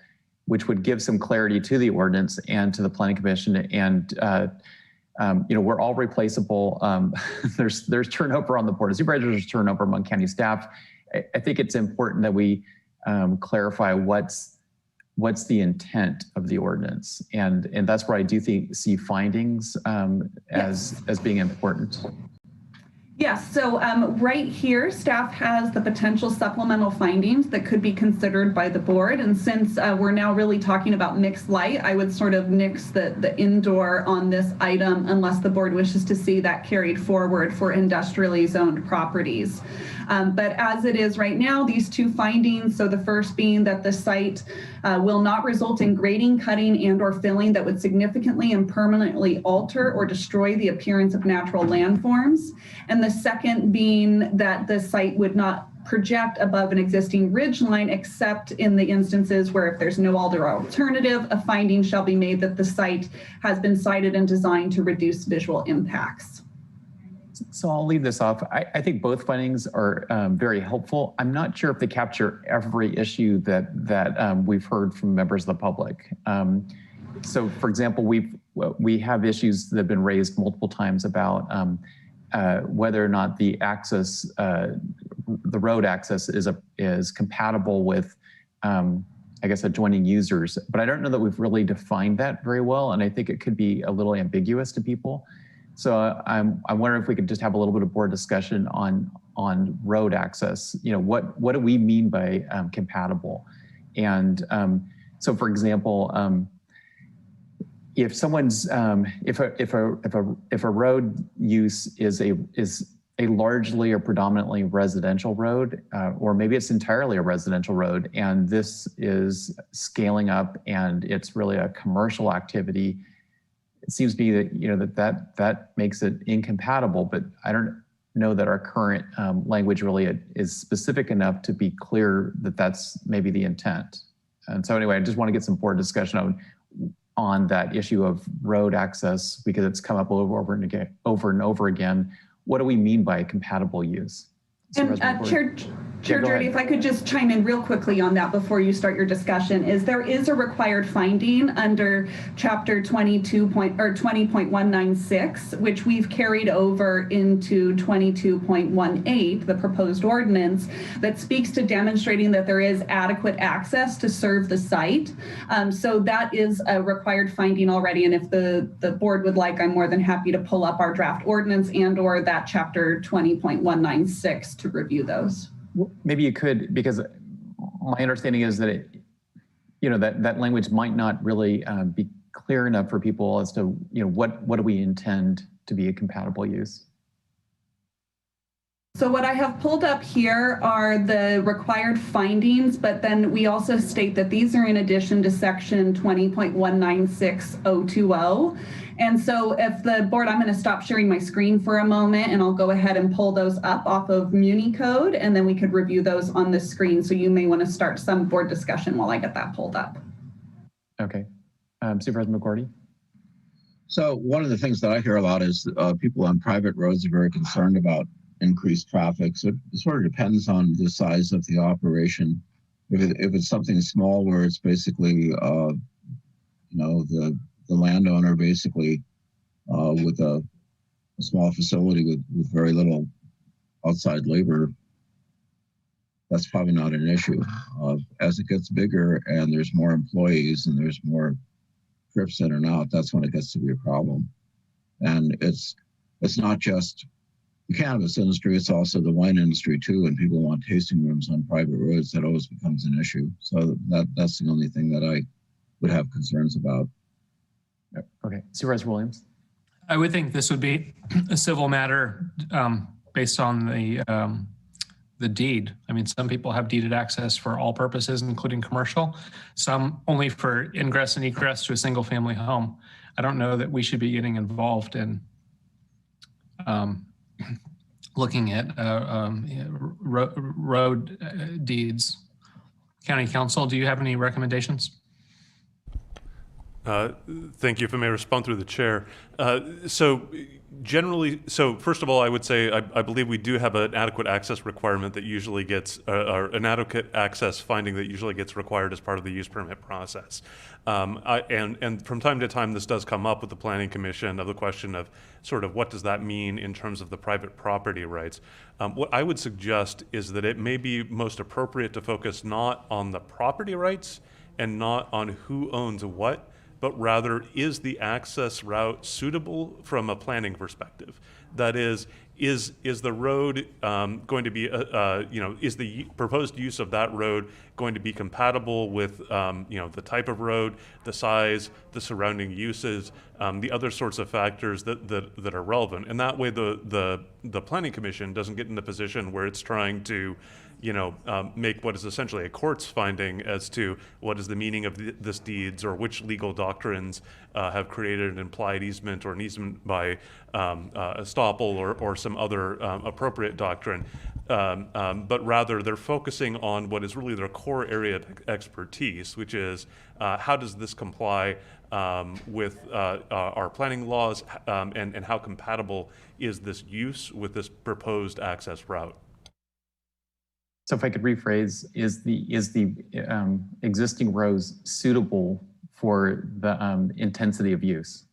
which would give some clarity to the ordinance and to the Planning Commission. And we're all replaceable. There's turnover on the Board of Supervisors, there's turnover among county staff. I think it's important that we clarify what's the intent of the ordinance, and that's where I do see findings as being important. Yes, so right here, staff has the potential supplemental findings that could be considered by the board. And since we're now really talking about mixed light, I would sort of nix the indoor on this item unless the board wishes to see that carried forward for industrially zoned properties. But as it is right now, these two findings, so the first being that the site will not result in grading, cutting, and or filling that would significantly and permanently alter or destroy the appearance of natural landforms. And the second being that the site would not project above an existing ridge line, except in the instances where if there's no other alternative, a finding shall be made that the site has been sited and designed to reduce visual impacts. So I'll leave this off. I think both findings are very helpful. I'm not sure if they capture every issue that we've heard from members of the public. So for example, we have issues that have been raised multiple times about whether or not the access, the road access is compatible with, I guess, adjoining users. But I don't know that we've really defined that very well, and I think it could be a little ambiguous to people. So I'm wondering if we could just have a little bit of board discussion on road access. What do we mean by compatible? And so, for example, if someone's if a road use is a largely or predominantly residential road, or maybe it's entirely a residential road, and this is scaling up and it's really a commercial activity, it seems to me that that makes it incompatible. But I don't know that our current language really is specific enough to be clear that that's maybe the intent. And so anyway, I just want to get some board discussion on that issue of road access, because it's come up over and over again. What do we mean by compatible use? And Chair Jordy, if I could just chime in real quickly on that before you start your discussion, is there is a required finding under Chapter 20.196, which we've carried over into 22.18, the proposed ordinance, that speaks to demonstrating that there is adequate access to serve the site. So that is a required finding already. And if the board would like, I'm more than happy to pull up our draft ordinance and or that Chapter 20.196 to review those. Maybe you could, because my understanding is that that language might not really be clear enough for people as to what do we intend to be a compatible use. So what I have pulled up here are the required findings, but then we also state that these are in addition to section 20.196.020. And so if the board, I'm going to stop sharing my screen for a moment and I'll go ahead and pull those up off of Muni Code, and then we could review those on the screen. So you may want to start some board discussion while I get that pulled up. Okay. Supervisor McGordy. So one of the things that I hear a lot is people on private roads are very concerned about increased traffic. So it sort of depends on the size of the operation. If it's something small where it's basically, the landowner basically with a small facility with very little outside labor, that's probably not an issue. As it gets bigger and there's more employees and there's more trips in and out, that's when it gets to be a problem. And it's not just the cannabis industry, it's also the wine industry too, and people want tasting rooms on private roads. That always becomes an issue. So that's the only thing that I would have concerns about. Okay, Supervisor Williams. I would think this would be a civil matter based on the deed. I mean, some people have deeded access for all purposes, including commercial, some only for ingress and egress to a single family home. I don't know that we should be getting involved in looking at road deeds. County Council, do you have any recommendations? Thank you. If I may respond through the chair. So first of all, I would say I believe we do have an adequate access requirement that usually gets, or an adequate access finding that usually gets required as part of the use permit process. And from time to time, this does come up with the Planning Commission of the question of sort of what does that mean in terms of the private property rights. What I would suggest is that it may be most appropriate to focus not on the property rights and not on who owns what, but rather, is the access route suitable from a planning perspective? That is the road going to be, is the proposed use of that road going to be compatible with, the type of road, the size, the surrounding uses, the other sorts of factors that are relevant? And that way, the Planning Commission doesn't get in the position where it's trying to make what is essentially a court's finding as to what is the meaning of this deeds or which legal doctrines have created an implied easement or an easement by estoppel or some other appropriate doctrine. But rather they're focusing on what is really their core area of expertise, which is how does this comply with our planning laws and how compatible is this use with this proposed access route? So if I could rephrase, is the existing roads suitable for the intensity of use?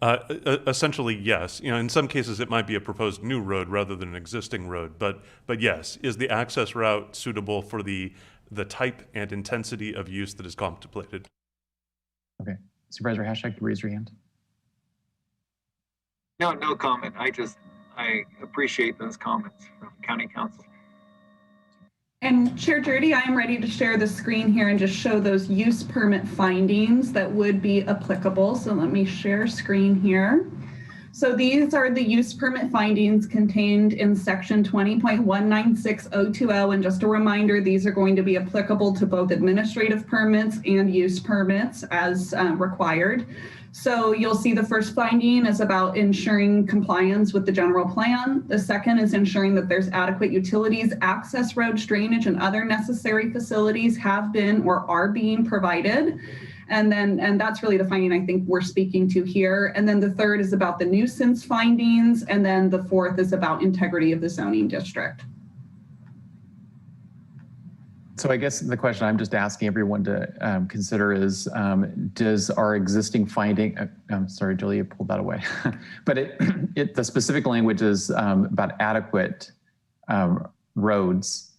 Essentially, yes. In some cases, it might be a proposed new road rather than an existing road. But yes, is the access route suitable for the type and intensity of use that is contemplated? Okay, Supervisor Hashtag, raise your hand. No comment. I appreciate those comments from County Council. And Chair Dirty, I am ready to share the screen here and just show those use permit findings that would be applicable. So let me share screen here. So these are the use permit findings contained in section 20.196020. And just a reminder, these are going to be applicable to both administrative permits and use permits as required. So you'll see the first finding is about ensuring compliance with the general plan. The second is ensuring that there's adequate utilities, access roads, drainage, and other necessary facilities have been or are being provided. And that's really the finding I think we're speaking to here. And then the third is about the nuisance findings. And then the fourth is about integrity of the zoning district. So I guess the question I'm just asking everyone to consider is, does our existing finding, I'm sorry, Julia, pulled that away, but the specific language is about adequate roads.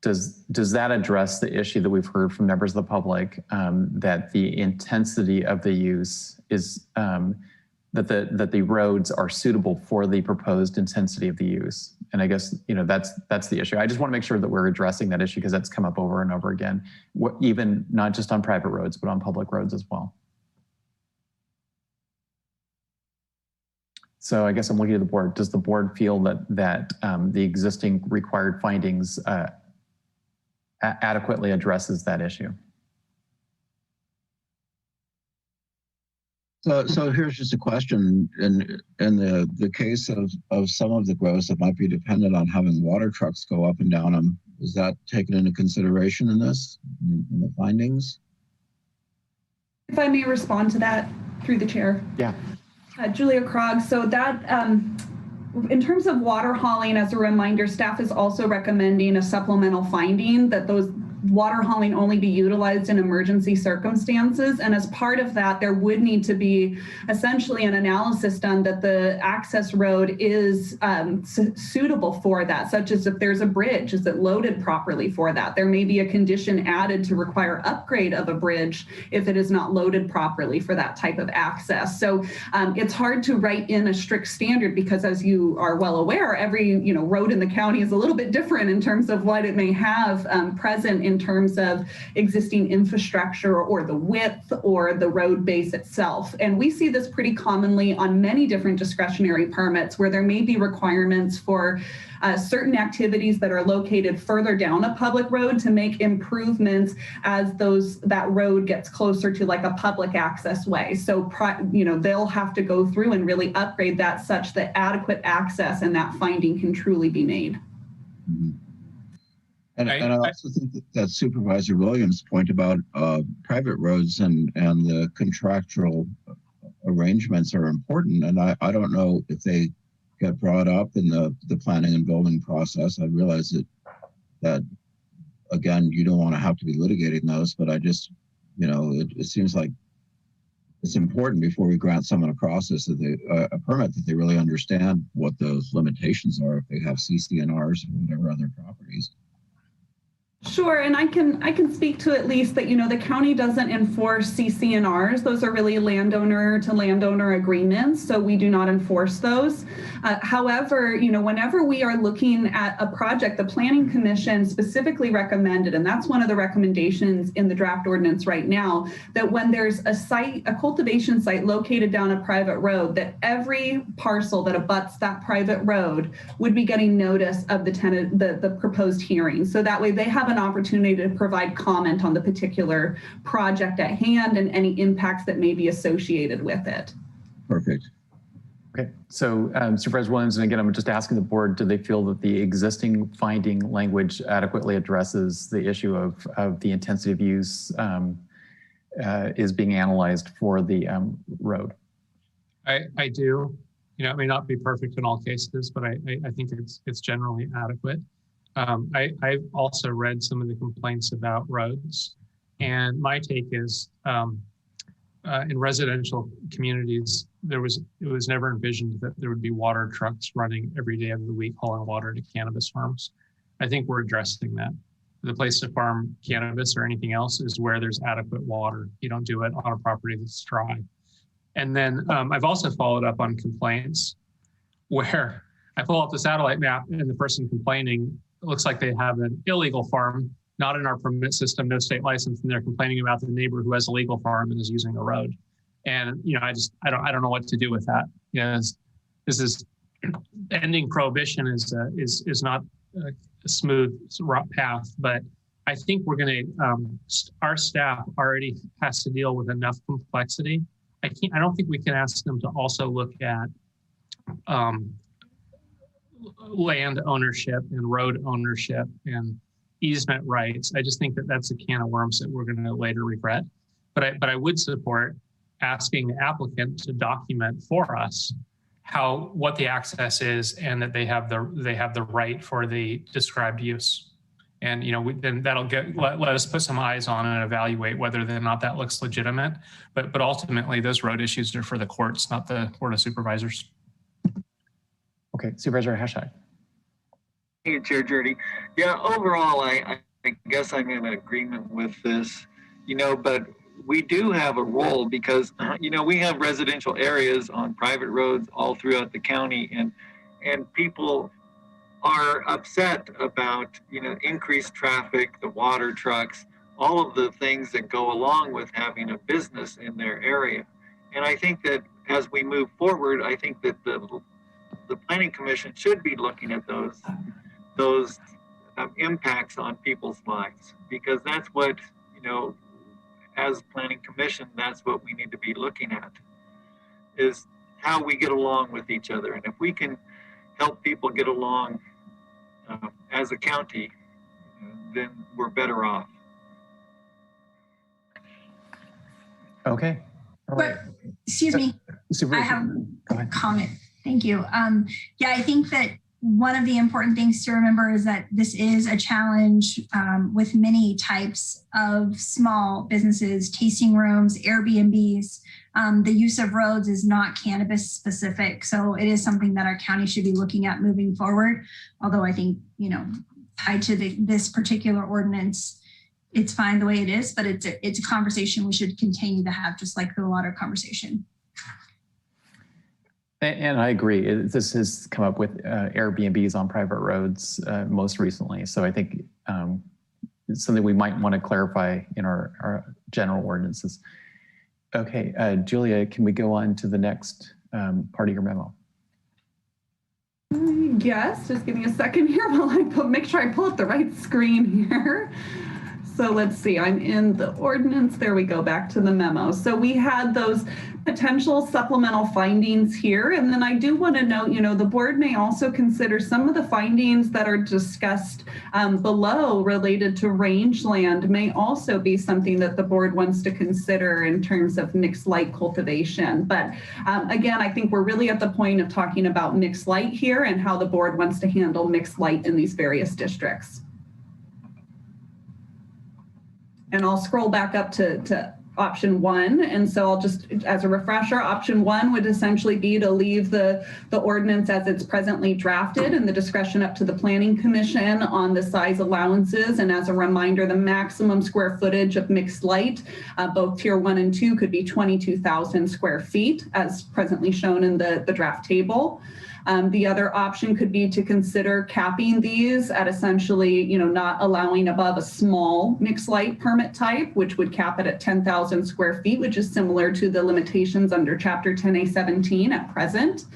Does that address the issue that we've heard from members of the public, that the intensity of the use is, that the roads are suitable for the proposed intensity of the use? And I guess, that's the issue. I just want to make sure that we're addressing that issue because that's come up over and over again, even not just on private roads, but on public roads as well. So I guess I'm looking at the board. Does the board feel that the existing required findings adequately addresses that issue? So here's just a question. In the case of some of the grows that might be dependent on having water trucks go up and down them, is that taken into consideration in this, in the findings? If I may respond to that through the chair. Yeah. Julia Krog, so that in terms of water hauling, as a reminder, staff is also recommending a supplemental finding that water hauling only be utilized in emergency circumstances. And as part of that, there would need to be essentially an analysis done that the access road is suitable for that, such as if there's a bridge, is it loaded properly for that? There may be a condition added to require upgrade of a bridge if it is not loaded properly for that type of access. So it's hard to write in a strict standard because, as you are well aware, every road in the county is a little bit different in terms of what it may have present in terms of existing infrastructure or the width or the road base itself. And we see this pretty commonly on many different discretionary permits where there may be requirements for certain activities that are located further down a public road to make improvements as that road gets closer to like a public access way. So they'll have to go through and really upgrade that such that adequate access and that finding can truly be made. And I also think that Supervisor Williams' point about private roads and the contractual arrangements are important. And I don't know if they get brought up in the planning and building process. I realize that again, you don't want to have to be litigating those, but I just, it seems like it's important before we grant someone a process that a permit that they really understand what those limitations are if they have CCNRs or whatever other properties. Sure, and I can speak to at least that, the county doesn't enforce CCNRs. Those are really landowner to landowner agreements, so we do not enforce those. However, whenever we are looking at a project, the Planning Commission specifically recommended, and that's one of the recommendations in the draft ordinance right now, that when there's a cultivation site located down a private road, that every parcel that abuts that private road would be getting notice of the proposed hearing. So that way they have an opportunity to provide comment on the particular project at hand and any impacts that may be associated with it. Perfect. Okay, so Supervisor Williams, and again, I'm just asking the board, do they feel that the existing finding language adequately addresses the issue of the intensity of use is being analyzed for the road? I do. It may not be perfect in all cases, but I think it's generally adequate. I've also read some of the complaints about roads, and my take is in residential communities, it was never envisioned that there would be water trucks running every day of the week hauling water to cannabis farms. I think we're addressing that. The place to farm cannabis or anything else is where there's adequate water. You don't do it on a property that's dry. And then I've also followed up on complaints where I pull up the satellite map and the person complaining, it looks like they have an illegal farm, not in our permit system, no state license, and they're complaining about the neighbor who has a legal farm and is using the road. And I don't know what to do with that. This is ending prohibition is not a smooth path, but I think we're going to. Our staff already has to deal with enough complexity. I don't think we can ask them to also look at land ownership and road ownership and easement rights. I just think that that's a can of worms that we're going to later regret. But I would support asking the applicant to document for us what the access is and that they have the right for the described use. And then that'll let us put some eyes on and evaluate whether or not that looks legitimate. But ultimately, those road issues are for the courts, not the Board of Supervisors. Okay, Supervisor Hashai. Hey, Chair Jurdy. Yeah, overall, I guess I'm in agreement with this, but we do have a role because, we have residential areas on private roads all throughout the county, and people are upset about, increased traffic, the water trucks, all of the things that go along with having a business in their area. And I think that as we move forward, I think that the Planning Commission should be looking at those impacts on people's lives, because that's what, as Planning Commission, that's what we need to be looking at, is how we get along with each other. And if we can help people get along as a county, then we're better off. Okay. All right. Excuse me. I have a comment. Thank you. I think that one of the important things to remember is that this is a challenge with many types of small businesses, tasting rooms, Airbnbs. The use of roads is not cannabis specific. So it is something that our county should be looking at moving forward. Although I think, tied to this particular ordinance, it's fine the way it is, but it's a conversation we should continue to have, just like the water conversation. And I agree. This has come up with Airbnbs on private roads most recently. So I think it's something we might want to clarify in our general ordinances. Okay, Julia, can we go on to the next part of your memo? Yes, just give me a second here while I make sure I pull up the right screen here. So let's see, I'm in the ordinance. There we go, back to the memo. So we had those potential supplemental findings here. And then I do want to note, the board may also consider some of the findings that are discussed below related to rangeland may also be something that the board wants to consider in terms of mixed light cultivation. But again, I think we're really at the point of talking about mixed light here and how the board wants to handle mixed light in these various districts. And I'll scroll back up to option 1. And so I'll just, as a refresher, option 1 would essentially be to leave the ordinance as it's presently drafted and the discretion up to the Planning Commission on the size allowances. And as a reminder, the maximum square footage of mixed light, both tier 1 and 2, could be 22,000 square feet as presently shown in the draft table. The other option could be to consider capping these at essentially, not allowing above a small mixed light permit type, which would cap it at 10,000 square feet, which is similar to the limitations under Chapter 10A17 at present.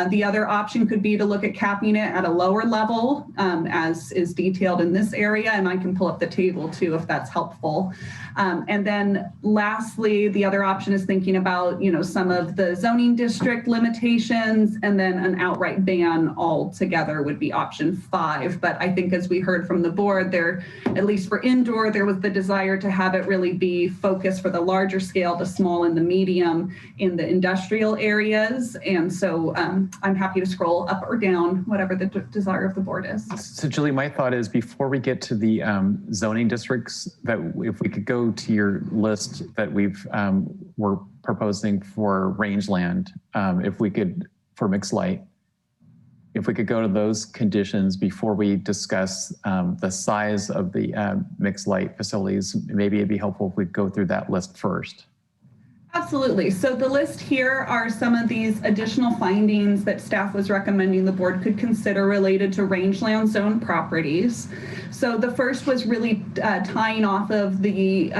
The other option could be to look at capping it at a lower level, as is detailed in this area, and I can pull up the table too if that's helpful. And then lastly, the other option is thinking about, some of the zoning district limitations, and then an outright ban altogether would be option 5. But I think as we heard from the board there, at least for indoor, there was the desire to have it really be focused for the larger scale, the small and the medium in the industrial areas. And so I'm happy to scroll up or down, whatever the desire of the board is. So Julie, my thought is before we get to the zoning districts, that if we could go to your list that we're proposing for rangeland, if we could, for mixed light, if we could go to those conditions before we discuss the size of the mixed light facilities, maybe it'd be helpful if we go through that list first. Absolutely. So the list here are some of these additional findings that staff was recommending the board could consider related to rangeland zone properties. So the first was really tying off of the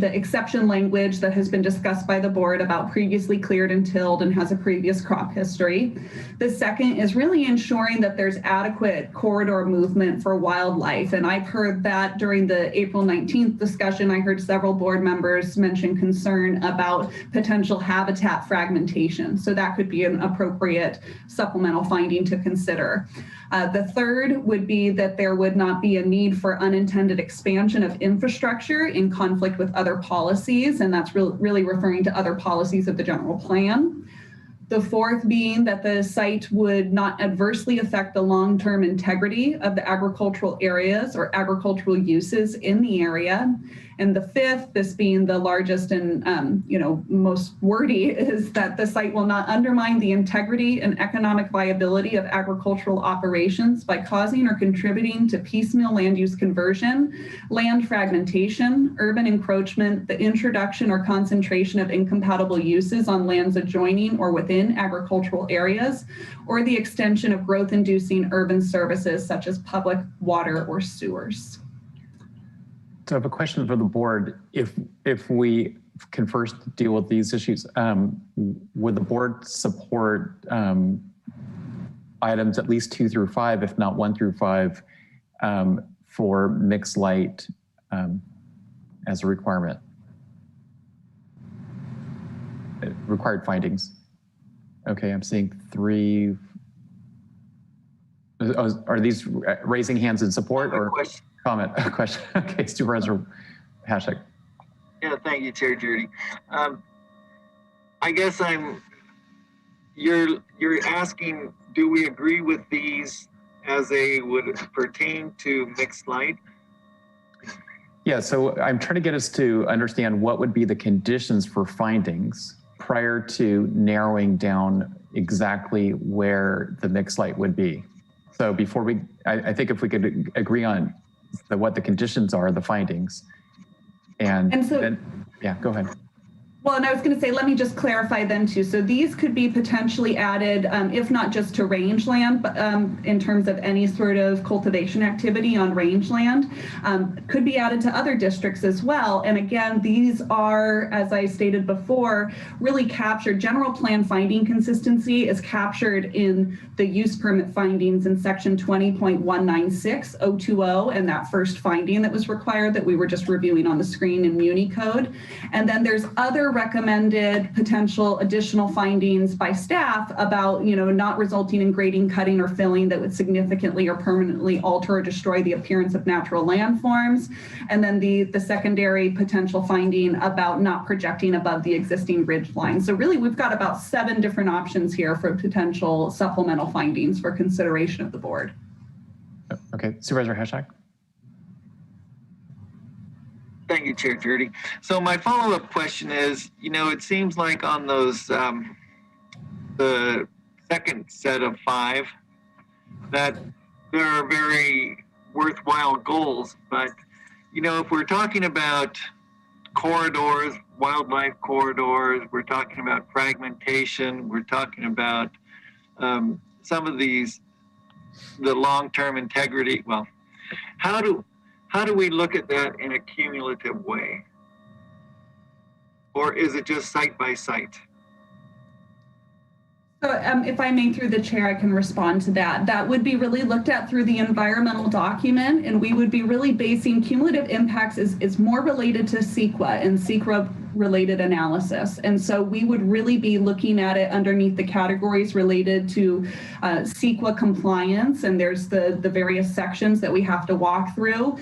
exception language that has been discussed by the board about previously cleared and tilled and has a previous crop history. The second is really ensuring that there's adequate corridor movement for wildlife. And I've heard that during the April 19th discussion, I heard several board members mention concern about potential habitat fragmentation. So that could be an appropriate supplemental finding to consider. The third would be that there would not be a need for unintended expansion of infrastructure in conflict with other policies, and that's really referring to other policies of the general plan. The fourth being that the site would not adversely affect the long-term integrity of the agricultural areas or agricultural uses in the area. And the fifth, this being the largest and most wordy, is that the site will not undermine the integrity and economic viability of agricultural operations by causing or contributing to piecemeal land use conversion, land fragmentation, urban encroachment, the introduction or concentration of incompatible uses on lands adjoining or within agricultural areas, or the extension of growth-inducing urban services such as public water or sewers. So I have a question for the board. If we can first deal with these issues, would the board support items at least 2 through 5, if not 1 through 5, for mixed light as a requirement? Required findings. Okay, I'm seeing 3. Are these raising hands in support or comment? A question. Okay, Supervisor Hasek. Yeah, thank you, Chair Judy. I guess I'm you're asking, do we agree with these as they would pertain to mixed light? Yeah, so I'm trying to get us to understand what would be the conditions for findings prior to narrowing down exactly where the mixed light would be. So before we, I think if we could agree on what the conditions are, the findings, and so, then, yeah, go ahead. Well, and I was going to say, let me just clarify then too. So these could be potentially added, if not just to rangeland, but in terms of any sort of cultivation activity on rangeland, could be added to other districts as well. And again, these are, as I stated before, really captured. General plan finding consistency is captured in the use permit findings in section 20.196.020, and that first finding that was required that we were just reviewing on the screen in Muni Code. And then there's other recommended potential additional findings by staff about, not resulting in grading, cutting, or filling that would significantly or permanently alter or destroy the appearance of natural landforms. And then the secondary potential finding about not projecting above the existing ridge line. So really, we've got about 7 different options here for potential supplemental findings for consideration of the board. Okay, Supervisor Hashak. Thank you, Chair Judy. So my follow-up question is, it seems like on those, the second set of 5, that there are very worthwhile goals. But, if we're talking about corridors, wildlife corridors, we're talking about fragmentation, we're talking about some of these, the long-term integrity. Well, how do we look at that in a cumulative way? Or is it just site by site? So if I may, through the chair, I can respond to that. That would be really looked at through the environmental document, and we would be really basing cumulative impacts is more related to CEQA and CEQA related analysis. And so we would really be looking at it underneath the categories related to CEQA compliance, and there's the various sections that we have to walk through.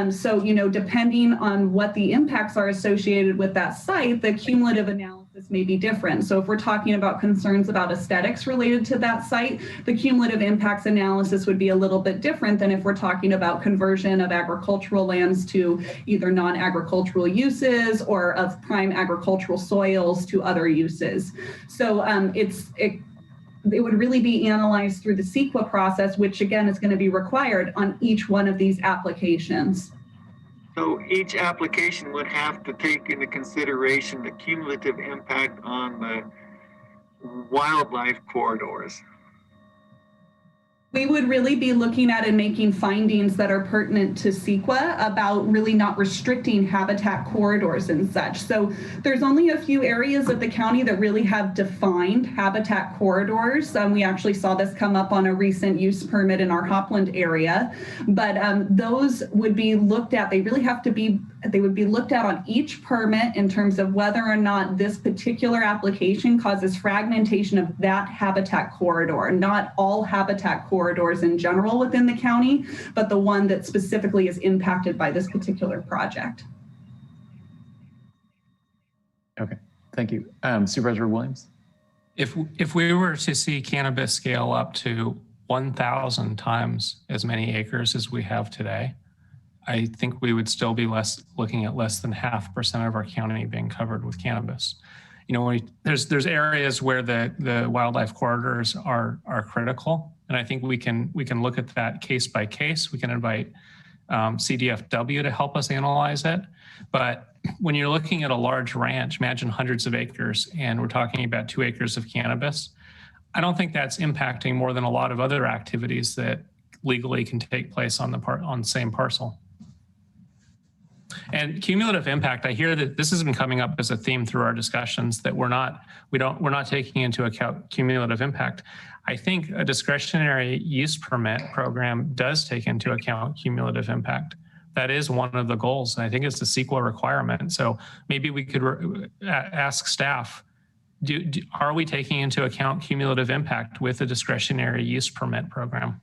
So, depending on what the impacts are associated with that site, the cumulative analysis may be different. So if we're talking about concerns about aesthetics related to that site, the cumulative impacts analysis would be a little bit different than if we're talking about conversion of agricultural lands to either non-agricultural uses or of prime agricultural soils to other uses. So it would really be analyzed through the CEQA process, which again is going to be required on each one of these applications. So each application would have to take into consideration the cumulative impact on the wildlife corridors. We would really be looking at and making findings that are pertinent to CEQA about really not restricting habitat corridors and such. So there's only a few areas of the county that really have defined habitat corridors. We actually saw this come up on a recent use permit in our Hopland area, but those would be looked at. They really have to be, they would be looked at on each permit in terms of whether or not this particular application causes fragmentation of that habitat corridor, not all habitat corridors in general within the county, but the one that specifically is impacted by this particular project. Okay, thank you. Supervisor Williams? If we were to see cannabis scale up to 1,000 times as many acres as we have today, I think we would still be looking at less than 0.5% of our county being covered with cannabis. There's areas where the wildlife corridors are critical, and I think we can look at that case by case. We can invite CDFW to help us analyze it. But when you're looking at a large ranch, imagine hundreds of acres, and we're talking about 2 acres of cannabis, I don't think that's impacting more than a lot of other activities that legally can take place on the same parcel. And cumulative impact, I hear that this has been coming up as a theme through our discussions, that we're not taking into account cumulative impact. I think a discretionary use permit program does take into account cumulative impact. That is one of the goals, and I think it's a CEQA requirement. So maybe we could ask staff, are we taking into account cumulative impact with a discretionary use permit program?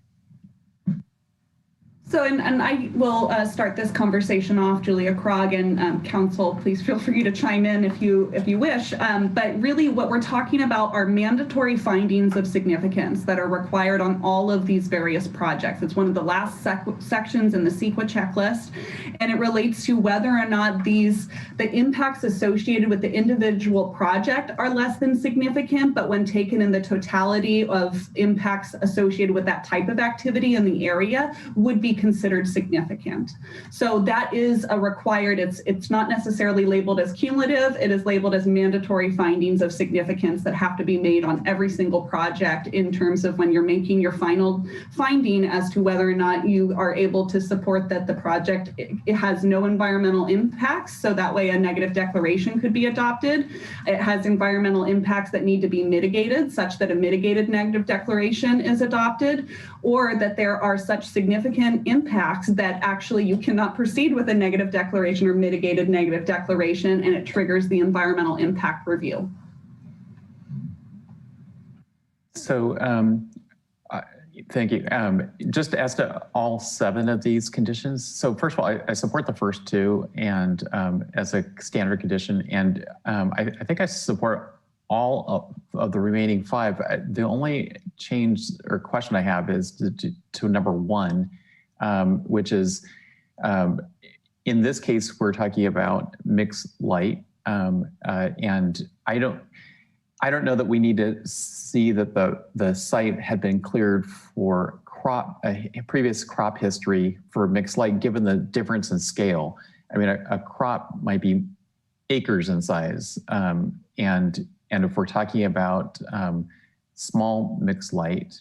So, and I will start this conversation off, Julia Krog, and council, please feel free to chime in if you wish. But really what we're talking about are mandatory findings of significance that are required on all of these various projects. It's one of the last sections in the CEQA checklist, and it relates to whether or not the impacts associated with the individual project are less than significant, but when taken in the totality of impacts associated with that type of activity in the area would be considered significant. So that is a required, it's not necessarily labeled as cumulative, it is labeled as mandatory findings of significance that have to be made on every single project in terms of when you're making your final finding as to whether or not you are able to support that the project it has no environmental impacts, so that way a negative declaration could be adopted. It has environmental impacts that need to be mitigated such that a mitigated negative declaration is adopted, or that there are such significant impacts that actually you cannot proceed with a negative declaration or mitigated negative declaration, and it triggers the environmental impact review. So thank you. Just as to all 7 of these conditions. So first of all, I support the first 2 and as a standard condition, and I think I support all of the remaining 5. The only change or question I have is to number 1, which is in this case, we're talking about mixed light. And I don't know that we need to see that the site had been cleared for previous crop history for mixed light, given the difference in scale. I mean, a crop might be acres in size. And if we're talking about small mixed light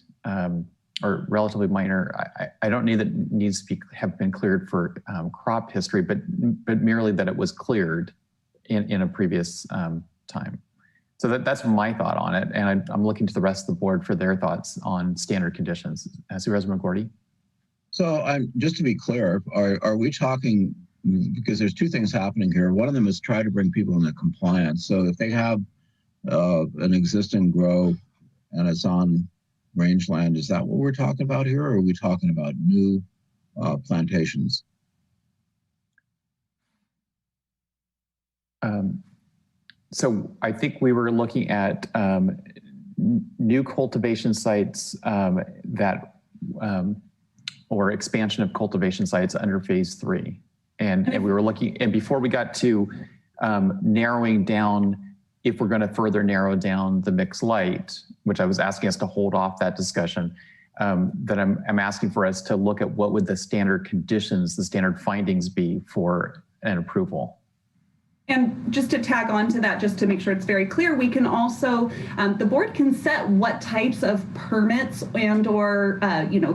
or relatively minor, I don't need that it needs to have been cleared for crop history, but merely that it was cleared in a previous time. So that's my thought on it. And I'm looking to the rest of the board for their thoughts on standard conditions. Supervisor McGorty? So just to be clear, are we talking, because there's 2 things happening here. One of them is try to bring people into compliance. So if they have an existing grow and it's on rangeland, is that what we're talking about here? Or are we talking about new plantations? So I think we were looking at new cultivation sites or expansion of cultivation sites under phase 3. And we were looking, and before we got to narrowing down, if we're going to further narrow down the mixed light, which I was asking us to hold off that discussion, that I'm asking for us to look at what would the standard conditions, the standard findings be for an approval. And just to tag on to that, just to make sure it's very clear, we can also, the board can set what types of permits and or,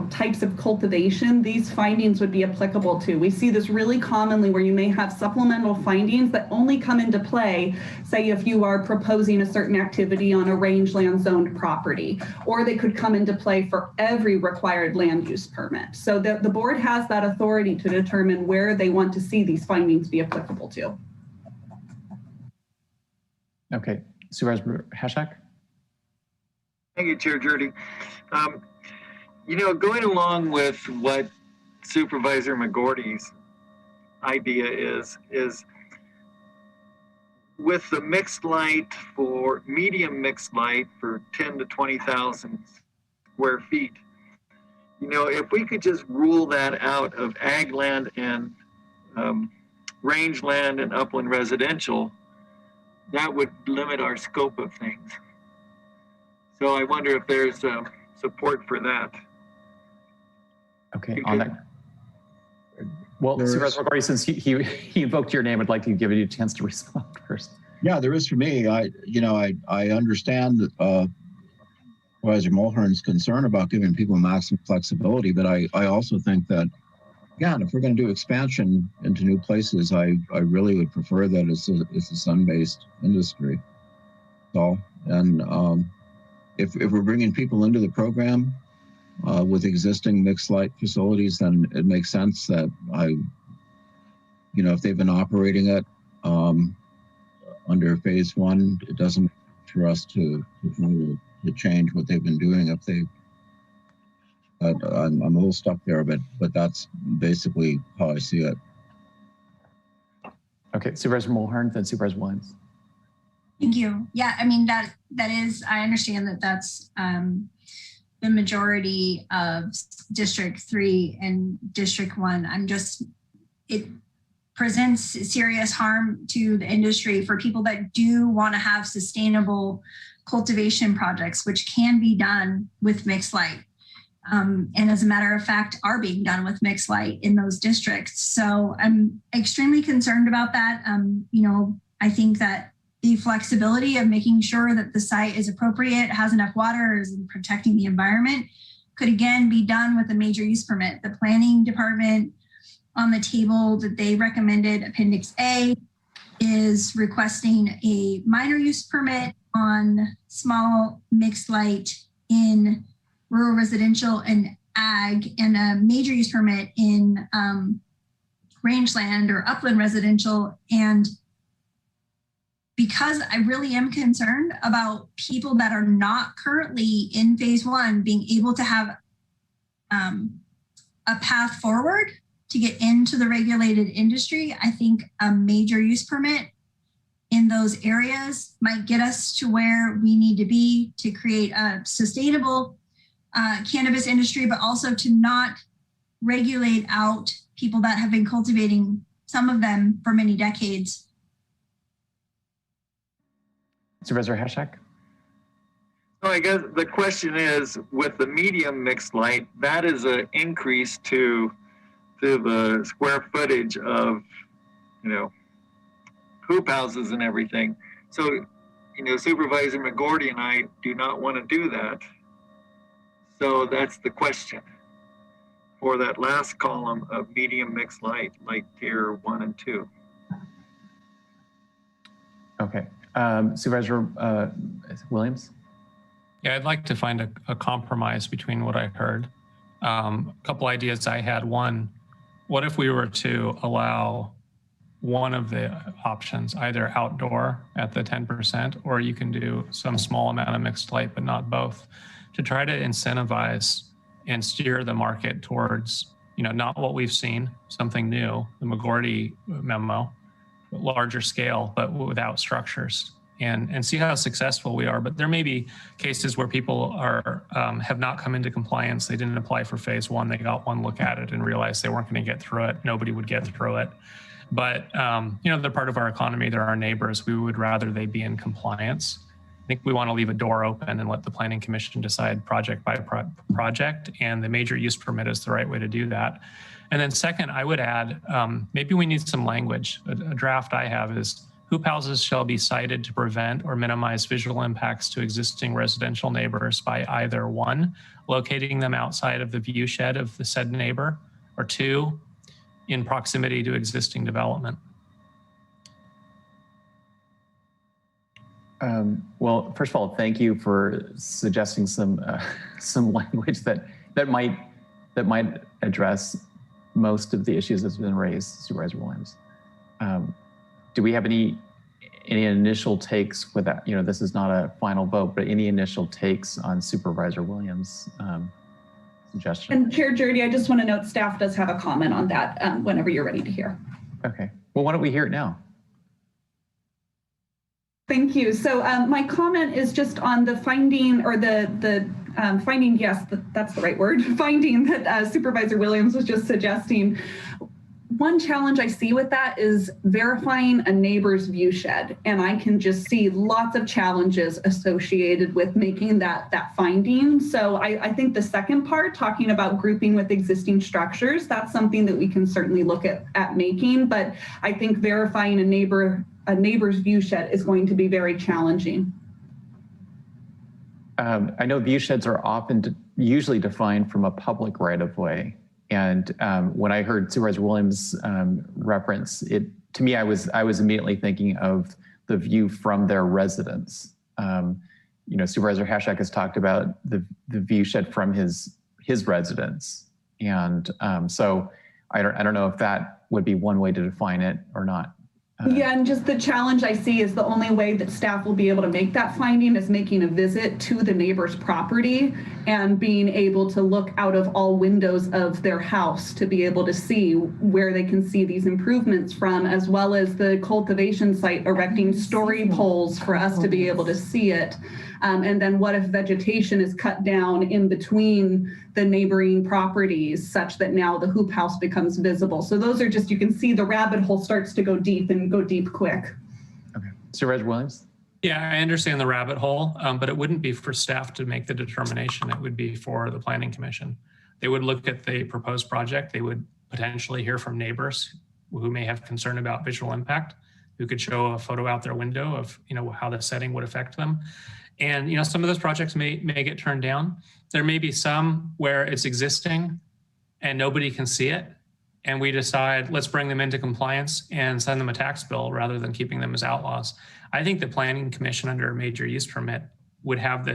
types of cultivation these findings would be applicable to. We see this really commonly where you may have supplemental findings that only come into play, say if you are proposing a certain activity on a rangeland zoned property, or they could come into play for every required land use permit. So the board has that authority to determine where they want to see these findings be applicable to. Okay, Supervisor Hashak? Thank you, Chair Jordy. Going along with what Supervisor McGorty's idea is with the mixed light for medium mixed light for 10 to 20,000 square feet, if we could just rule that out of ag land and rangeland and upland residential, that would limit our scope of things. So I wonder if there's support for that. Okay, on that. Well, Supervisor McGorty, since he invoked your name, I'd like to give you a chance to respond first. Yeah, there is for me. I understand Supervisor Mulhern's concern about giving people maximum flexibility, but I also think that, again, if we're going to do expansion into new places, I really would prefer that it's a sun-based industry. So, and if we're bringing people into the program with existing mixed light facilities, then it makes sense that if they've been operating it under phase 1, it doesn't for us to change what they've been doing if they I'm a little stuck there, but that's basically how I see it. Okay, Supervisor Mulhern, then Supervisor Williams. Thank you. Yeah, I mean, that is, I understand that that's the majority of District 3 and District 1. It presents serious harm to the industry for people that do want to have sustainable cultivation projects, which can be done with mixed light. And as a matter of fact, are being done with mixed light in those districts. So I'm extremely concerned about that. I think that the flexibility of making sure that the site is appropriate, has enough water, is protecting the environment, could again be done with a major use permit. The planning department on the table that they recommended, Appendix A, is requesting a minor use permit on small mixed light in rural residential and ag, and a major use permit in rangeland or upland residential. And because I really am concerned about people that are not currently in phase 1 being able to have a path forward to get into the regulated industry, I think a major use permit in those areas might get us to where we need to be to create a sustainable cannabis industry, but also to not regulate out people that have been cultivating, some of them, for many decades. Supervisor Hashak? So I guess the question is, with the medium mixed light, that is an increase to the square footage of, hoop houses and everything. So, Supervisor McGordy and I do not want to do that. So that's the question for that last column of medium mixed light, like tier 1 and 2. Okay. Supervisor Williams? Yeah, I'd like to find a compromise between what I heard. A couple ideas I had. One, what if we were to allow one of the options, either outdoor at the 10%, or you can do some small amount of mixed light, but not both, to try to incentivize and steer the market towards, not what we've seen, something new, the McGordy memo, larger scale, but without structures, and see how successful we are. But there may be cases where people have not come into compliance. They didn't apply for phase 1. They got one look at it and realized they weren't going to get through it. Nobody would get through it. But, they're part of our economy. They're our neighbors. We would rather they be in compliance. I think we want to leave a door open and let the Planning Commission decide project by project, and the major use permit is the right way to do that. And then second, I would add, maybe we need some language. A draft I have is, hoop houses shall be sited to prevent or minimize visual impacts to existing residential neighbors by either 1, locating them outside of the view shed of the said neighbor, or 2, in proximity to existing development. Well, first of all, thank you for suggesting some language that might address most of the issues that's been raised, Supervisor Williams. Do we have any initial takes with that? This is not a final vote, but any initial takes on Supervisor Williams' suggestion? And Chair Jurdy, I just want to note staff does have a comment on that whenever you're ready to hear. Okay. Well, why don't we hear it now? Thank you. So my comment is just on the finding, or the finding, yes, that's the right word, finding that Supervisor Williams was just suggesting. One challenge I see with that is verifying a neighbor's view shed. And I can just see lots of challenges associated with making that finding. So I think the second part, talking about grouping with existing structures, that's something that we can certainly look at making. But I think verifying a neighbor's view shed is going to be very challenging. I know view sheds are usually defined from a public right-of-way. And when I heard Supervisor Williams reference it, to me, I was immediately thinking of the view from their residence. Supervisor Hashak has talked about the view shed from his residence, and so I don't know if that would be one way to define it or not. Yeah, and just the challenge I see is the only way that staff will be able to make that finding is making a visit to the neighbor's property. and being able to look out of all windows of their house to be able to see where they can see these improvements from, as well as the cultivation site erecting story poles for us to be able to see it. And then what if vegetation is cut down in between the neighboring properties such that now the hoop house becomes visible? So those are just, you can see the rabbit hole starts to go deep and go deep quick. Okay. Supervisor Williams? Yeah, I understand the rabbit hole, but it wouldn't be for staff to make the determination. It would be for the Planning Commission. They would look at the proposed project. They would potentially hear from neighbors who may have concern about visual impact, who could show a photo out their window of, how the setting would affect them. And, some of those projects may get turned down. There may be some where it's existing and nobody can see it. And we decide, let's bring them into compliance and send them a tax bill rather than keeping them as outlaws. I think the Planning Commission under a major use permit would have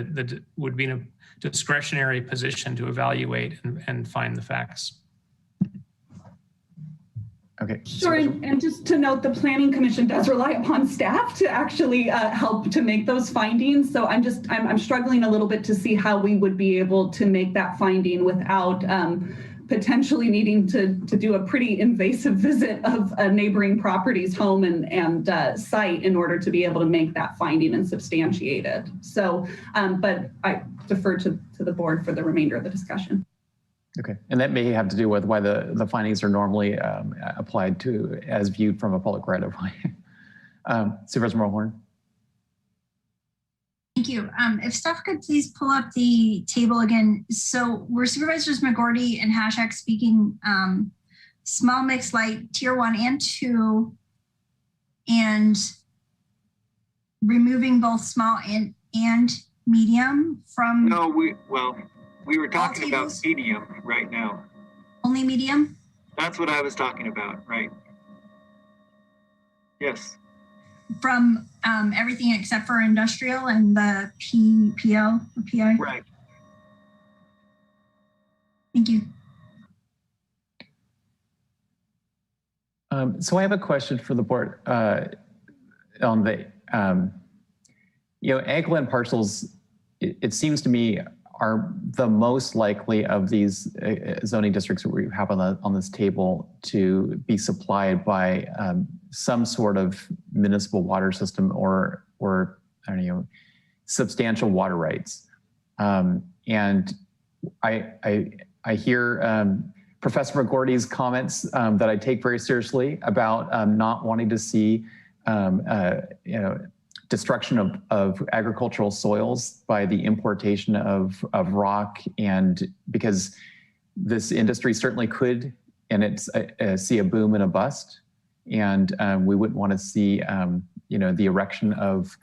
would be in a discretionary position to evaluate and find the facts. Okay. Sure, and just to note, the Planning Commission does rely upon staff to actually help to make those findings. So I'm struggling a little bit to see how we would be able to make that finding without potentially needing to do a pretty invasive visit of a neighboring property's home and site in order to be able to make that finding and substantiate it. So, but I defer to the board for the remainder of the discussion. Okay, and that may have to do with why the findings are normally applied to as viewed from a public right of way. Supervisor Mulhorn. Thank you. If staff could please pull up the table again. So were Supervisors McGorty and Hashak speaking small mix light tier 1 and 2 and removing both small and medium from? No, we were talking about medium right now. Only medium? That's what I was talking about, right? Yes. From everything except for industrial and the PO or PI? Right. Thank you. So I have a question for the board on the, ag land parcels, it seems to me are the most likely of these zoning districts that we have on this table to be supplied by some sort of municipal water system or I don't know, substantial water rights. And I hear Professor McGorty's comments that I take very seriously about not wanting to see destruction of agricultural soils by the importation of rock, and because this industry certainly could, and it's see a boom and a bust, and we wouldn't want to see the erection of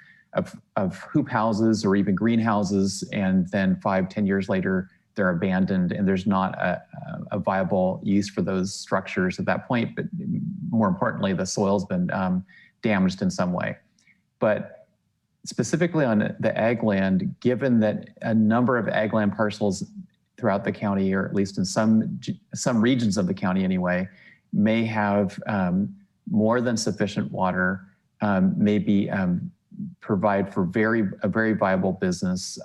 hoop houses or even greenhouses, and then 5-10 years later they're abandoned and there's not a viable use for those structures at that point. But more importantly, the soil's been damaged in some way. But specifically on the ag land, given that a number of ag land parcels throughout the county, or at least in some regions of the county anyway, may have more than sufficient water, maybe provide for a very viable business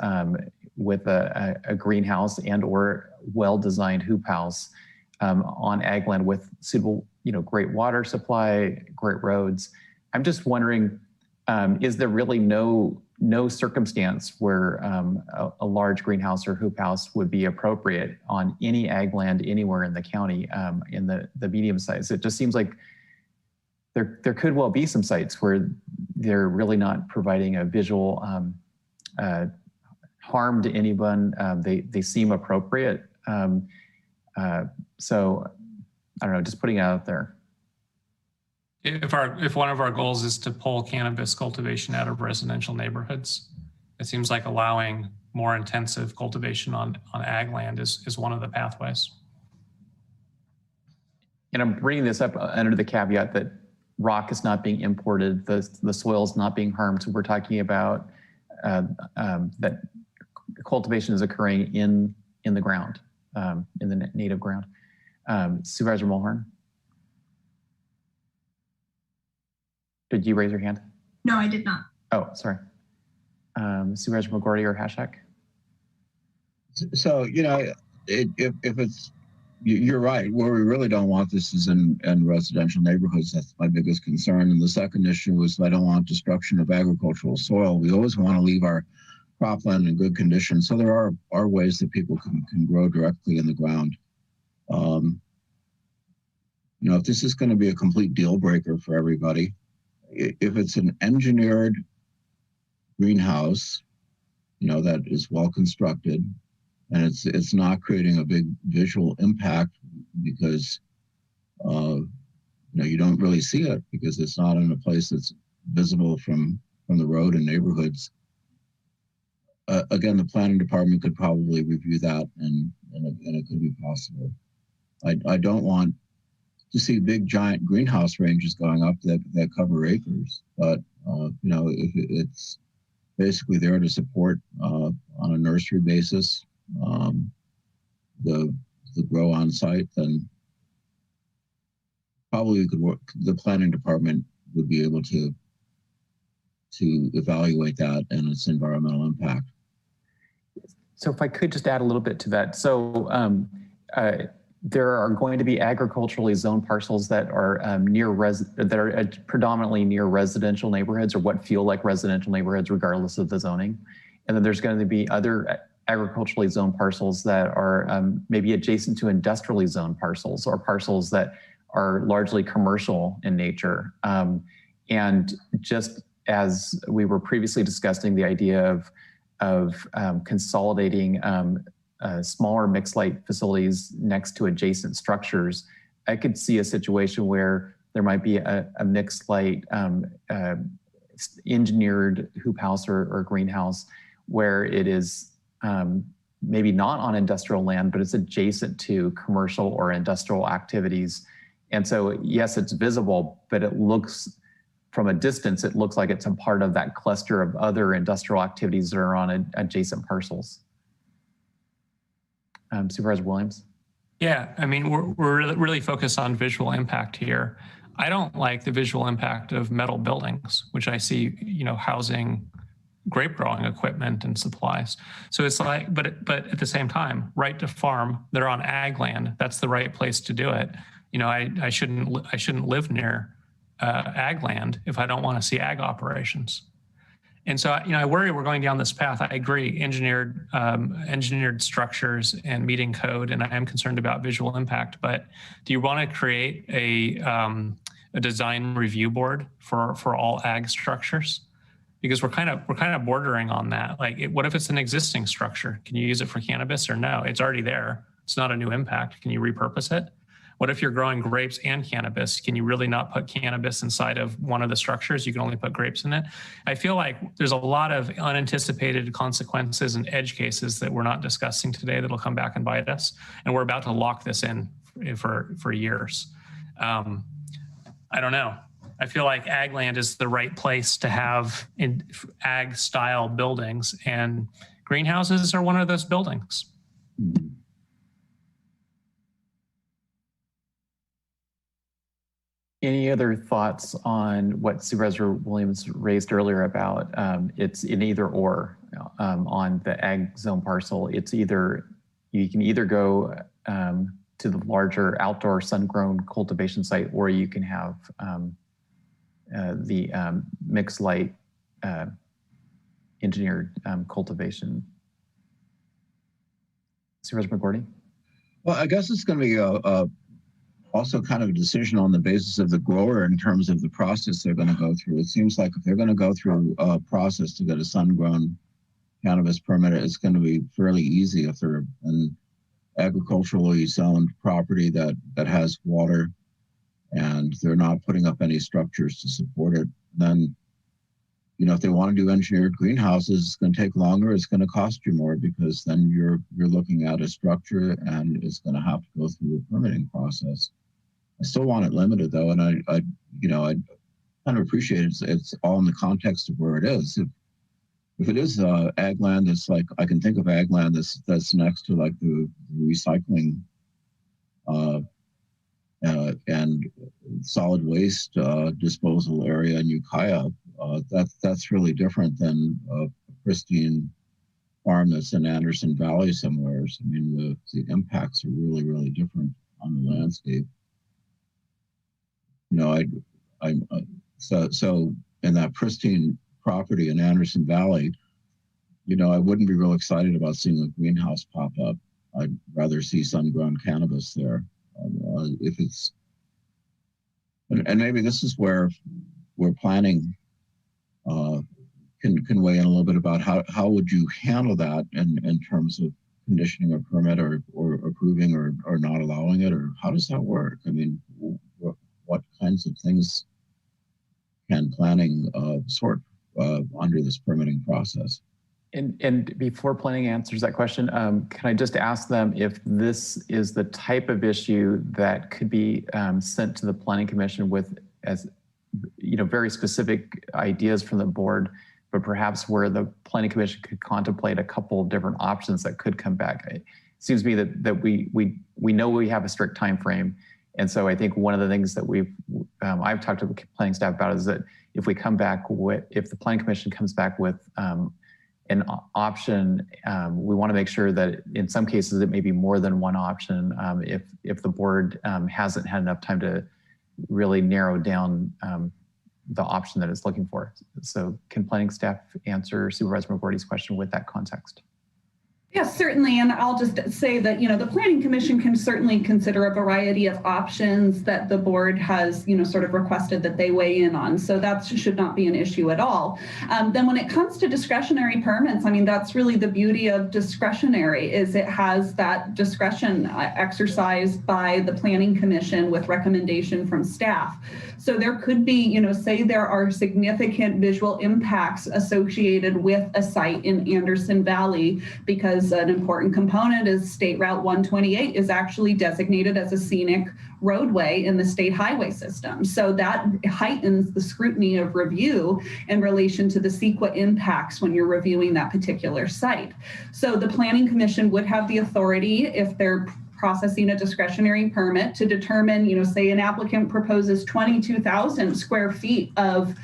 with a greenhouse and or well-designed hoop house on ag land with suitable, great water supply, great roads. I'm just wondering, is there really no circumstance where a large greenhouse or hoop house would be appropriate on any ag land anywhere in the county in the medium size? It just seems like there could well be some sites where they're really not providing a visual harm to anyone. They seem appropriate. So I don't know, just putting it out there. If one of our goals is to pull cannabis cultivation out of residential neighborhoods, it seems like allowing more intensive cultivation on ag land is one of the pathways. And I'm bringing this up under the caveat that rock is not being imported, the soil is not being harmed. So we're talking about that cultivation is occurring in the ground, in the native ground. Supervisor Mulhorn? Did you raise your hand? No, I did not. Oh, sorry. Supervisor McGorty or Hashak? So, if it's, you're right. Where we really don't want this is in residential neighborhoods. That's my biggest concern. And the second issue is I don't want destruction of agricultural soil. We always want to leave our cropland in good condition. So there are ways that people can grow directly in the ground. If this is going to be a complete deal breaker for everybody, if it's an engineered greenhouse, that is well constructed, and it's not creating a big visual impact because you don't really see it because it's not in a place that's visible from the road and neighborhoods. Again, the planning department could probably review that, and it could be possible. I don't want to see big giant greenhouse ranges going up that cover acres, but if it's basically there to support on a nursery basis the grow on site, then probably we could work. The planning department would be able to evaluate that and its environmental impact. So if I could just add a little bit to that. So there are going to be agriculturally zoned parcels that are predominantly near residential neighborhoods or what feel like residential neighborhoods regardless of the zoning. And then there's going to be other agriculturally zoned parcels that are maybe adjacent to industrially zoned parcels or parcels that are largely commercial in nature. And just as we were previously discussing the idea of consolidating smaller mixed light facilities next to adjacent structures, I could see a situation where there might be a mixed light engineered hoop house or greenhouse where it is maybe not on industrial land, but it's adjacent to commercial or industrial activities. And so, yes, it's visible, but it looks, from a distance, it looks like it's a part of that cluster of other industrial activities that are on adjacent parcels. Supervisor Williams? Yeah, I mean, we're really focused on visual impact here. I don't like the visual impact of metal buildings, which I see, housing grape growing equipment and supplies. So it's like, but at the same time, right to farm, they're on ag land. That's the right place to do it. I shouldn't live near ag land if I don't want to see ag operations. And so, I worry we're going down this path. I agree, engineered structures and meeting code, and I am concerned about visual impact. But do you want to create a design review board for all ag structures? Because we're kind of bordering on that. Like, what if it's an existing structure? Can you use it for cannabis or no? It's already there. It's not a new impact. Can you repurpose it? What if you're growing grapes and cannabis? Can you really not put cannabis inside of one of the structures? You can only put grapes in it. I feel like there's a lot of unanticipated consequences and edge cases that we're not discussing today that'll come back and bite us. And we're about to lock this in for years. I don't know. I feel like ag land is the right place to have in ag style buildings, and greenhouses are one of those buildings. Any other thoughts on what Supervisor Williams raised earlier about it's an either or on the ag zone parcel? It's either, you can either go to the larger outdoor sun-grown cultivation site, or you can have the mixed light engineered cultivation. Supervisor McGordy? Well, I guess it's going to be also kind of a decision on the basis of the grower in terms of the process they're going to go through. It seems like if they're going to go through a process to get a sun-grown cannabis permit, it's going to be fairly easy if they're an agriculturally zoned property that has water and they're not putting up any structures to support it. Then, if they want to do engineered greenhouses, it's going to take longer. It's going to cost you more because then you're looking at a structure and it's going to have to go through a permitting process. I still want it limited though, and I kind of appreciate it's all in the context of where it is. If it is ag land, that's like, I can think of ag land that's next to like the recycling and solid waste disposal area in Ukiah. That's really different than a pristine farm that's in Anderson Valley somewhere. I mean, the impacts are really, really different on the landscape. You know, so in that pristine property in Anderson Valley, you know, I wouldn't be real excited about seeing a greenhouse pop up. I'd rather see sun-grown cannabis there. If it's, and maybe this is where planning can weigh in a little bit about how would you handle that in terms of conditioning a permit or approving or not allowing it, or how does that work? I mean, what kinds of things can planning sort under this permitting process? And before planning answers that question, can I just ask them if this is the type of issue that could be sent to the Planning Commission with, as you know, very specific ideas from the board, but perhaps where the Planning Commission could contemplate a couple of different options that could come back? It seems to me that we know we have a strict time frame, and so I think one of the things that I've talked to the planning staff about is that if we come back with, if the Planning Commission comes back with an option, we want to make sure that in some cases it may be more than one option if the board hasn't had enough time to really narrow down the option that it's looking for. So can planning staff answer Supervisor McGordy's question with that context? Yes, certainly. And I'll just say that, you know, the Planning Commission can certainly consider a variety of options that the board has, you know, sort of requested that they weigh in on. So that should not be an issue at all. Then when it comes to discretionary permits, I mean, that's really the beauty of discretionary, is it has that discretion exercised by the Planning Commission with recommendation from staff. So there could be, you know, say there are significant visual impacts associated with a site in Anderson Valley, because an important component is State Route 128 is actually designated as a scenic roadway in the state highway system. So that heightens the scrutiny of review in relation to the CEQA impacts when you're reviewing that particular site. So the Planning Commission would have the authority, if they're processing a discretionary permit, to determine, you know, say an applicant proposes 22,000 square feet of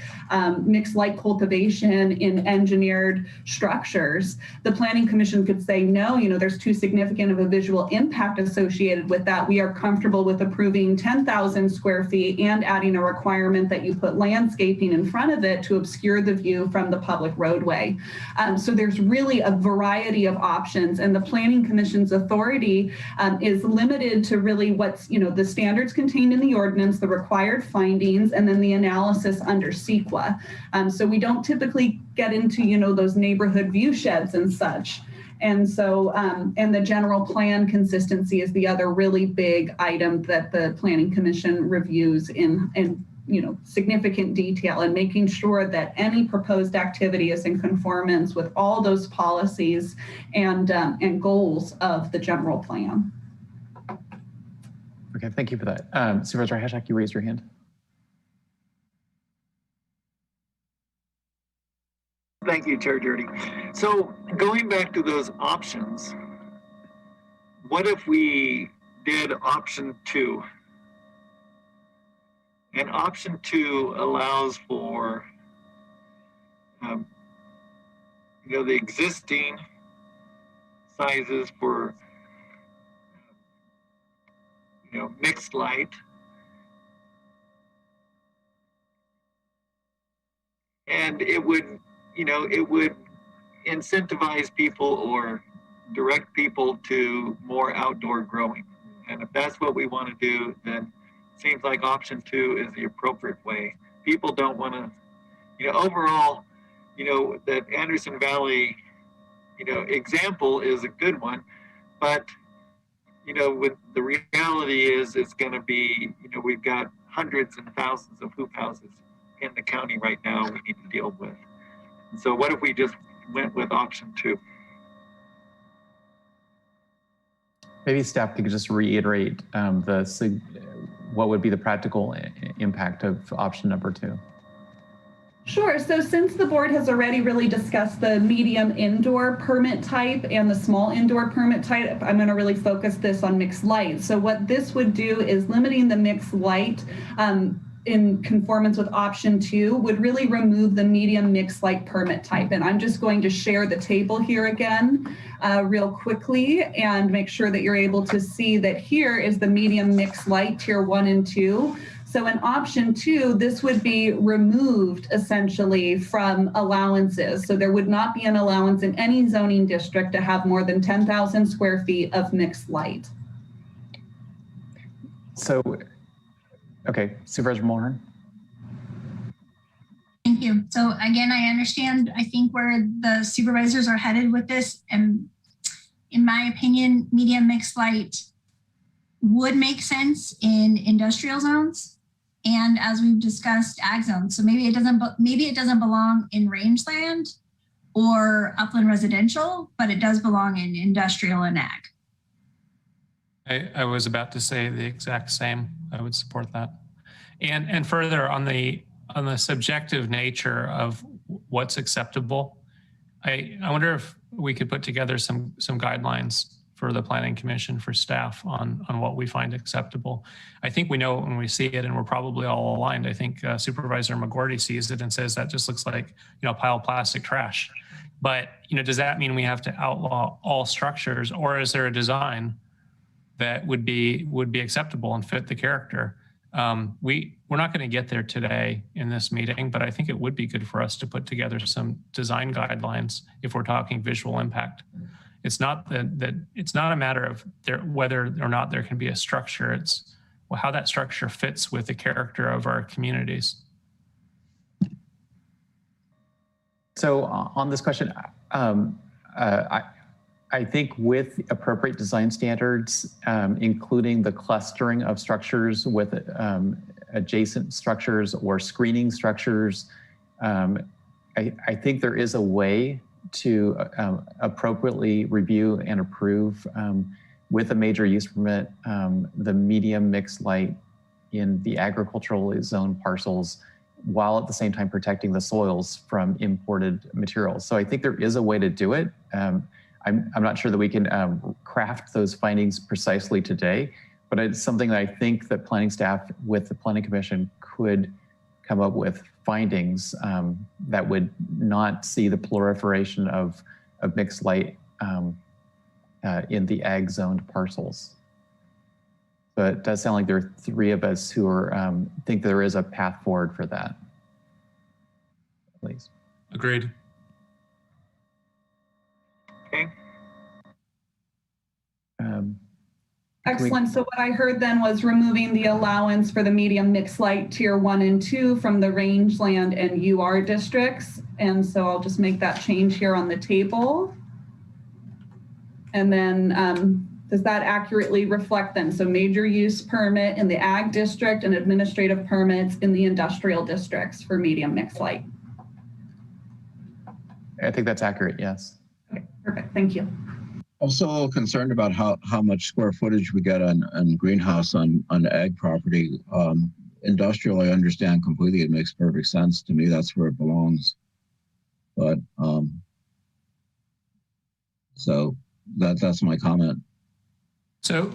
mixed light cultivation in engineered structures. The Planning Commission could say, no, you know, there's too significant of a visual impact associated with that. We are comfortable with approving 10,000 square feet and adding a requirement that you put landscaping in front of it to obscure the view from the public roadway. So there's really a variety of options, and the Planning Commission's authority is limited to really what's, you know, the standards contained in the ordinance, the required findings, and then the analysis under CEQA. So we don't typically get into, you know, those neighborhood view sheds and such. And so, and the general plan consistency is the other really big item that the Planning Commission reviews in you know, significant detail, and making sure that any proposed activity is in conformance with all those policies and goals of the general plan. Okay, thank you for that. Supervisor Hashak, you raised your hand. Thank you, Chair Jurdy. So going back to those options, what if we did option 2? And option 2 allows for, you know, the existing sizes for, you know, mixed light, and it would, you know, it would incentivize people or direct people to more outdoor growing. And if that's what we want to do, then it seems like option 2 is the appropriate way. People don't want to, you know, overall, you know, that Anderson Valley, you know, example is a good one, but, you know, with the reality is it's going to be, you know, we've got hundreds and thousands of hoop houses in the county right now we need to deal with. And so what if we just went with option 2? Maybe staff could just reiterate what would be the practical impact of option number 2. Sure. So since the board has already really discussed the medium indoor permit type and the small indoor permit type, I'm going to really focus this on mixed light. So what this would do is limiting the mixed light in conformance with option 2 would really remove the medium mixed light permit type. And I'm just going to share the table here again real quickly and make sure that you're able to see that here is the medium mixed light tier 1 and 2. So in option 2, this would be removed essentially from allowances. So there would not be an allowance in any zoning district to have more than 10,000 square feet of mixed light. So, okay, Supervisor Mulhern. Thank you. So again, I understand, I think where the supervisors are headed with this, and in my opinion, medium mixed light would make sense in industrial zones. And as we've discussed, ag zones. So maybe it doesn't belong in rangeland or upland residential, but it does belong in industrial and ag. I was about to say the exact same. I would support that. And further on the subjective nature of what's acceptable, I wonder if we could put together some guidelines for the Planning Commission, for staff on what we find acceptable. I think we know when we see it, and we're probably all aligned. I think Supervisor McGorty sees it and says that just looks like, a pile of plastic trash. But, does that mean we have to outlaw all structures, or is there a design that would be acceptable and fit the character? We're not going to get there today in this meeting, but I think it would be good for us to put together some design guidelines if we're talking visual impact. It's not that it's not a matter of whether or not there can be a structure. It's how that structure fits with the character of our communities. So on this question, I think with appropriate design standards, including the clustering of structures with adjacent structures or screening structures, I think there is a way to appropriately review and approve with a major use permit the medium mixed light in the agricultural zone parcels, while at the same time protecting the soils from imported materials. So I think there is a way to do it. I'm not sure that we can craft those findings precisely today, but it's something that I think that planning staff with the Planning Commission could come up with findings that would not see the proliferation of mixed light in the ag zoned parcels. But it does sound like there are 3 of us who are think there is a path forward for that. Please. Agreed. Okay. Excellent. So what I heard then was removing the allowance for the medium mixed light tier 1 and 2 from the rangeland and UR districts. And so I'll just make that change here on the table. And then does that accurately reflect then? So major use permit in the ag district and administrative permits in the industrial districts for medium mixed light. I think that's accurate, yes. Okay, perfect. Thank you. Also a little concerned about how much square footage we get on greenhouse on ag property. Industrial, I understand completely. It makes perfect sense to me. That's where it belongs. But so that's my comment. So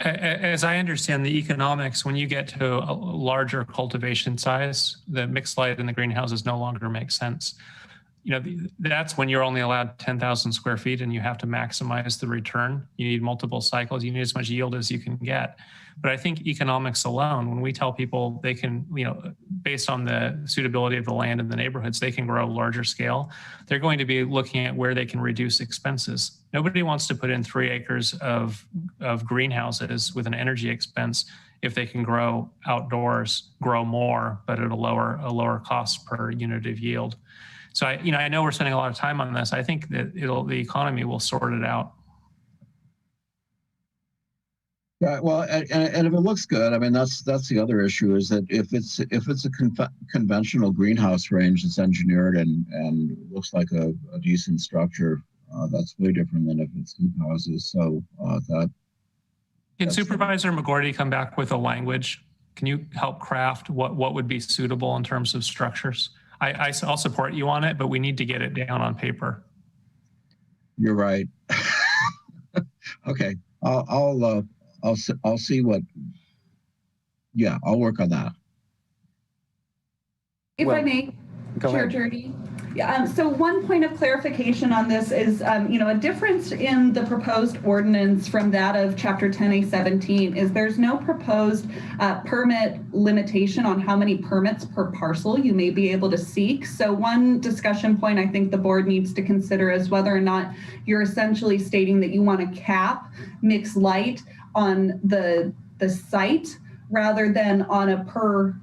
as I understand the economics, when you get to a larger cultivation size, the mixed light in the greenhouses no longer makes sense. That's when you're only allowed 10,000 square feet and you have to maximize the return. You need multiple cycles. You need as much yield as you can get. But I think economics alone, when we tell people they can, based on the suitability of the land in the neighborhoods, they can grow larger scale, they're going to be looking at where they can reduce expenses. Nobody wants to put in 3 acres of greenhouses with an energy expense if they can grow outdoors, grow more, but at a lower cost per unit of yield. So I know we're spending a lot of time on this. I think that the economy will sort it out. Yeah, well, and if it looks good, I mean that's the other issue, is that if it's a conventional greenhouse range that's engineered and looks like a decent structure, that's way different than if it's hoop houses. So Can Supervisor McGorty come back with a language? Can you help craft what would be suitable in terms of structures? I'll support you on it, but we need to get it down on paper. You're right. Okay, I'll see what. Yeah, I'll work on that. If I may, go Chair ahead. Jordy. Yeah, so one point of clarification on this is, a difference in the proposed ordinance from that of Chapter 10A17 is there's no proposed permit limitation on how many permits per parcel you may be able to seek. So one discussion point I think the board needs to consider is whether or not you're essentially stating that you want to cap mixed light on the site rather than on a per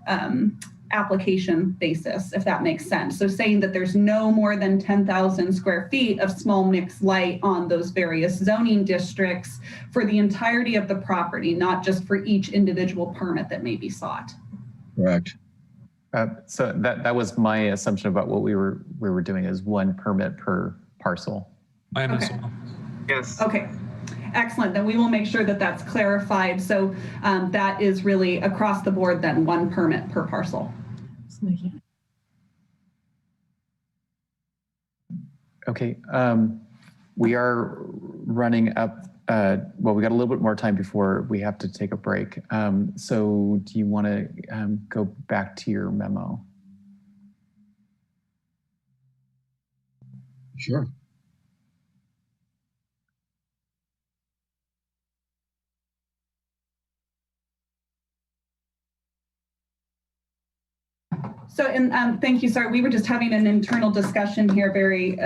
application basis, if that makes sense. So saying that there's no more than 10,000 square feet of small mixed light on those various zoning districts for the entirety of the property, not just for each individual permit that may be sought. Correct. So that was my assumption about what we were doing is one permit per parcel. Mine as well. Yes. Okay. Excellent. Then we will make sure that that's clarified. So that is really across the board then one permit per parcel. Okay. We are running up. Well, we got a little bit more time before we have to take a break. So do you want to go back to your memo? Sure. So, and thank you. Sorry, we were just having an internal discussion here very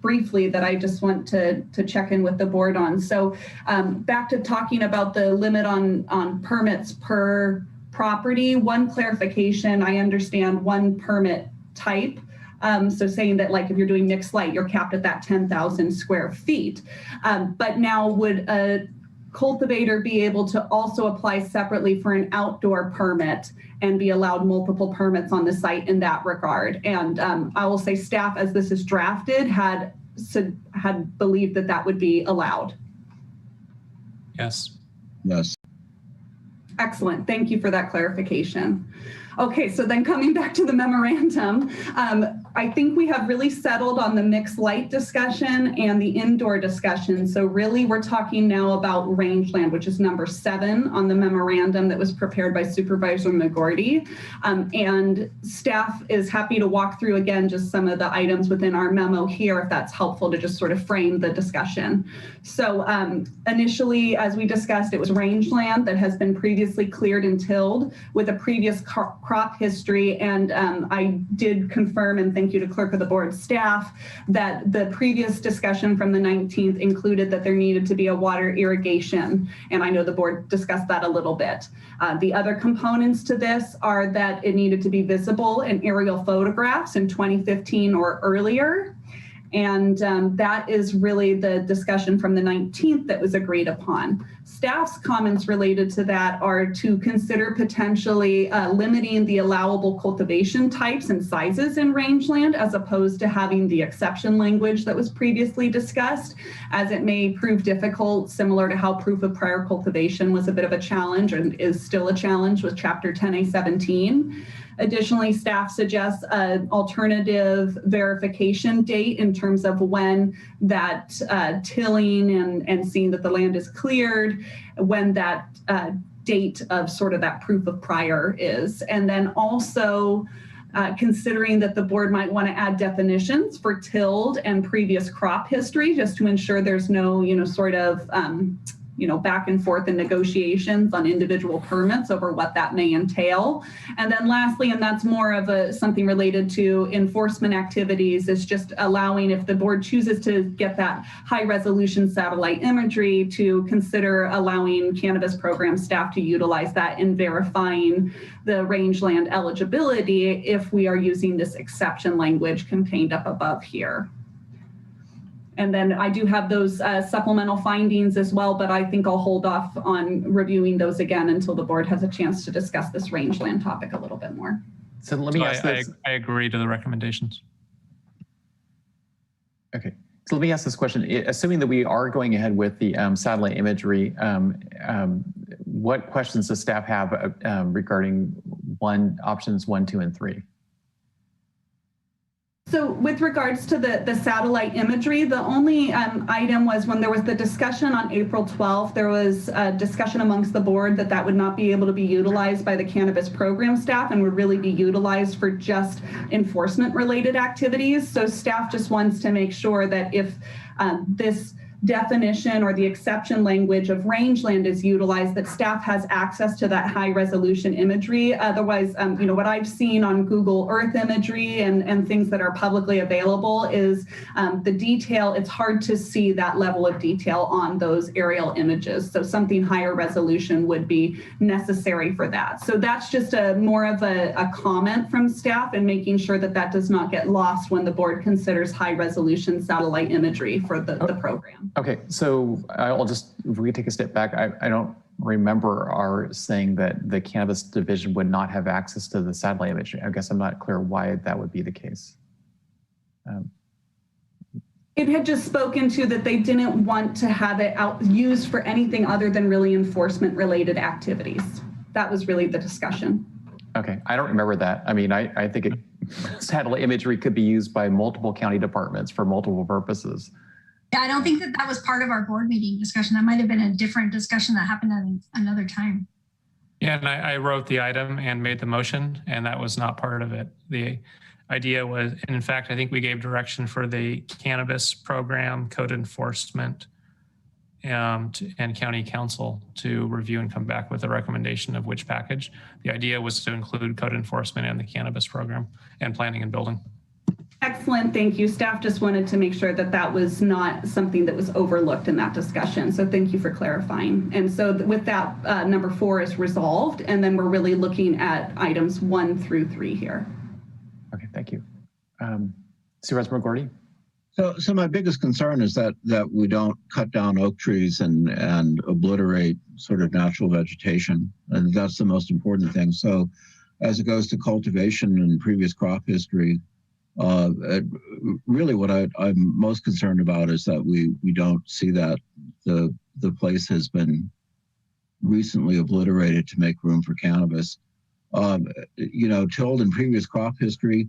briefly that I just want to check in with the board on. So back to talking about the limit on permits per property, one clarification, I understand one permit type. So saying that like if you're doing mixed light, you're capped at that 10,000 square feet. But now would a cultivator be able to also apply separately for an outdoor permit and be allowed multiple permits on the site in that regard? And I will say staff, as this is drafted, had believed that that would be allowed. Yes. Yes. Excellent. Thank you for that clarification. Okay, so then coming back to the memorandum, I think we have really settled on the mixed light discussion and the indoor discussion. So really we're talking now about rangeland, which is number 7 on the memorandum that was prepared by Supervisor McGorty. And staff is happy to walk through again just some of the items within our memo here, if that's helpful to just sort of frame the discussion. So initially, as we discussed, it was rangeland that has been previously cleared and tilled with a previous crop history. And I did confirm, and thank you to Clerk of the Board staff, that the previous discussion from the 19th included that there needed to be a water irrigation. And I know the board discussed that a little bit. The other components to this are that it needed to be visible in aerial photographs in 2015 or earlier. And that is really the discussion from the 19th that was agreed upon. Staff's comments related to that are to consider potentially limiting the allowable cultivation types and sizes in rangeland as opposed to having the exception language that was previously discussed, as it may prove difficult, similar to how proof of prior cultivation was a bit of a challenge and is still a challenge with Chapter 10A17. Additionally, staff suggests an alternative verification date in terms of when that tilling and seeing that the land is cleared, when that date of sort of that proof of prior is. And then also considering that the board might want to add definitions for tilled and previous crop history, just to ensure there's no, sort of back and forth in negotiations on individual permits over what that may entail. And then lastly, and that's more of something related to enforcement activities, is just allowing, if the board chooses to get that high resolution satellite imagery, to consider allowing cannabis program staff to utilize that in verifying the rangeland eligibility if we are using this exception language contained up above here. And then I do have those supplemental findings as well, but I think I'll hold off on reviewing those again until the board has a chance to discuss this rangeland topic a little bit more. So let me ask this. I agree to the recommendations. Okay, so let me ask this question. Assuming that we are going ahead with the satellite imagery, what questions does staff have regarding options 1, 2, and 3? So with regards to the satellite imagery, the only item was when there was the discussion on April 12th, there was a discussion amongst the board that would not be able to be utilized by the cannabis program staff and would really be utilized for just enforcement related activities. So staff just wants to make sure that if this definition or the exception language of rangeland is utilized, that staff has access to that high resolution imagery. Otherwise, what I've seen on Google Earth imagery and things that are publicly available is the detail, it's hard to see that level of detail on those aerial images. So something higher resolution would be necessary for that. So that's just more of a comment from staff and making sure that does not get lost when the board considers high resolution satellite imagery for the program. Okay, so I'll just, if we take a step back, I don't remember our saying that the cannabis division would not have access to the satellite imagery. I guess I'm not clear why that would be the case. It had just spoken to that they didn't want to have it used for anything other than really enforcement related activities. That was really the discussion. Okay, I don't remember that. I mean, I think satellite imagery could be used by multiple county departments for multiple purposes. Yeah, I don't think that was part of our board meeting discussion. That might have been a different discussion that happened at another time. Yeah, and I wrote the item and made the motion, and that was not part of it. The idea was, and in fact, I think we gave direction for the cannabis program, code enforcement, and county council to review and come back with a recommendation of which package. The idea was to include code enforcement and the cannabis program and planning and building. Excellent, thank you. Staff just wanted to make sure that was not something that was overlooked in that discussion. So thank you for clarifying. And so with that, number 4 is resolved, and then we're really looking at items 1 through 3 here. Okay, thank you. Supervisor McGordy? So my biggest concern is that we don't cut down oak trees and obliterate sort of natural vegetation. And that's the most important thing. So as it goes to cultivation and previous crop history, really what I'm most concerned about is that we don't see that the place has been recently obliterated to make room for cannabis. Tilled in previous crop history,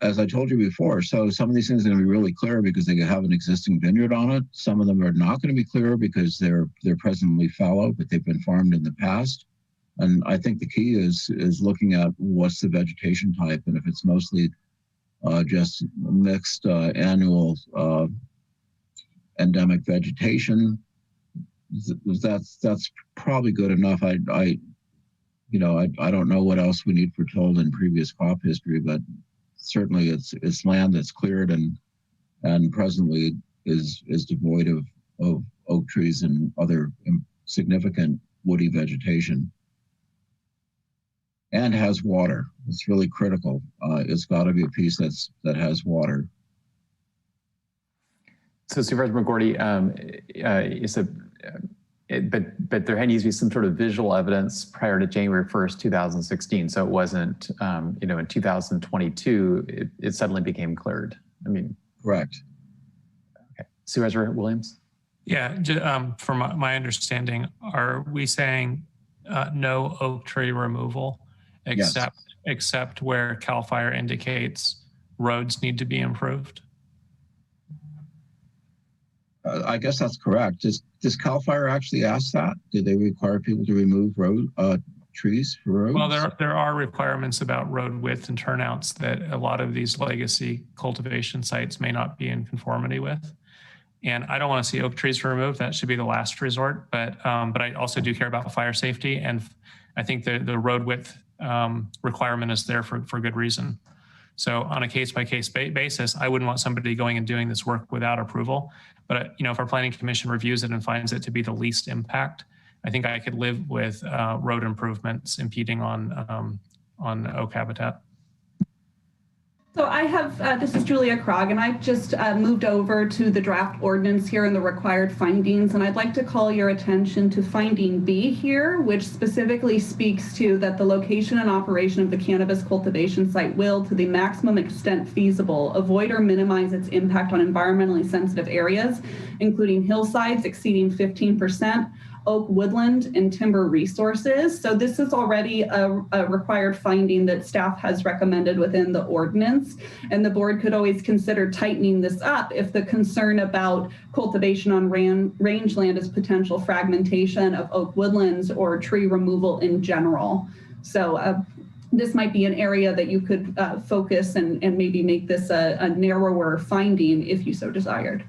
as I told you before, so some of these things are going to be really clear because they have an existing vineyard on it. Some of them are not going to be clear because they're presently fallow, but they've been farmed in the past. And I think the key is looking at what's the vegetation type, and if it's mostly just mixed annual endemic vegetation, that's probably good enough. I don't know what else we need for told in previous crop history, but certainly it's land that's cleared and presently is devoid of oak trees and other significant woody vegetation, and has water. It's really critical. It's got to be a piece that has water. So Supervisor McGordy, but there needs to be some sort of visual evidence prior to January 1st, 2016. So it wasn't, in 2022, it suddenly became cleared. I mean, correct. Okay, Supervisor Williams. Yeah, from my understanding, are we saying no oak tree removal, except where CAL FIRE indicates roads need to be improved? I guess that's correct. Does CAL FIRE actually ask that? Do they require people to remove trees for roads? Well, there are requirements about road width and turnouts that a lot of these legacy cultivation sites may not be in conformity with. And I don't want to see oak trees removed. That should be the last resort. But I also do care about fire safety, and I think the road width requirement is there for good reason. So on a case-by-case basis, I wouldn't want somebody going and doing this work without approval. But if our planning commission reviews it and finds it to be the least impact, I think I could live with road improvements impeding on oak habitat. So I have, this is Julia Krog, and I've just moved over to the draft ordinance here and the required findings, and I'd like to call your attention to finding B here, which specifically speaks to that the location and operation of the cannabis cultivation site will, to the maximum extent feasible, avoid or minimize its impact on environmentally sensitive areas, including hillsides exceeding 15%, oak woodland and timber resources. So this is already a required finding that staff has recommended within the ordinance. And the board could always consider tightening this up if the concern about cultivation on rangeland is potential fragmentation of oak woodlands or tree removal in general. So this might be an area that you could focus and maybe make this a narrower finding if you so desired.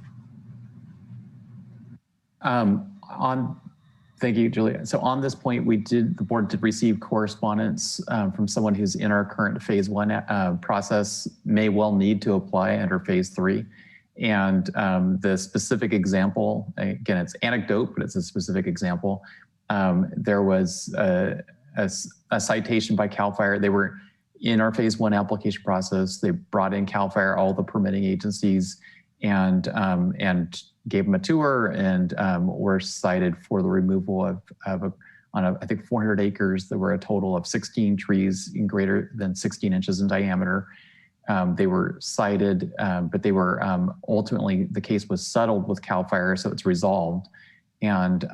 Thank you, Julia. So on this point, the board did receive correspondence from someone who's in our current phase 1 process, may well need to apply under phase 3. And the specific example, again, it's anecdote, but it's a specific example. There was a citation by CAL FIRE. They were in our phase 1 application process. They brought in CAL FIRE, all the permitting agencies, and gave them a tour, and were cited for the removal of I think 400 acres. There were a total of 16 trees in greater than 16 inches in diameter. They were cited, but they were ultimately, the case was settled with CAL FIRE, so it's resolved, and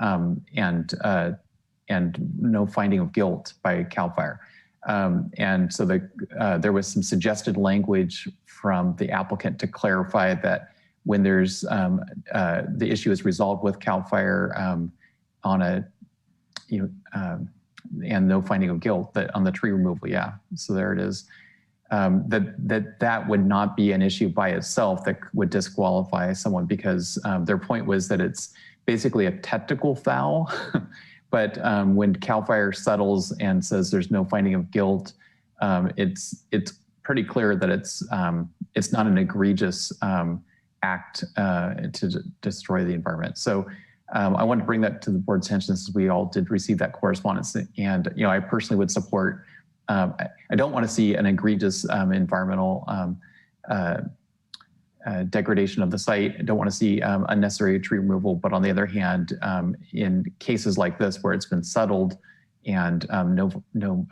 no finding of guilt by CAL FIRE. And so there was some suggested language from the applicant to clarify that when there's the issue is resolved with CAL FIRE on and no finding of guilt, that on the tree removal, yeah. So there it is. That would not be an issue by itself that would disqualify someone, because their point was that it's basically a technical foul. But when CAL FIRE settles and says there's no finding of guilt, it's pretty clear that it's not an egregious act to destroy the environment. So I want to bring that to the board's attention, since we all did receive that correspondence. And I personally would support. I don't want to see an egregious environmental degradation of the site. I don't want to see unnecessary tree removal. But on the other hand, in cases like this where it's been settled and no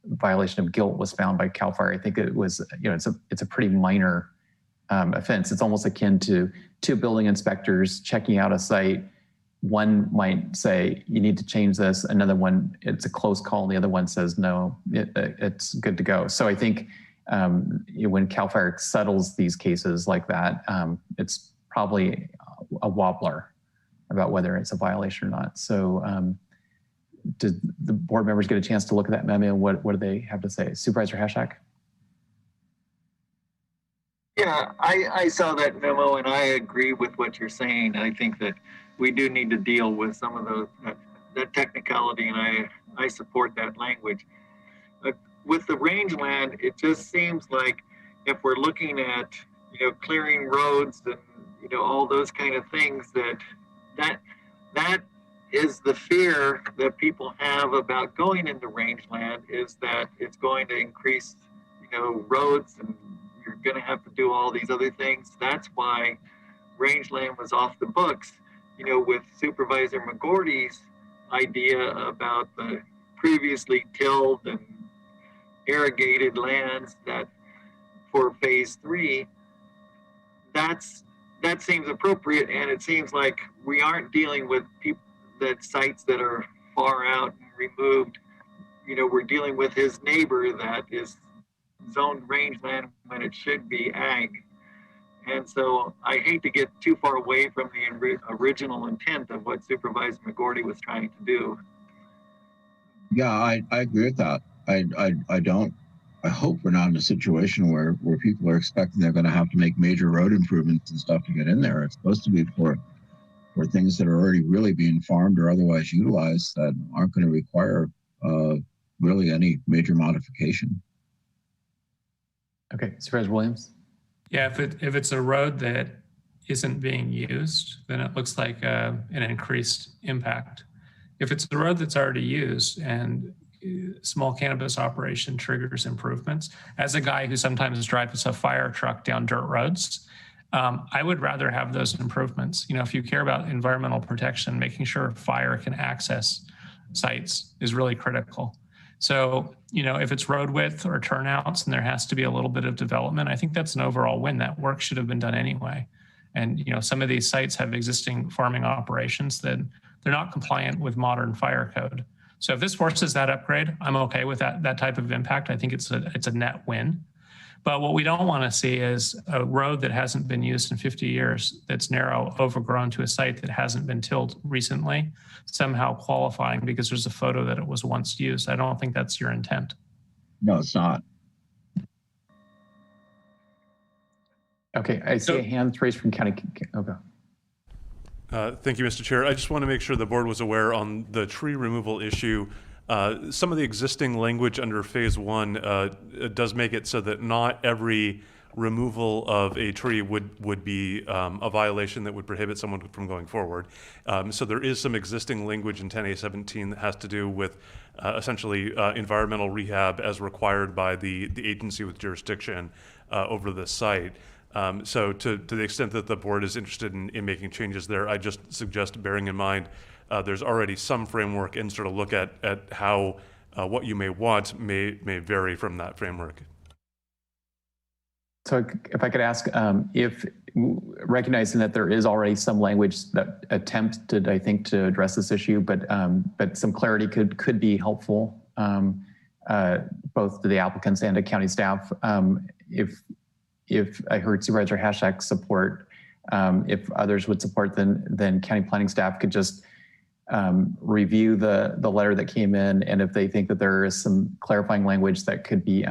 violation of guilt was found by CAL FIRE, I think it was, it's a pretty minor offense. It's almost akin to two building inspectors checking out a site. One might say, you need to change this. Another one, it's a close call. And the other one says, no, it's good to go. So I think when CAL FIRE settles these cases like that, it's probably a wobbler about whether it's a violation or not. So did the board members get a chance to look at that memo? What do they have to say? Supervisor Hashak? Yeah, I saw that memo and I agree with what you're saying. I think that we do need to deal with some of that technicality, and I support that language. With the rangeland, it just seems like if we're looking at clearing roads and all those kind of things, that is the fear that people have about going into rangeland, is that it's going to increase roads, and you're going to have to do all these other things. That's why rangeland was off the books, with Supervisor McGordy's idea about the previously tilled and irrigated lands that for phase 3, that seems appropriate. And it seems like we aren't dealing with sites that are far out and removed. We're dealing with his neighbor that is zoned rangeland when it should be ag. And so I hate to get too far away from the original intent of what Supervisor McGordy was trying to do. Yeah, I agree with that. I hope we're not in a situation where people are expecting they're going to have to make major road improvements and stuff to get in there. It's supposed to be for things that are already really being farmed or otherwise utilized that aren't going to require really any major modification. Okay, Supervisor Williams. Yeah, if it's a road that isn't being used, then it looks like an increased impact. If it's a road that's already used and small cannabis operation triggers improvements, as a guy who sometimes drives a fire truck down dirt roads, I would rather have those improvements. If you care about environmental protection, making sure fire can access sites is really critical. So, if it's road width or turnouts and there has to be a little bit of development, I think that's an overall win. That work should have been done anyway. And, some of these sites have existing farming operations that they're not compliant with modern fire code. So if this forces that upgrade, I'm okay with that type of impact. I think it's a net win. But what we don't want to see is a road that hasn't been used in 50 years, that's narrow, overgrown, to a site that hasn't been tilled recently, somehow qualifying because there's a photo that it was once used. I don't think that's your intent. No, it's not. Okay, I see a hand raised from County. Okay. Thank you, Mr. Chair. I just want to make sure the board was aware on the tree removal issue. Some of the existing language under phase 1 does make it so that not every removal of a tree would be a violation that would prohibit someone from going forward. So there is some existing language in 10A17 that has to do with essentially environmental rehab as required by the agency with jurisdiction over the site. So to the extent that the board is interested in making changes there, I just suggest bearing in mind there's already some framework and sort of look at how what you may want may vary from that framework. So if I could ask, if recognizing that there is already some language that attempted, I think, to address this issue, but some clarity could be helpful, both to the applicants and to county staff. If I heard Supervisor Hashak support, if others would support, then county planning staff could just review the letter that came in, and if they think that there is some clarifying language that could be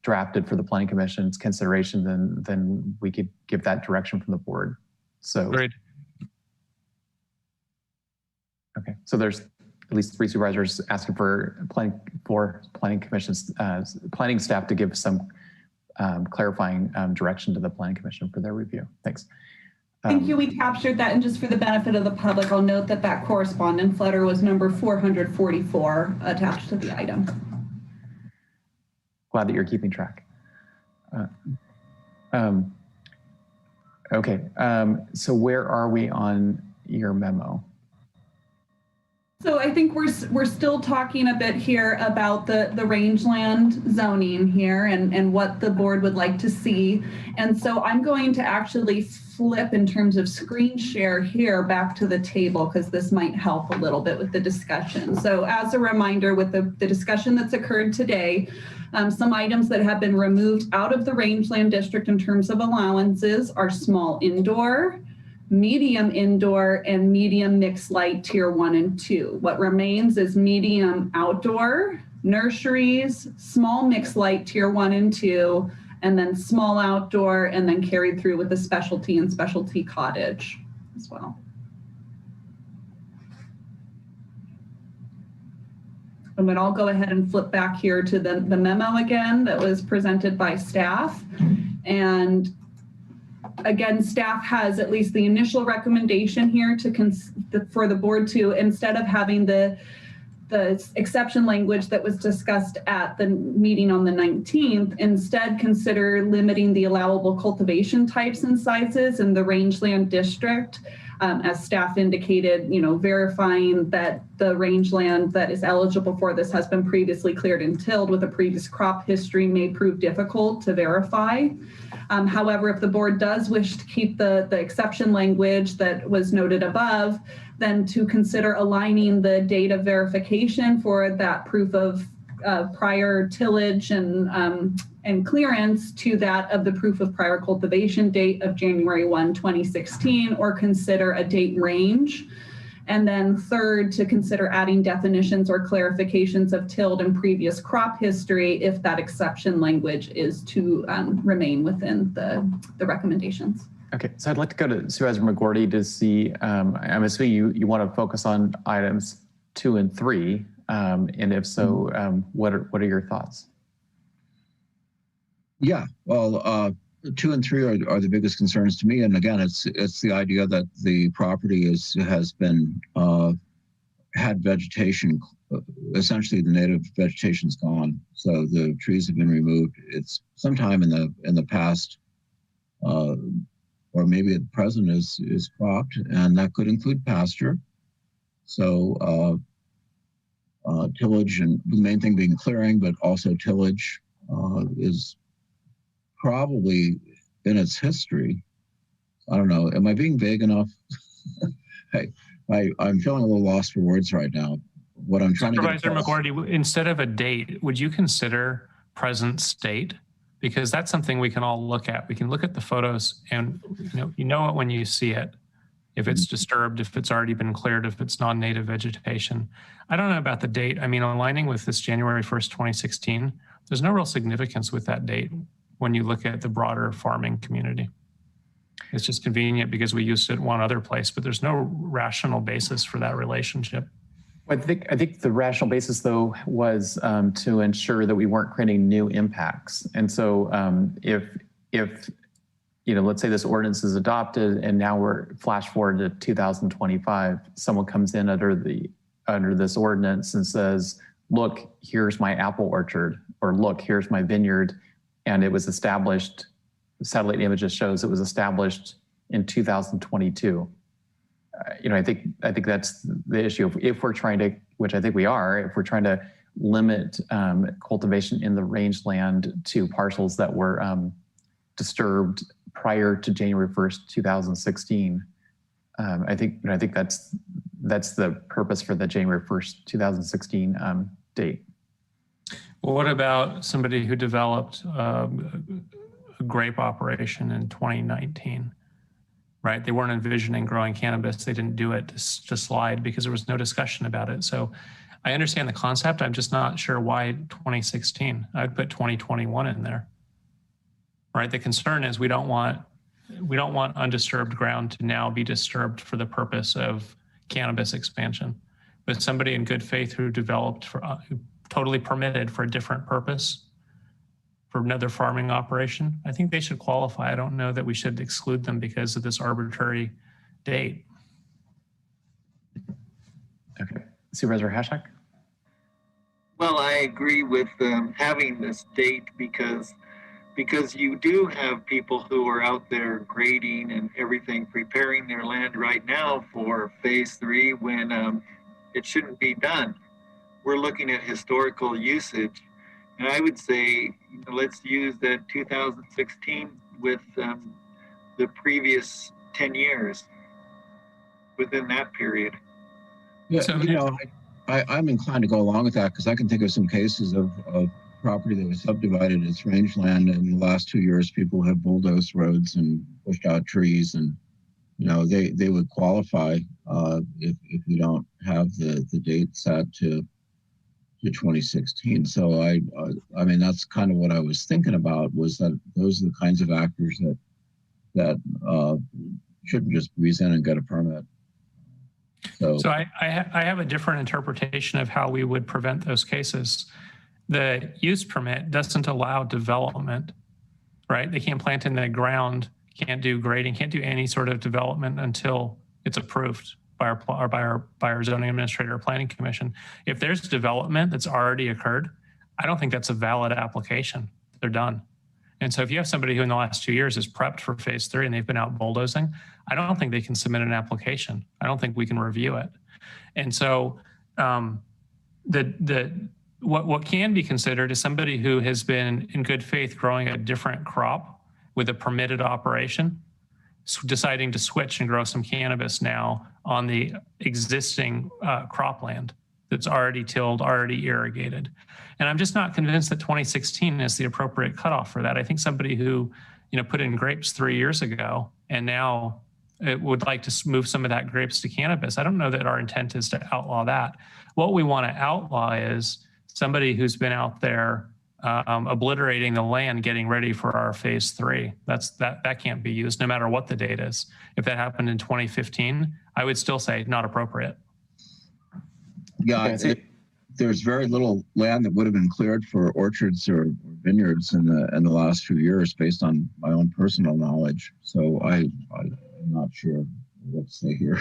drafted for the Planning Commission's consideration, then we could give that direction from the board. So great. Okay, so there's at least 3 supervisors asking for Planning Commission's planning staff to give some clarifying direction to the Planning Commission for their review. Thanks. Thank you. We captured that, and just for the benefit of the public, I'll note that correspondence letter was number 444 attached to the item. Glad that you're keeping track. Okay, so where are we on your memo? So I think we're still talking a bit here about the rangeland zoning here and what the board would like to see. And so I'm going to actually flip in terms of screen share here back to the table, because this might help a little bit with the discussion. So as a reminder, with the discussion that's occurred today, some items that have been removed out of the rangeland district in terms of allowances are small indoor, medium indoor, and medium mixed light tier 1 and 2. What remains is medium outdoor, nurseries, small mixed light tier 1 and 2, and then small outdoor, and then carried through with the specialty and specialty cottage as well. And then I'll go ahead and flip back here to the memo again that was presented by staff. And again, staff has at least the initial recommendation here for the board to, instead of having the exception language that was discussed at the meeting on the 19th, instead consider limiting the allowable cultivation types and sizes in the rangeland district. As staff indicated, verifying that the rangeland that is eligible for this has been previously cleared and tilled with a previous crop history may prove difficult to verify. However, if the board does wish to keep the exception language that was noted above, then to consider aligning the date of verification for that proof of prior tillage and clearance to that of the proof of prior cultivation date of January 1, 2016, or consider a date range. And then third, to consider adding definitions or clarifications of tilled and previous crop history if that exception language is to remain within the recommendations. Okay, so I'd like to go to Supervisor McGorty to see, I'm assuming you want to focus on items 2 and 3, and if so, what are your thoughts? Yeah, well, 2 and 3 are the biggest concerns to me. And again, it's the idea that the property has been had vegetation, essentially the native vegetation's gone. So the trees have been removed. It's sometime in the past, or maybe at present is cropped, and that could include pasture. So tillage, and the main thing being clearing, but also tillage is probably in its history. I don't know. Am I being vague enough? Hey, I'm feeling a little lost for words right now. What I'm trying Supervisor to get across. McGorty, instead of a date, would you consider present state? Because that's something we can all look at. We can look at the photos and you know it when you see it. If it's disturbed, if it's already been cleared, if it's non-native vegetation. I don't know about the date. I mean, aligning with this January 1st, 2016, there's no real significance with that date when you look at the broader farming community. It's just convenient because we used it one other place, but there's no rational basis for that relationship. I think the rational basis, though, was to ensure that we weren't creating new impacts. And so if let's say this ordinance is adopted and now we're flash forward to 2025, someone comes in under this ordinance and says, look, here's my apple orchard, or look, here's my vineyard. And it was established, satellite images shows it was established in 2022. I think that's the issue. If we're trying to, which I think we are, if we're trying to limit cultivation in the rangeland to parcels that were disturbed prior to January 1st, 2016, I think that's the purpose for the January 1st, 2016 date. Well, what about somebody who developed a grape operation in 2019? Right? They weren't envisioning growing cannabis. They didn't do it to slide because there was no discussion about it. So I understand the concept. I'm just not sure why 2016. I'd put 2021 in there. Right? The concern is we don't want undisturbed ground to now be disturbed for the purpose of cannabis expansion. But somebody in good faith who developed totally permitted for a different purpose, for another farming operation, I think they should qualify. I don't know that we should exclude them because of this arbitrary date. Okay, Supervisor Hashak? Well, I agree with having this date because you do have people who are out there grading and everything, preparing their land right now for phase 3 when it shouldn't be done. We're looking at historical usage. And I would say, let's use that 2016 with the previous 10 years within that period. Yeah, I'm inclined to go along with that because I can think of some cases of property that was subdivided as rangeland, and in the last 2 years, people have bulldozed roads and pushed out trees, and they would qualify if we don't have the date set to 2016. So I mean, that's kind of what I was thinking about, was that those are the kinds of actors that shouldn't just breeze in and get a permit. So I have a different interpretation of how we would prevent those cases. The use permit doesn't allow development, right? They can't plant in the ground, can't do grading, can't do any sort of development until it's approved by our zoning administrator or planning commission. If there's development that's already occurred, I don't think that's a valid application. They're done. And so if you have somebody who in the last 2 years is prepped for phase 3 and they've been out bulldozing, I don't think they can submit an application. I don't think we can review it. And so what can be considered is somebody who has been in good faith growing a different crop with a permitted operation, deciding to switch and grow some cannabis now on the existing cropland that's already tilled, already irrigated. And I'm just not convinced that 2016 is the appropriate cutoff for that. I think somebody who, put in grapes 3 years ago and now it would like to move some of that grapes to cannabis. I don't know that our intent is to outlaw that. What we want to outlaw is somebody who's been out there obliterating the land, getting ready for our phase 3. That can't be used no matter what the date is. If that happened in 2015, I would still say not appropriate. Yeah, there's very little land that would have been cleared for orchards or vineyards in the last few years, based on my own personal knowledge. So I'm not sure what to say here.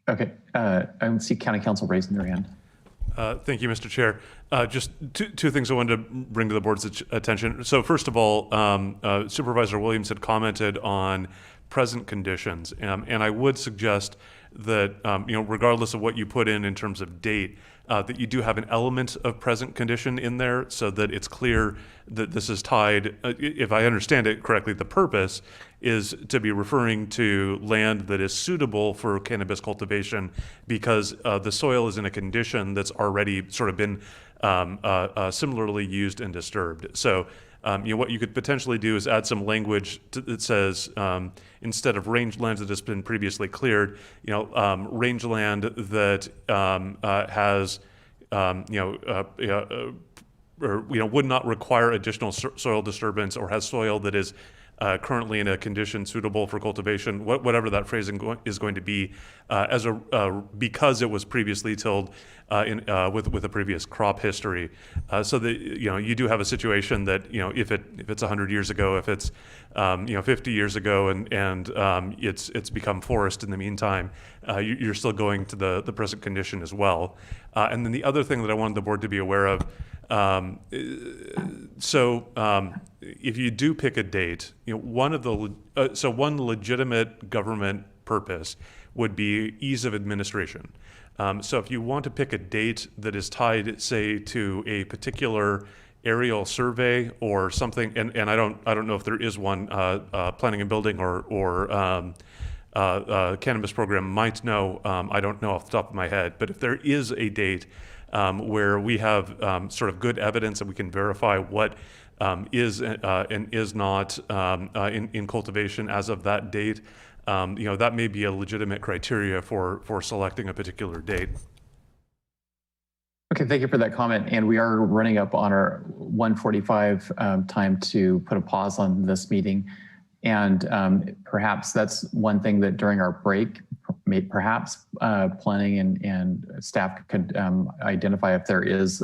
Okay, I see County Council raising their hand. Thank you, Mr. Chair. Just two things I wanted to bring to the board's attention. So first of all, Supervisor Williams had commented on present conditions, and I would suggest that regardless of what you put in terms of date, that you do have an element of present condition in there so that it's clear that this is tied, if I understand it correctly, the purpose is to be referring to land that is suitable for cannabis cultivation because the soil is in a condition that's already sort of been similarly used and disturbed. So what you could potentially do is add some language that says instead of rangeland that has been previously cleared, rangeland that has would not require additional soil disturbance or has soil that is currently in a condition suitable for cultivation, whatever that phrasing is going to be, because it was previously tilled with a previous crop history, so that you do have a situation that if it's 100 years ago, if it's 50 years ago, and it's become forest in the meantime, you're still going to the present condition as well. And then the other thing that I wanted the board to be aware of. If you do pick a date, one legitimate government purpose would be ease of administration. So if you want to pick a date that is tied, say, to a particular aerial survey or something, and I don't know if there is one, planning and building or cannabis program might know. I don't know off the top of my head, but if there is a date where we have sort of good evidence that we can verify what is and is not in cultivation as of that date, that may be a legitimate criteria for selecting a particular date. Okay, thank you for that comment. And we are running up on our 1:45 time to put a pause on this meeting. And perhaps that's one thing that during our break, perhaps planning and staff could identify if there is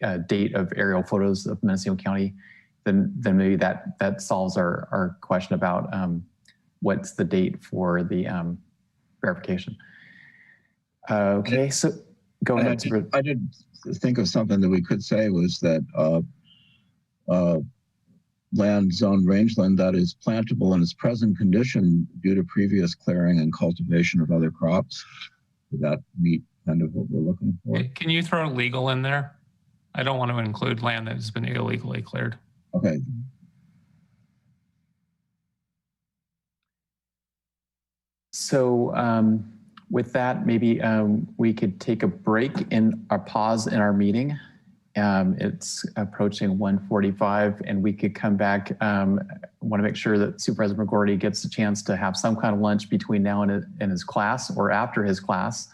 a date of aerial photos of Mendocino County, then maybe that solves our question about what's the date for the verification. Okay, so go ahead. I did think of something that we could say was that land zone rangeland that is plantable in its present condition due to previous clearing and cultivation of other crops. Would that meet kind of what we're looking for? Can you throw legal in there? I don't want to include land that has been illegally cleared. Okay. So with that, maybe we could take a break in our pause in our meeting. It's approaching 1:45 and we could come back. Want to make sure that Supervisor McGorty gets a chance to have some kind of lunch between now and his class or after his class.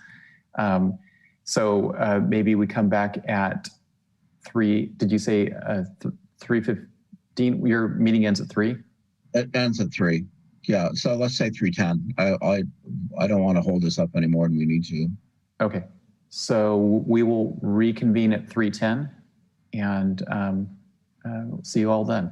So maybe we come back at 3, did you say 3:15? Your meeting ends at 3? It ends at 3. Yeah, so let's say 3:10. I don't want to hold this up any more than we need to. Okay. So we will reconvene at 3:10 and see you all then.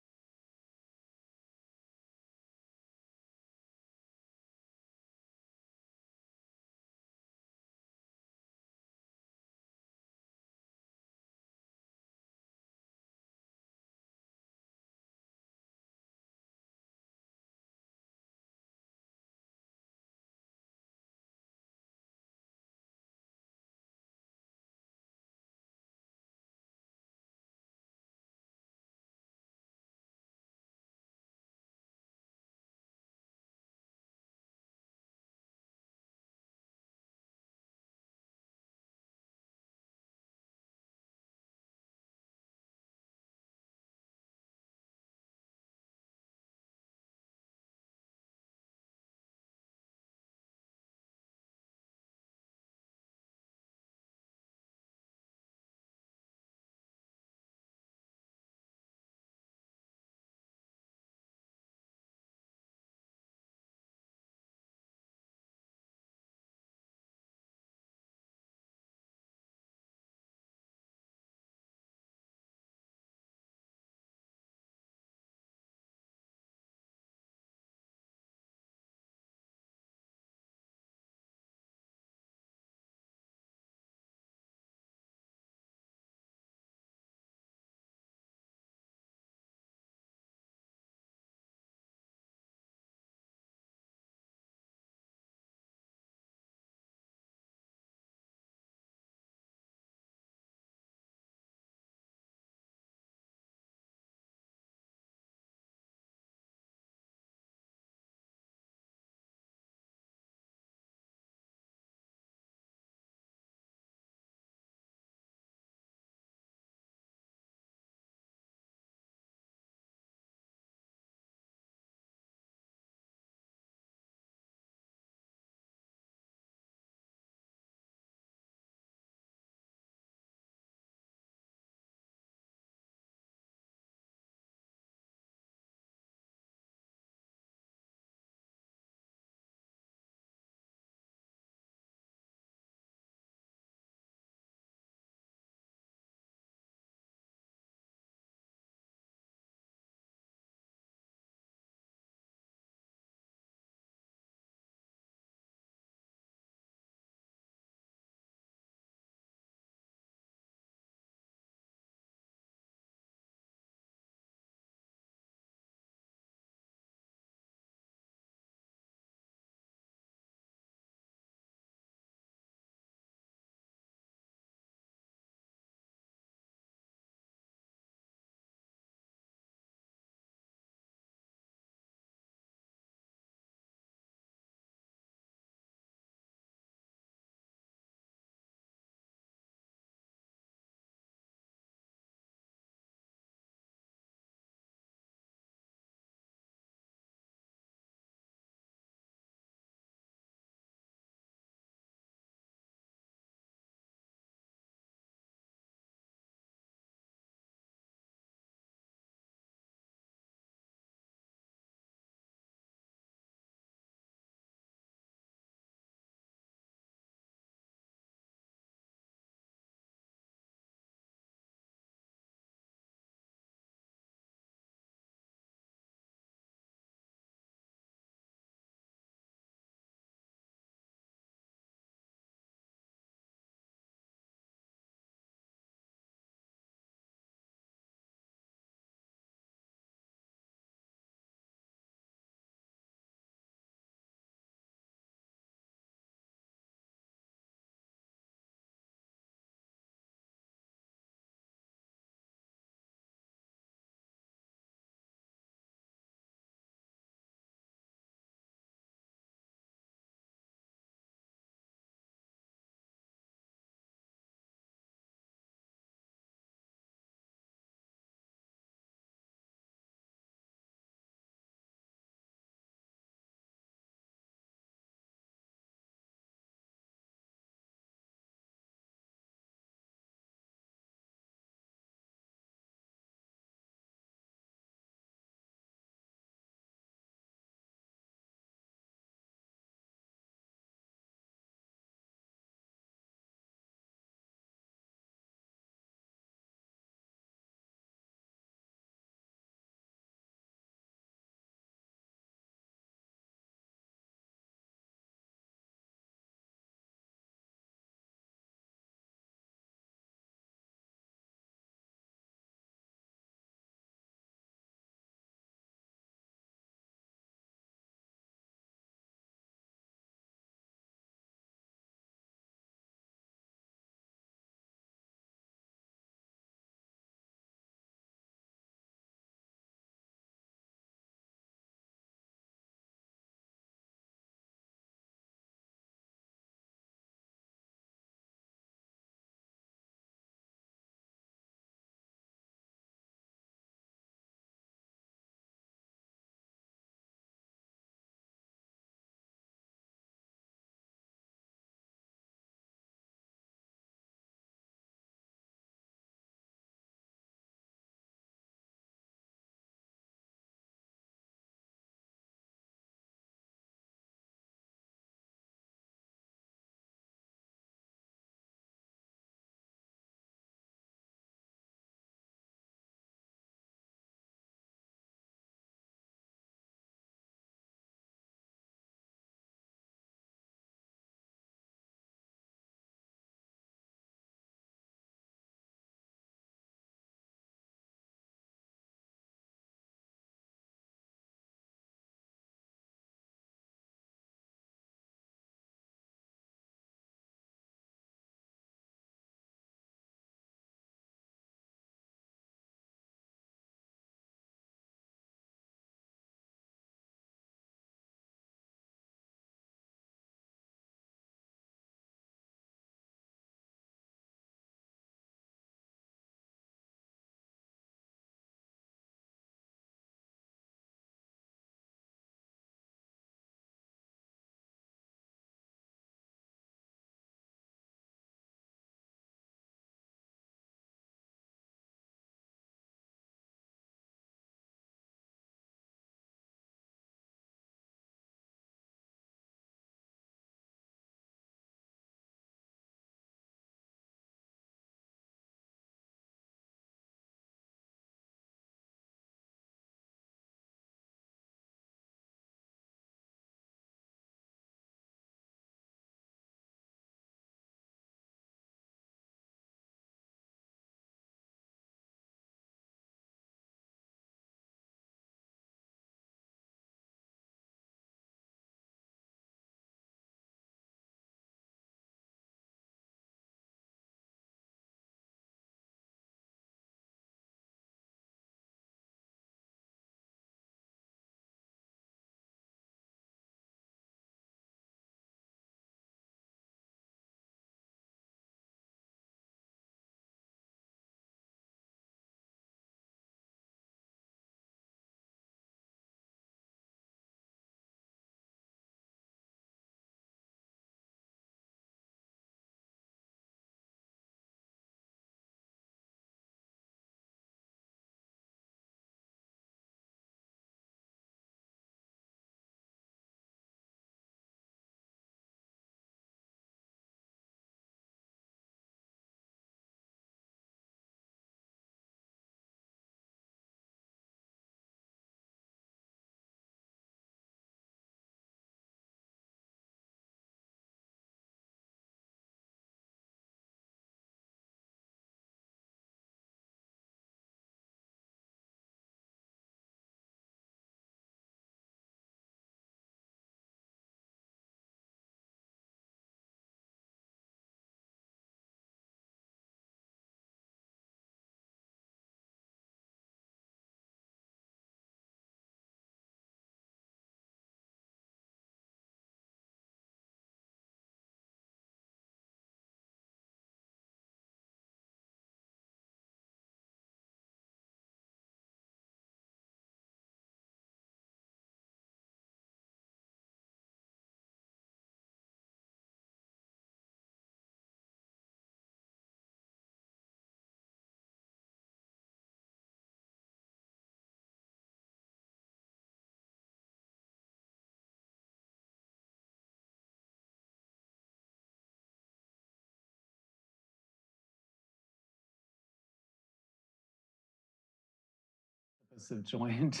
Have joined.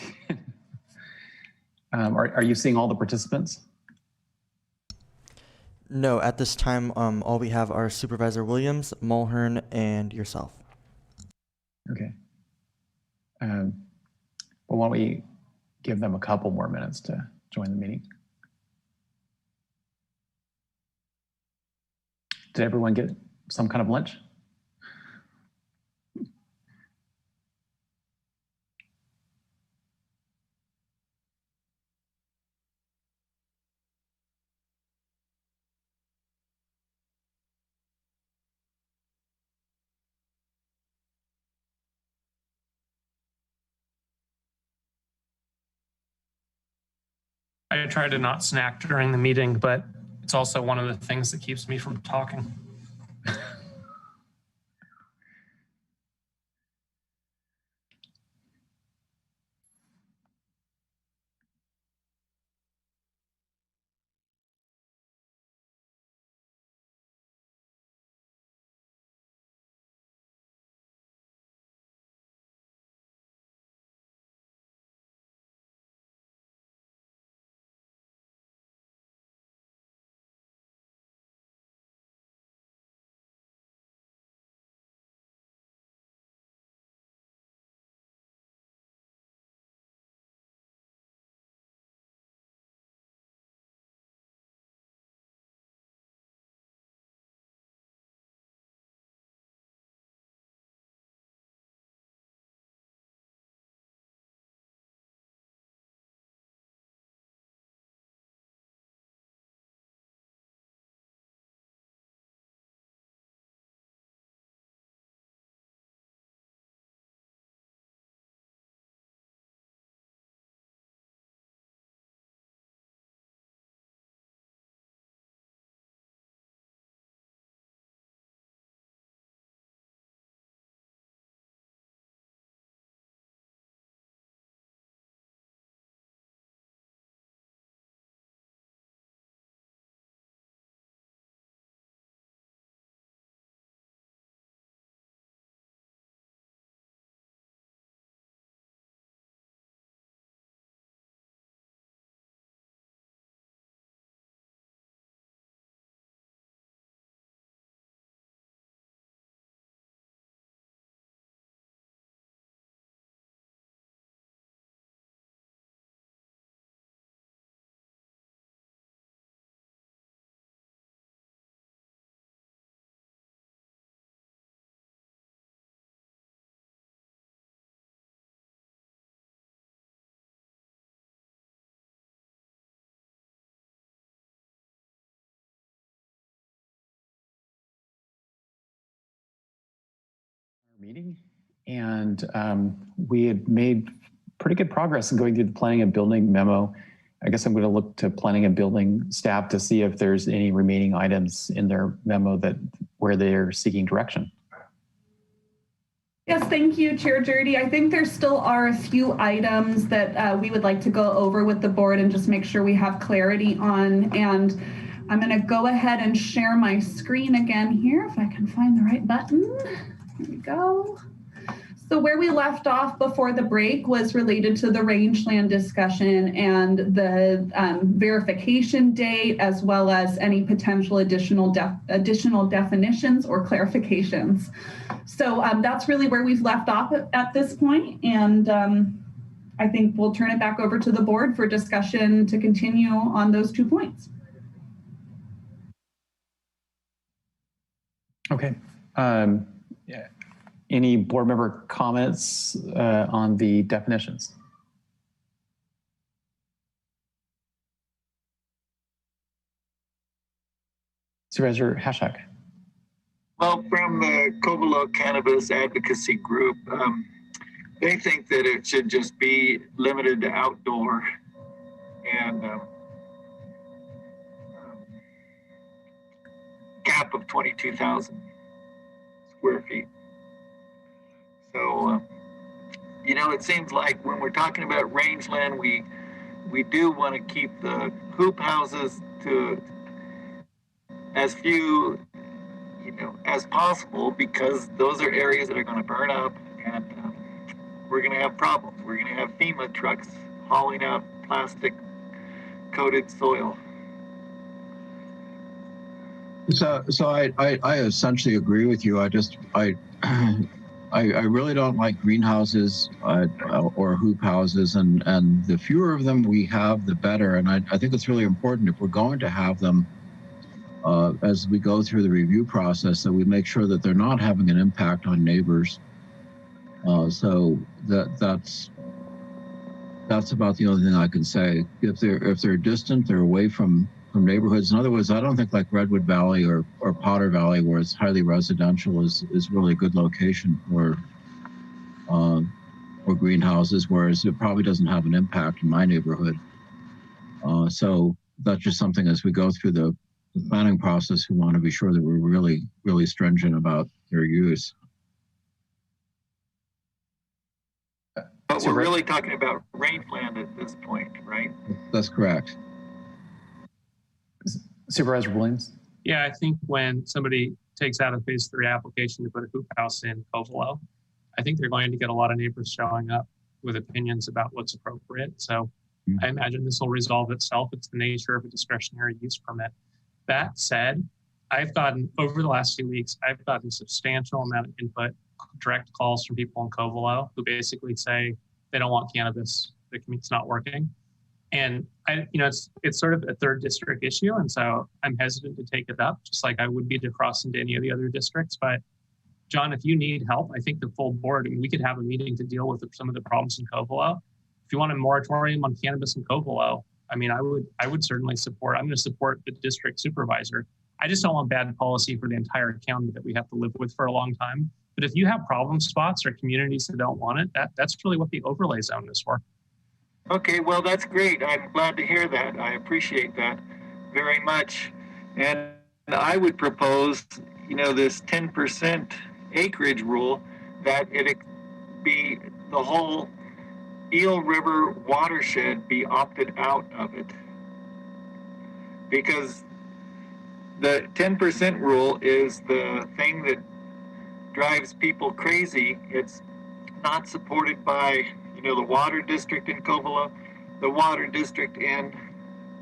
Are you seeing all the participants? No, at this time, all we have are Supervisor Williams, Mulhern, and yourself. Okay. Well, why don't we give them a couple more minutes to join the meeting? Did everyone get some kind of lunch? I try to not snack during the meeting, but it's also one of the things that keeps me from talking. Meeting, and we had made pretty good progress in going through the planning and building memo. I guess I'm going to look to planning and building staff to see if there's any remaining items in their memo where they're seeking direction. Yes, thank you, Chair Jurdy. I think there still are a few items that we would like to go over with the board and just make sure we have clarity on. And I'm going to go ahead and share my screen again here if I can find the right button. Here we go. So where we left off before the break was related to the rangeland discussion and the verification date, as well as any potential additional definitions or clarifications. So that's really where we've left off at this point. And I think we'll turn it back over to the board for discussion to continue on those 2 points. Okay. Yeah. Any board member comments on the definitions? Supervisor Hashak. Well, from the Covelo Cannabis Advocacy Group, they think that it should just be limited to outdoor and cap of 22,000 square feet. So, you know, it seems like when we're talking about rangeland, we do want to keep the hoop houses to as few, you know, as possible, because those are areas that are going to burn up, and we're going to have problems We're going to have FEMA trucks hauling out plastic coated soil. So I essentially agree with you. I really don't like greenhouses or hoop houses, and the fewer of them we have, the better. And I think it's really important, if we're going to have them, as we go through the review process, that we make sure that they're not having an impact on neighbors. So that's about the only thing I can say. If they're distant, they're away from neighborhoods. In other words, I don't think like Redwood Valley or Potter Valley, where it's highly residential, is really a good location for greenhouses, whereas it probably doesn't have an impact in my neighborhood. So that's just something, as we go through the planning process, we want to be sure that we're really, really stringent about their use. But we're really talking about rangeland at this point, right? That's correct. Supervisor Williams? Yeah, I think when somebody takes out a phase 3 application to put a hoop house in Covelo, I think they're going to get a lot of neighbors showing up with opinions about what's appropriate. So I imagine this will resolve itself. It's the nature of a discretionary use permit. That said, over the last 2 weeks, I've gotten a substantial amount of input, direct calls from people in Covelo who basically say they don't want cannabis, the commute's not working. And it's sort of a third district issue. And so I'm hesitant to take it up, just like I would be to cross into any of the other districts. But John, if you need help, I think the full board, we could have a meeting to deal with some of the problems in Covelo. If you want a moratorium on cannabis in Covelo, I would certainly support. I'm going to support the district supervisor. I just don't want bad policy for the entire county that we have to live with for a long time. But if you have problem spots or communities that don't want it, that's really what the overlay zone is for. Okay, well, that's great. I'm glad to hear that. I appreciate that very much. And I would propose, this 10% acreage rule, that it be the whole Eel River watershed be opted out of it. Because the 10% rule is the thing that drives people crazy. It's not supported by the water district in Covelo, the water district in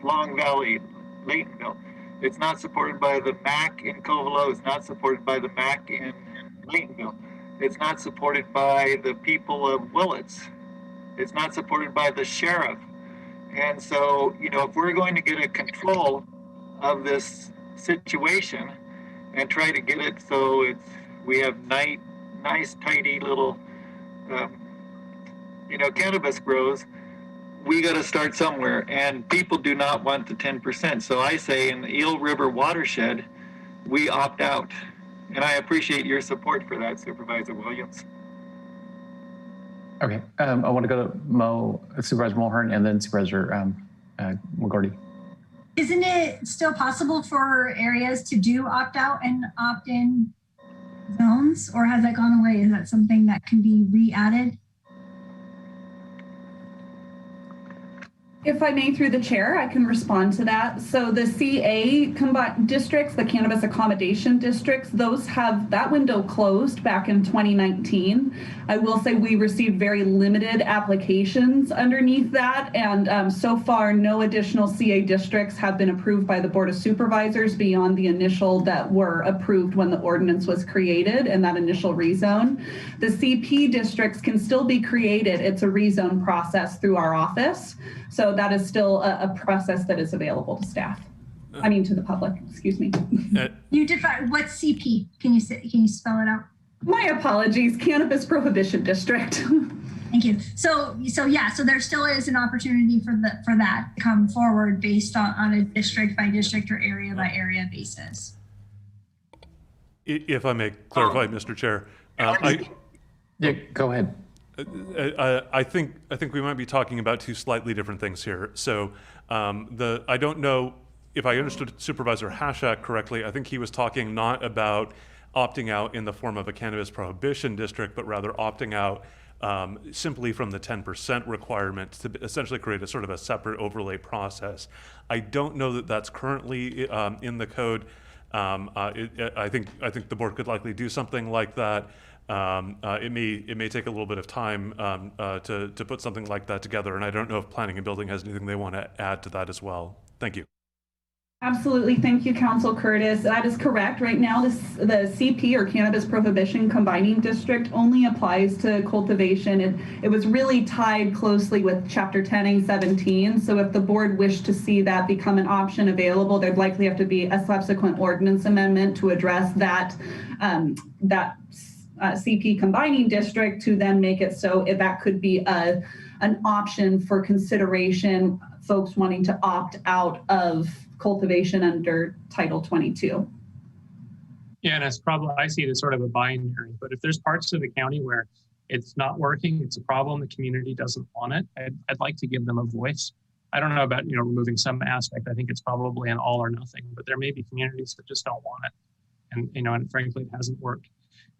Long Valley, Laytonville. It's not supported by the MAC in Covelo. It's not supported by the MAC in Laytonville. It's not supported by the people of Willits. It's not supported by the sheriff. And so, if we're going to get a control of this situation and try to get it so we have nice, tidy little cannabis grows, we got to start somewhere, and people do not want the 10%. So I say in the Eel River watershed, we opt out. And I appreciate your support for that, Supervisor Williams. Okay, I want to go to Supervisor Mulhern and then Supervisor McGordy. Isn't it still possible for areas to do opt out and opt in zones, or has that gone away? Is that something that can be re-added? If I may, through the chair, I can respond to that. So the CA districts, the cannabis accommodation districts, those have that window closed back in 2019. I will say we received very limited applications underneath that. And so far, no additional CA districts have been approved by the Board of Supervisors beyond the initial that were approved when the ordinance was created and that initial rezone. The CP districts can still be created. It's a rezone process through our office. So that is still a process that is available to staff. To the public, excuse me. You define what's CP? Can you spell it out? My apologies, Cannabis Prohibition District. Thank you. So there still is an opportunity for that to come forward based on a district by district or area by area basis. If I may clarify, Mr. Chair, yeah, go ahead. I think we might be talking about two slightly different things here. So I don't know if I understood Supervisor Hashak correctly. I think he was talking not about opting out in the form of a cannabis prohibition district, but rather opting out simply from the 10% requirement to essentially create a sort of a separate overlay process. I don't know that that's currently in the code. I think the board could likely do something like that. it may take a little bit of time to put something like that together, and I don't know if planning and building has anything they want to add to that as well. Thank you. Absolutely. Thank you, Council Curtis. That is correct. Right now, the CP or Cannabis Prohibition Combining District only applies to cultivation. It was really tied closely with Chapter 10 and 17. So if the board wished to see that become an option available, there'd likely have to be a subsequent ordinance amendment to address that, CP combining district to then make it so that could be an option for consideration, folks wanting to opt out of cultivation under Title 22. Yeah, and it's probably, I see it as sort of a binary, but if there's parts of the county where it's not working, it's a problem, the community doesn't want it, I'd like to give them a voice. I don't know about, removing some aspect. I think it's probably an all or nothing, but there may be communities that just don't want it. And, and frankly, it hasn't worked.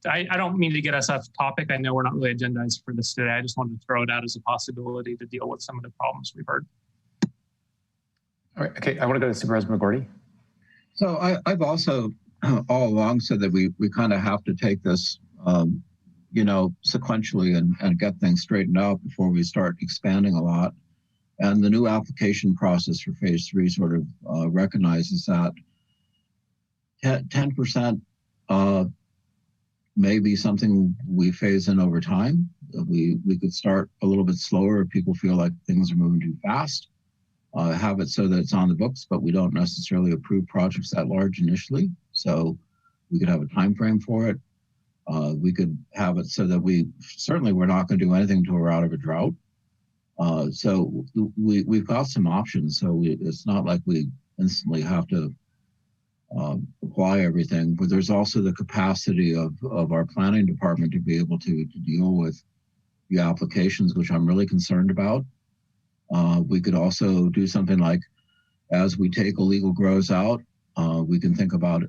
I don't mean to get us off topic. I know we're not really agendized for this today. I just wanted to throw it out as a possibility to deal with some of the problems we've heard. All right, okay, I want to go to Supervisor McGorty. So I've also all along said that we kind of have to take this, sequentially and get things straightened out before we start expanding a lot. And the new application process for phase 3 sort of recognizes that 10% may be something we phase in over time. We could start a little bit slower if people feel like things are moving too fast. Have it so that it's on the books, but we don't necessarily approve projects that large initially. So we could have a time frame for it. We could have it so that we're not going to do anything until we're out of a drought. So we've got some options. So it's not like we instantly have to apply everything, but there's also the capacity of our planning department to be able to deal with the applications, which I'm really concerned about. We could also do something like, as we take illegal grows out, we can think about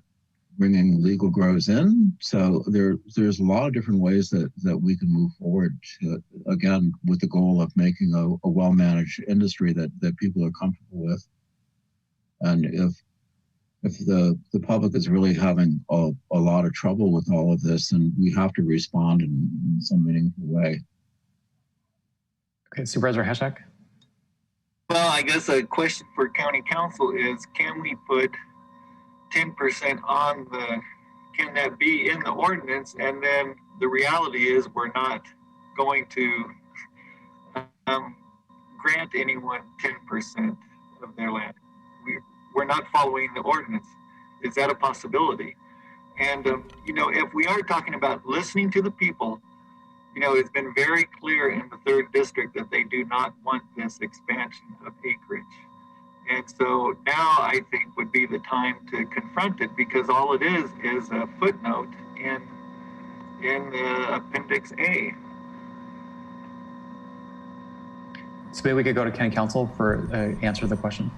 bringing legal grows in. So there's a lot of different ways that we can move forward to, again, with the goal of making a well-managed industry that people are comfortable with. And if the public is really having a lot of trouble with all of this, then we have to respond in some meaningful way. Okay, Supervisor Hashak. Well, I guess a question for County Council is, can we put 10% on can that be in the ordinance? And then the reality is we're not going to grant anyone 10% of their land. We're not following the ordinance. Is that a possibility? And, if we are talking about listening to the people, it's been very clear in the 3rd district that they do not want this expansion of acreage. And so now I think would be the time to confront it, because all it is a footnote in Appendix A. So maybe we could go to County Council for answer to the question.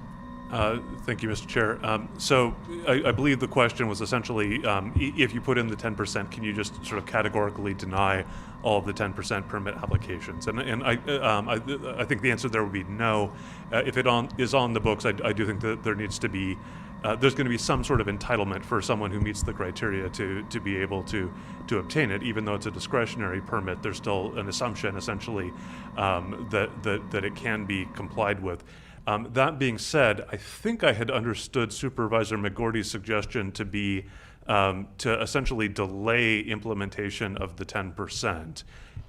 Thank you, Mr. Chair. So I believe the question was essentially, if you put in the 10%, can you just sort of categorically deny all of the 10% permit applications? And I think the answer there would be no. If it is on the books, I do think that there needs to be, there's going to be some sort of entitlement for someone who meets the criteria to be able to obtain it. Even though it's a discretionary permit, there's still an assumption essentially that it can be complied with. That being said, I think I had understood Supervisor McGorty's suggestion to be to essentially delay implementation of the 10%.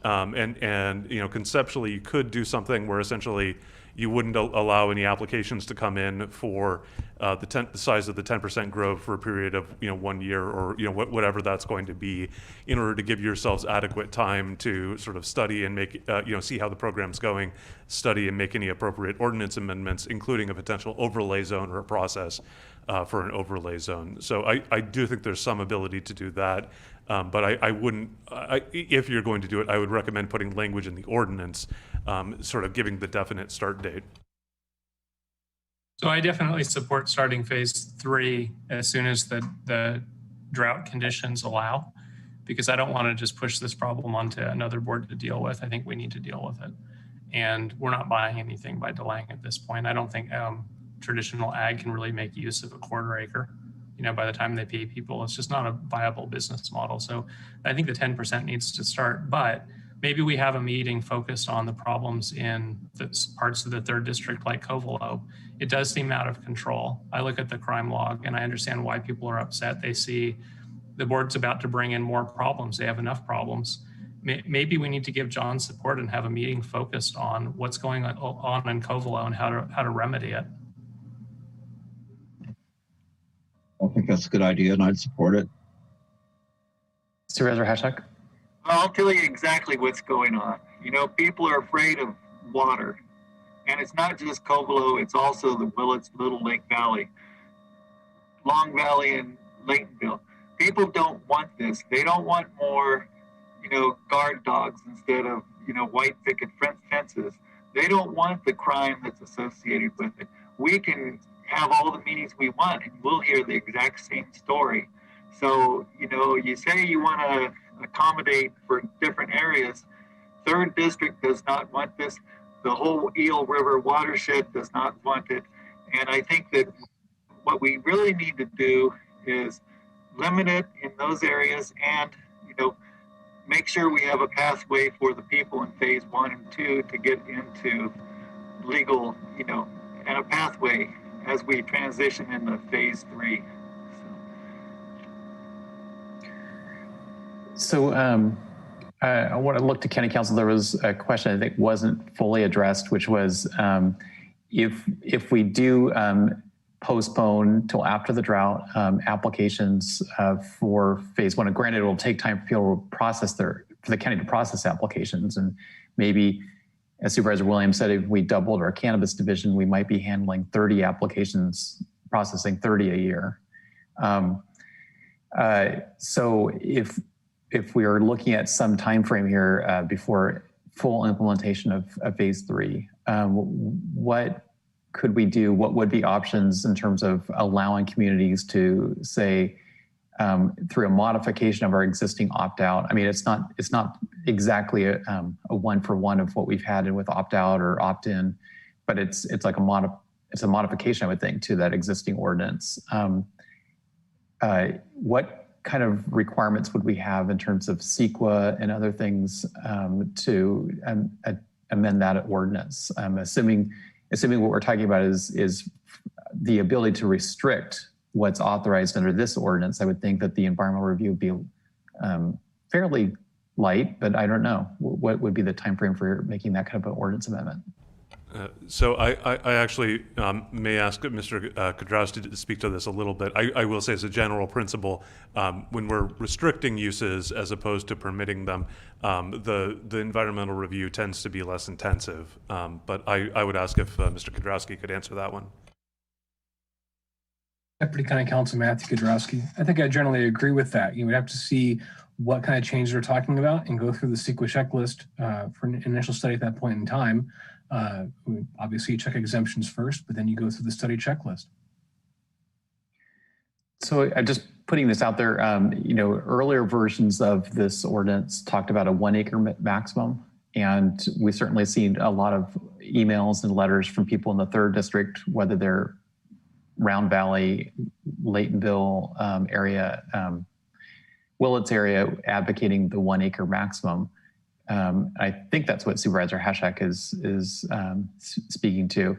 And conceptually, you could do something where essentially you wouldn't allow any applications to come in for the size of the 10% grow for a period of 1 year, or whatever that's going to be, in order to give yourselves adequate time to sort of study and make see how the program's going, study and make any appropriate ordinance amendments, including a potential overlay zone or a process for an overlay zone. So I do think there's some ability to do that. But I wouldn't, if you're going to do it, I would recommend putting language in the ordinance, sort of giving the definite start date. So I definitely support starting phase 3 as soon as the drought conditions allow, because I don't want to just push this problem onto another board to deal with. I think we need to deal with it. And we're not buying anything by delaying at this point. I don't think traditional ag can really make use of a 1/4 acre. by the time they pay people, it's just not a viable business model. So I think the 10% needs to start, but maybe we have a meeting focused on the problems in the parts of the 3rd district like Covelo. It does seem out of control. I look at the crime log and I understand why people are upset. They see the board's about to bring in more problems. They have enough problems. Maybe we need to give John support and have a meeting focused on what's going on in Covelo and how to remedy it. I think that's a good idea, and I'd support it. Supervisor Hashak? I'll tell you exactly what's going on. People are afraid of water. And it's not just Covelo, it's also the Willits, Little Lake Valley, Long Valley, and Laytonville. People don't want this. They don't want more, guard dogs instead of, white picket fences. They don't want the crime that's associated with it. We can have all the meetings we want and we'll hear the exact same story. So, you say you want to accommodate for different areas. 3rd district does not want this. The whole Eel River watershed does not want it. And I think that what we really need to do is limit it in those areas and, make sure we have a pathway for the people in phase 1 and 2 to get into legal, and a pathway as we transition into phase 3. So I want to look to County Council. There was a question I think wasn't fully addressed, which was if we do postpone till after the drought applications for phase 1, and granted it will take time for people to process for the county to process applications, and maybe, as Supervisor Williams said, if we doubled our cannabis division, we might be handling 30 applications, processing 30 a year. So if we are looking at some time frame here before full implementation of phase 3, what could we do? What would be options in terms of allowing communities to say through a modification of our existing opt-out? I mean, it's not exactly a one-for-one of what we've had with opt-out or opt-in, but it's like a modification, I would think, to that existing ordinance. What kind of requirements would we have in terms of CEQA and other things to amend that ordinance? Assuming what we're talking about is the ability to restrict what's authorized under this ordinance, I would think that the environmental review would be fairly light, but I don't know. What would be the time frame for making that kind of an ordinance amendment? So I actually may ask Mr. Kudrowski to speak to this a little bit. I will say as a general principle, when we're restricting uses as opposed to permitting them, the environmental review tends to be less intensive. But I would ask if Mr. Kudrowski could answer that one. Deputy County Counsel Matthew Kudrowski. I think I generally agree with that. You would have to see what kind of changes we're talking about and go through the CEQA checklist for an initial study at that point in time. Obviously, you check exemptions first, but then you go through the study checklist. So just putting this out there, earlier versions of this ordinance talked about a 1 acre maximum. And we certainly seen a lot of emails and letters from people in the 3rd district, whether they're Round Valley, Laytonville area, Willits area, advocating the 1 acre maximum. I think that's what Supervisor Hashak is speaking to.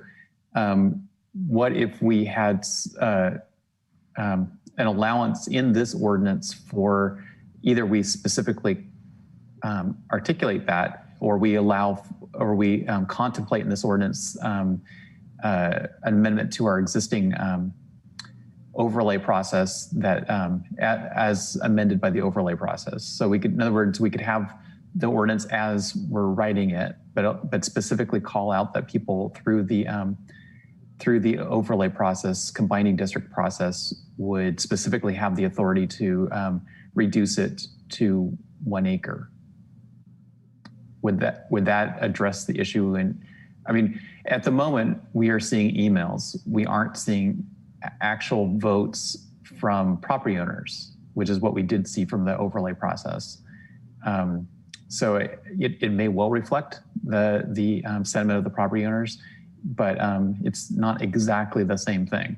What if we had an allowance in this ordinance for either we specifically articulate that, or we allow, or we contemplate in this ordinance an amendment to our existing overlay process that as amended by the overlay process. So we could, in other words, we could have the ordinance as we're writing it, but specifically call out that people through the overlay process, combining district process, would specifically have the authority to reduce it to 1 acre. Would that address the issue? And I mean, at the moment, we are seeing emails. We aren't seeing actual votes from property owners, which is what we did see from the overlay process. So it may well reflect the sentiment of the property owners, but it's not exactly the same thing.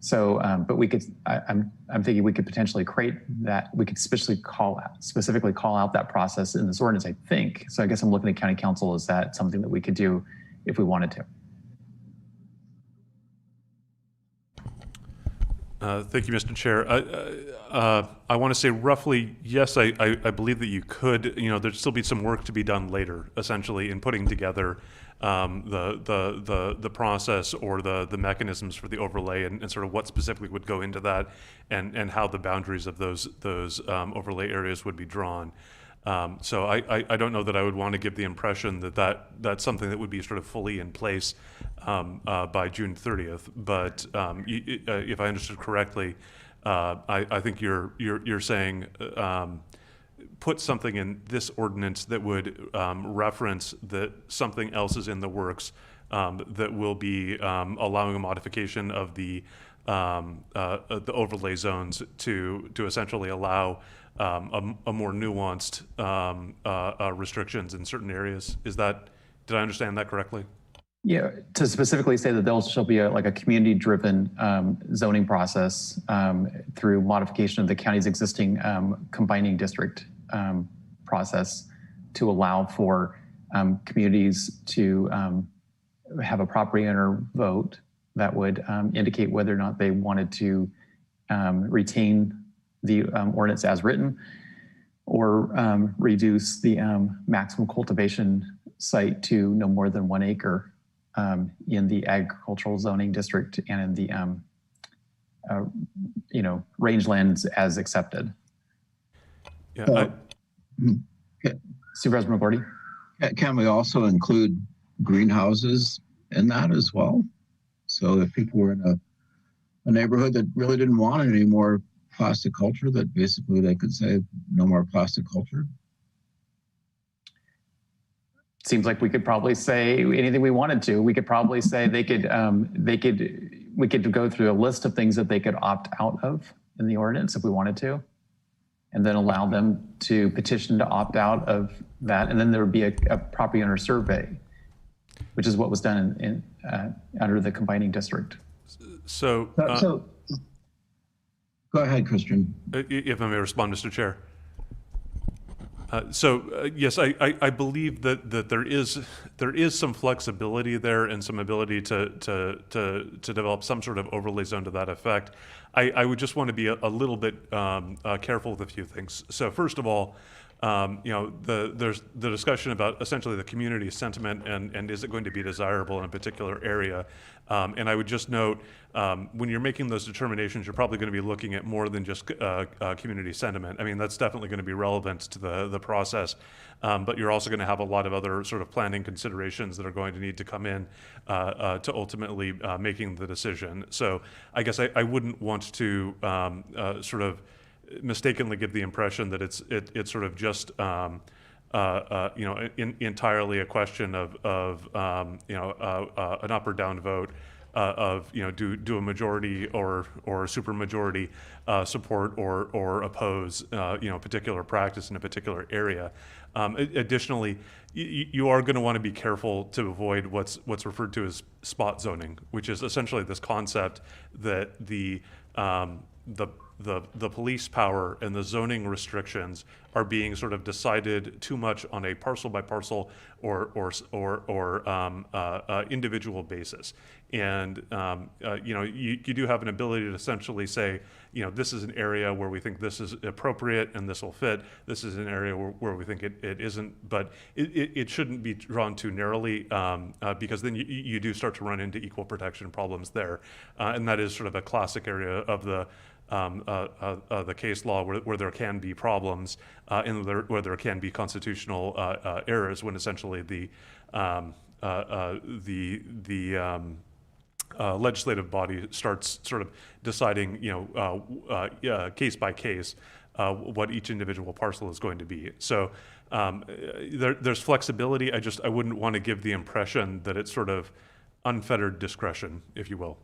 So, but we could, I'm thinking we could potentially create that, we could specifically call out that process in this ordinance, I think. So I guess I'm looking at county council. Is that something that we could do if we wanted to? Thank you, Mr. Chair. I want to say roughly, yes, I believe that you could, there'd still be some work to be done later, essentially, in putting together the process or the mechanisms for the overlay and sort of what specifically would go into that and how the boundaries of those overlay areas would be drawn. So I don't know that I would want to give the impression that that's something that would be sort of fully in place by June 30th. But if I understood correctly, I think you're saying put something in this ordinance that would reference that something else is in the works that will be allowing a modification of the overlay zones to essentially allow a more nuanced restrictions in certain areas. Did I understand that correctly? Yeah, to specifically say that there shall be like a community-driven zoning process through modification of the county's existing combining district process to allow for communities to have a property owner vote that would indicate whether or not they wanted to retain the ordinance as written or reduce the maximum cultivation site to no more than 1 acre in the agricultural zoning district and in the rangelands as accepted. Yeah. Supervisor McGordy? Can we also include greenhouses in that as well? So if people were in a neighborhood that really didn't want any more plastic culture, that basically they could say no more plastic culture? Seems like we could probably say anything we wanted to. We could probably say we could go through a list of things that they could opt out of in the ordinance if we wanted to, and then allow them to petition to opt out of that. And then there would be a property owner survey, which is what was done in under the combining district. So go ahead, Christian. If I may respond, Mr. Chair. Yes, I believe that there is some flexibility there and some ability to develop some sort of overlay zone to that effect. I would just want to be a little bit careful with a few things. So first of all, there's the discussion about essentially the community sentiment and is it going to be desirable in a particular area. And I would just note, when you're making those determinations, you're probably going to be looking at more than just community sentiment. I mean, that's definitely going to be relevant to the process, but you're also going to have a lot of other sort of planning considerations that are going to need to come in to ultimately making the decision. So I guess I wouldn't want to sort of mistakenly give the impression that it's sort of just entirely a question of an up or down vote of do a majority or super majority support or oppose particular practice in a particular area. Additionally, you are going to want to be careful to avoid what's referred to as spot zoning, which is essentially this concept that the police power and the zoning restrictions are being sort of decided too much on a parcel by parcel or individual basis. And you do have an ability to essentially say, this is an area where we think this is appropriate and this will fit. This is an area where we think it isn't, but it shouldn't be drawn too narrowly because then you do start to run into equal protection problems there. And that is sort of a classic area of the case law where there can be problems and where there can be constitutional errors when essentially the legislative body starts sort of deciding, case by case, what each individual parcel is going to be. So there's flexibility. I wouldn't want to give the impression that it's sort of unfettered discretion, if you will.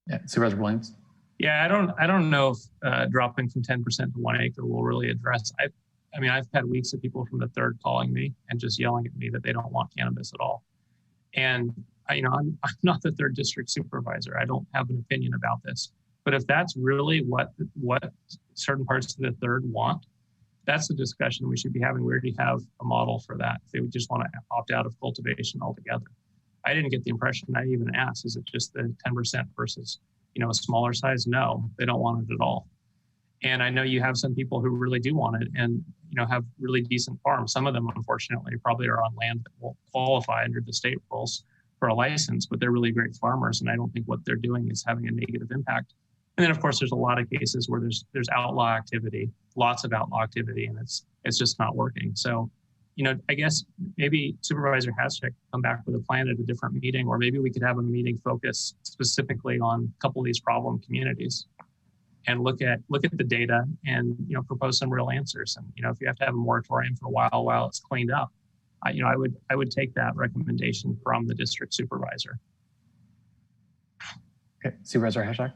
Yeah, Supervisor Williams. Yeah, I don't know if dropping from 10% to 1 acre will really address. I mean, I've had weeks of people from the third calling me and just yelling at me that they don't want cannabis at all. And I'm not the third district supervisor. I don't have an opinion about this. But if that's really what certain parts of the third want, that's the discussion we should be having. We already have a model for that. If they would just want to opt out of cultivation altogether. I didn't get the impression, I even asked, is it just the 10% versus, a smaller size? No, they don't want it at all. And I know you have some people who really do want it and, have really decent farms. Some of them, unfortunately, probably are on land that won't qualify under the state rules for a license, but they're really great farmers. And I don't think what they're doing is having a negative impact. And then, of course, there's a lot of cases where there's outlaw activity, lots of outlaw activity, and it's just not working. So, I guess maybe Supervisor Hasek come back with a plan at a different meeting, or maybe we could have a meeting focused specifically on a couple of these problem communities and look at the data and, propose some real answers. And, if you have to have a moratorium for a while it's cleaned up, I would take that recommendation from the district supervisor. Okay, Supervisor Hasek.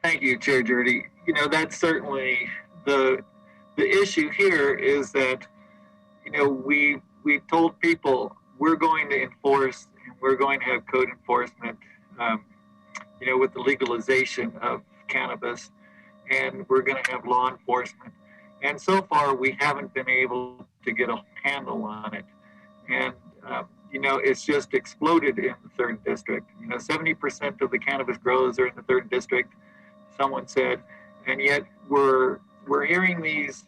Thank you, Chair Jurdy. That's certainly the issue here is that, we told people we're going to enforce and we're going to have code enforcement, with the legalization of cannabis, and we're going to have law enforcement. And so far, we haven't been able to get a handle on it. And, it's just exploded in the third district. 70% of the cannabis grows are in the third district, someone said, and yet we're hearing these,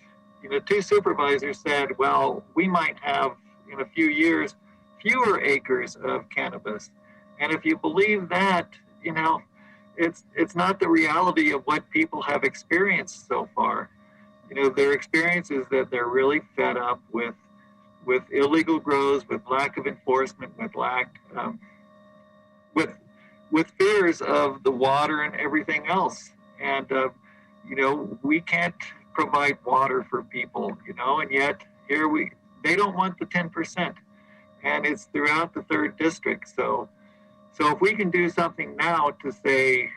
two supervisors said, well, we might have in a few years fewer acres of cannabis. And if you believe that, it's not the reality of what people have experienced so far. Their experience is that they're really fed up with illegal grows, with lack of enforcement, with fears of the water and everything else. And, we can't provide water for people, and yet they don't want the 10%. And it's throughout the third district. So if we can do something now to say,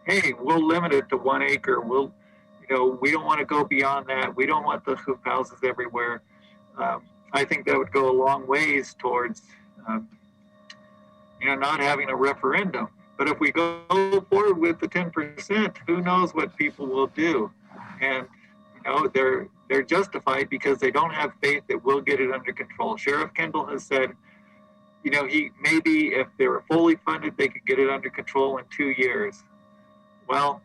hey, we'll limit it to 1 acre. We don't want to go beyond that. We don't want the hoop houses everywhere. I think that would go a long ways towards, not having a referendum. But if we go forward with the 10%, who knows what people will do? And, they're justified because they don't have faith that we'll get it under control. Sheriff Kendall has said, maybe if they were fully funded, they could get it under control in 2 years. Well,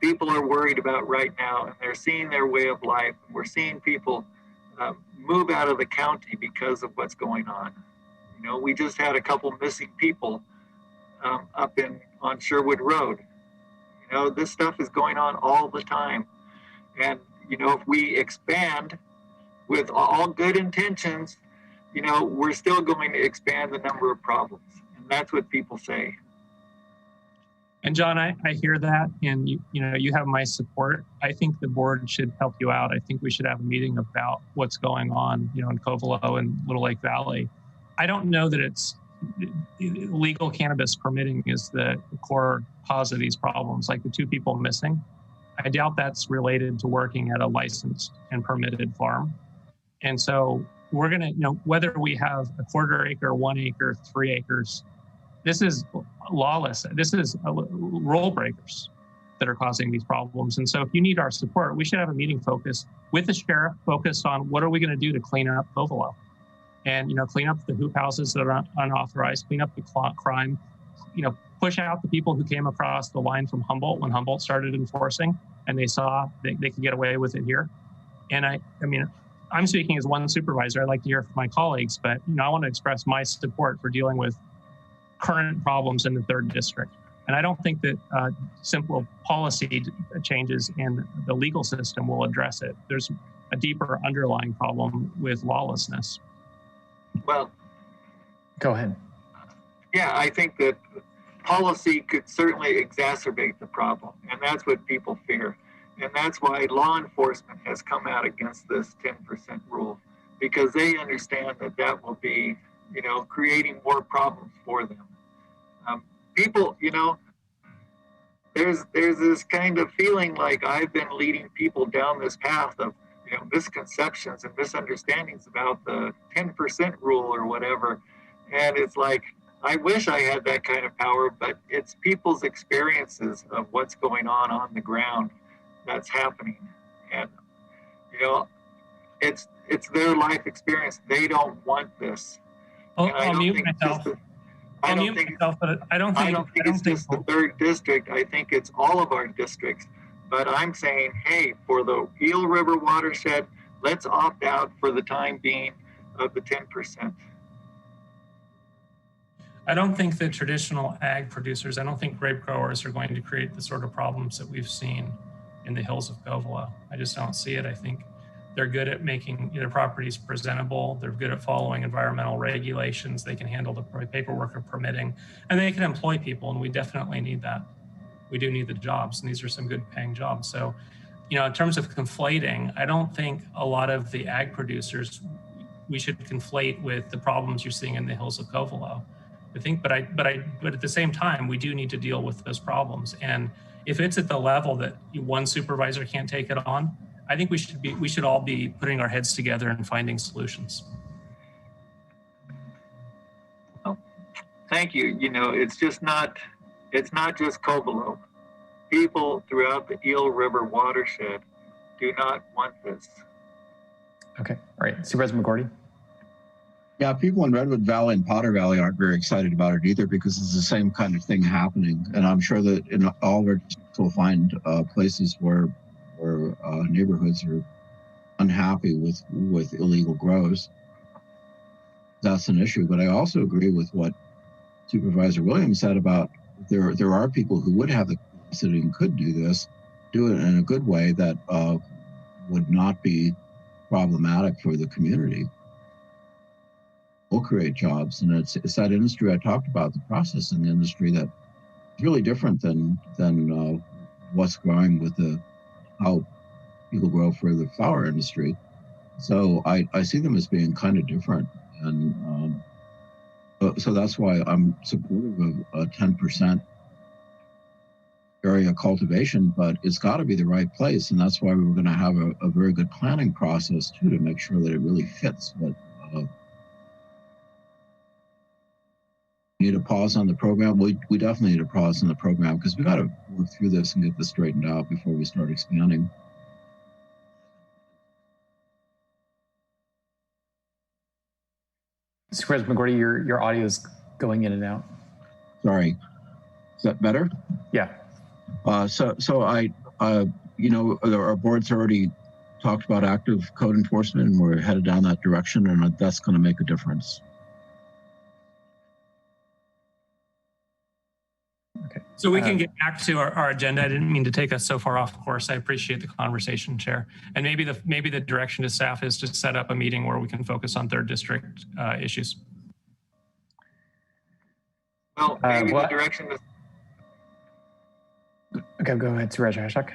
people are worried about right now, and they're seeing their way of life. We're seeing people move out of the county because of what's going on. We just had a couple missing people up on Sherwood Road. This stuff is going on all the time. And, if we expand with all good intentions, we're still going to expand the number of problems. And that's what people say. And John, I hear that, and you have my support. I think the board should help you out. I think we should have a meeting about what's going on, in Covelo and Little Lake Valley. I don't know that it's legal cannabis permitting is the core cause of these problems, like the 2 people missing. I doubt that's related to working at a licensed and permitted farm. And so we're going to, whether we have a 1/4 acre, 1 acre, 3 acres, this is lawless. This is rule breakers that are causing these problems. And so if you need our support, we should have a meeting focused with the sheriff, focused on what are we going to do to clean up Covelo and, clean up the hoop houses that are unauthorized, clean up the crime, push out the people who came across the line from Humboldt when Humboldt started enforcing and they saw they could get away with it here. And I'm speaking as one supervisor. I'd like to hear from my colleagues, but I want to express my support for dealing with current problems in the third district. And I don't think that simple policy changes in the legal system will address it. There's a deeper underlying problem with lawlessness. Well, go ahead. Yeah, I think that policy could certainly exacerbate the problem, and that's what people fear. And that's why law enforcement has come out against this 10% rule, because they understand that will be, creating more problems for them. People, there's this kind of feeling like I've been leading people down this path of, misconceptions and misunderstandings about the 10% rule or whatever. And it's like, I wish I had that kind of power, but it's people's experiences of what's going on the ground that's happening. And, you know, it's their life experience. They don't want this. I'll mute myself. I don't think it's just the 3rd district. I think it's all of our districts. But I'm saying, hey, for the Eel River watershed, let's opt out for the time being of the 10%. I don't think that traditional ag producers, I don't think grape growers are going to create the sort of problems that we've seen in the hills of Govelo. I just don't see it. I think they're good at making their properties presentable. They're good at following environmental regulations. They can handle the paperwork of permitting, and they can employ people, and we definitely need that. We do need the jobs, and these are some good paying jobs. So, you know, in terms of conflating, I don't think a lot of the ag producers we should conflate with the problems you're seeing in the hills of Govelo. I think, but at the same time, we do need to deal with those problems. And if it's at the level that one supervisor can't take it on, I think we should all be putting our heads together and finding solutions. Oh, thank you. You know, it's not just Govelo. People throughout the Eel River watershed do not want this. Okay, all right, Supervisor McGordy. Yeah, people in Redwood Valley and Potter Valley aren't very excited about it either because it's the same kind of thing happening. And I'm sure that in all of our districts we'll find places where neighborhoods are unhappy with illegal grows. That's an issue. But I also agree with what Supervisor Williams said about there are people who would have the capacity and could do this, do it in a good way that would not be problematic for the community. Will create jobs, and it's that industry I talked about, the processing industry, that is really different than what's growing with how people grow for the flower industry. So I see them as being kind of different, and so that's why I'm supportive of a 10% area cultivation, but it's got to be the right place, and that's why we're going to have a very good planning process too to make sure that it really fits. But need a pause on the program. We definitely need a pause on the program because we got to work through this and get this straightened out before we start expanding. Supervisor McGordy, your audio is going in and out. Sorry, is that better? Yeah. So I, you know, our board's already talked about active code enforcement, and we're headed down that direction, and that's going to make a difference. So we can get back to our agenda. I didn't mean to take us so far off course. I appreciate the conversation, Chair. And maybe the direction to staff is to set up a meeting where we can focus on 3rd district issues. Well, maybe the direction to... Okay, go ahead, Supervisor Hashak.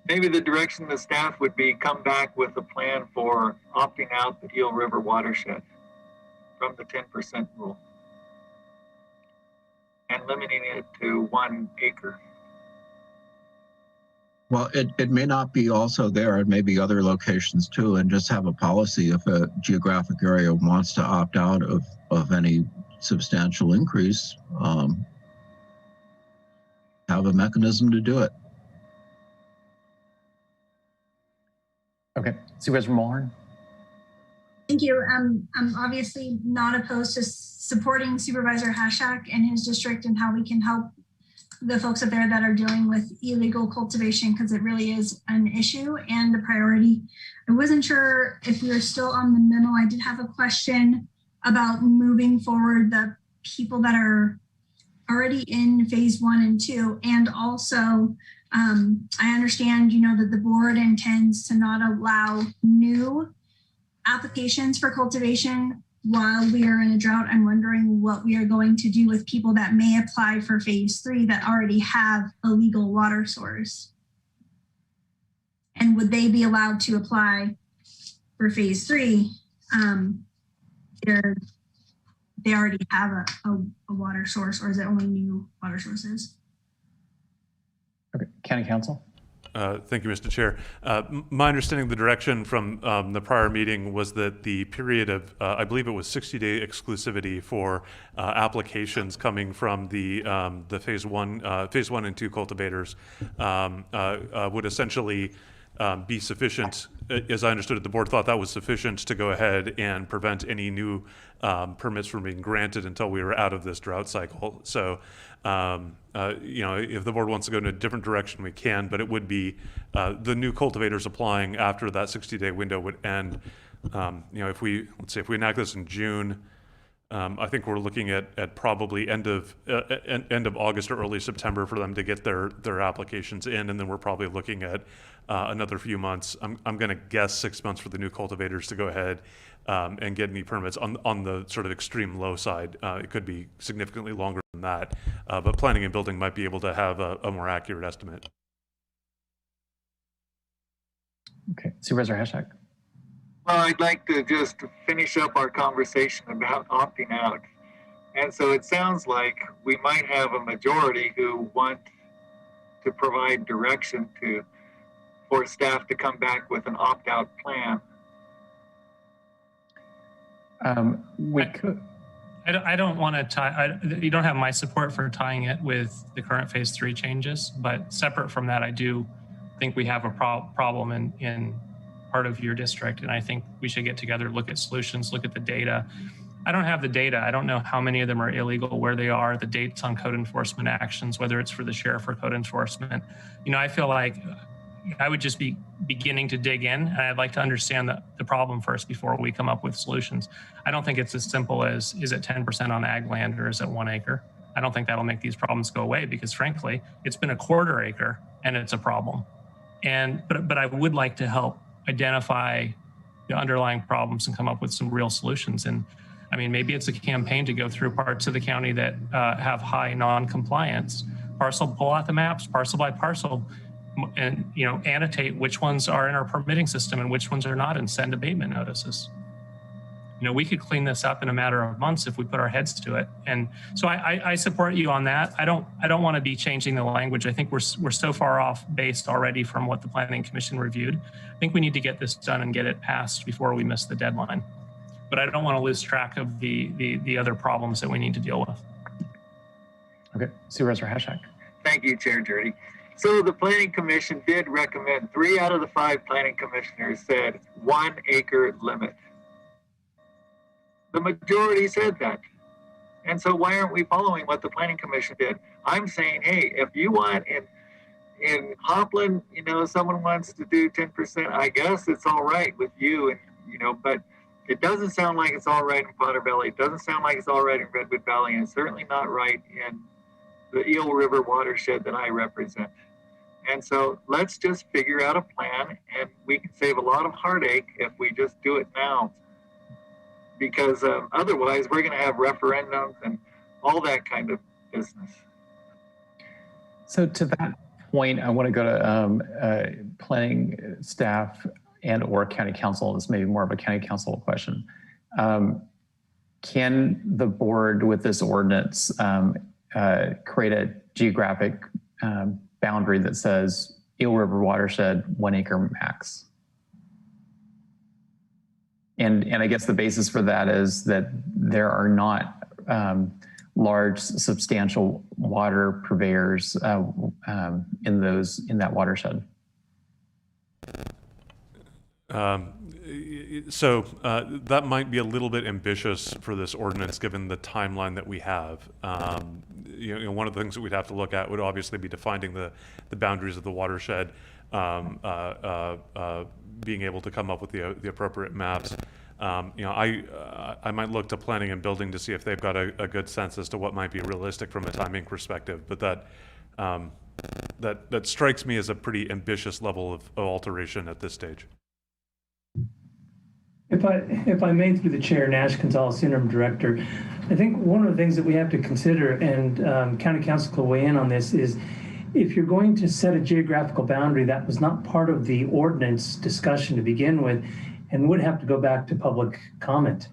Maybe the direction the staff would be come back with a plan for opting out the Eel River watershed from the 10% rule and limiting it to 1 acre. Well, it may not be also there. It may be other locations too, and just have a policy if a geographic area wants to opt out of any substantial increase, have a mechanism to do it. Okay, Supervisor Mulhern. Thank you. I'm obviously not opposed to supporting Supervisor Hashak and his district and how we can help the folks up there that are dealing with illegal cultivation, because it really is an issue and a priority. I wasn't sure if we were still on the memo. I did have a question about moving forward the people that are already in phase 1 and 2. And also, I understand, you know, that the board intends to not allow new applications for cultivation while we are in a drought. I'm wondering what we are going to do with people that may apply for phase 3 that already have a legal water source. And would they be allowed to apply for phase 3? They already have a water source, or is it only new water sources? Okay, County Council. Thank you, Mr. Chair. My understanding of the direction from the prior meeting was that the period of, I believe it was 60-day exclusivity for applications coming from the phase one and two cultivators would essentially be sufficient. As I understood it, the board thought that was sufficient to go ahead and prevent any new permits from being granted until we were out of this drought cycle. So, if the board wants to go in a different direction, we can, but it would be the new cultivators applying after that 60-day window would end. Let's say if we enact this in June, I think we're looking at probably end of August or early September for them to get their applications in, and then we're probably looking at another few months. I'm going to guess 6 months for the new cultivators to go ahead and get any permits on the sort of extreme low side. It could be significantly longer than that, but planning and building might be able to have a more accurate estimate. Okay, Supervisor Hashak. Well, I'd like to just finish up our conversation about opting out. And so it sounds like we might have a majority who want to provide direction for staff to come back with an opt-out plan. We could. I don't want to tie, you don't have my support for tying it with the current phase 3 changes, but separate from that, I do think we have a problem in part of your district. And I think we should get together, look at solutions, look at the data. I don't have the data. I don't know how many of them are illegal, where they are, the dates on code enforcement actions, whether it's for the sheriff or code enforcement. I feel like I would just be beginning to dig in, and I'd like to understand the problem first before we come up with solutions. I don't think it's as simple as, is it 10% on ag land or is it 1 acre? I don't think that'll make these problems go away because frankly, it's been a 1/4 acre and it's a problem. But I would like to help identify the underlying problems and come up with some real solutions. And I mean, maybe it's a campaign to go through parts of the county that have high non-compliance, pull out the maps, parcel by parcel, and annotate which ones are in our permitting system and which ones are not, and send abatement notices. We could clean this up in a matter of months if we put our heads to it. And so I support you on that. I don't want to be changing the language. I think we're so far off base already from what the Planning Commission reviewed. I think we need to get this done and get it passed before we miss the deadline. But I don't want to lose track of the other problems that we need to deal with. Okay, Supervisor Hashak. Thank you, Chair Jurdy. So the Planning Commission did recommend, 3 out of the 5 planning commissioners said 1 acre limit. The majority said that. And so why aren't we following what the Planning Commission did? I'm saying, hey, if you want in Hopland, someone wants to do 10%, I guess it's all right with you, and but it doesn't sound like it's all right in Potter Valley. It doesn't sound like it's all right in Redwood Valley, and it's certainly not right in the Eel River watershed that I represent. And so let's just figure out a plan, and we can save a lot of heartache if we just do it now. Because otherwise we're going to have referendums and all that kind of business. So to that point, I want to go to planning staff and or county council. This may be more of a county council question. Can the board with this ordinance create a geographic boundary that says Eel River watershed 1 acre max? And I guess the basis for that is that there are not large, substantial water purveyors in that watershed. So that might be a little bit ambitious for this ordinance, given the timeline that we have. One of the things that we'd have to look at would obviously be defining the boundaries of the watershed, being able to come up with the appropriate maps. I might look to planning and building to see if they've got a good sense as to what might be realistic from a timing perspective. But that strikes me as a pretty ambitious level of alteration at this stage. If I may, through the chair, Nash Gonzalez, interim director, I think one of the things that we have to consider, and county council will weigh in on this, is if you're going to set a geographical boundary that was not part of the ordinance discussion to begin with, and would have to go back to public comment.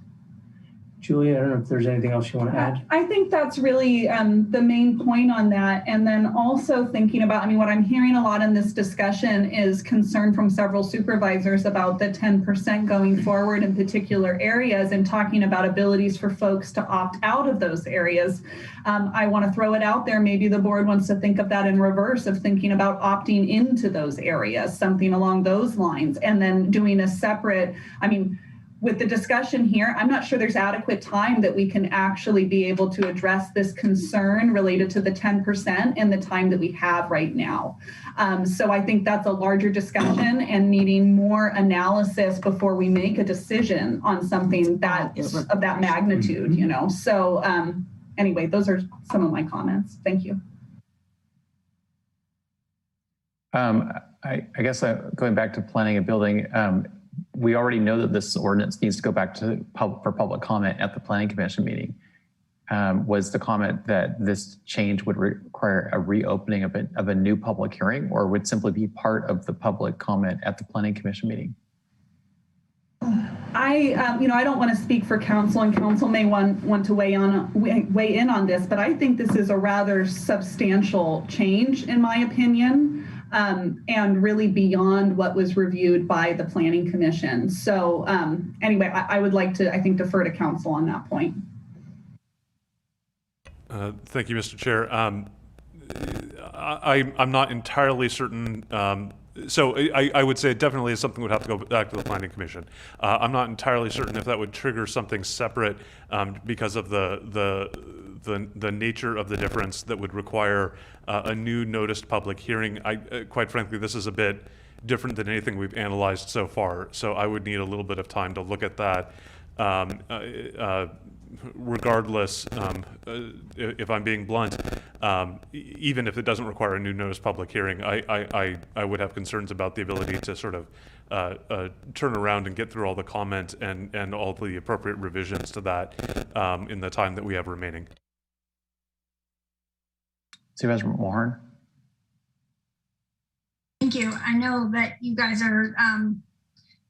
Julia, I don't know if there's anything else you want to add. I think that's really the main point on that. And then also thinking about, I mean, what I'm hearing a lot in this discussion is concern from several supervisors about the 10% going forward in particular areas and talking about abilities for folks to opt out of those areas. I want to throw it out there. Maybe the board wants to think of that in reverse, of thinking about opting into those areas, something along those lines, and then doing a separate, I mean, with the discussion here, I'm not sure there's adequate time that we can actually be able to address this concern related to the 10% in the time that we have right now. So I think that's a larger discussion and needing more analysis before we make a decision on something that's of that magnitude, you know. So anyway, those are some of my comments. Thank you. I guess going back to planning and building, we already know that this ordinance needs to go back to for public comment at the Planning Commission meeting. Was the comment that this change would require a reopening of a new public hearing, or would simply be part of the public comment at the Planning Commission meeting? I don't want to speak for council, and council may want to weigh in on this, but I think this is a rather substantial change, in my opinion. And really beyond what was reviewed by the Planning Commission. So anyway, I would like to, I think, defer to council on that point. Thank you, Mr. Chair. I'm not entirely certain. So I would say it definitely is something that would have to go back to the Planning Commission. I'm not entirely certain if that would trigger something separate because of the nature of the difference that would require a new noticed public hearing. Quite frankly, this is a bit different than anything we've analyzed so far. So I would need a little bit of time to look at that. Regardless, if I'm being blunt, even if it doesn't require a new notice public hearing, I would have concerns about the ability to sort of turn around and get through all the comment and all the appropriate revisions to that in the time that we have remaining. Supervisor Mulhern. Thank you. I know that you guys are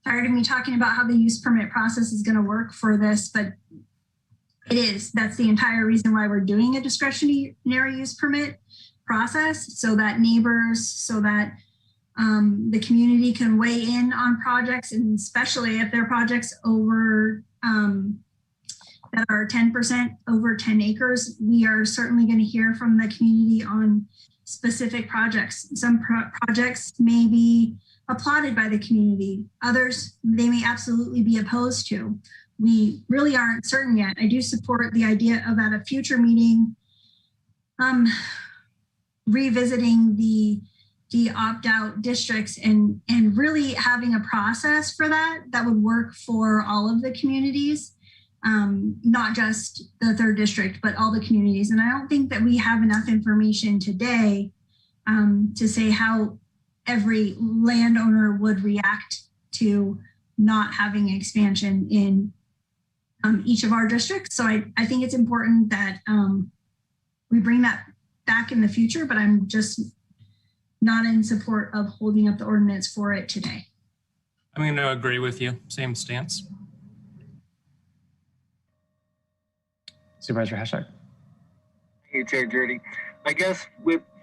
tired of me talking about how the use permit process is going to work for this, but it is. That's the entire reason why we're doing a discretionary use permit process, so that neighbors, so that the community can weigh in on projects, and especially if they're projects over that are 10% over 10 acres. We are certainly going to hear from the community on specific projects. Some projects may be applauded by the community. Others they may absolutely be opposed to. We really aren't certain yet. I do support the idea of at a future meeting revisiting the opt-out districts and really having a process for that would work for all of the communities. Not just the 3rd district, but all the communities. And I don't think that we have enough information today to say how every landowner would react to not having expansion in each of our districts. So I think it's important that we bring that back in the future, but I'm just not in support of holding up the ordinance for it today. I'm going to agree with you. Same stance. Supervisor Hashak. Thank you, Chair Jurdy. I guess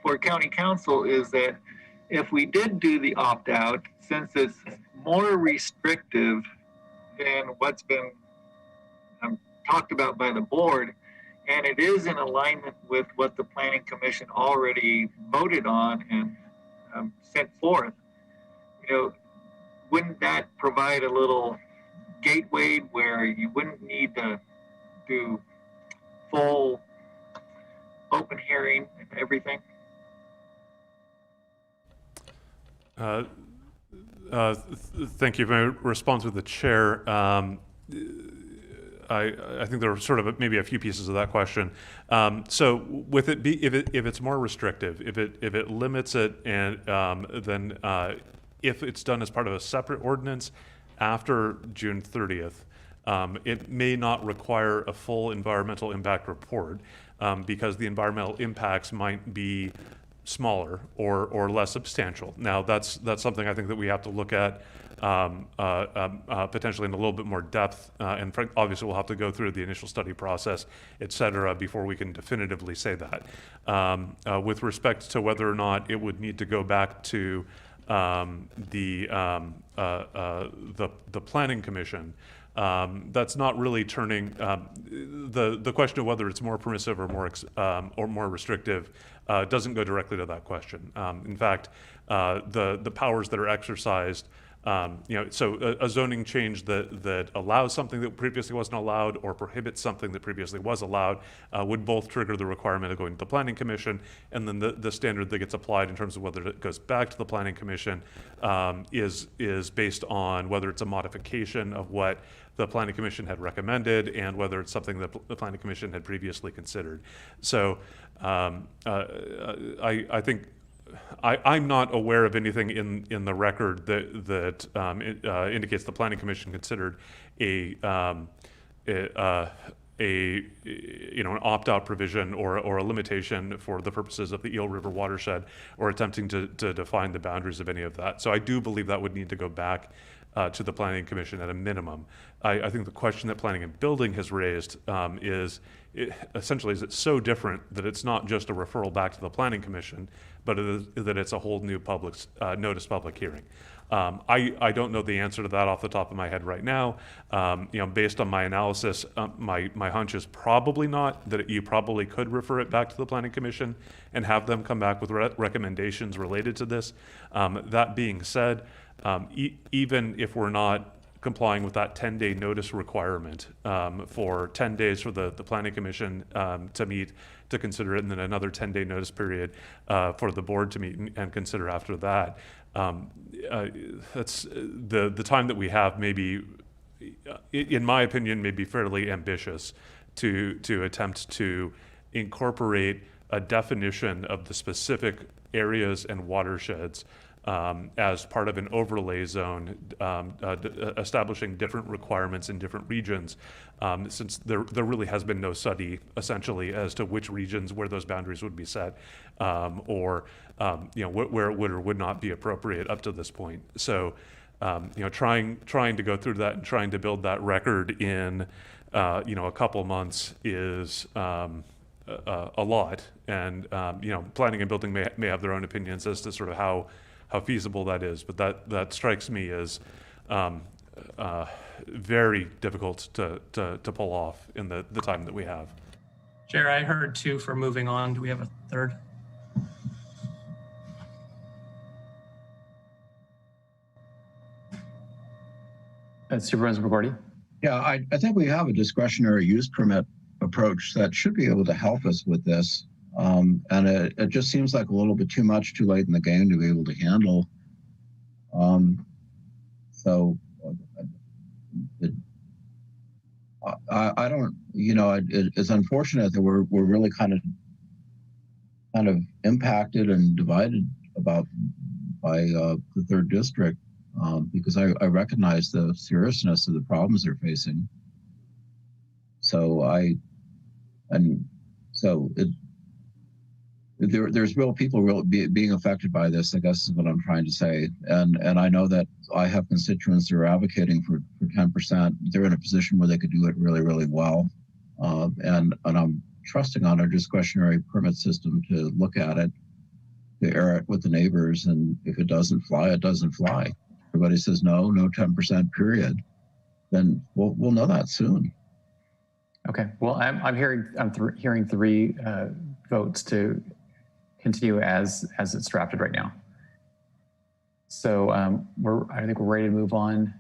for County Council is that if we did do the opt-out, since it's more restrictive than what's been talked about by the board, and it is in alignment with what the Planning Commission already voted on and sent forth, wouldn't that provide a little gateway where you wouldn't need to do full open hearing and everything? Thank you. My response with the chair. I think there are sort of maybe a few pieces of that question. So with it be if it's more restrictive, if it limits it, and then if it's done as part of a separate ordinance after June 30th, it may not require a full environmental impact report because the environmental impacts might be smaller or less substantial. Now, that's something I think that we have to look at potentially in a little bit more depth, and obviously we'll have to go through the initial study process, et cetera, before we can definitively say that. With respect to whether or not it would need to go back to the Planning Commission, that's not really turning the question of whether it's more permissive or more restrictive doesn't go directly to that question. In fact, the powers that are exercised, so a zoning change that allows something that previously wasn't allowed or prohibits something that previously was allowed would both trigger the requirement of going to the Planning Commission, and then the standard that gets applied in terms of whether it goes back to the Planning Commission is based on whether it's a modification of what the Planning Commission had recommended and whether it's something that the Planning Commission had previously considered. So I think I'm not aware of anything in the record that indicates the Planning Commission considered an opt-out provision or a limitation for the purposes of the Eel River watershed, or attempting to define the boundaries of any of that. So I do believe that would need to go back to the Planning Commission at a minimum. I think the question that Planning and Building has raised is it so different that it's not just a referral back to the Planning Commission, but that it's a whole new notice public hearing. I don't know the answer to that off the top of my head right now. Based on my analysis, my hunch is probably not, that you probably could refer it back to the Planning Commission and have them come back with recommendations related to this. That being said, even if we're not complying with that 10-day notice requirement for 10 days for the Planning Commission to meet, to consider it, and then another 10-day notice period for the board to meet and consider after that. That's the time that we have, maybe, in my opinion, may be fairly ambitious to attempt to incorporate a definition of the specific areas and watersheds as part of an overlay zone, establishing different requirements in different regions, since there really has been no study, essentially, as to which regions where those boundaries would be set, or where it would or would not be appropriate up to this point. So, trying to go through that and trying to build that record in a couple months is a lot, and Planning and Building may have their own opinions as to sort of how feasible that is, but that strikes me as very difficult to pull off in the time that we have. Chair, I heard two for moving on. Do we have a third? Supervisor McGordy? Yeah, I think we have a discretionary use permit approach that should be able to help us with this. And it just seems like a little bit too much, too late in the game to be able to handle. I don't, it's unfortunate that we're really kind of impacted and divided by the third district, because I recognize the seriousness of the problems they're facing. There's real people being affected by this, I guess is what I'm trying to say. And I know that I have constituents that are advocating for 10%. They're in a position where they could do it really, really well. And I'm trusting on our discretionary permit system to look at it, to air it with the neighbors. And if it doesn't fly, it doesn't fly. Everybody says no 10% period. Then we'll know that soon. Okay. Well, I'm hearing three votes to continue as it's drafted right now. So I think we're ready to move on.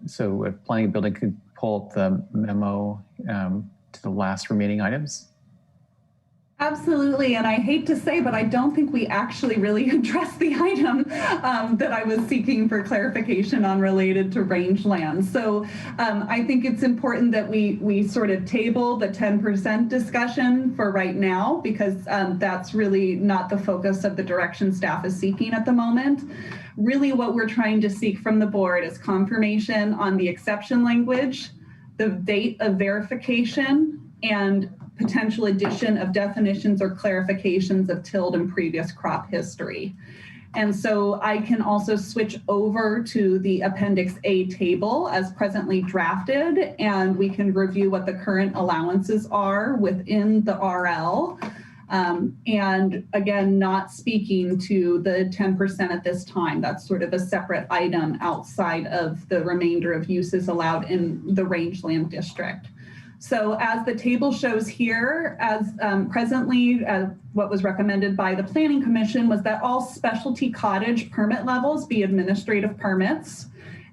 So if Planning and Building could pull up the memo to the last remaining items. Absolutely, and I hate to say, but I don't think we actually really addressed the item that I was seeking for clarification on related to rangeland. So I think it's important that we sort of table the 10% discussion for right now, because that's really not the focus of the direction staff is seeking at the moment. Really what we're trying to seek from the board is confirmation on the exception language, the date of verification, and potential addition of definitions or clarifications of tilled and previous crop history. And so I can also switch over to the Appendix A table as presently drafted, and we can review what the current allowances are within the RL. And again, not speaking to the 10% at this time. That's sort of a separate item outside of the remainder of uses allowed in the rangeland district. So as the table shows here, as presently, what was recommended by the Planning Commission was that all specialty cottage permit levels be administrative permits,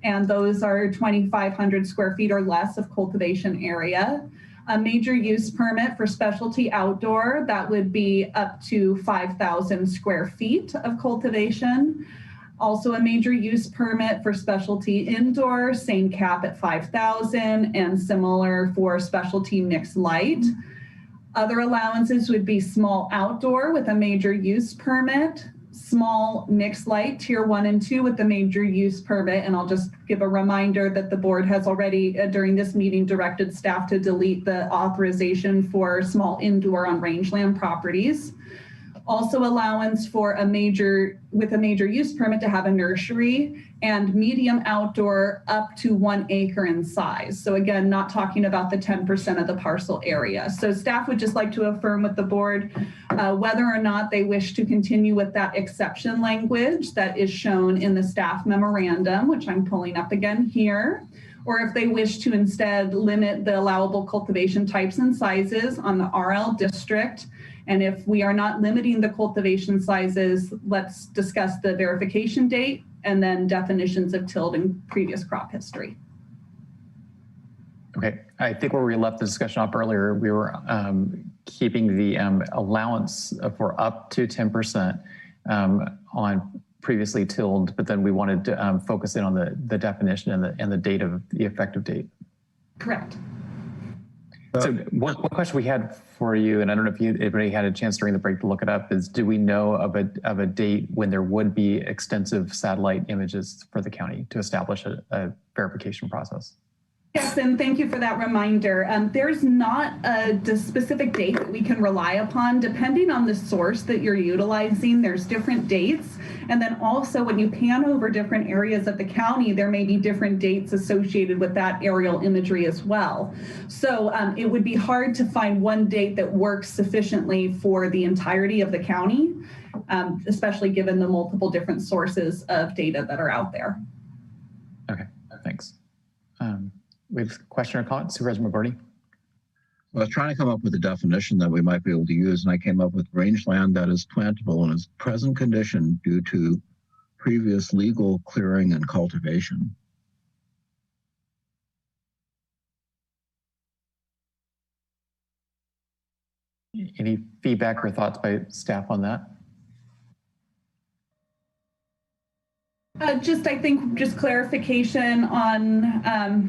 and those are 2,500 square feet or less of cultivation area. A major use permit for specialty outdoor, that would be up to 5,000 square feet of cultivation. Also a major use permit for specialty indoor, same cap at 5,000, and similar for specialty mixed light. Other allowances would be small outdoor with a major use permit, small mixed light, tier 1 and 2 with the major use permit. And I'll just give a reminder that the board has already, during this meeting, directed staff to delete the authorization for small indoor on rangeland properties. Also allowance for a major use permit to have a nursery, and medium outdoor up to 1 acre in size. So again, not talking about the 10% of the parcel area. So staff would just like to affirm with the board whether or not they wish to continue with that exception language that is shown in the staff memorandum, which I'm pulling up again here, or if they wish to instead limit the allowable cultivation types and sizes on the RL district. And if we are not limiting the cultivation sizes, let's discuss the verification date and then definitions of tilled and previous crop history. Okay, I think where we left the discussion off earlier, we were keeping the allowance for up to 10% on previously tilled, but then we wanted to focus in on the definition and the date of the effective date. Correct. So one question we had for you, and I don't know if anybody had a chance during the break to look it up, is do we know of a date when there would be extensive satellite images for the county to establish a verification process? Yes, and thank you for that reminder. There's not a specific date that we can rely upon. Depending on the source that you're utilizing, there's different dates. And then also when you pan over different areas of the county, there may be different dates associated with that aerial imagery as well. So it would be hard to find one date that works sufficiently for the entirety of the county, especially given the multiple different sources of data that are out there. Okay, thanks. We have a question or comment, Supervisor McGordy? I was trying to come up with a definition that we might be able to use, and I came up with rangeland that is plantable in its present condition due to previous legal clearing and cultivation. Any feedback or thoughts by staff on that? I think clarification on,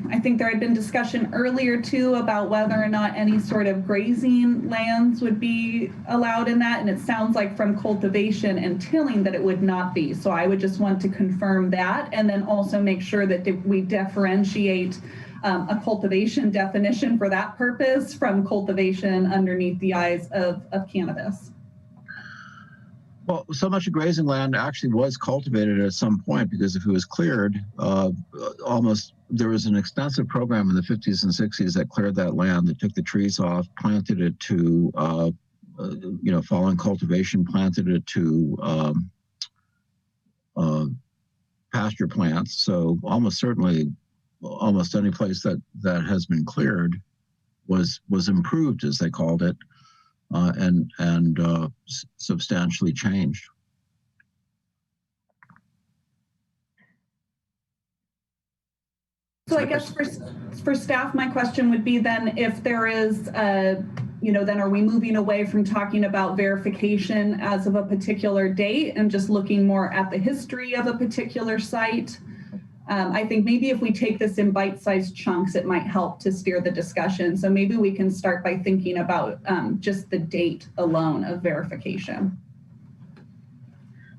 I think there had been discussion earlier too about whether or not any sort of grazing lands would be allowed in that. And it sounds like from cultivation and tilling that it would not be. So I would just want to confirm that, and then also make sure that we differentiate a cultivation definition for that purpose from cultivation underneath the eyes of cannabis. Well, so much of grazing land actually was cultivated at some point, because if it was cleared, there was an extensive program in the 50s and 60s that cleared that land, that took the trees off, planted it to, following cultivation, planted it to pasture plants. So almost certainly, almost any place that has been cleared was improved, as they called it. And substantially changed. So I guess for staff, my question would be then, if there is, then are we moving away from talking about verification as of a particular date and just looking more at the history of a particular site? I think maybe if we take this in bite-sized chunks, it might help to steer the discussion. So maybe we can start by thinking about just the date alone of verification.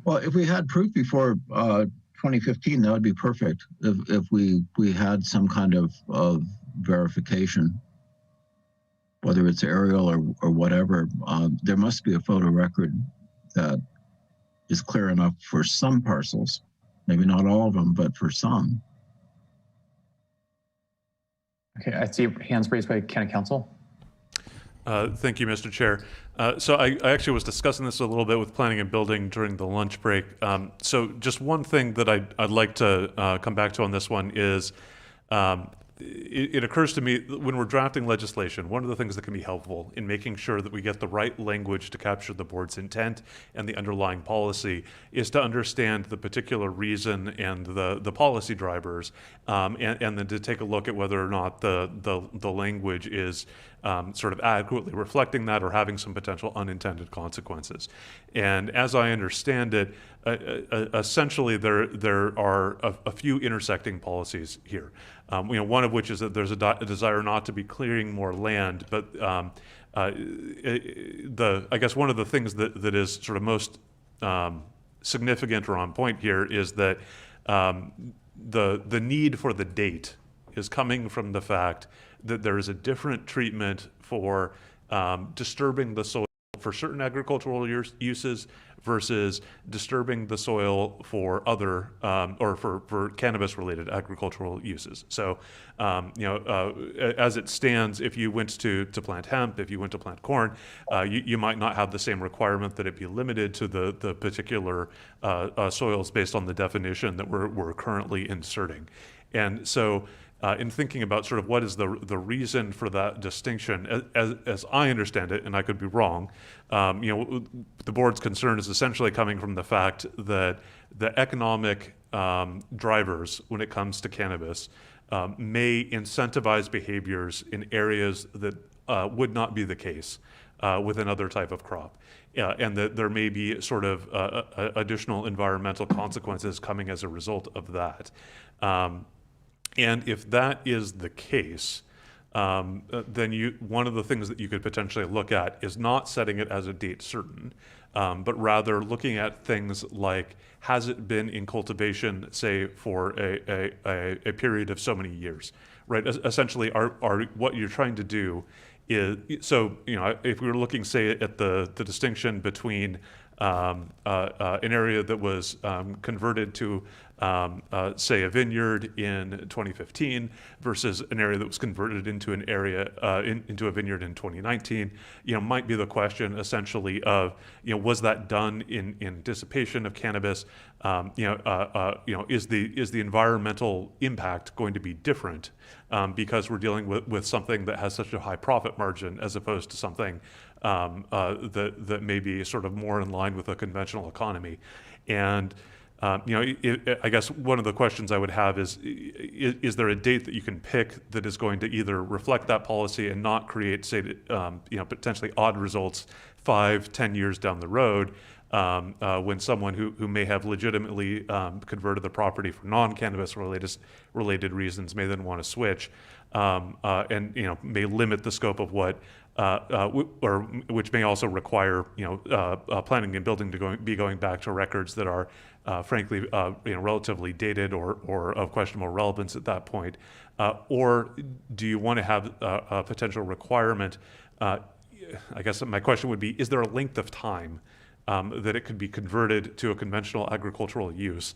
Well, if we had proof before 2015, that would be perfect. If we had some kind of verification. whether it's aerial or whatever, there must be a photo record that is clear enough for some parcels. Maybe not all of them, but for some. Okay, I see hands raised by County Council. Thank you, Mr. Chair. So I actually was discussing this a little bit with planning and building during the lunch break. So just one thing that I'd like to come back to on this one is it occurs to me that when we're drafting legislation, one of the things that can be helpful in making sure that we get the right language to capture the board's intent and the underlying policy is to understand the particular reason and the policy drivers, and then to take a look at whether or not the language is sort of adequately reflecting that or having some potential unintended consequences. And as I understand it, essentially there are a few intersecting policies here. One of which is that there's a desire not to be clearing more land, but I guess one of the things that is sort of most significant or on point here is that the need for the date is coming from the fact that there is a different treatment for disturbing the soil for certain agricultural uses versus disturbing the soil for other or for cannabis-related agricultural uses. So, as it stands, if you went to plant hemp, if you went to plant corn, you might not have the same requirement that it be limited to the particular soils based on the definition that we're currently inserting. And so, in thinking about sort of what is the reason for that distinction, as I understand it, and I could be wrong, the board's concern is essentially coming from the fact that the economic drivers when it comes to cannabis may incentivize behaviors in areas that would not be the case with another type of crop. And that there may be sort of additional environmental consequences coming as a result of that. And if that is the case, then one of the things that you could potentially look at is not setting it as a date certain, but rather looking at things like, has it been in cultivation, say, for a period of so many years, right? Essentially, what you're trying to do is, so, if we were looking, say, at the distinction between an area that was converted to say a vineyard in 2015 versus an area that was converted into an area into a vineyard in 2019, might be the question essentially of, was that done in anticipation of cannabis? Is the environmental impact going to be different because we're dealing with something that has such a high profit margin as opposed to something that may be sort of more in line with a conventional economy? And I guess one of the questions I would have is there a date that you can pick that is going to either reflect that policy and not create, say, potentially odd results 5-10 years down the road when someone who may have legitimately converted the property for non-cannabis related reasons may then want to switch and may limit the scope of what or which may also require planning and building to be going back to records that are frankly relatively dated or of questionable relevance at that point, or do you want to have a potential requirement? I guess my question would be: is there a length of time that it could be converted to a conventional agricultural use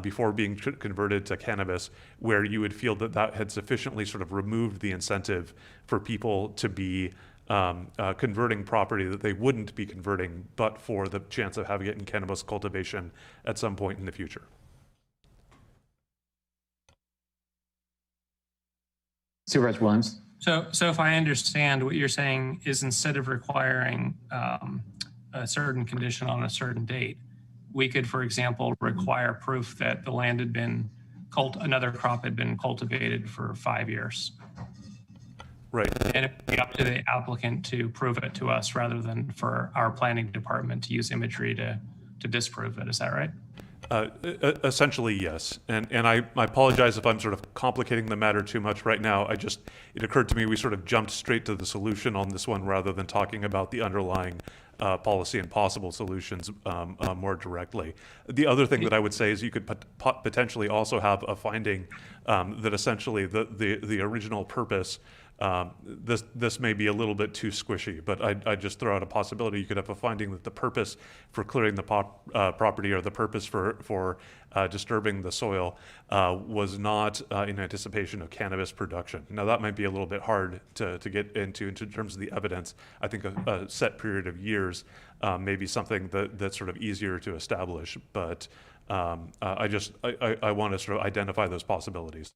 before being converted to cannabis, where you would feel that had sufficiently sort of removed the incentive for people to be converting property that they wouldn't be converting but for the chance of having it in cannabis cultivation at some point in the future? Supervisor Williams. So if I understand, what you're saying is, instead of requiring a certain condition on a certain date, we could, for example, require proof that the land had been another crop had been cultivated for 5 years. Right. And it'd be up to the applicant to prove it to us rather than for our planning department to use imagery to disprove it. Is that right? Essentially, yes. And I apologize if I'm sort of complicating the matter too much right now. It occurred to me we sort of jumped straight to the solution on this one rather than talking about the underlying policy and possible solutions more directly. The other thing that I would say is you could potentially also have a finding that essentially the original purpose this may be a little bit too squishy, but I just throw out a possibility. You could have a finding that the purpose for clearing the property or the purpose for disturbing the soil was not in anticipation of cannabis production. Now that might be a little bit hard to get into in terms of the evidence. I think a set period of years may be something that's sort of easier to establish, but I want to sort of identify those possibilities.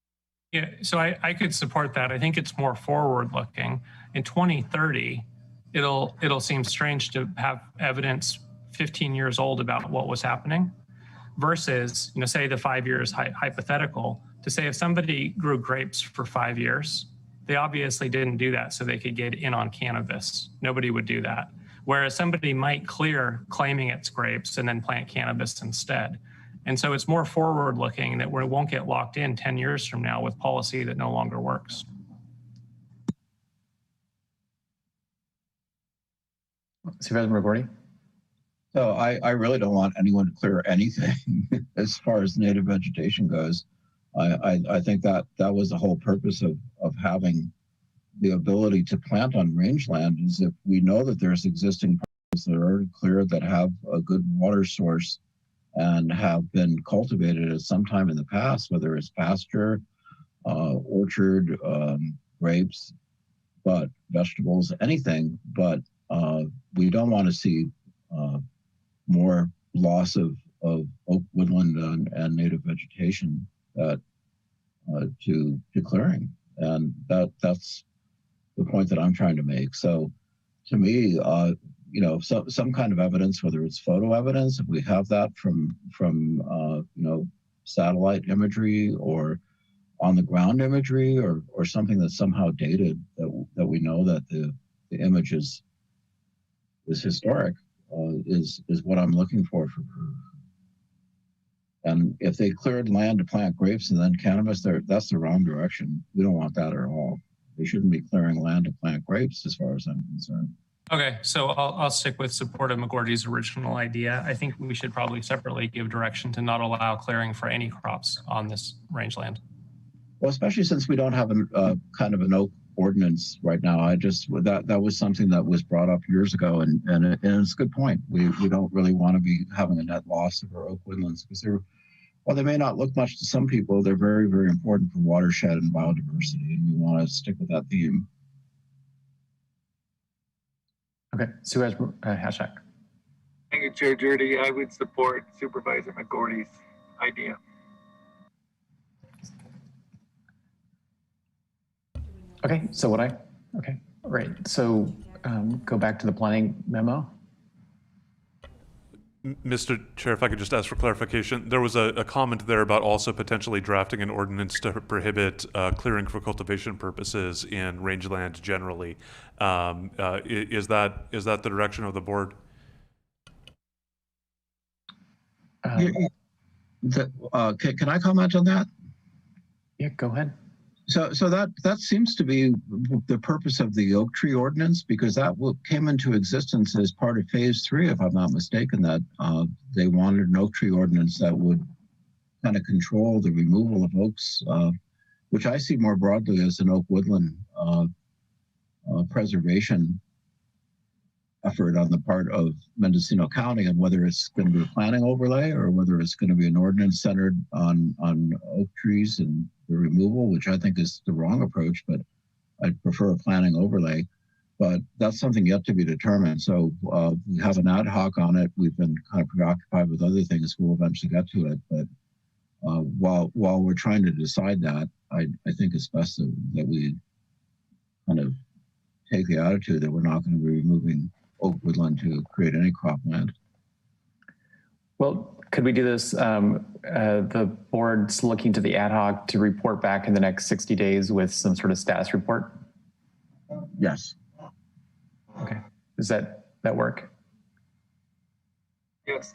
Yeah, so I could support that. I think it's more forward looking. In 2030, it'll seem strange to have evidence 15 years old about what was happening versus, say the 5 years hypothetical, to say if somebody grew grapes for 5 years, they obviously didn't do that so they could get in on cannabis. Nobody would do that. Whereas somebody might clear claiming it's grapes and then plant cannabis instead. And so it's more forward looking that we won't get locked in 10 years from now with policy that no longer works. Supervisor McGordy? So I really don't want anyone to clear anything as far as native vegetation goes. I think that was the whole purpose of having the ability to plant on rangeland, is if we know that there's existing parcels that are already cleared that have a good water source and have been cultivated at some time in the past, whether it's pasture, orchard, grapes, but vegetables, anything, but we don't want to see more loss of oak woodland and native vegetation to clearing. And that's the point that I'm trying to make. So to me, some kind of evidence, whether it's photo evidence, if we have that from satellite imagery or on the ground imagery or something that's somehow dated that we know that the image is historic, is what I'm looking for proof. And if they cleared land to plant grapes and then cannabis, that's the wrong direction. We don't want that at all. They shouldn't be clearing land to plant grapes as far as I'm concerned. Okay, so I'll stick with support of McGordy's original idea. I think we should probably separately give direction to not allow clearing for any crops on this rangeland. Well, especially since we don't have kind of an oak ordinance right now. That was something that was brought up years ago, and it's a good point. We don't really want to be having a net loss of our oak woodlands because while they may not look much to some people, they're very, very important for watershed and biodiversity, and we want to stick with that theme. Okay, Supervisor Hashak. Thank you, Chair Jurdy. I would support Supervisor McGordy's idea. Okay, so okay, all right. So go back to the planning memo. Mr. Chair, if I could just ask for clarification, there was a comment there about also potentially drafting an ordinance to prohibit clearing for cultivation purposes in rangeland generally. Is that the direction of the board? Can I comment on that? Yeah, go ahead. So that seems to be the purpose of the oak tree ordinance, because that came into existence as part of phase 3, if I'm not mistaken, that they wanted an oak tree ordinance that would kind of control the removal of oaks, which I see more broadly as an oak woodland preservation effort on the part of Mendocino County, and whether it's going to be a planning overlay or whether it's going to be an ordinance centered on oak trees and the removal, which I think is the wrong approach, but I'd prefer a planning overlay. But that's something yet to be determined. So we have an ad hoc on it. We've been kind of preoccupied with other things. We'll eventually get to it. But while we're trying to decide that, I think it's best that we kind of take the attitude that we're not going to be removing oak woodland to create any cropland. Well, could we do this? The board's looking to the ad hoc to report back in the next 60 days with some sort of status report? Yes. Okay. Does that work? Yes.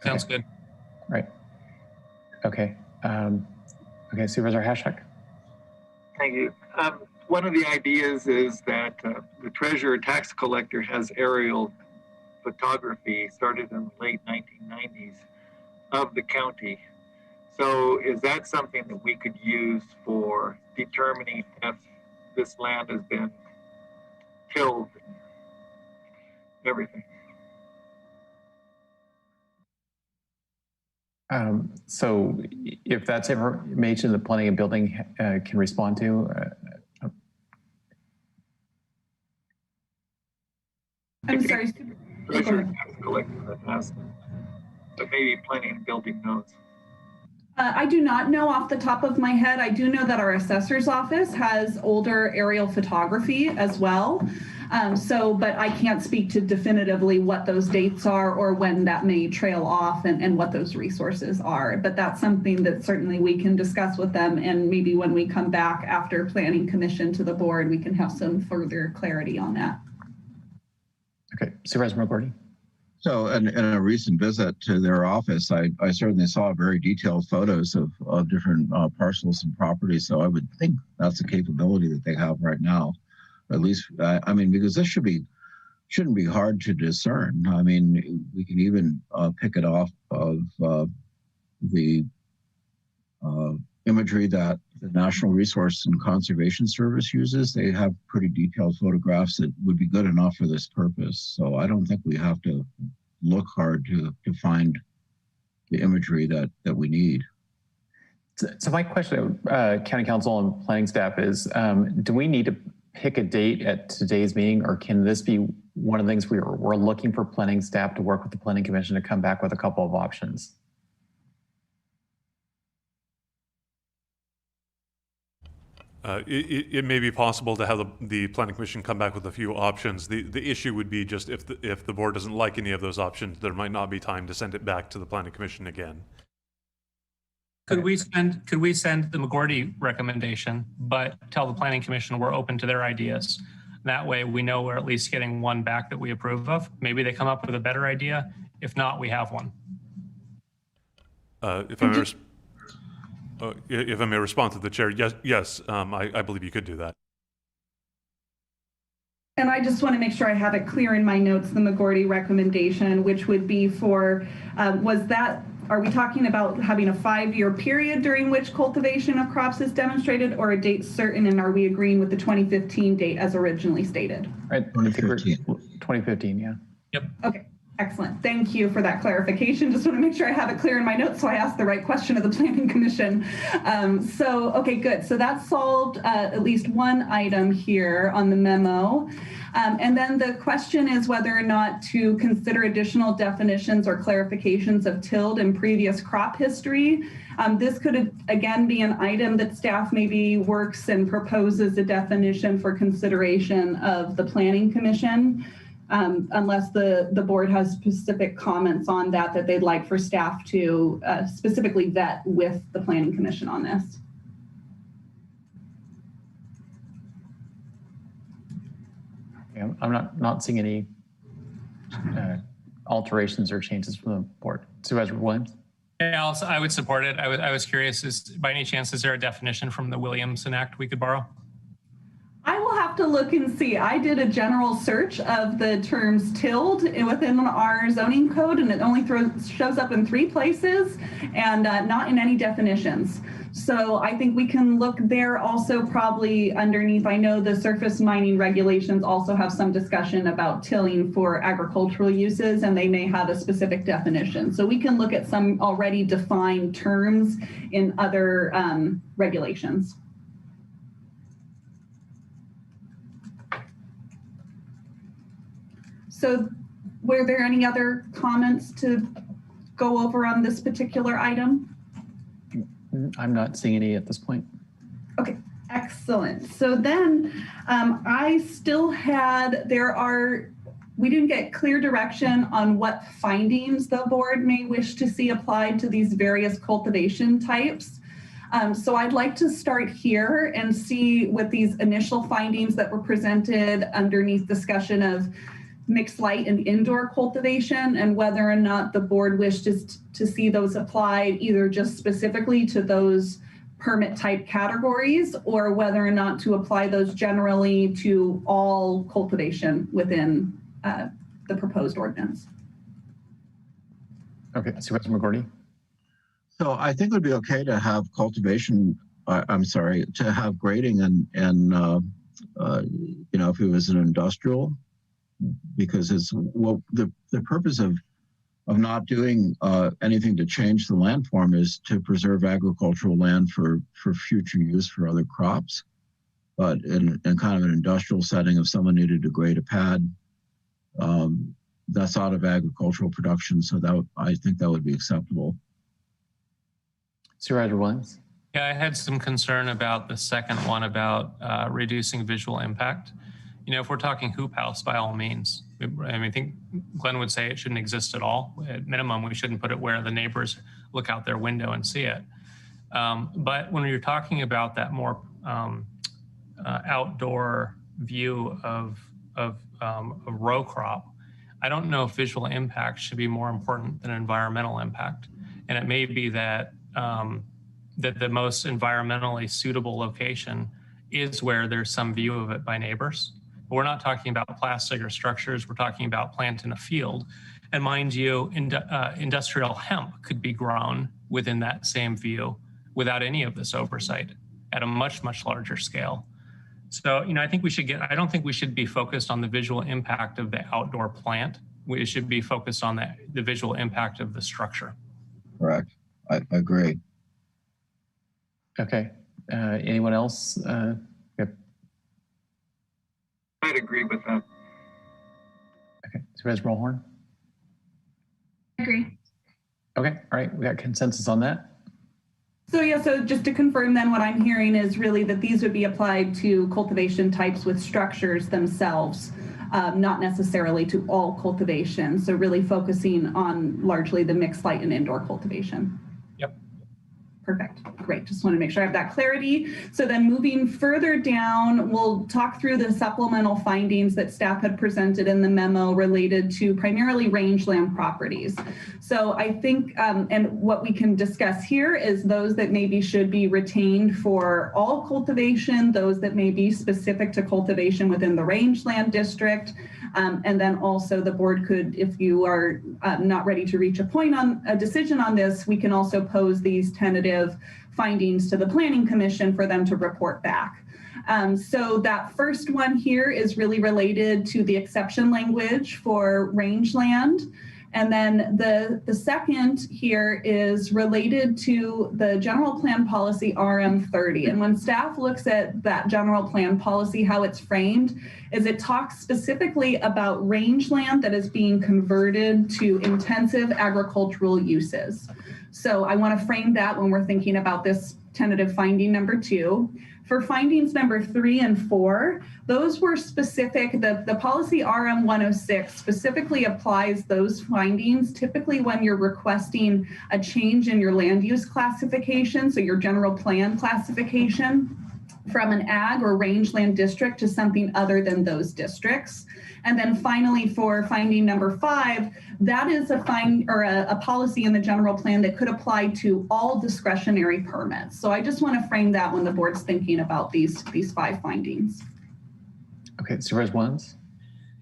Sounds good. Right. Okay. Okay, Supervisor Hashak. Thank you. One of the ideas is that the treasurer tax collector has aerial photography started in the late 1990s of the county. So is that something that we could use for determining if this land has been tilled, everything. So if that's information the planning and building can respond to, I'm sorry. Treasurer has collected the past, but maybe planning and building knows. I do not know off the top of my head. I do know that our assessor's office has older aerial photography as well. But I can't speak to definitively what those dates are or when that may trail off and what those resources are. But that's something that certainly we can discuss with them. And maybe when we come back after Planning Commission to the board, we can have some further clarity on that. Okay, Supervisor McGordy. So in a recent visit to their office, I certainly saw very detailed photos of different parcels and properties. So I would think that's a capability that they have right now. At least, I mean, because this shouldn't be hard to discern. I mean, we can even pick it off of the imagery that the National Resource and Conservation Service uses. They have pretty detailed photographs that would be good enough for this purpose. So I don't think we have to look hard to find the imagery that we need. So my question, County Council and planning staff is, do we need to pick a date at today's meeting, or can this be one of the things we're looking for planning staff to work with the Planning Commission to come back with a couple of options? It may be possible to have the Planning Commission come back with a few options. The issue would be just if the board doesn't like any of those options, there might not be time to send it back to the Planning Commission again. Could we send the McGordy recommendation, but tell the Planning Commission we're open to their ideas? That way we know we're at least getting one back that we approve of. Maybe they come up with a better idea. If not, we have one. If I may respond to the chair, yes, I believe you could do that. And I just want to make sure I have it clear in my notes, the McGordy recommendation, which would be for, are we talking about having a 5-year period during which cultivation of crops is demonstrated, or a date certain, and are we agreeing with the 2015 date as originally stated? Right, 2015, yeah. Yep. Okay. Excellent. Thank you for that clarification. Just want to make sure I have it clear in my notes so I ask the right question of the Planning Commission. Okay, good. So that solved at least one item here on the memo. And then the question is whether or not to consider additional definitions or clarifications of tilled and previous crop history. This could, again, be an item that staff maybe works and proposes a definition for consideration of the Planning Commission. Unless the board has specific comments on that they'd like for staff to specifically vet with the Planning Commission on this. Yeah, I'm not seeing any alterations or changes from the board. Supervisor Williams? Yeah, I would support it. I was curious, by any chance, is there a definition from the Williamson Act we could borrow? I will have to look and see. I did a general search of the terms tilled within our zoning code, and it only shows up in 3 places and not in any definitions. So I think we can look there also, probably underneath. I know the surface mining regulations also have some discussion about tilling for agricultural uses, and they may have a specific definition. So we can look at some already defined terms in other regulations. So were there any other comments to go over on this particular item? I'm not seeing any at this point. Okay, excellent. So then I still had, we didn't get clear direction on what findings the board may wish to see applied to these various cultivation types. So I'd like to start here and see with these initial findings that were presented underneath discussion of mixed light and indoor cultivation, and whether or not the board wishes to see those applied either just specifically to those permit type categories, or whether or not to apply those generally to all cultivation within the proposed ordinance. Okay, Supervisor McGordy. So I think it would be okay to have cultivation, to have grading and you know, if it was an industrial, because it's well, the purpose of not doing anything to change the landform is to preserve agricultural land for future use for other crops. But in kind of an industrial setting, if someone needed to grade a pad, that's out of agricultural production. So that I think that would be acceptable. Supervisor Williams. Yeah, I had some concern about the second one about reducing visual impact. You know, if we're talking hoop house, by all means. I mean, I think Glenn would say it shouldn't exist at all. At minimum, we shouldn't put it where the neighbors look out their window and see it. But when you're talking about that more outdoor view of a row crop, I don't know if visual impact should be more important than environmental impact. And it may be that that the most environmentally suitable location is where there's some view of it by neighbors. But we're not talking about plastic or structures. We're talking about plant in a field. And mind you, industrial hemp could be grown within that same view without any of this oversight at a much, much larger scale. So, you know, I think we should I don't think we should be focused on the visual impact of the outdoor plant. We should be focused on the visual impact of the structure. Correct. I agree. Okay. Anyone else? Yep. I'd agree with that. Okay. Supervisor Mulhorn? Agree. Okay. All right. We got consensus on that. So yeah, so just to confirm then what I'm hearing is really that these would be applied to cultivation types with structures themselves, not necessarily to all cultivation. So really focusing on largely the mixed light and indoor cultivation. Yep. Perfect. Great. Just want to make sure I have that clarity. So then moving further down, we'll talk through the supplemental findings that staff had presented in the memo related to primarily rangeland properties. So I think, and what we can discuss here is those that maybe should be retained for all cultivation, those that may be specific to cultivation within the rangeland district. And then also the board could, if you are not ready to reach a decision on this, we can also pose these tentative findings to the Planning Commission for them to report back. So that first one here is really related to the exception language for rangeland. And then the second here is related to the general plan policy RM30. And when staff looks at that general plan policy, how it's framed is it talks specifically about rangeland that is being converted to intensive agricultural uses. So I want to frame that when we're thinking about this tentative finding number 2. For findings number 3 and 4, those were specific. The policy RM 106 specifically applies those findings typically when you're requesting a change in your land use classification, so your general plan classification from an ag or rangeland district to something other than those districts. And then finally, for finding number 5, that is a policy in the general plan that could apply to all discretionary permits. So I just want to frame that when the board's thinking about these 5 findings. Okay, Supervisor Williams?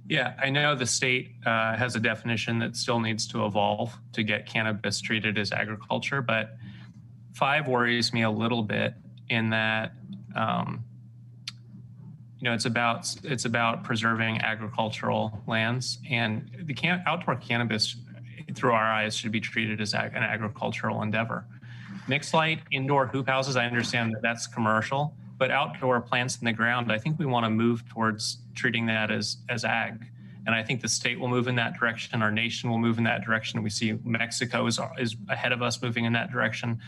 Yeah, I know the state has a definition that still needs to evolve to get cannabis treated as agriculture, but 5 worries me a little bit in that you know, it's about preserving agricultural lands, and the outdoor cannabis, through our eyes, should be treated as an agricultural endeavor. Mixed light indoor hoop houses, I understand that that's commercial, but outdoor plants in the ground, I think we want to move towards treating that as ag. And I think the state will move in that direction. Our nation will move in that direction. We see Mexico is ahead of us moving in that direction.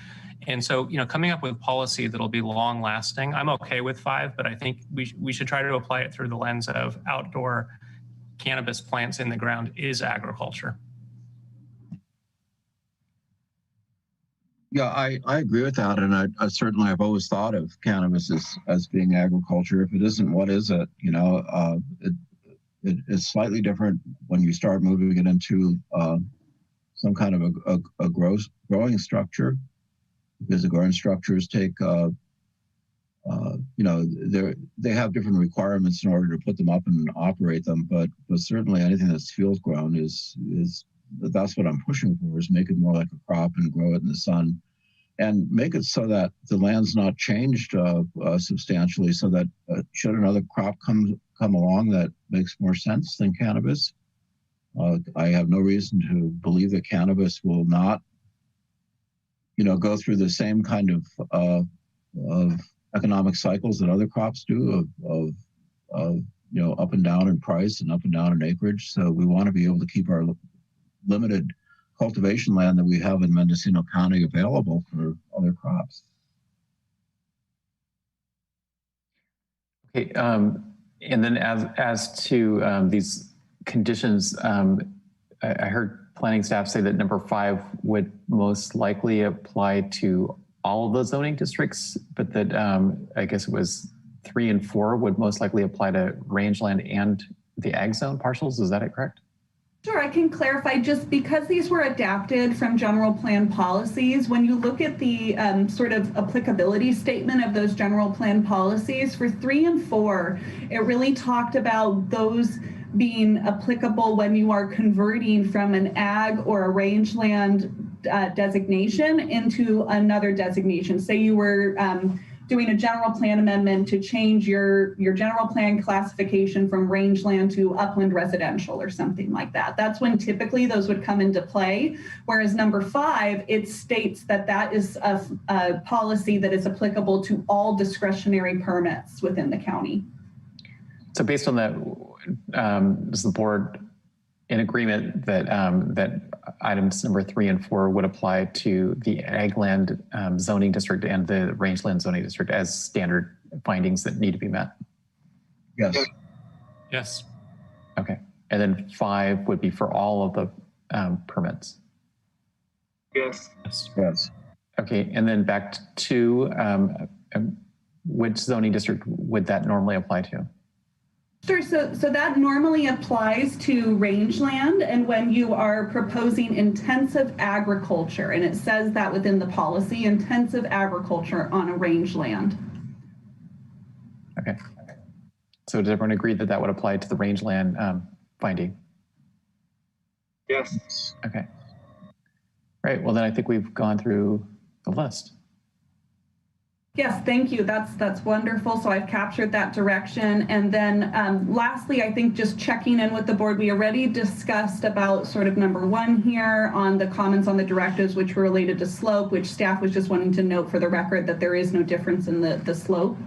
And so, you know, coming up with policy that'll be long lasting, I'm okay with 5, but I think we should try to apply it through the lens of outdoor cannabis plants in the ground is agriculture. Yeah, I agree with that. And I certainly have always thought of cannabis as being agriculture. If it isn't, what is it? You know, it's slightly different when you start moving it into some kind of a growing structure, because the growing structures take, you know, they have different requirements in order to put them up and operate them. But certainly anything that's field grown is that's what I'm pushing for, is make it more like a crop and grow it in the sun. and make it so that the land's not changed substantially, so that should another crop come along that makes more sense than cannabis, I have no reason to believe that cannabis will not, go through the same kind of economic cycles that other crops do of up and down in price and up and down in acreage. So we want to be able to keep our limited cultivation land that we have in Mendocino County available for other crops. Okay, and then as to these conditions, I heard planning staff say that number 5 would most likely apply to all of the zoning districts, but that I guess it was 3 and 4 would most likely apply to rangeland and the ag zone parcels. Is that correct? Sure, I can clarify. Just because these were adapted from general plan policies, when you look at the sort of applicability statement of those general plan policies for 3 and 4, it really talked about those being applicable when you are converting from an ag or a rangeland designation into another designation. Say you were doing a general plan amendment to change your general plan classification from rangeland to upland residential or something like that. That's when typically those would come into play. Whereas number 5, it states that that is a policy that is applicable to all discretionary permits within the county. So based on that, is the board in agreement that that items number 3 and 4 would apply to the ag land zoning district and the rangeland zoning district as standard findings that need to be met? Yes. Yes. Okay. And then 5 would be for all of the permits? Yes. Yes. Okay. And then back to which zoning district would that normally apply to? Sure. So that normally applies to rangeland and when you are proposing intensive agriculture, and it says that within the policy, intensive agriculture on a rangeland. Okay. So does everyone agree that that would apply to the rangeland finding? Yes. Okay. Right. Well, then I think we've gone through the list. Yes, thank you. That's wonderful. So I've captured that direction. And then lastly, I think just checking in with the board, we already discussed about sort of number 1 here on the comments on the directives, which were related to slope, which staff was just wanting to note for the record that there is no difference in the slope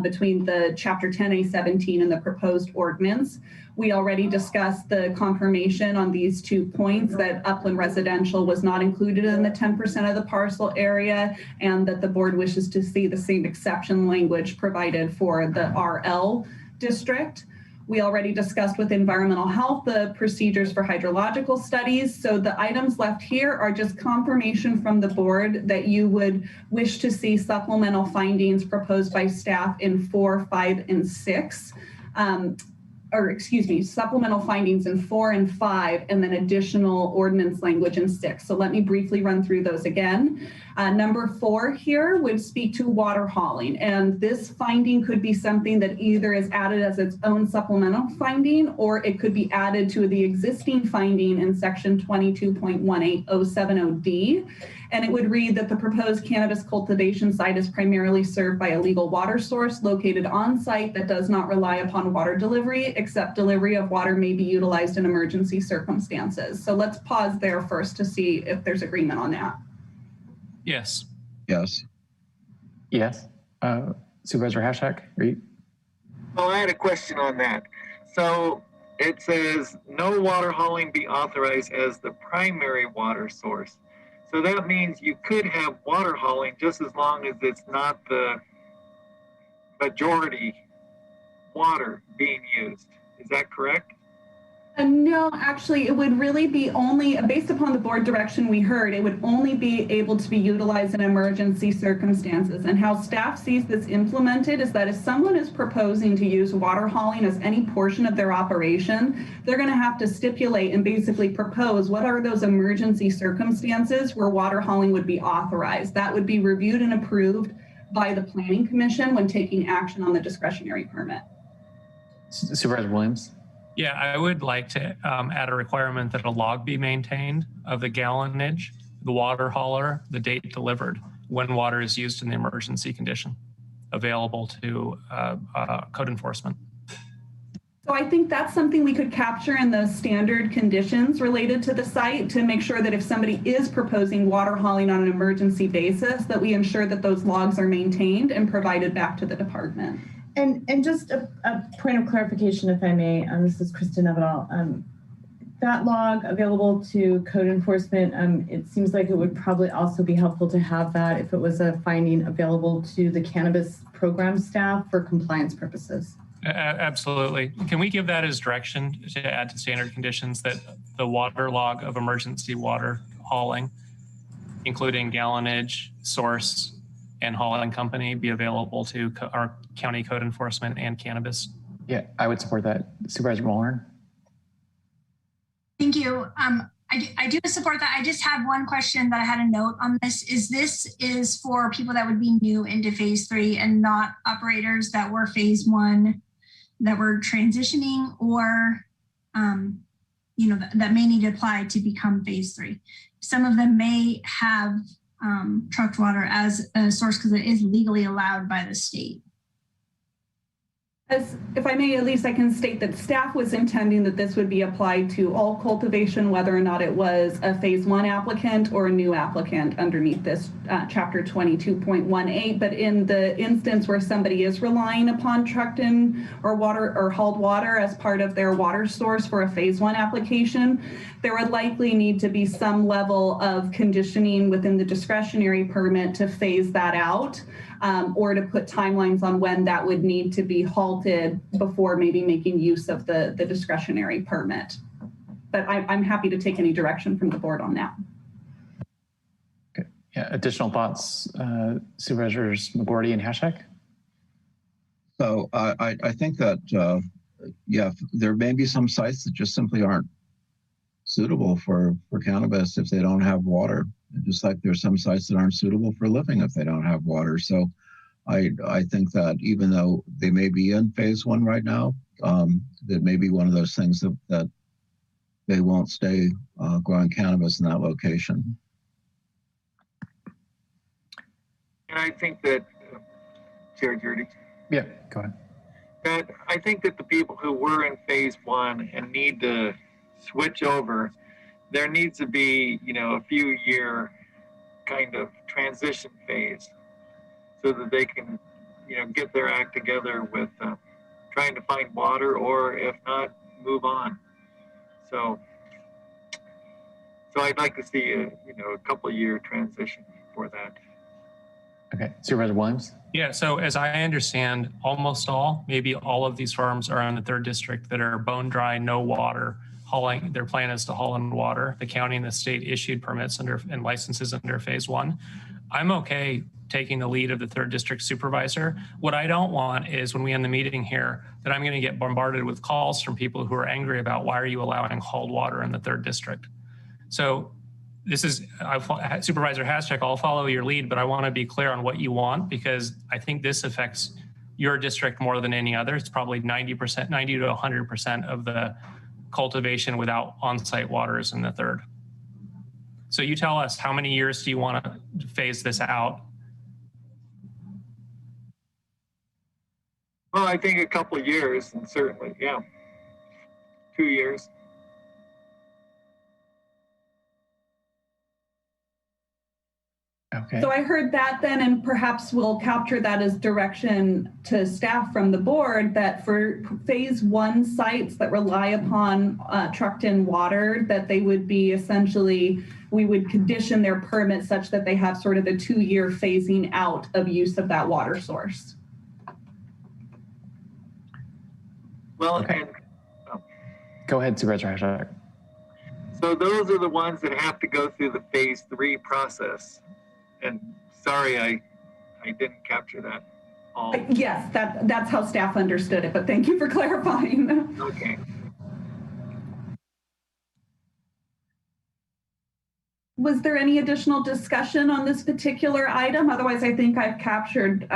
between the Chapter 10A17 and the proposed ordinance. We already discussed the confirmation on these 2 points that upland residential was not included in the 10% of the parcel area and that the board wishes to see the same exception language provided for the RL district. We already discussed with environmental health the procedures for hydrological studies. So the items left here are just confirmation from the board that you would wish to see supplemental findings proposed by staff in 4, 5, and 6. Supplemental findings in 4 and 5, and then additional ordinance language in 6. So let me briefly run through those again. Number 4 here would speak to water hauling, and this finding could be something that either is added as its own supplemental finding, or it could be added to the existing finding in section 22.18070D. And it would read that the proposed cannabis cultivation site is primarily served by a legal water source located on site that does not rely upon water delivery, except delivery of water may be utilized in emergency circumstances. So let's pause there first to see if there's agreement on that. Yes. Yes. Yes. Supervisor Hashak, are you? Oh, I had a question on that. So it says no water hauling be authorized as the primary water source. So that means you could have water hauling just as long as it's not the majority water being used. Is that correct? No, actually, it would really be only, based upon the board direction we heard, it would only be able to be utilized in emergency circumstances. And how staff sees this implemented is that if someone is proposing to use water hauling as any portion of their operation, they're going to have to stipulate and basically propose what are those emergency circumstances where water hauling would be authorized. That would be reviewed and approved by the Planning Commission when taking action on the discretionary permit. Supervisor Williams? Yeah, I would like to add a requirement that a log be maintained of the gallonage, the water hauler, the date delivered. when water is used in the emergency condition available to code enforcement. So I think that's something we could capture in those standard conditions related to the site to make sure that if somebody is proposing water hauling on an emergency basis, that we ensure that those logs are maintained and provided back to the department. And just a point of clarification, if I may, this is Kristen Nevedal. That log available to code enforcement, it seems like it would probably also be helpful to have that if it was a finding available to the cannabis program staff for compliance purposes. Absolutely. Can we give that as direction to add to standard conditions that the water log of emergency water hauling, including gallonage, source, and hauling company, be available to our county code enforcement and cannabis? Yeah, I would support that. Supervisor Mulhern? Thank you. I do support that. I just have one question that I had a note on this. This is for people that would be new into phase 3 and not operators that were phase 1 that were transitioning or, that may need to apply to become phase 3. Some of them may have trucked water as a source because it is legally allowed by the state. If I may, at least I can state that staff was intending that this would be applied to all cultivation, whether or not it was a phase 1 applicant or a new applicant underneath this chapter 22.18. But in the instance where somebody is relying upon trucked in or hauled water as part of their water source for a phase 1 application, there would likely need to be some level of conditioning within the discretionary permit to phase that out. Or to put timelines on when that would need to be halted before maybe making use of the discretionary permit. But I'm happy to take any direction from the board on that. Okay. Yeah. Additional thoughts, Supervisors McGorty and Hashek? So I think that, there may be some sites that just simply aren't suitable for cannabis if they don't have water. Just like there's some sites that aren't suitable for living if they don't have water. So I think that even though they may be in phase 1 right now, that may be one of those things that they won't stay growing cannabis in that location. And I think that, Chair Jordy? Yeah, go ahead. That I think that the people who were in phase 1 and need to switch over, there needs to be, a few year kind of transition phase so that they can, get their act together with trying to find water, or if not, move on. So I'd like to see a couple of year transition for that. Okay, Supervisor Williams? Yeah, so as I understand, almost all, maybe all of these farms are in the 3rd district that are bone dry, no water. Hauling, their plan is to haul in water. The county and the state issued permits and licenses under phase 1. I'm okay taking the lead of the 3rd district supervisor. What I don't want is when we end the meeting here that I'm going to get bombarded with calls from people who are angry about why are you allowing hauled water in the 3rd district. So this is Supervisor Haschek, I'll follow your lead, but I want to be clear on what you want because I think this affects your district more than any other. It's probably 90%, 90 to 100% of the cultivation without on-site waters in the 3rd. So you tell us, how many years do you want to phase this out? Well, I think a couple of years, and certainly, 2 years. Okay. So I heard that then, and perhaps we'll capture that as direction to staff from the board that for phase 1 sites that rely upon trucked in water, that they would be essentially, we would condition their permit such that they have sort of a 2-year phasing out of use of that water source. Well, okay. And go ahead, Supervisor Hashek. So those are the ones that have to go through the phase 3 process. And sorry, I didn't capture that all. Yes, that's how staff understood it, but thank you for clarifying. Okay. Was there any additional discussion on this particular item? Otherwise, I think I've captured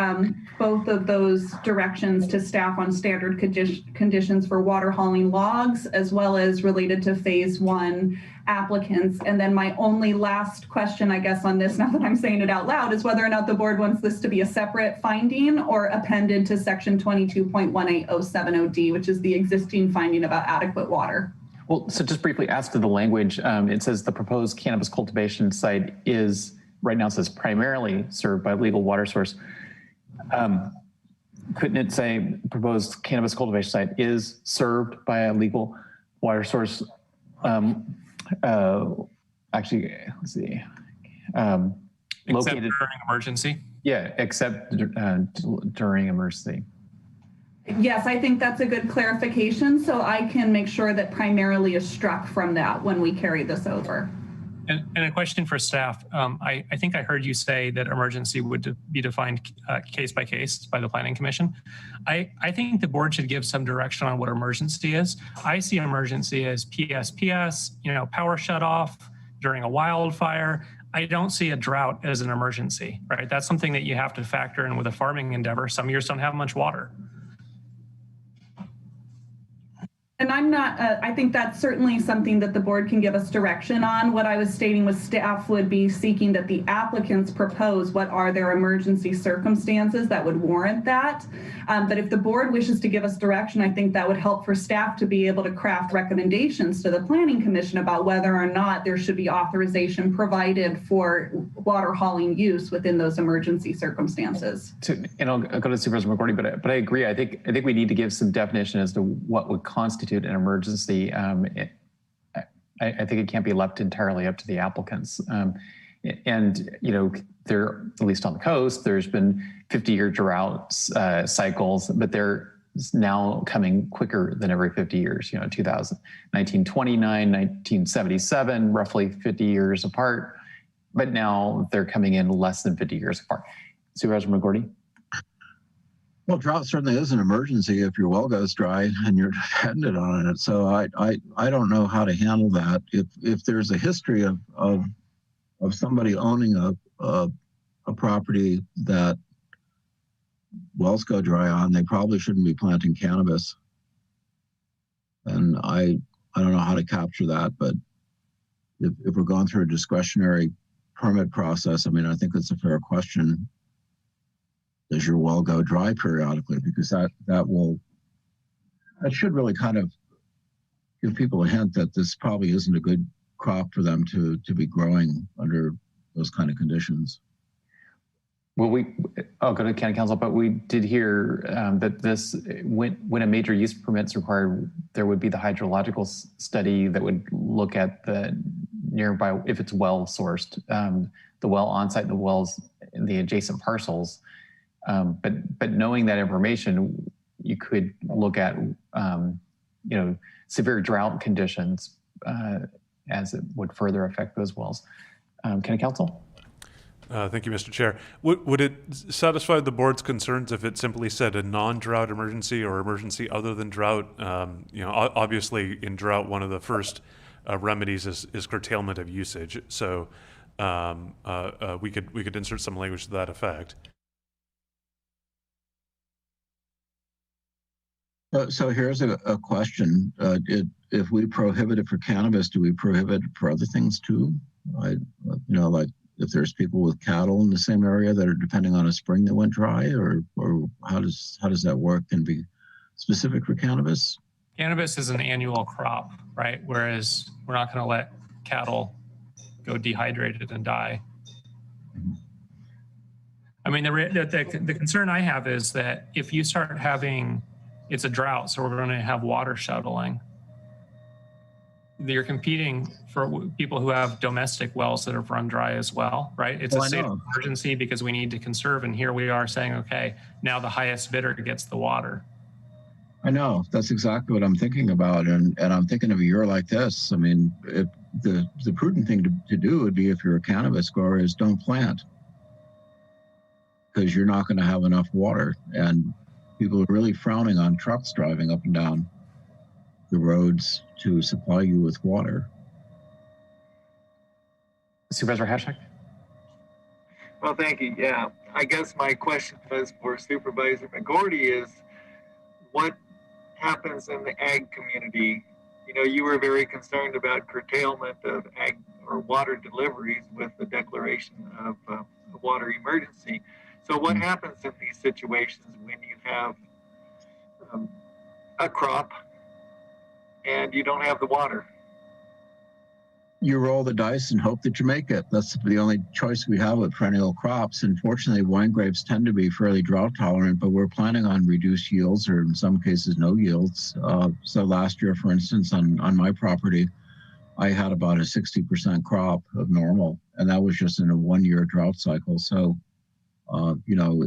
both of those directions to staff on standard conditions for water hauling logs, as well as related to phase 1 applicants. And then my only last question, I guess, on this, now that I'm saying it out loud, is whether or not the board wants this to be a separate finding or appended to section 22.18070D, which is the existing finding about adequate water. Well, so just briefly, as to the language, it says the proposed cannabis cultivation site is, right now it says primarily served by legal water source. Couldn't it say proposed cannabis cultivation site is served by a legal water source? Actually, let's see. Except Located during emergency? Yeah, except during emergency. Yes, I think that's a good clarification, so I can make sure that primarily is struck from that when we carry this over. And a question for staff. I think I heard you say that emergency would be defined case by case by the Planning Commission. I think the board should give some direction on what emergency is. I see emergency as PSPS, power shut off during a wildfire. I don't see a drought as an emergency, right? That's something that you have to factor in with a farming endeavor. Some years don't have much water. And I'm not, I think that's certainly something that the board can give us direction on. What I was stating was staff would be seeking that the applicants propose what are their emergency circumstances that would warrant that. But if the board wishes to give us direction, I think that would help for staff to be able to craft recommendations to the Planning Commission about whether or not there should be authorization provided for water hauling use within those emergency circumstances. And I'll go to Supervisor McGorty, but I agree. I think we need to give some definition as to what would constitute an emergency. I think it can't be left entirely up to the applicants. And there, at least on the coast, there's been 50-year drought cycles, but they're now coming quicker than every 50 years. 1929, 1977, roughly 50 years apart, but now they're coming in less than 50 years apart. Supervisor McGorty? Well, drought certainly is an emergency if your well goes dry and you're dependent on it. So I don't know how to handle that. If there's a history of somebody owning a property that wells go dry on, they probably shouldn't be planting cannabis. And I don't know how to capture that, but if we're going through a discretionary permit process, I mean, I think that's a fair question. Does your well go dry periodically? Because that should really kind of give people a hint that this probably isn't a good crop for them to be growing under those kind of conditions. Well, I'll go to County Council, but we did hear that this, when a major use permit's required, there would be the hydrological study that would look at the nearby, if it's well sourced, the well on site, the wells in the adjacent parcels. But knowing that information, you could look at severe drought conditions as it would further affect those wells. County Council? Thank you, Mr. Chair. Would it satisfy the board's concerns if it simply said a non-drought emergency or emergency other than drought? Obviously in drought, one of the first remedies is curtailment of usage. So we could insert some language to that effect. So here's a question. If we prohibit it for cannabis, do we prohibit it for other things too? Like if there's people with cattle in the same area that are depending on a spring that went dry, or how does that work? Can be specific for cannabis? Cannabis is an annual crop, right? Whereas we're not going to let cattle go dehydrated and die. I mean, the concern I have is that if you start having, it's a drought, so we're going to have water shuttling. You're competing for people who have domestic wells that have run dry as well, right? It's a state of emergency because we need to conserve, and here we are saying, okay, now the highest bidder gets the water. I know, that's exactly what I'm thinking about, and I'm thinking of a year like this. I mean, the prudent thing to do would be, if you're a cannabis grower, is don't plant, because you're not going to have enough water, and people are really frowning on trucks driving up and down the roads to supply you with water. Supervisor Hashak? Well, thank you. Yeah, I guess my question was for Supervisor McGorty is what happens in the ag community? You know, you were very concerned about curtailment of ag or water deliveries with the declaration of a water emergency. So what happens in these situations when you have a crop and you don't have the water? You roll the dice and hope that you make it. That's the only choice we have with perennial crops. Unfortunately, wine grapes tend to be fairly drought tolerant, but we're planning on reduced yields or in some cases no yields. So last year, for instance, on my property, I had about a 60% crop of normal, and that was just in a 1-year drought cycle. So, you know,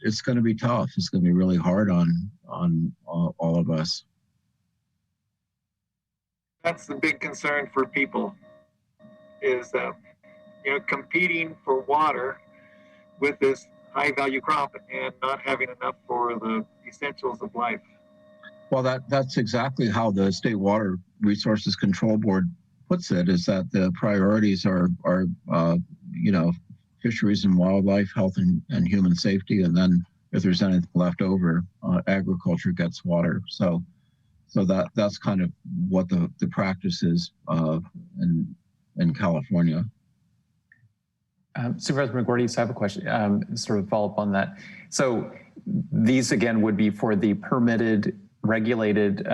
it's going to be tough. It's going to be really hard on all of us. That's the big concern for people is, you know, competing for water with this high value crop and not having enough for the essentials of life. Well, that's exactly how the State Water Resources Control Board puts it, is that the priorities are you know, fisheries and wildlife, health and human safety, and then if there's anything left over, agriculture gets water. So that's kind of what the practice is in California. Supervisor McGorty, so I have a question, sort of follow up on that. So these again would be for the permitted, regulated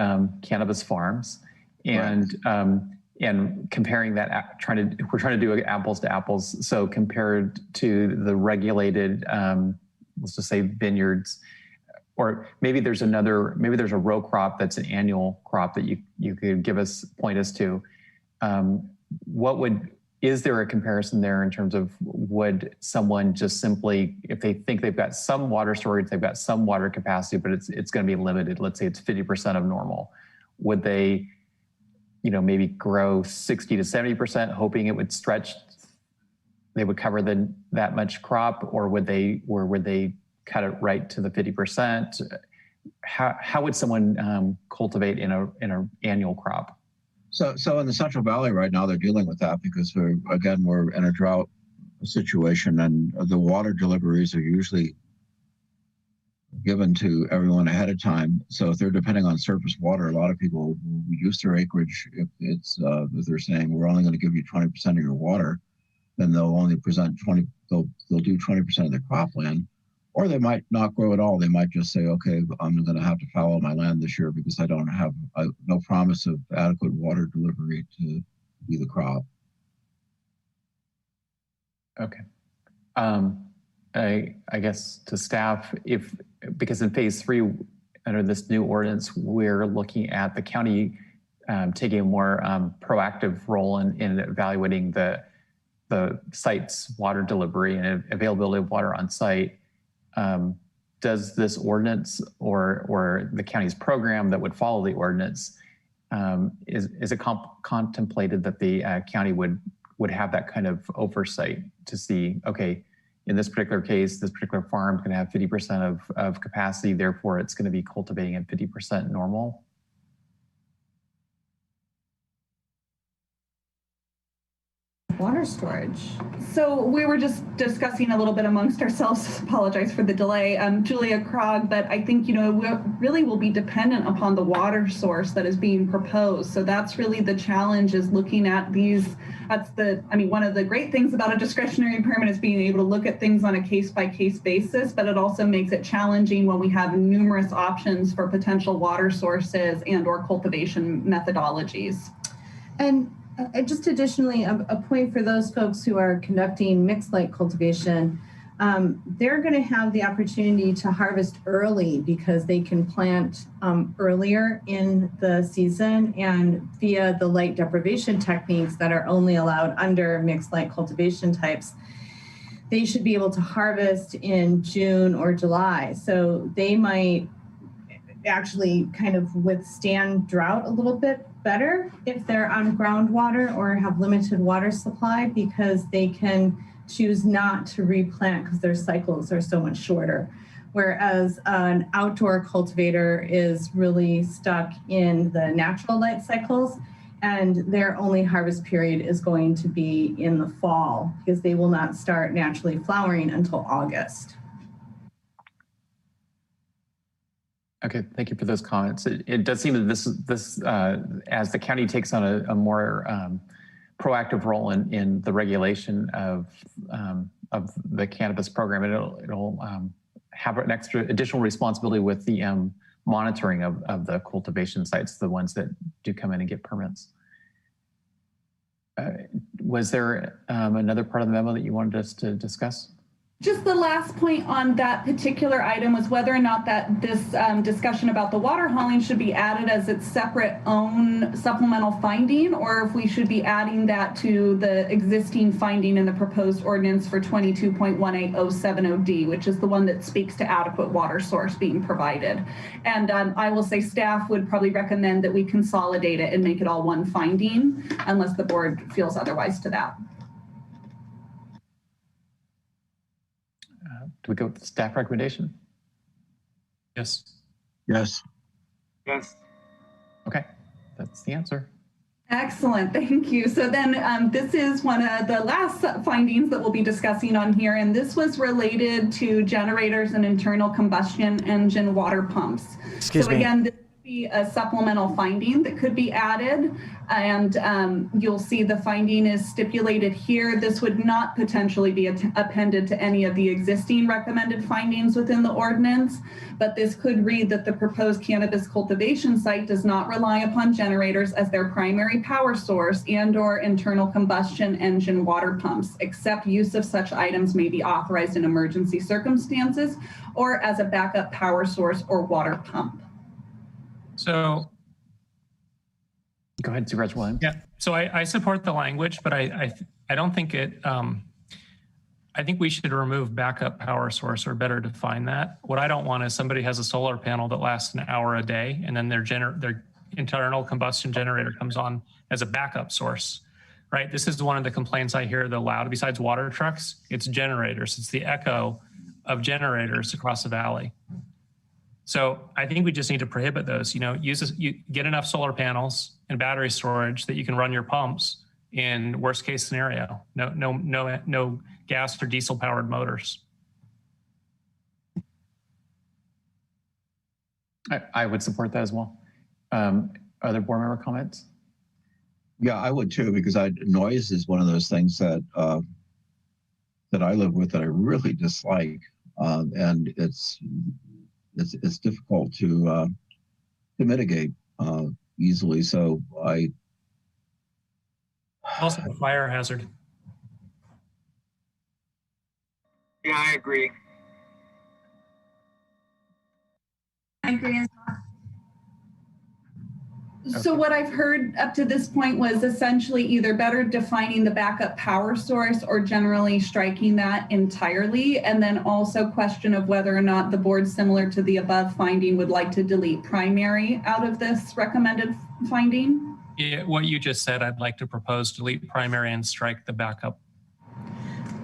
cannabis farms, and right. And comparing that, we're trying to do apples to apples. So compared to the regulated, let's just say vineyards, or maybe there's a row crop that's an annual crop that you could point us to. Is there a comparison there in terms of would someone just simply, if they think they've got some water storage, they've got some water capacity, but it's going to be limited, let's say it's 50% of normal, would they, you know, maybe grow 60 to 70%, hoping it would stretch, they would cover that much crop, or would they cut it right to the 50%? How would someone cultivate in an annual crop? So in the Central Valley right now, they're dealing with that because we're in a drought situation, and the water deliveries are usually given to everyone ahead of time. So if they're depending on surface water, a lot of people will reduce their acreage. If they're saying we're only going to give you 20% of your water, then they'll only present 20. They'll do 20% of their cropland, or they might not grow at all. They might just say, okay, I'm going to have to fallow my land this year because I don't have no promise of adequate water delivery to do the crop. Okay. I guess to staff, because in phase 3 under this new ordinance, we're looking at the county taking a more proactive role in evaluating the site's water delivery and availability of water on site. Does this ordinance or the county's program that would follow the ordinance, is it contemplated that the county would have that kind of oversight to see, okay, in this particular case, this particular farm is going to have 50% of capacity, therefore it's going to be cultivating at 50% normal? Water storage. So we were just discussing a little bit amongst ourselves, apologize for the delay, Julia Krog, but I think, you know, it really will be dependent upon the water source that is being proposed. So that's really the challenge, is looking at these. One of the great things about a discretionary permit is being able to look at things on a case-by-case basis, but it also makes it challenging when we have numerous options for potential water sources and or cultivation methodologies. And just additionally, a point for those folks who are conducting mixed light cultivation, they're going to have the opportunity to harvest early because they can plant earlier in the season, and via the light deprivation techniques that are only allowed under mixed light cultivation types, they should be able to harvest in June or July. So they might actually kind of withstand drought a little bit better if they're on groundwater or have limited water supply, because they can choose not to replant because their cycles are so much shorter. Whereas an outdoor cultivator is really stuck in the natural light cycles, and their only harvest period is going to be in the fall because they will not start naturally flowering until August. Okay, thank you for those comments. It does seem that this as the county takes on a more proactive role in the regulation of the cannabis program, it'll have an additional responsibility with the monitoring of the cultivation sites, the ones that do come in and get permits. Was there another part of the memo that you wanted us to discuss? Just the last point on that particular item was whether or not that this discussion about the water hauling should be added as its separate own supplemental finding, or if we should be adding that to the existing finding in the proposed ordinance for 22.18070D, which is the one that speaks to adequate water source being provided. And I will say staff would probably recommend that we consolidate it and make it all one finding, unless the board feels otherwise to that. Do we go with the staff recommendation? Yes. Yes. Yes. Okay, that's the answer. Excellent, thank you. So then this is one of the last findings that we'll be discussing on here, and this was related to generators and internal combustion engine water pumps. Excuse me. Again, this would be a supplemental finding that could be added, and you'll see the finding is stipulated here. This would not potentially be appended to any of the existing recommended findings within the ordinance, but this could read that the proposed cannabis cultivation site does not rely upon generators as their primary power source and/or internal combustion engine water pumps, except use of such items may be authorized in emergency circumstances or as a backup power source or water pump. So go ahead, Supervisor Williams. Yeah, so I support the language, but I don't think it, I think we should remove backup power source or better define that. What I don't want is somebody has a solar panel that lasts an hour a day and then their internal combustion generator comes on as a backup source, right? This is one of the complaints I hear the loud, besides water trucks, it's generators. It's the echo of generators across the valley. So I think we just need to prohibit those. You get enough solar panels and battery storage that you can run your pumps in worst case scenario. No gas or diesel powered motors. I would support that as well. Other board member comments? Yeah, I would too, because noise is one of those things that that I live with that I really dislike, and it's difficult to mitigate easily. So Also a fire hazard. Yeah, I agree. I agree as well. So what I've heard up to this point was essentially either better defining the backup power source or generally striking that entirely. And then also question of whether or not the board, similar to the above finding, would like to delete primary out of this recommended finding. Yeah, what you just said, I'd like to propose delete primary and strike the backup.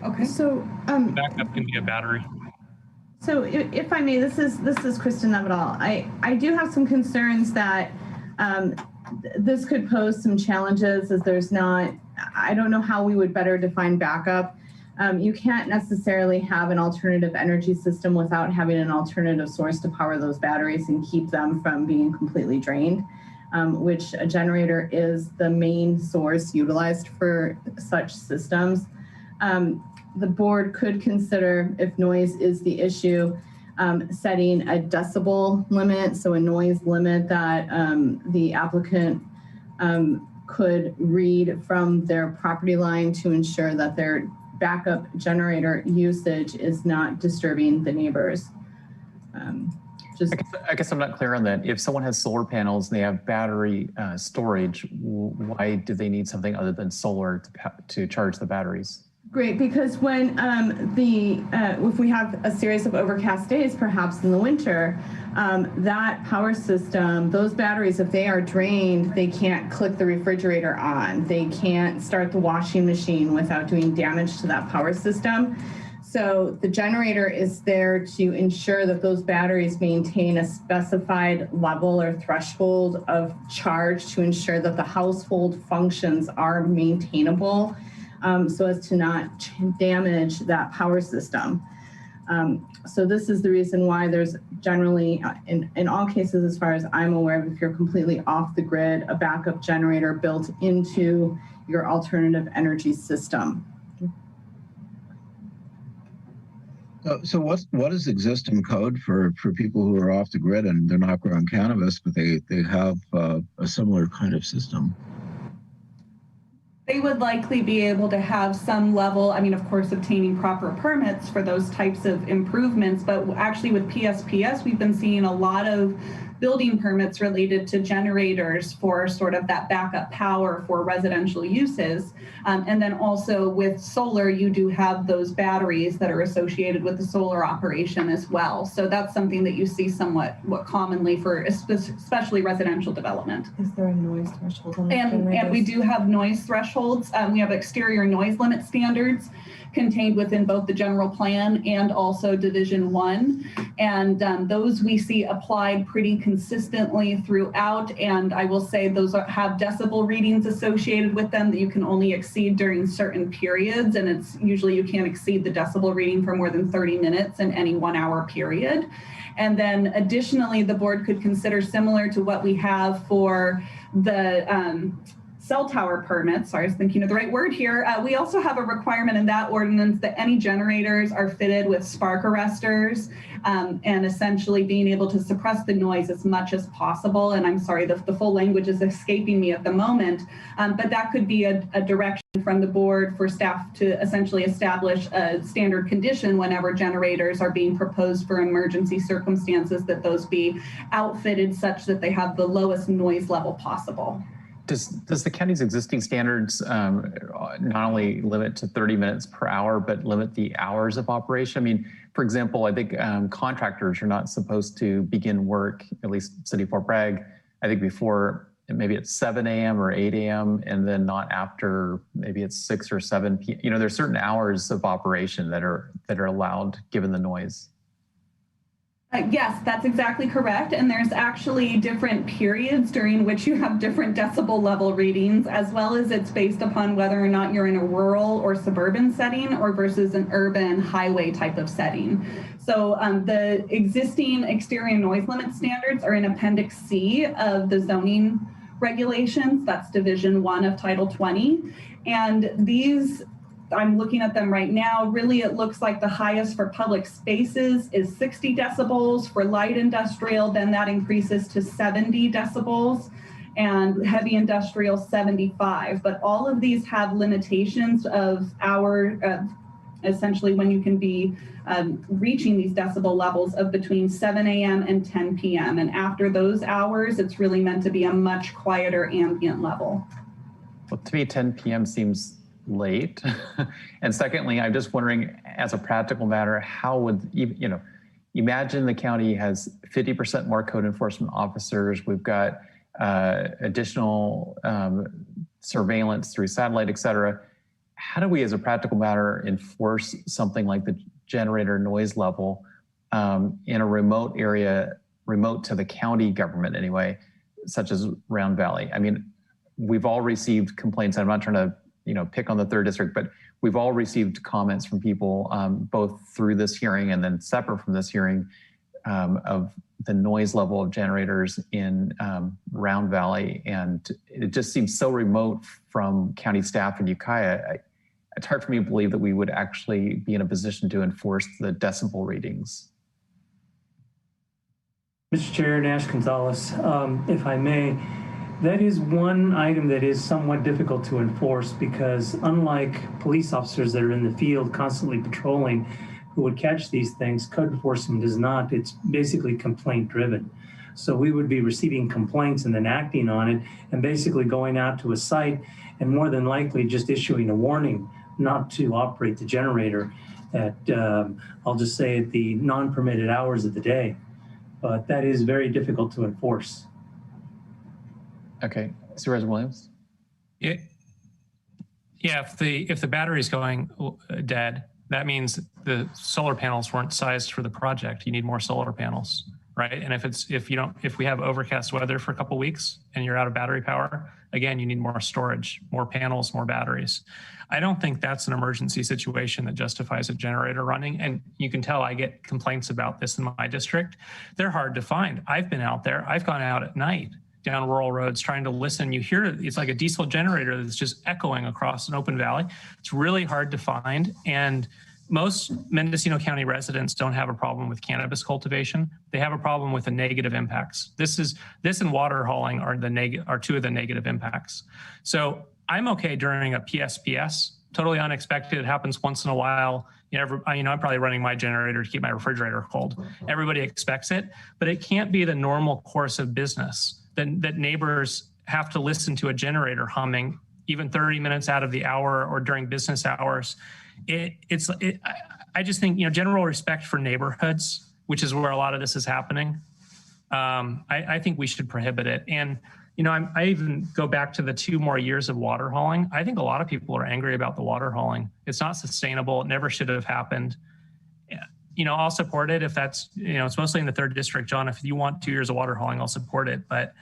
Okay. So Backup can be a battery. So if I may, this is Kristen Nevedal. I do have some concerns that this could pose some challenges as there's not, I don't know how we would better define backup. You can't necessarily have an alternative energy system without having an alternative source to power those batteries and keep them from being completely drained, which a generator is the main source utilized for such systems. The board could consider, if noise is the issue, setting a decibel limit, so a noise limit that the applicant could read from their property line to ensure that their backup generator usage is not disturbing the neighbors. I guess I'm not clear on that. If someone has solar panels and they have battery storage, why do they need something other than solar to charge the batteries? Great, because when if we have a series of overcast days, perhaps in the winter, that power system, those batteries, if they are drained, they can't click the refrigerator on. They can't start the washing machine without doing damage to that power system. So the generator is there to ensure that those batteries maintain a specified level or threshold of charge to ensure that the household functions are maintainable, so as to not damage that power system. So this is the reason why there's generally, in all cases, as far as I'm aware of, if you're completely off the grid, a backup generator built into your alternative energy system. So what is existing code for people who are off the grid and they're not growing cannabis, but they have a similar kind of system? They would likely be able to have some level, I mean, of course, obtaining proper permits for those types of improvements, but actually with PSPS, we've been seeing a lot of building permits related to generators for sort of that backup power for residential uses. And then also with solar, you do have those batteries that are associated with the solar operation as well. So that's something that you see somewhat commonly for especially residential development. Is there a noise threshold on the And we do have noise thresholds. We have exterior noise limit standards contained within both the general plan and also Division 1. And those we see applied pretty consistently throughout. And I will say those have decibel readings associated with them that you can only exceed during certain periods. And it's usually you can't exceed the decibel reading for more than 30 minutes in any 1 hour period. And then additionally, the board could consider similar to what we have for the cell tower permits. Sorry, I was thinking of the right word here. We also have a requirement in that ordinance that any generators are fitted with spark arresters and essentially being able to suppress the noise as much as possible. And I'm sorry, the full language is escaping me at the moment, but that could be a direction from the board for staff to essentially establish a standard condition whenever generators are being proposed for emergency circumstances, that those be outfitted such that they have the lowest noise level possible. Does the county's existing standards not only limit to 30 minutes per hour, but limit the hours of operation? I mean, for example, I think contractors are not supposed to begin work, at least City of Fort Bragg, I think before maybe it's 7 a.m. or 8 a.m. and then not after maybe it's 6 or 7 p.m. You know, there's certain hours of operation that are allowed given the noise. Yes, that's exactly correct. And there's actually different periods during which you have different decibel level readings, as well as it's based upon whether or not you're in a rural or suburban setting or versus an urban highway type of setting. So the existing exterior noise limit standards are in Appendix C of the zoning regulations. That's Division 1 of Title 20. And these, I'm looking at them right now, really it looks like the highest for public spaces is 60 decibels. For light industrial, then that increases to 70 decibels, and heavy industrial 75. But all of these have limitations of essentially when you can be reaching these decibel levels of between 7 a.m. and 10 p.m. And after those hours, it's really meant to be a much quieter ambient level. Well, to me, 10 p.m. seems late. And secondly, I'm just wondering, as a practical matter, how would, you know, imagine the county has 50% more code enforcement officers. We've got additional surveillance through satellite, et cetera. How do we, as a practical matter, enforce something like the generator noise level in a remote area, remote to the county government anyway, such as Round Valley? I mean, we've all received complaints. I'm not trying to pick on the 3rd district, but we've all received comments from people, both through this hearing and then separate from this hearing, of the noise level of generators in Round Valley. And it just seems so remote from county staff in Ukiah. It's hard for me to believe that we would actually be in a position to enforce the decibel readings. Mr. Chair, Nash Gonzalez, if I may, that is one item that is somewhat difficult to enforce, because unlike police officers that are in the field constantly patrolling who would catch these things, code enforcement does not. It's basically complaint driven. So we would be receiving complaints and then acting on it and basically going out to a site and more than likely just issuing a warning not to operate the generator at, I'll just say, at the non-permitted hours of the day. But that is very difficult to enforce. Okay, Supervisor Williams. Yeah, if the battery's going dead, that means the solar panels weren't sized for the project. You need more solar panels, right? And if we have overcast weather for a couple of weeks and you're out of battery power, again, you need more storage, more panels, more batteries. I don't think that's an emergency situation that justifies a generator running. And you can tell I get complaints about this in my district. They're hard to find. I've been out there. I've gone out at night down rural roads trying to listen. You hear it's like a diesel generator that's just echoing across an open valley. It's really hard to find. And most Mendocino County residents don't have a problem with cannabis cultivation. They have a problem with the negative impacts. This and water hauling are two of the negative impacts. So I'm okay during a PSPS, totally unexpected. It happens once in a while. I'm probably running my generator to keep my refrigerator cold. Everybody expects it, but it can't be the normal course of business that neighbors have to listen to a generator humming even 30 minutes out of the hour or during business hours. I just think, general respect for neighborhoods, which is where a lot of this is happening. I think we should prohibit it. And, I even go back to the 2 more years of water hauling. I think a lot of people are angry about the water hauling. It's not sustainable. It never should have happened. I'll support it if that's, it's mostly in the 3rd district, John. If you want 2 years of water hauling, I'll support it. But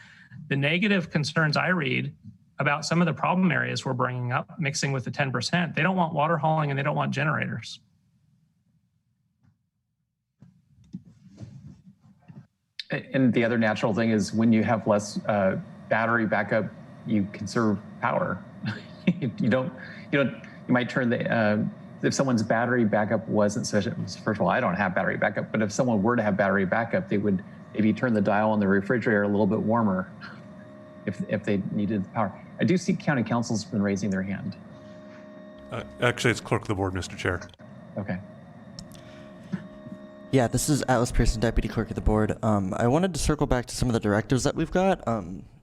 the negative concerns I read about some of the problem areas we're bringing up, mixing with the 10%, they don't want water hauling and they don't want generators. And the other natural thing is when you have less battery backup, you conserve power. You might turn if someone's battery backup wasn't sufficient. First of all, I don't have battery backup, but if someone were to have battery backup, they would maybe turn the dial on the refrigerator a little bit warmer if they needed the power. I do see county council's been raising their hand. Actually, it's clerk of the board, Mr. Chair. Okay. Yeah, this is Atlas Pearson, Deputy Clerk of the Board. I wanted to circle back to some of the directives that we've got.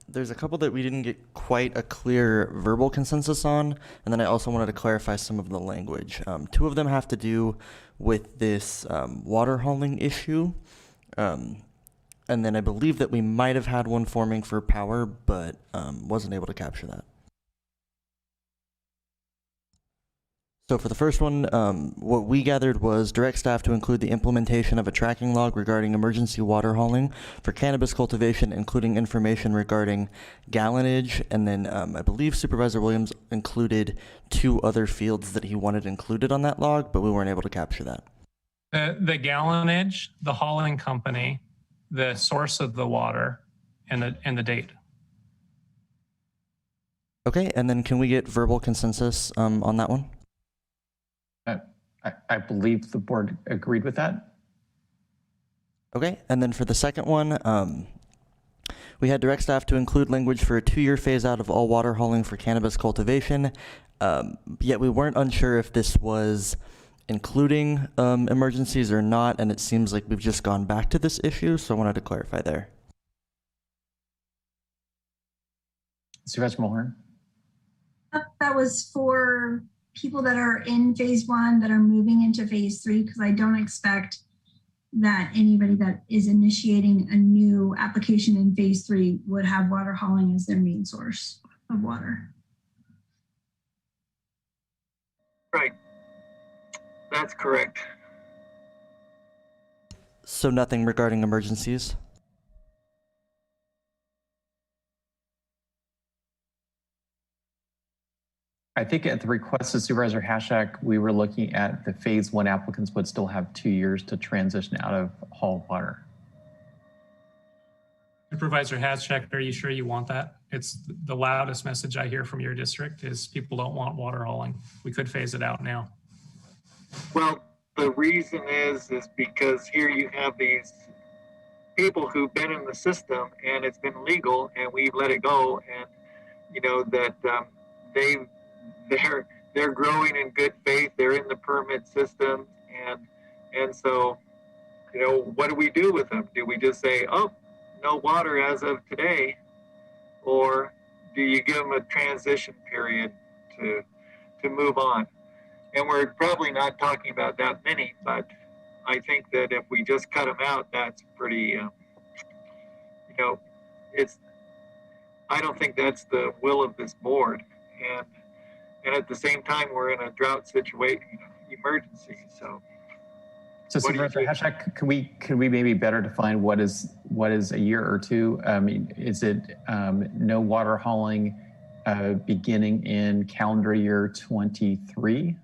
There's a couple that we didn't get quite a clear verbal consensus on, and then I also wanted to clarify some of the language. 2 of them have to do with this water hauling issue, and then I believe that we might have had one forming for power, but wasn't able to capture that. So for the first one, what we gathered was direct staff to include the implementation of a tracking log regarding emergency water hauling for cannabis cultivation, including information regarding gallonage, and then I believe Supervisor Williams included 2 other fields that he wanted included on that log, but we weren't able to capture that. The gallonage, the hauling company, the source of the water, and the date. Okay, and then can we get verbal consensus on that one? I believe the board agreed with that. Okay, and then for the second one, we had direct staff to include language for a 2-year phase out of all water hauling for cannabis cultivation, yet we weren't unsure if this was including emergencies or not, and it seems like we've just gone back to this issue, so I wanted to clarify there. Supervisor Mulhern? That was for people that are in phase 1 that are moving into phase 3, because I don't expect that anybody that is initiating a new application in phase 3 would have water hauling as their main source of water. Right. That's correct. So nothing regarding emergencies? I think at the request of Supervisor Hashak, we were looking at the phase 1 applicants would still have 2 years to transition out of hauled water. Supervisor Hashak, are you sure you want that? It's the loudest message I hear from your district is people don't want water hauling. We could phase it out now. Well, the reason is because here you have these people who've been in the system and it's been legal and we've let it go, and that they're growing in good faith. They're in the permit system, and so what do we do with them? Do we just say, oh, no water as of today, or do you give them a transition period to move on? And we're probably not talking about that many, but I think that if we just cut them out, that's pretty, I don't think that's the will of this board. And at the same time, we're in a drought situation. emergency. So Supervisor Hashak, could we maybe better define what is a year or two? I mean, is it no water hauling beginning in calendar year 23?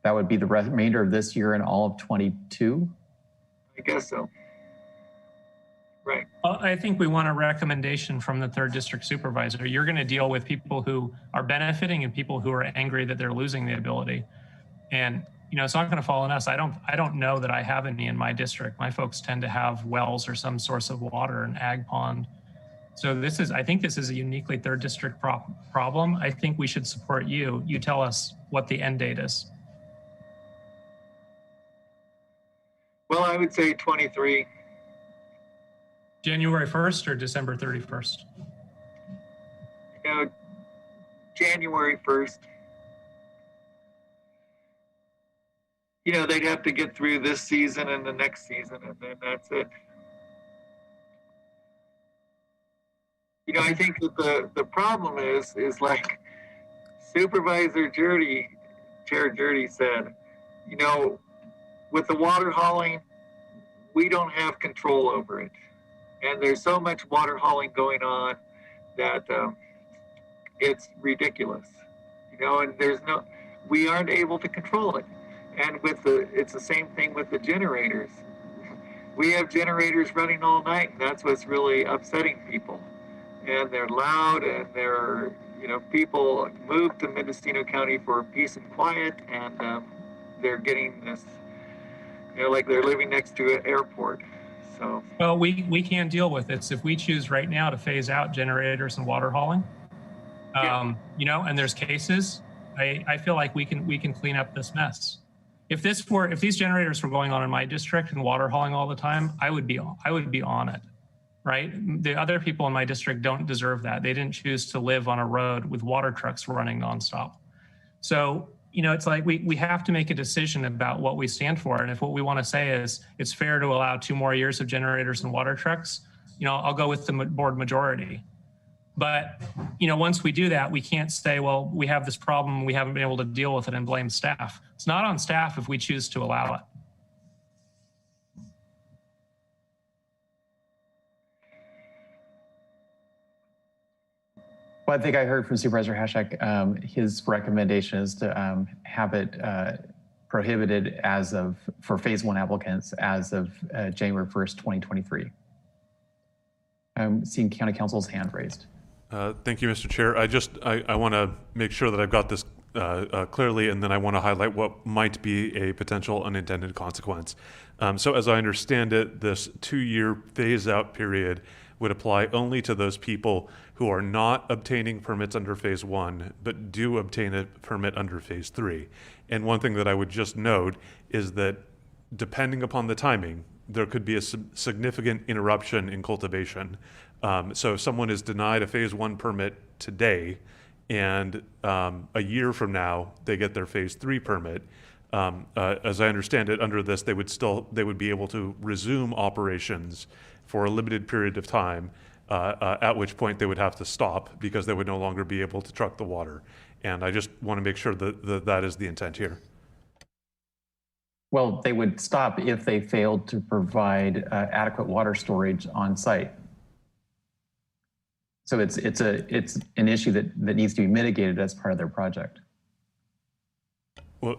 That would be the remainder of this year and all of 22? I guess so. Right. Well, I think we want a recommendation from the 3rd District Supervisor. You're going to deal with people who are benefiting and people who are angry that they're losing the ability. And it's not going to fall on us. I don't know that I have any in my district. My folks tend to have wells or some source of water, an ag pond. So I think this is a uniquely 3rd District problem. I think we should support you. You tell us what the end date is. Well, I would say 23. January 1st or December 31st? January 1st. They'd have to get through this season and the next season, and then that's it. I think that the problem is like Supervisor Jurdy, Chair Jurdy said, with the water hauling, we don't have control over it. And there's so much water hauling going on that it's ridiculous, and we aren't able to control it. And it's the same thing with the generators. We have generators running all night, and that's what's really upsetting people. And they're loud, and people move to Mendocino County for peace and quiet, and they're getting this, like they're living next to an airport. So. Well, we can deal with it. If we choose right now to phase out generators and water hauling, and there's cases, I feel like we can clean up this mess. If these generators were going on in my district and water hauling all the time, I would be on it, right? The other people in my district don't deserve that. They didn't choose to live on a road with water trucks running nonstop. So, it's like we have to make a decision about what we stand for. And if what we want to say is it's fair to allow 2 more years of generators and water trucks, I'll go with the board majority. But, once we do that, we can't say, well, we have this problem, we haven't been able to deal with it, and blame staff. It's not on staff if we choose to allow it. Well, I think I heard from Supervisor Hashak, his recommendation is to have it prohibited for phase 1 applicants as of January 1st, 2023. I'm seeing County Council's hand raised. Thank you, Mr. Chair. I want to make sure that I've got this clearly, and then I want to highlight what might be a potential unintended consequence. So as I understand it, this 2-year phase-out period would apply only to those people who are not obtaining permits under phase 1, but do obtain a permit under phase 3. And one thing that I would just note is that depending upon the timing, there could be a significant interruption in cultivation. So if someone is denied a phase 1 permit today, and a year from now they get their phase 3 permit, as I understand it, under this they would be able to resume operations for a limited period of time, at which point they would have to stop because they would no longer be able to truck the water. And I just want to make sure that that is the intent here. Well, they would stop if they failed to provide adequate water storage on site. So it's an issue that needs to be mitigated as part of their project. Well,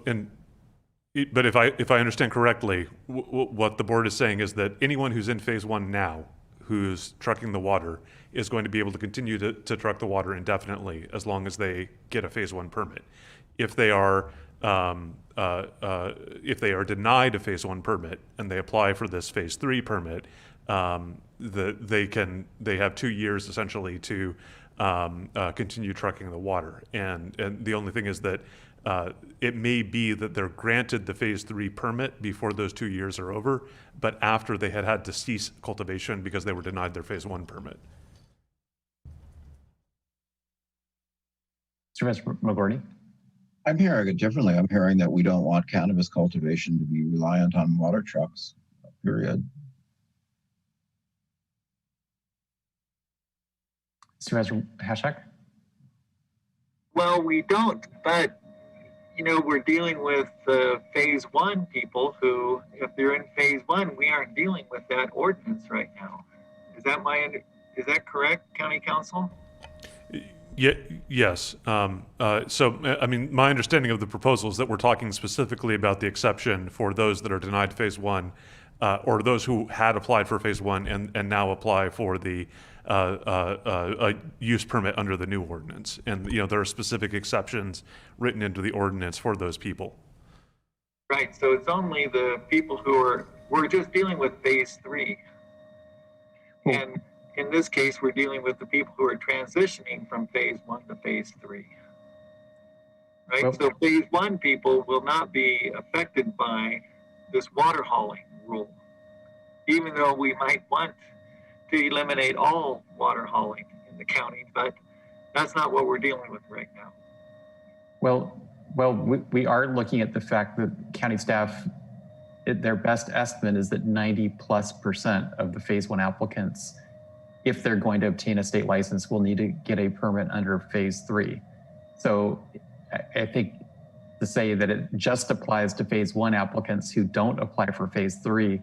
but if I understand correctly, what the board is saying is that anyone who's in phase 1 now, who's trucking the water, is going to be able to continue to truck the water indefinitely as long as they get a phase 1 permit. If they are denied a phase 1 permit and they apply for this phase 3 permit, they have 2 years essentially to continue trucking the water. And the only thing is that it may be that they're granted the phase 3 permit before those 2 years are over, but after they had to cease cultivation because they were denied their phase 1 permit. Supervisor McGordy? I'm hearing it differently. I'm hearing that we don't want cannabis cultivation to be reliant on water trucks, period. Supervisor Hashak? Well, we don't, but you know, we're dealing with phase one people who, if they're in phase one, we aren't dealing with that ordinance right now. Is that correct, County Council? Yeah, yes. So, I mean, my understanding of the proposal is that we're talking specifically about the exception for those that are denied phase one, or those who had applied for phase one and now apply for the use permit under the new ordinance. And, you know, there are specific exceptions written into the ordinance for those people. Right, so it's only the people who we're just dealing with phase three. And in this case, we're dealing with the people who are transitioning from phase one to phase three. Right, Well, so phase one people will not be affected by this water hauling rule, even though we might want to eliminate all water hauling in the county, but that's not what we're dealing with right now. Well, we are looking at the fact that county staff, their best estimate is that 90+% of the phase one applicants, if they're going to obtain a state license, will need to get a permit under phase three. So I think to say that it just applies to phase one applicants who don't apply for phase three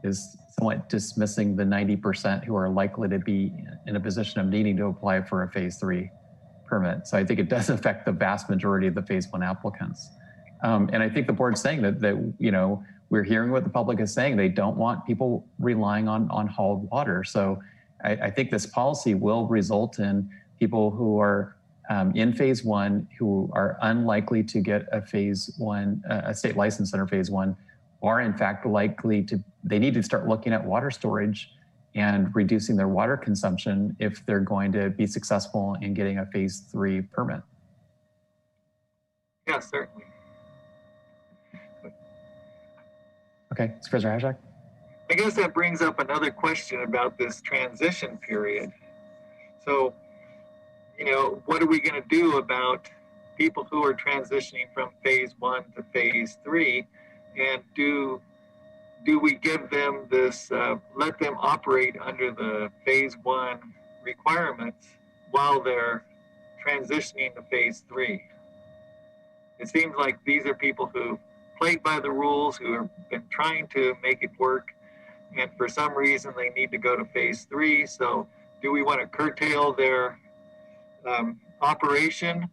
is somewhat dismissing the 90% who are likely to be in a position of needing to apply for a phase three permit. So I think it does affect the vast majority of the phase one applicants. And I think the board's saying that you know, we're hearing what the public is saying. They don't want people relying on hauled water. So I think this policy will result in people who are in phase one who are unlikely to get a phase one, a state license under phase one, are in fact likely to, they need to start looking at water storage and reducing their water consumption if they're going to be successful in getting a phase three permit. Yeah, certainly. Okay, Supervisor Hashak? I guess that brings up another question about this transition period. So, you know, what are we going to do about people who are transitioning from phase one to phase three? And do we give them this, let them operate under the phase one requirements while they're transitioning to phase three? It seems like these are people who played by the rules, who have been trying to make it work, and for some reason they need to go to phase three. So do we want to curtail their operation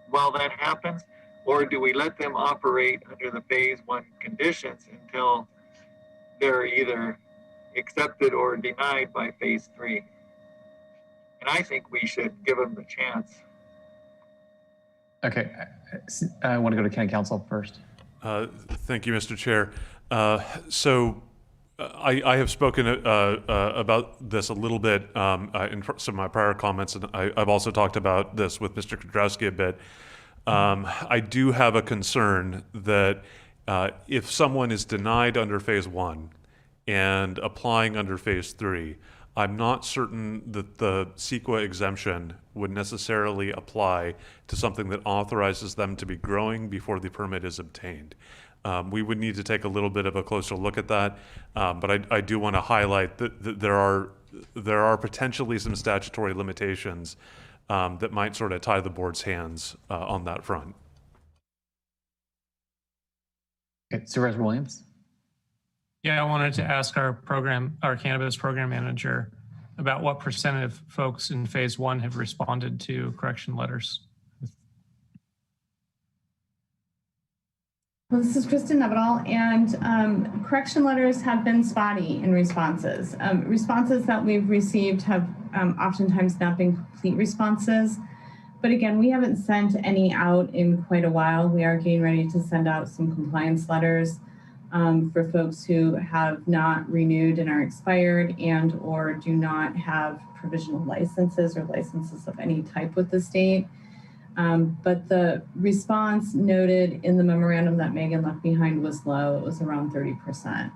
while that happens? Or do we let them operate under the phase one conditions until they're either accepted or denied by phase three? And I think we should give them the chance. Okay, I want to go to County Council first. Thank you, Mr. Chair. So I have spoken about this a little bit in some of my prior comments, and I've also talked about this with Mr. Kudrowski a bit. I do have a concern that if someone is denied under phase one and applying under phase three, I'm not certain that the CEQA exemption would necessarily apply to something that authorizes them to be growing before the permit is obtained. We would need to take a little bit of a closer look at that, but I do want to highlight that there are potentially some statutory limitations that might sort of tie the board's hands on that front. Okay, Supervisor Williams. Yeah, I wanted to ask our cannabis program manager about what % of folks in phase one have responded to correction letters. Well, this is Kristen Nevedal, and correction letters have been spotty in responses. Responses that we've received have oftentimes not been complete responses. But again, we haven't sent any out in quite a while. We are getting ready to send out some compliance letters for folks who have not renewed and are expired and or do not have provisional licenses or licenses of any type with the state. But the response noted in the memorandum that Megan left behind was low. It was around 30%.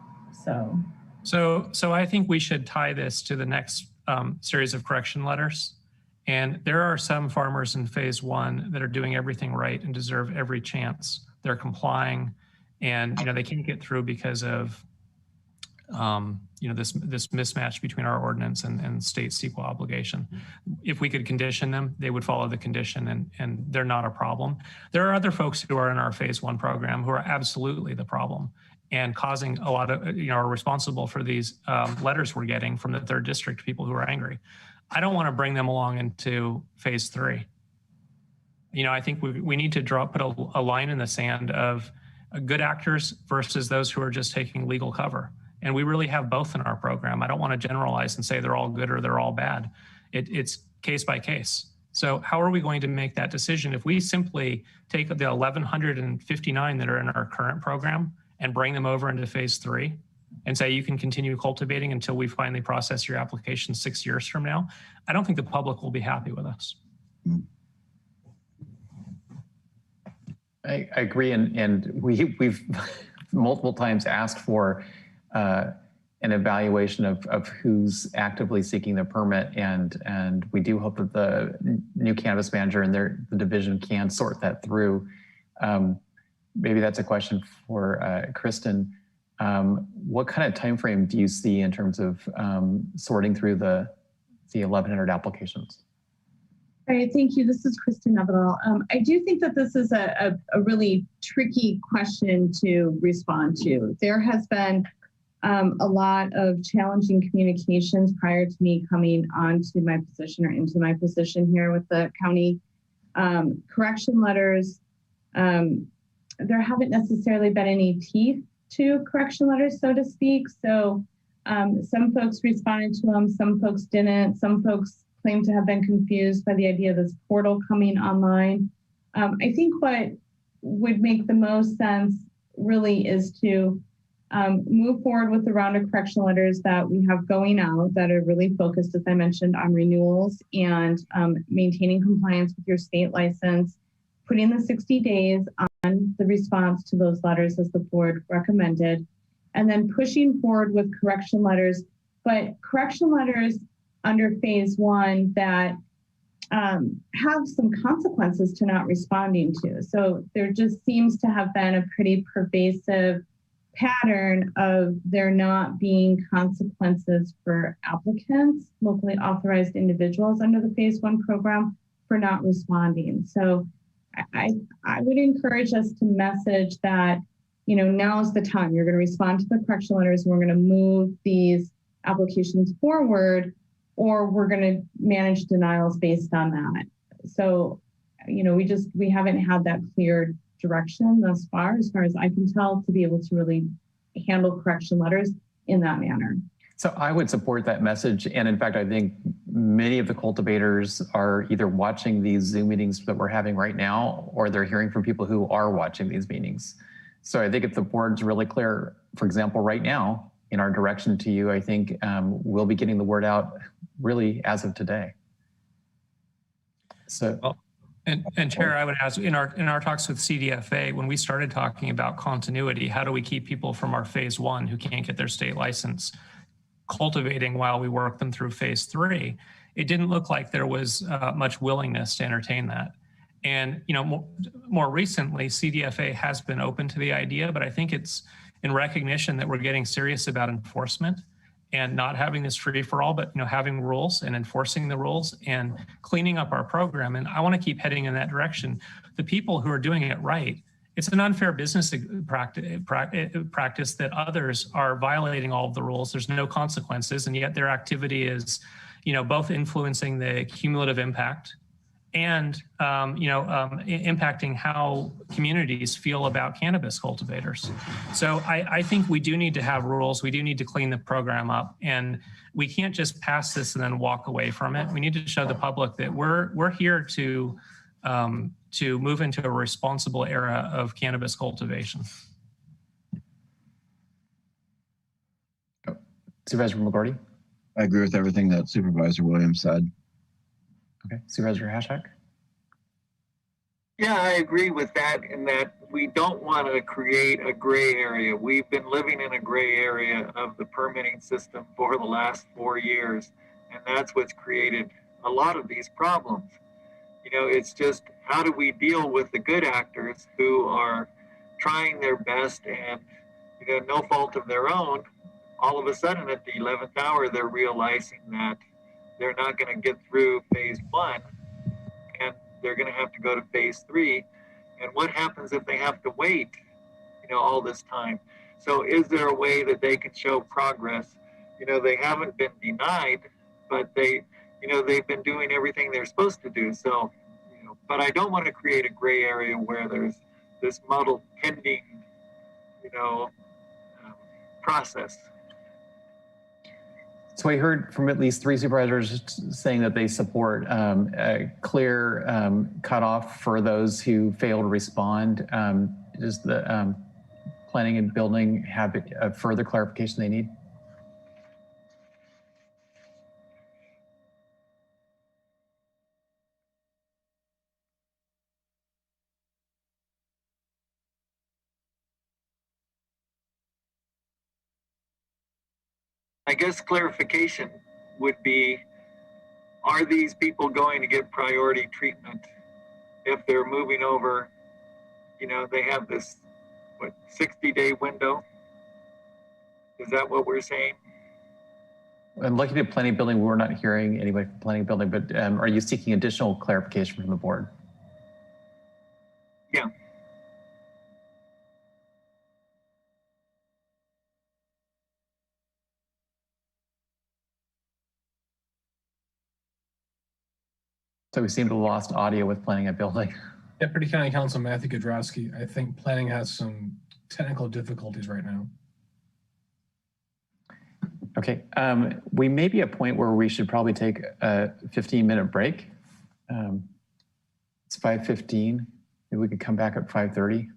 So I think we should tie this to the next series of correction letters. And there are some farmers in phase one that are doing everything right and deserve every chance. They're complying, and they can't get through because of this mismatch between our ordinance and state CEQA obligation. If we could condition them, they would follow the condition, and they're not a problem. There are other folks who are in our phase 1 program who are absolutely the problem and causing a lot of, are responsible for these letters we're getting from the 3rd district, people who are angry. I don't want to bring them along into phase 3. I think we need to put a line in the sand of good actors versus those who are just taking legal cover. And we really have both in our program. I don't want to generalize and say they're all good or they're all bad. It's case by case. So how are we going to make that decision? If we simply take the 1,159 that are in our current program and bring them over into phase 3 and say you can continue cultivating until we finally process your application 6 years from now, I don't think the public will be happy with us. I agree, and we've multiple times asked for an evaluation of who's actively seeking the permit, and we do hope that the new cannabis manager and the division can sort that through. Maybe that's a question for Kristen. What kind of time frame do you see in terms of sorting through the 1,100 applications? All right, thank you. This is Kristen Neville. I do think that this is a really tricky question to respond to. There has been a lot of challenging communications prior to me coming onto my position or into my position here with the county. Correction letters, there haven't necessarily been any teeth to correction letters, so to speak. So some folks responded to them, some folks didn't, some folks claim to have been confused by the idea of this portal coming online. I think what would make the most sense really is to move forward with the round of correction letters that we have going out that are really focused, as I mentioned, on renewals and maintaining compliance with your state license, putting the 60 days on the response to those letters as the board recommended, and then pushing forward with correction letters, but correction letters under phase 1 that have some consequences to not responding to. So there just seems to have been a pretty pervasive pattern of there not being consequences for applicants, locally authorized individuals under the phase 1 program for not responding. So I would encourage us to message that, now is the time. You're going to respond to the correction letters and we're going to move these applications forward, or we're going to manage denials based on that. So, we haven't had that clear direction thus far, as I can tell, to be able to really handle correction letters in that manner. So I would support that message. And in fact, I think many of the cultivators are either watching these Zoom meetings that we're having right now, or they're hearing from people who are watching these meetings. So I think if the board's really clear, for example, right now, in our direction to you, I think we'll be getting the word out really as of today. So. Well, and Chair, I would ask, in our talks with CDFA, when we started talking about continuity, how do we keep people from our phase 1 who can't get their state license cultivating while we work them through phase 3? It didn't look like there was much willingness to entertain that. And more recently, CDFA has been open to the idea, but I think it's in recognition that we're getting serious about enforcement and not having this free for all, but having rules and enforcing the rules and cleaning up our program. And I want to keep heading in that direction. The people who are doing it right, it's an unfair business practice that others are violating all of the rules. There's no consequences, and yet their activity is, both influencing the cumulative impact and impacting how communities feel about cannabis cultivators. So I think we do need to have rules. We do need to clean the program up, and we can't just pass this and then walk away from it. We need to show the public that we're here to move into a responsible era of cannabis cultivation. Supervisor McGordy? I agree with everything that Supervisor Williams said. Okay, Supervisor Hashak? Yeah, I agree with that, in that we don't want to create a gray area. We've been living in a gray area of the permitting system for the last 4 years, and that's what's created a lot of these problems. It's just, how do we deal with the good actors who are trying their best and, no fault of their own, all of a sudden at the 11th hour, they're realizing that they're not going to get through phase 1 and they're going to have to go to phase 3. And what happens if they have to wait, all this time? So is there a way that they can show progress? They haven't been denied, but they've been doing everything they're supposed to do. So, but I don't want to create a gray area where there's this muddled pending, process. So I heard from at least 3 supervisors saying that they support a clear cutoff for those who fail to respond. Does the planning and building have a further clarification they need? I guess clarification would be, are these people going to get priority treatment if they're moving over? They have this, 60-day window? Is that what we're saying? I'm looking at planning and building. We're not hearing anybody from planning and building, but are you seeking additional clarification from the board? Yeah. So we seem to have lost audio with planning and building. Deputy County Counsel Matthew Godrowski, I think planning has some technical difficulties right now. Okay, we may be at a point where we should probably take a 15-minute break. It's 5:15. Maybe we could come back at 5:30.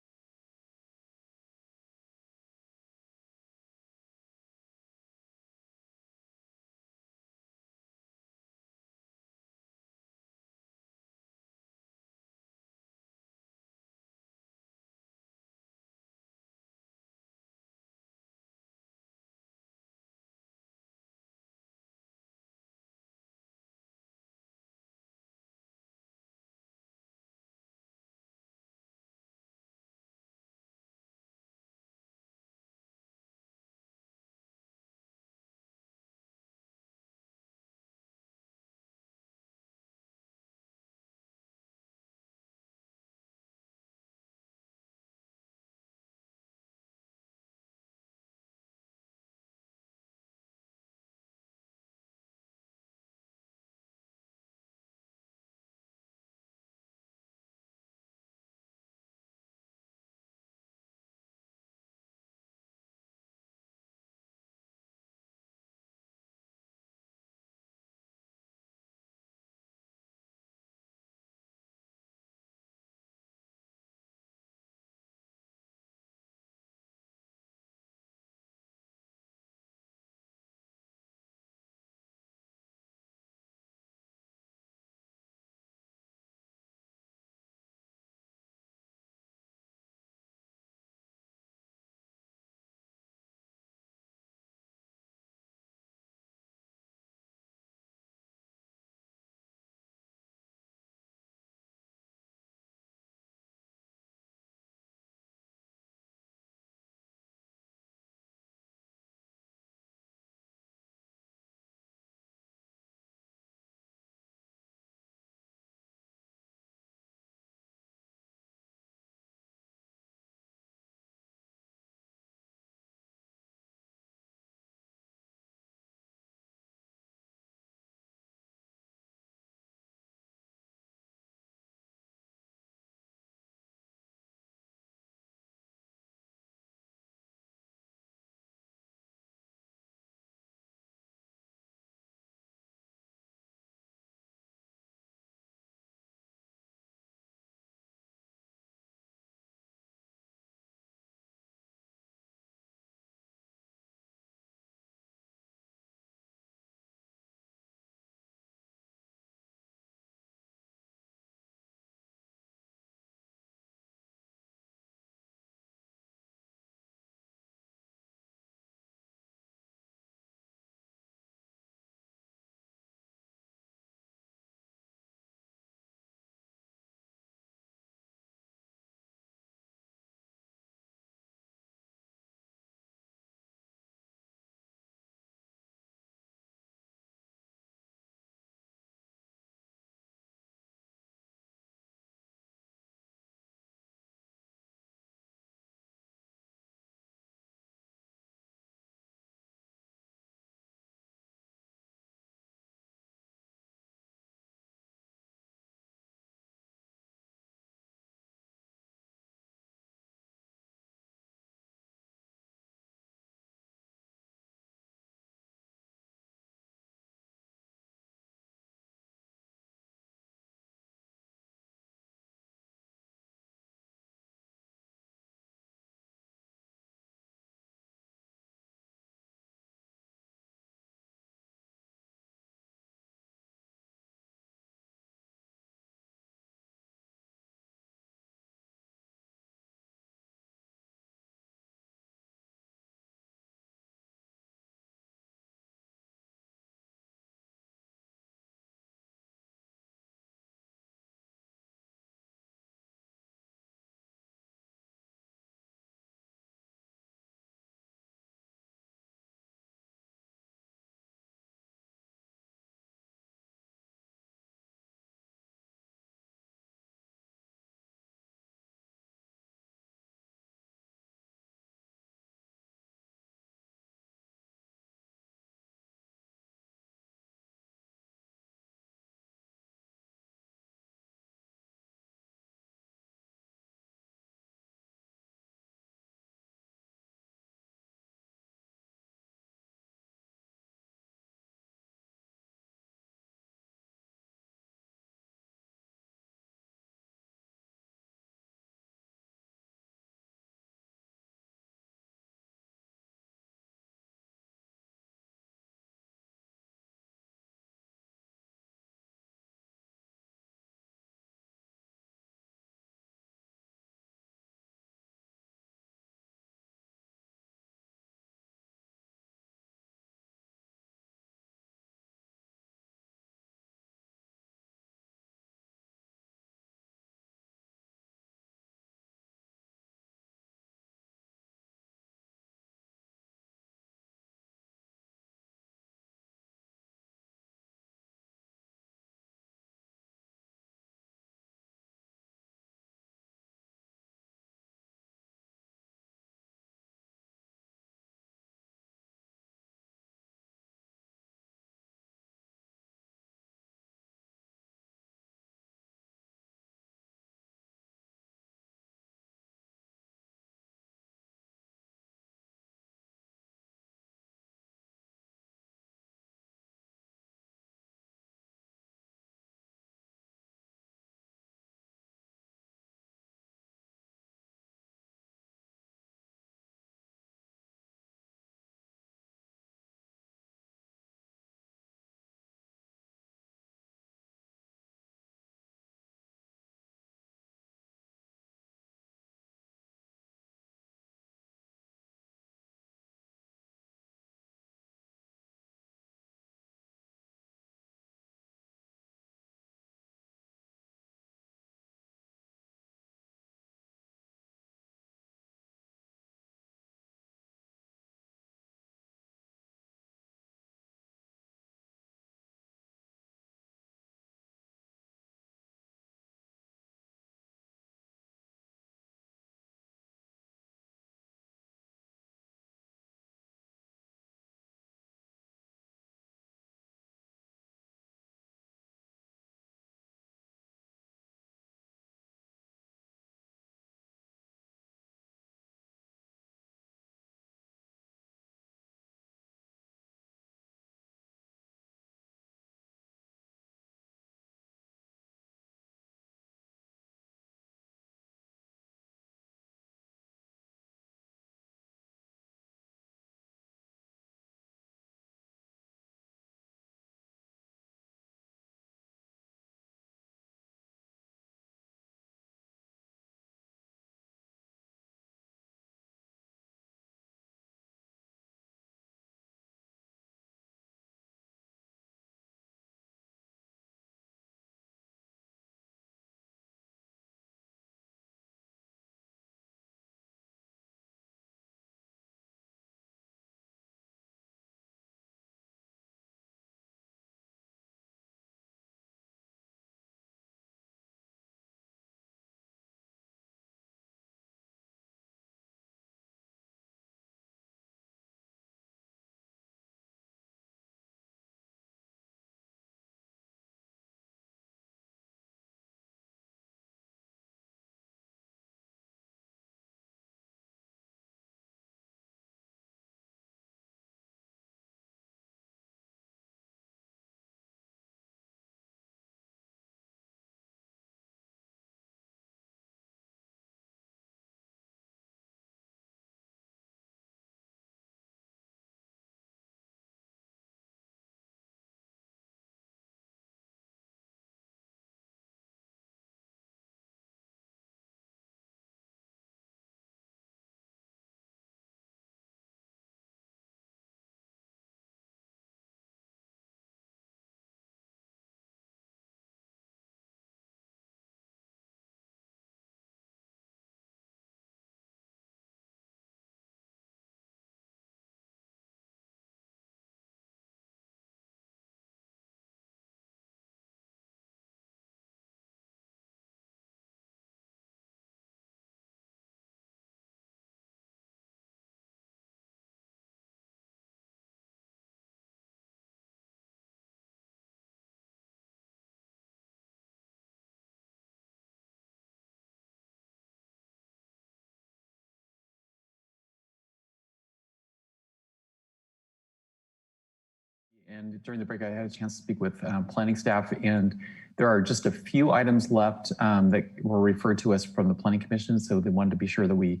And during the break, I had a chance to speak with planning staff, and there are just a few items left that were referred to us from the Planning Commission. So they wanted to be sure that we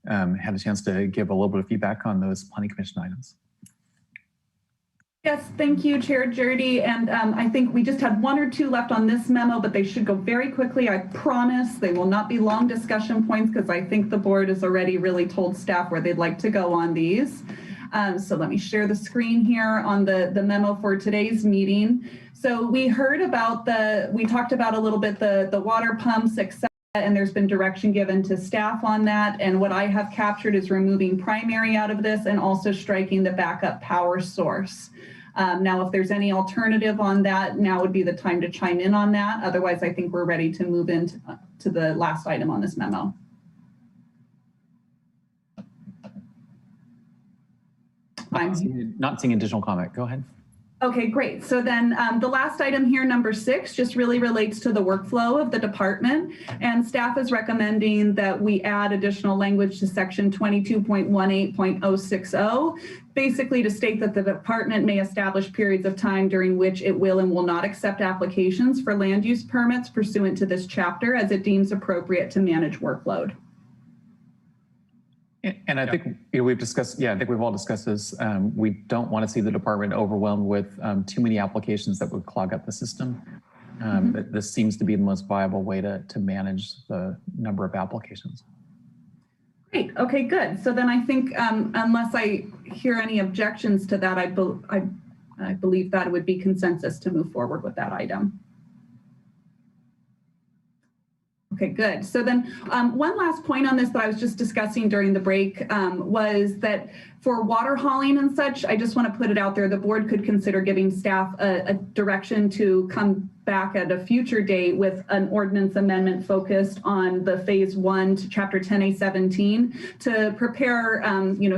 had a chance to give a little bit of feedback on those Planning Commission items. Yes, thank you, Chair Jurdy. And I think we just had one or two left on this memo, but they should go very quickly. I promise they will not be long discussion points because I think the board has already really told staff where they'd like to go on these. So let me share the screen here on the memo for today's meeting. So we heard about we talked about a little bit the water pumps, etc. And there's been direction given to staff on that. And what I have captured is removing primary out of this and also striking the backup power source. Now, if there's any alternative on that, now would be the time to chime in on that. Otherwise, I think we're ready to move into to the last item on this memo. I'm not seeing additional comment. Go ahead. Okay, great. So then the last item here, number 6, just really relates to the workflow of the department. And staff is recommending that we add additional language to section 22.18.060, basically to state that the department may establish periods of time during which it will and will not accept applications for land use permits pursuant to this chapter as it deems appropriate to manage workload. And I think we've discussed, I think we've all discussed this. We don't want to see the department overwhelmed with too many applications that would clog up the system. But this seems to be the most viable way to manage the number of applications. Great. Okay, good. So then I think unless I hear any objections to that, I believe that it would be consensus to move forward with that item. Okay, good. So then one last point on this that I was just discussing during the break was that for water hauling and such, I just want to put it out there, the board could consider giving staff a direction to come back at a future date with an ordinance amendment focused on the phase 1 to chapter 10A17 to prepare,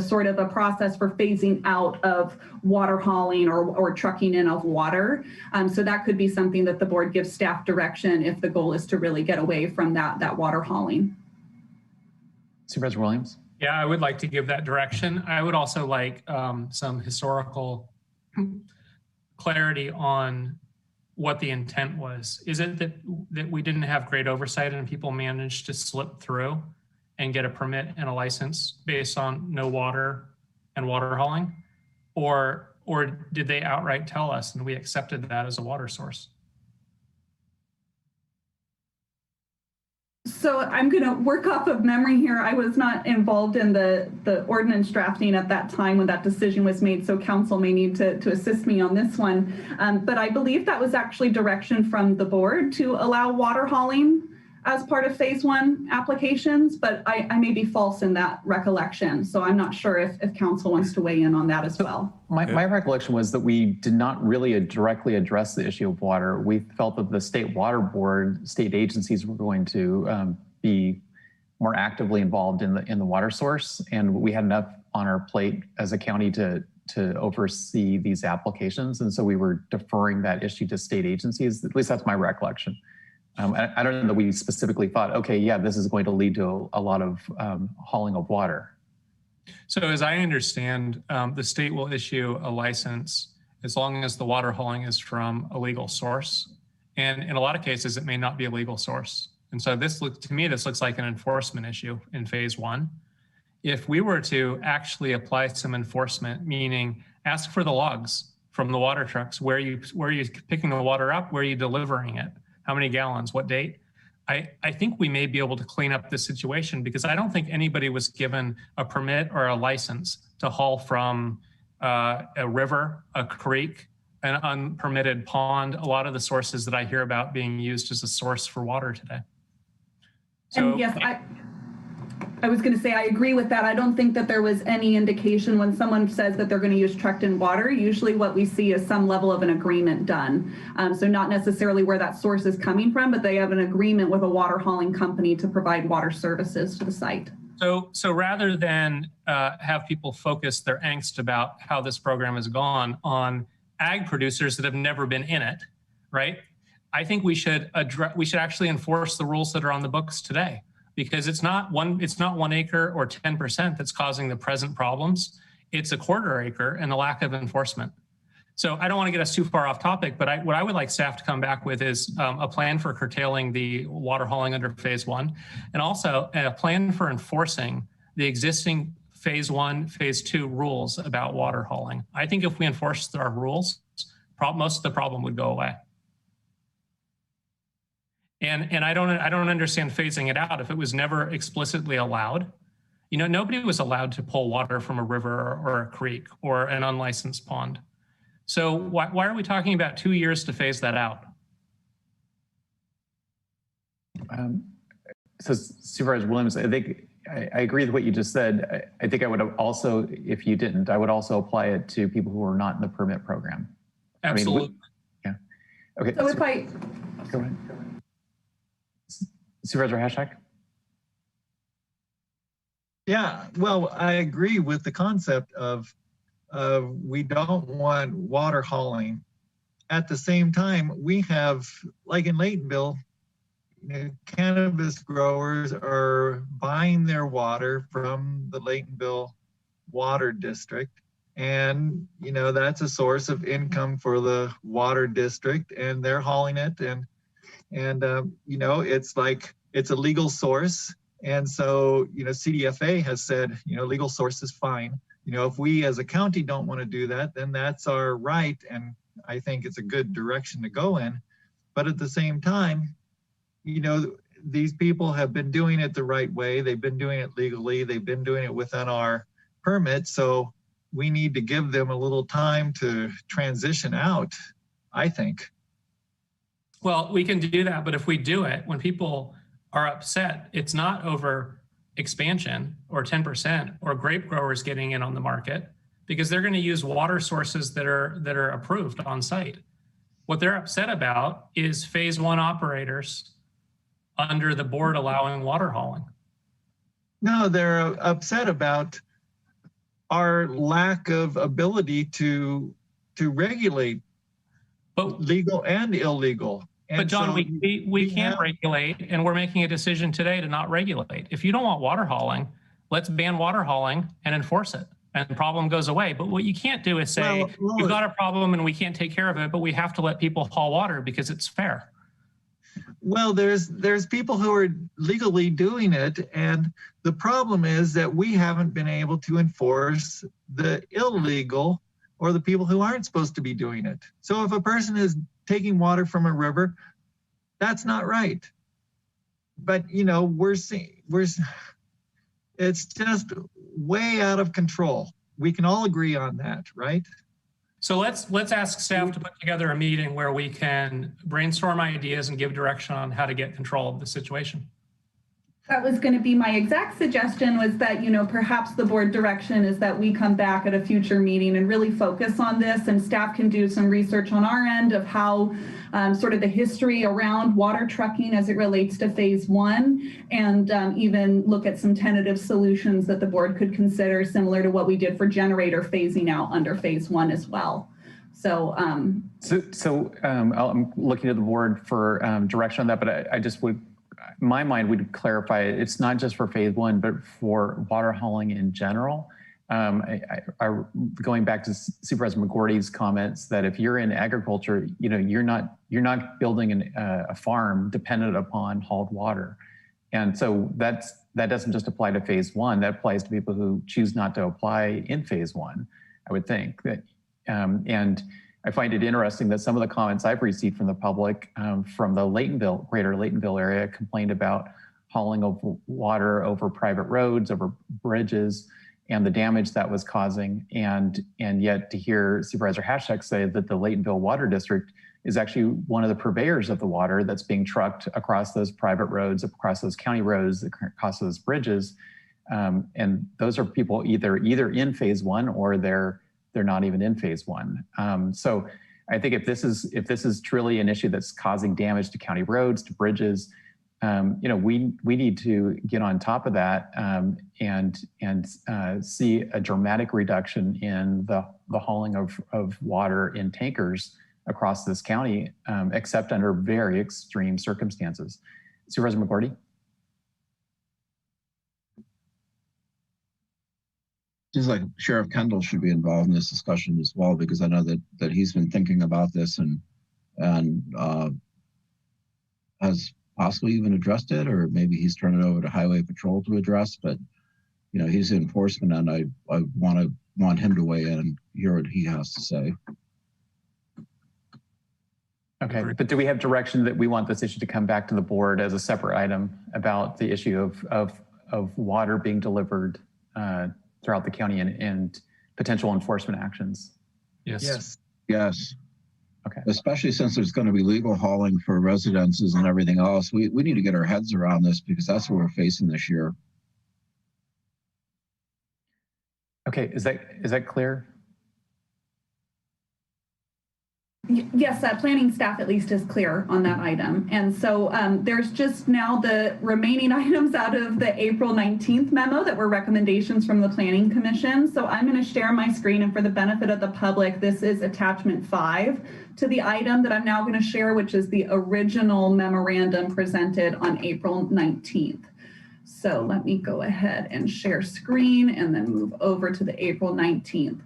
sort of a process for phasing out of water hauling or trucking in of water. So that could be something that the board gives staff direction if the goal is to really get away from that water hauling. Supervisor Williams? Yeah, I would like to give that direction. I would also like some historical clarity on what the intent was. Is it that we didn't have great oversight and people managed to slip through and get a permit and a license based on no water and water hauling? Or did they outright tell us and we accepted that as a water source? So I'm going to work off of memory here. I was not involved in the ordinance drafting at that time when that decision was made, so council may need to assist me on this one. But I believe that was actually direction from the board to allow water hauling as part of phase 1 applications, but I may be false in that recollection. So I'm not sure if council wants to weigh in on that as well. My recollection was that we did not really directly address the issue of water. We felt that the state water board, state agencies were going to be more actively involved in the water source. And we had enough on our plate as a county to oversee these applications. And so we were deferring that issue to state agencies. At least that's my recollection. I don't know that we specifically thought, okay, yeah, this is going to lead to a lot of hauling of water. So as I understand, the state will issue a license as long as the water hauling is from a legal source. And in a lot of cases, it may not be a legal source. And so this looks like an enforcement issue in phase 1. If we were to actually apply some enforcement, meaning ask for the logs from the water trucks, where are you picking the water up, where are you delivering it? How many gallons, what date? I think we may be able to clean up this situation because I don't think anybody was given a permit or a license to haul from a river, a creek, an unpermitted pond, a lot of the sources that I hear about being used as a source for water today. So, and yes, I was going to say, I agree with that. I don't think that there was any indication when someone says that they're going to use trucked in water. Usually what we see is some level of an agreement done. So not necessarily where that source is coming from, but they have an agreement with a water hauling company to provide water services to the site. So rather than have people focus their angst about how this program has gone on ag producers that have never been in it, right? I think we should actually enforce the rules that are on the books today. Because it's not 1 acre or 10% that's causing the present problems. It's a 1/4 acre and the lack of enforcement. So I don't want to get us too far off topic, but what I would like staff to come back with is a plan for curtailing the water hauling under phase one, and also a plan for enforcing the existing phase one, phase two rules about water hauling. I think if we enforced our rules, most of the problem would go away. And I don't understand phasing it out if it was never explicitly allowed. You know, nobody was allowed to pull water from a river or a creek or an unlicensed pond. So why are we talking about 2 years to phase that out? So Supervisor Williams, I think I agree with what you just said. I think I would have also, if you didn't, I would also apply it to people who are not in the permit program. Absolutely. I mean, yeah. Okay. So if I go ahead. Supervisor Hashak. Yeah, well, I agree with the concept of we don't want water hauling. At the same time, we have, like in Laytonville, cannabis growers are buying their water from the Laytonville Water District. And, you know, that's a source of income for the water district, and they're hauling it. And you know, it's like, it's a legal source. And so, you know, CDFA has said, you know, legal source is fine. You know, if we as a county don't want to do that, then that's our right. And I think it's a good direction to go in. But at the same time, you know, these people have been doing it the right way. They've been doing it legally. They've been doing it within our permit. So we need to give them a little time to transition out, I think. Well, we can do that, but if we do it, when people are upset, it's not over expansion or 10% or grape growers getting in on the market, because they're going to use water sources that are approved on site. What they're upset about is phase one operators under the board allowing water hauling. No, they're upset about our lack of ability to regulate both legal and illegal. But John, so we can't regulate, and we're making a decision today to not regulate. If you don't want water hauling, let's ban water hauling and enforce it, and the problem goes away. But what you can't do is say, we've got a problem and we can't take care of it, but we have to let people haul water because it's fair. Well, there's people who are legally doing it, and the problem is that we haven't been able to enforce the illegal or the people who aren't supposed to be doing it. So if a person is taking water from a river, that's not right. But you know, it's just way out of control. We can all agree on that, right? So let's ask staff to put together a meeting where we can brainstorm ideas and give direction on how to get control of the situation. That was going to be my exact suggestion, was that, you know, perhaps the board direction is that we come back at a future meeting and really focus on this, and staff can do some research on our end of how sort of the history around water trucking as it relates to phase one, and even look at some tentative solutions that the board could consider, similar to what we did for generator phasing out under phase one as well. So, I'm looking at the board for direction on that, but I just would, my mind would clarify it. It's not just for phase one, but for water hauling in general. Going back to Supervisor McGordy's comments, that if you're in agriculture, you know, you're not building a farm dependent upon hauled water, and so that doesn't just apply to phase one. That applies to people who choose not to apply in phase one. I would think that, and I find it interesting that some of the comments I've received from the public from the greater Laytonville area complained about hauling of water over private roads, over bridges, and the damage that was causing. And yet to hear Supervisor Hashak say that the Laytonville Water District is actually one of the purveyors of the water that's being trucked across those private roads, across those county roads, across those bridges. And those are people either in phase one or they're not even in phase one. So I think if this is truly an issue that's causing damage to county roads, to bridges, you know, we need to get on top of that and see a dramatic reduction in the hauling of water in tankers across this county, except under very extreme circumstances. Supervisor McGordy? Seems like Sheriff Kendall should be involved in this discussion as well, because I know that he's been thinking about this and has possibly even addressed it, or maybe he's turned it over to Highway Patrol to address. But you know, he's enforcement, and I want him to weigh in and hear what he has to say. Okay, but do we have direction that we want this issue to come back to the board as a separate item about the issue of water being delivered throughout the county and potential enforcement actions? Yes. Yes. Okay. Especially since there's going to be legal hauling for residences and everything else. We need to get our heads around this, because that's what we're facing this year. Okay, is that clear? Yes, planning staff at least is clear on that item. And so there's just now the remaining items out of the April 19th memo that were recommendations from the Planning Commission. So I'm going to share my screen, and for the benefit of the public, this is attachment 5 to the item that I'm now going to share, which is the original memorandum presented on April 19th. So let me go ahead and share screen and then move over to the April 19th.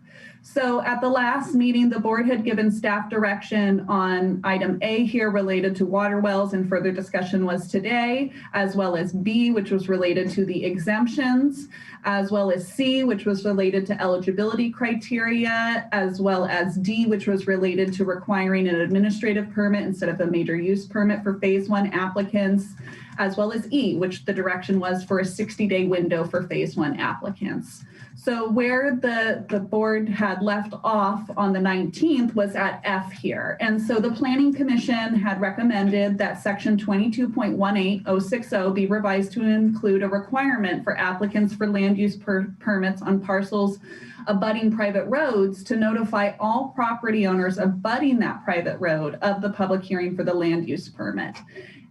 So at the last meeting, the board had given staff direction on item A here related to water wells, and further discussion was today, as well as B, which was related to the exemptions, as well as C, which was related to eligibility criteria, as well as D, which was related to requiring an administrative permit instead of a major use permit for phase 1 applicants, as well as E, which the direction was for a 60-day window for phase 1 applicants. So where the board had left off on the 19th was at F here. And so the Planning Commission had recommended that section 22.18060 be revised to include a requirement for applicants for land use permits on parcels abutting private roads to notify all property owners abutting that private road of the public hearing for the land use permit.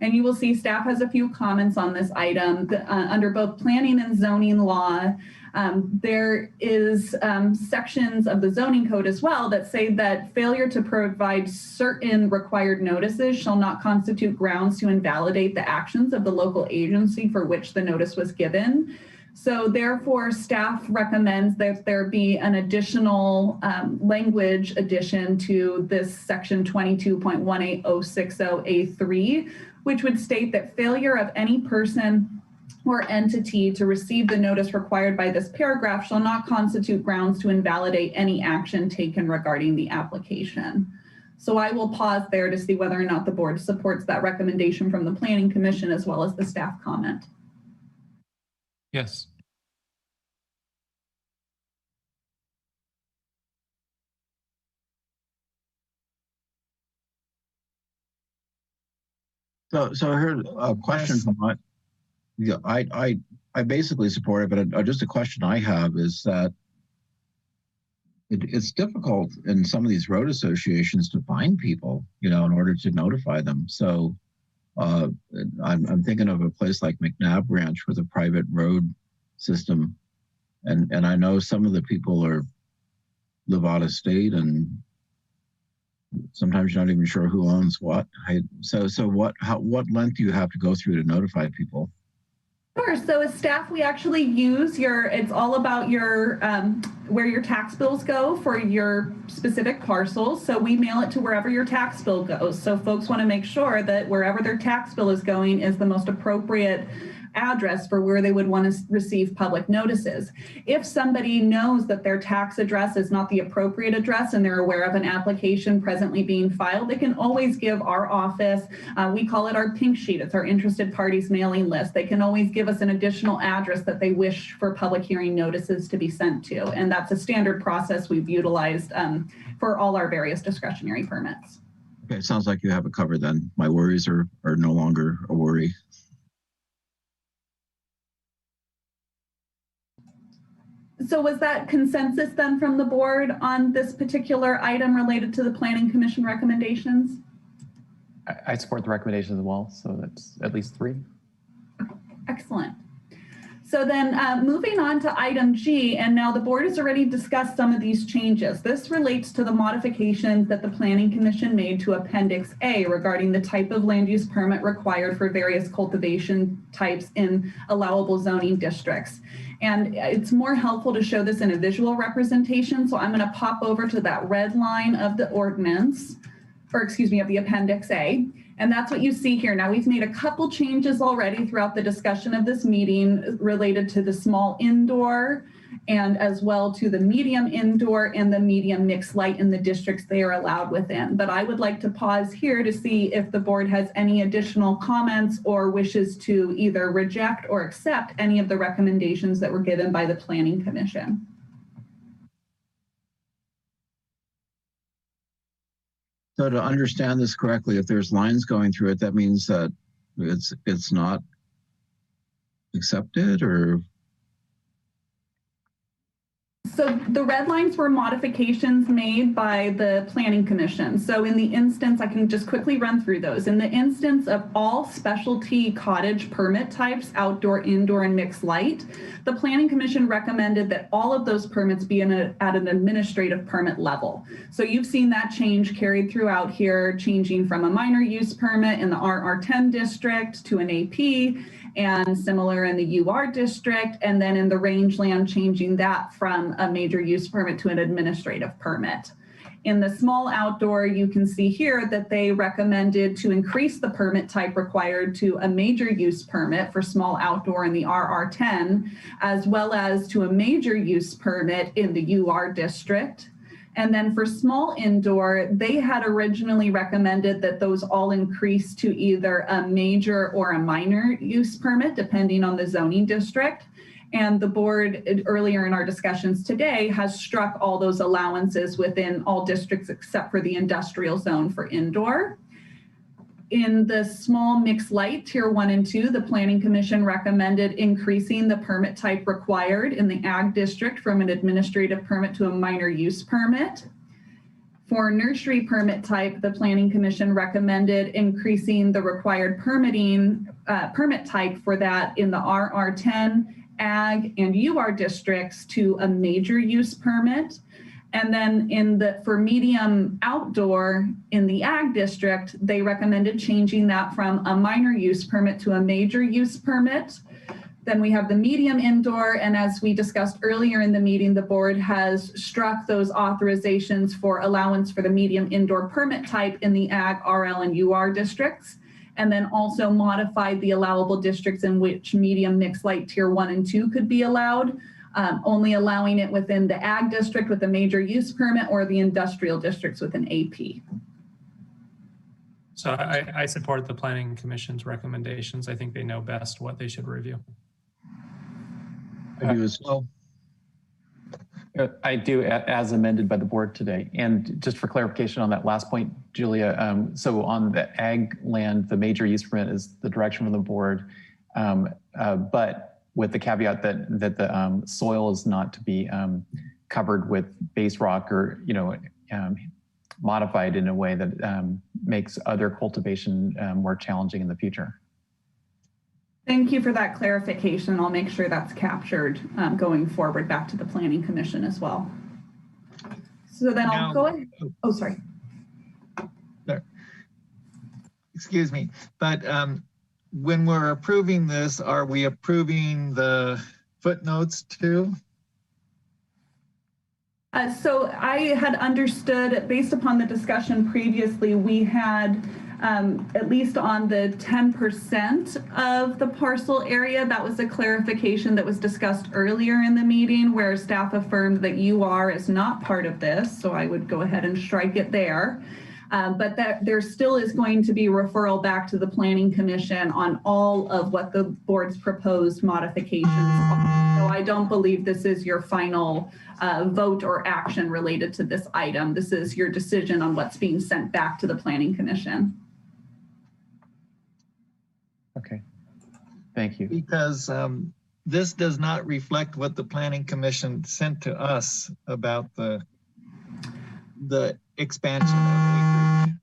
And you will see staff has a few comments on this item. Under both planning and zoning law, there is sections of the zoning code as well that say that failure to provide certain required notices shall not constitute grounds to invalidate the actions of the local agency for which the notice was given. So therefore, staff recommends that there be an additional language addition to this section 22.18060A3, which would state that failure of any person or entity to receive the notice required by this paragraph shall not constitute grounds to invalidate any action taken regarding the application. So I will pause there to see whether or not the board supports that recommendation from the Planning Commission as well as the staff comment. Yes. So I heard a question from my, yeah, I basically support it, but just a question I have is that it's difficult in some of these road associations to find people, you know, in order to notify them. So I'm thinking of a place like McNabb Ranch with a private road system, and I know some of the people live out of state, and sometimes you're not even sure who owns what. So what length do you have to go through to notify people? Sure. So as staff, we actually use it's all about your, where your tax bills go for your specific parcels. So we mail it to wherever your tax bill goes. So folks want to make sure that wherever their tax bill is going is the most appropriate address for where they would want to receive public notices. If somebody knows that their tax address is not the appropriate address and they're aware of an application presently being filed, they can always give our office, we call it our pink sheet, it's our interested parties mailing list. They can always give us an additional address that they wish for public hearing notices to be sent to. And that's a standard process we've utilized for all our various discretionary permits. Okay, it sounds like you have it covered then. My worries are no longer a worry. So was that consensus then from the board on this particular item related to the Planning Commission recommendations? I support the recommendations as well, so that's at least 3. Excellent. So then moving on to item G, and now the board has already discussed some of these changes. This relates to the modifications that the Planning Commission made to Appendix A regarding the type of land use permit required for various cultivation types in allowable zoning districts. And it's more helpful to show this in a visual representation. So I'm going to pop over to that red line of the ordinance, or excuse me, of the Appendix A. And that's what you see here. Now, we've made a couple changes already throughout the discussion of this meeting related to the small indoor and as well to the medium indoor and the medium mixed light in the districts they are allowed within. But I would like to pause here to see if the board has any additional comments or wishes to either reject or accept any of the recommendations that were given by the Planning Commission. So to understand this correctly, if there's lines going through it, that means that it's not accepted, or? So the red lines were modifications made by the Planning Commission. So in the instance, I can just quickly run through those. In the instance of all specialty cottage permit types, outdoor, indoor, and mixed light, the Planning Commission recommended that all of those permits be at an administrative permit level. So you've seen that change carried throughout here, changing from a minor use permit in the RR10 district to an AP, and similar in the UR district, and then in the rangeland, changing that from a major use permit to an administrative permit. In the small outdoor, you can see here that they recommended to increase the permit type required to a major use permit for small outdoor in the RR10, as well as to a major use permit in the UR district. And then for small indoor, they had originally recommended that those all increase to either a major or a minor use permit, depending on the zoning district. And the board earlier in our discussions today has struck all those allowances within all districts except for the industrial zone for indoor. In the small mixed light, tier 1 and 2, the Planning Commission recommended increasing the permit type required in the ag district from an administrative permit to a minor use permit. For nursery permit type, the Planning Commission recommended increasing the required permit type for that in the RR10, ag, and UR districts to a major use permit. And then for medium outdoor in the ag district, they recommended changing that from a minor use permit to a major use permit. Then we have the medium indoor, and as we discussed earlier in the meeting, the board has struck those authorizations for allowance for the medium indoor permit type in the ag, RL, and UR districts, and then also modified the allowable districts in which medium mixed light tier 1 and 2 could be allowed. Only allowing it within the ag district with a major use permit or the industrial districts with an AP. So I support the Planning Commission's recommendations. I think they know best what they should review. I do as well. I do, as amended by the board today. And just for clarification on that last point, Julia, so on the ag land, the major use permit is the direction from the board, but with the caveat that the soil is not to be covered with base rock or modified in a way that makes other cultivation more challenging in the future. Thank you for that clarification. I'll make sure that's captured going forward back to the Planning Commission as well. So then I'll go ahead. Oh, sorry. There. Excuse me, but when we're approving this, are we approving the footnotes too? So I had understood, based upon the discussion previously, we had at least on the 10% of the parcel area, that was a clarification that was discussed earlier in the meeting where staff affirmed that UR is not part of this. So I would go ahead and strike it there. But that there still is going to be referral back to the Planning Commission on all of what the board's proposed modifications are. So I don't believe this is your final vote or action related to this item. This is your decision on what's being sent back to the Planning Commission. Okay, thank you. Because this does not reflect what the Planning Commission sent to us about the expansion of acreage.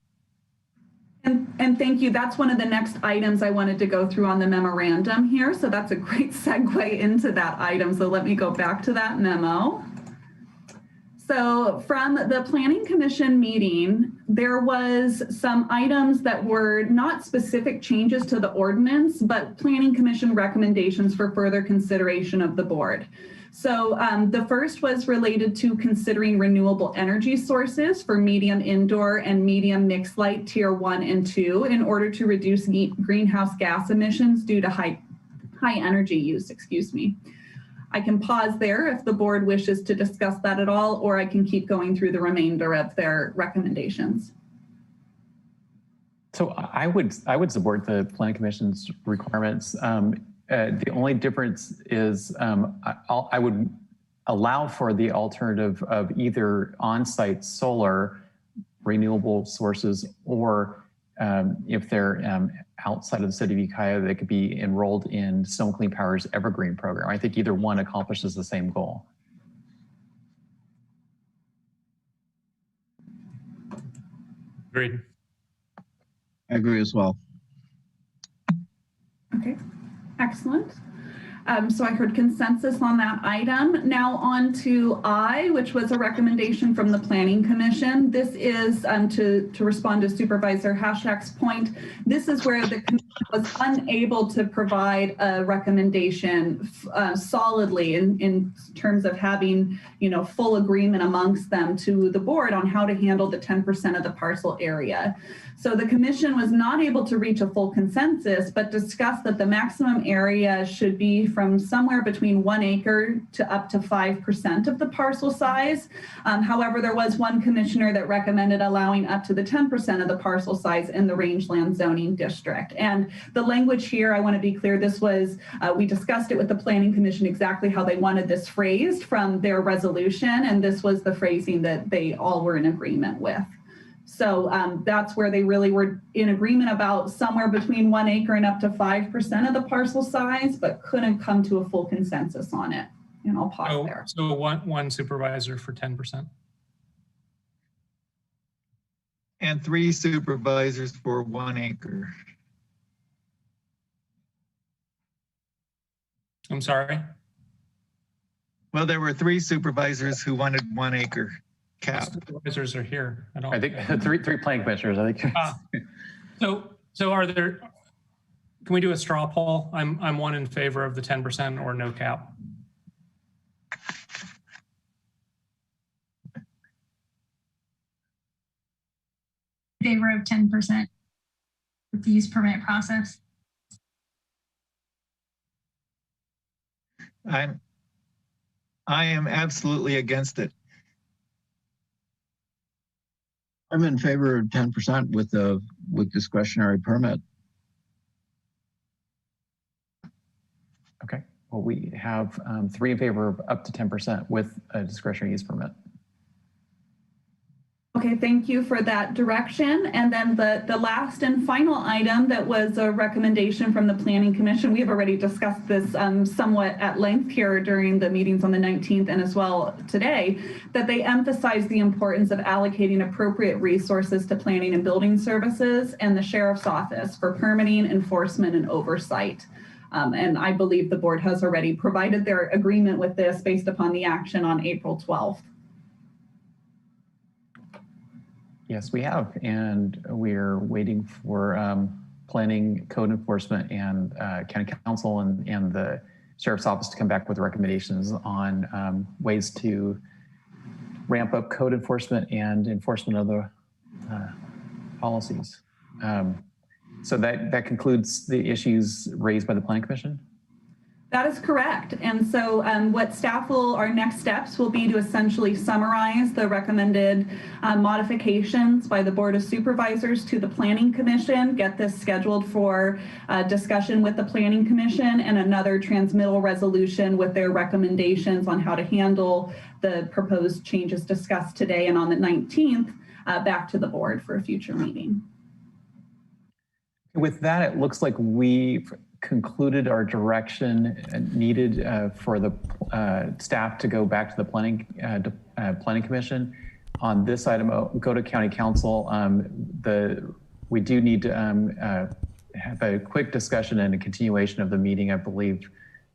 And And thank you. That's one of the next items I wanted to go through on the memorandum here. So that's a great segue into that item. So let me go back to that memo. So from the Planning Commission meeting, there was some items that were not specific changes to the ordinance, but Planning Commission recommendations for further consideration of the board. So the first was related to considering renewable energy sources for medium indoor and medium mixed light tier 1 and 2 in order to reduce greenhouse gas emissions due to high energy use, excuse me. I can pause there if the board wishes to discuss that at all, or I can keep going through the remainder of their recommendations. So I would support the Planning Commission's requirements. The only difference is I would allow for the alternative of either on-site solar renewable sources, or if they're outside of the city of Ukiah, they could be enrolled in Stone Clean Power's Evergreen program. I think either one accomplishes the same goal. Agreed. I agree as well. Okay, excellent. So I heard consensus on that item. Now on to I, which was a recommendation from the Planning Commission. This is to respond to Supervisor Hashak's point. This is where the commission was unable to provide a recommendation solidly in terms of having, full agreement amongst them to the board on how to handle the 10% of the parcel area. So the commission was not able to reach a full consensus, but discussed that the maximum area should be from somewhere between 1 acre to up to 5% of the parcel size. However, there was one commissioner that recommended allowing up to the 10% of the parcel size in the rangeland zoning district. And the language here, I want to be clear, this was, we discussed it with the Planning Commission exactly how they wanted this phrased from their resolution, and this was the phrasing that they all were in agreement with. So that's where they really were in agreement about somewhere between 1 acre and up to 5% of the parcel size, but couldn't come to a full consensus on it. And I'll pause there. So one supervisor for 10%. And 3 supervisors for 1 acre. I'm sorry? Well, there were 3 supervisors who wanted 1 acre. Cap. Supervisors are here. I think three planning commissioners. I think. So are there? Can we do a straw poll? I'm one in favor of the 10% or no cap. Favor of 10% with the use permit process. I am absolutely against it. I'm in favor of 10% with discretionary permit. Okay. Well, we have 3 in favor of up to 10% with a discretionary use permit. Okay, thank you for that direction. And then the last and final item that was a recommendation from the Planning Commission, we have already discussed this somewhat at length here during the meetings on the 19th and as well today, that they emphasize the importance of allocating appropriate resources to planning and building services and the Sheriff's Office for permitting, enforcement, and oversight. And I believe the board has already provided their agreement with this based upon the action on April 12th. Yes, we have, and we're waiting for planning, code enforcement, and county council and the sheriff's office to come back with recommendations on ways to ramp up code enforcement and enforcement of the policies. So that concludes the issues raised by the Planning Commission? That is correct. And so what staff our next steps will be to essentially summarize the recommended modifications by the Board of Supervisors to the Planning Commission, get this scheduled for discussion with the Planning Commission, and another transmittal resolution with their recommendations on how to handle the proposed changes discussed today and on the 19th back to the board for a future meeting. With that, it looks like we've concluded our direction needed for the staff to go back to the Planning Commission. On this item, go to County Council. The we do need to have a quick discussion and a continuation of the meeting, I believe,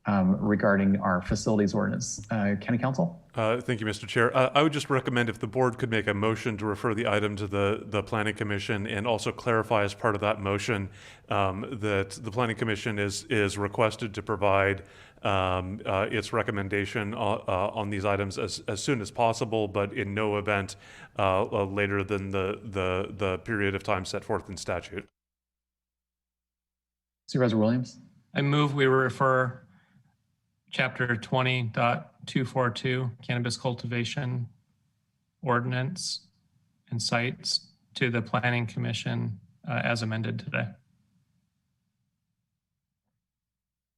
regarding our facilities ordinance. County Council? Thank you, Mr. Chair. I would just recommend if the board could make a motion to refer the item to the Planning Commission, and also clarify as part of that motion that the Planning Commission is requested to provide its recommendation on these items as soon as possible, but in no event later than the period of time set forth in statute. Supervisor Williams? I move we refer Chapter 20.242, Cannabis Cultivation Ordinance and Sites, to the Planning Commission as amended today.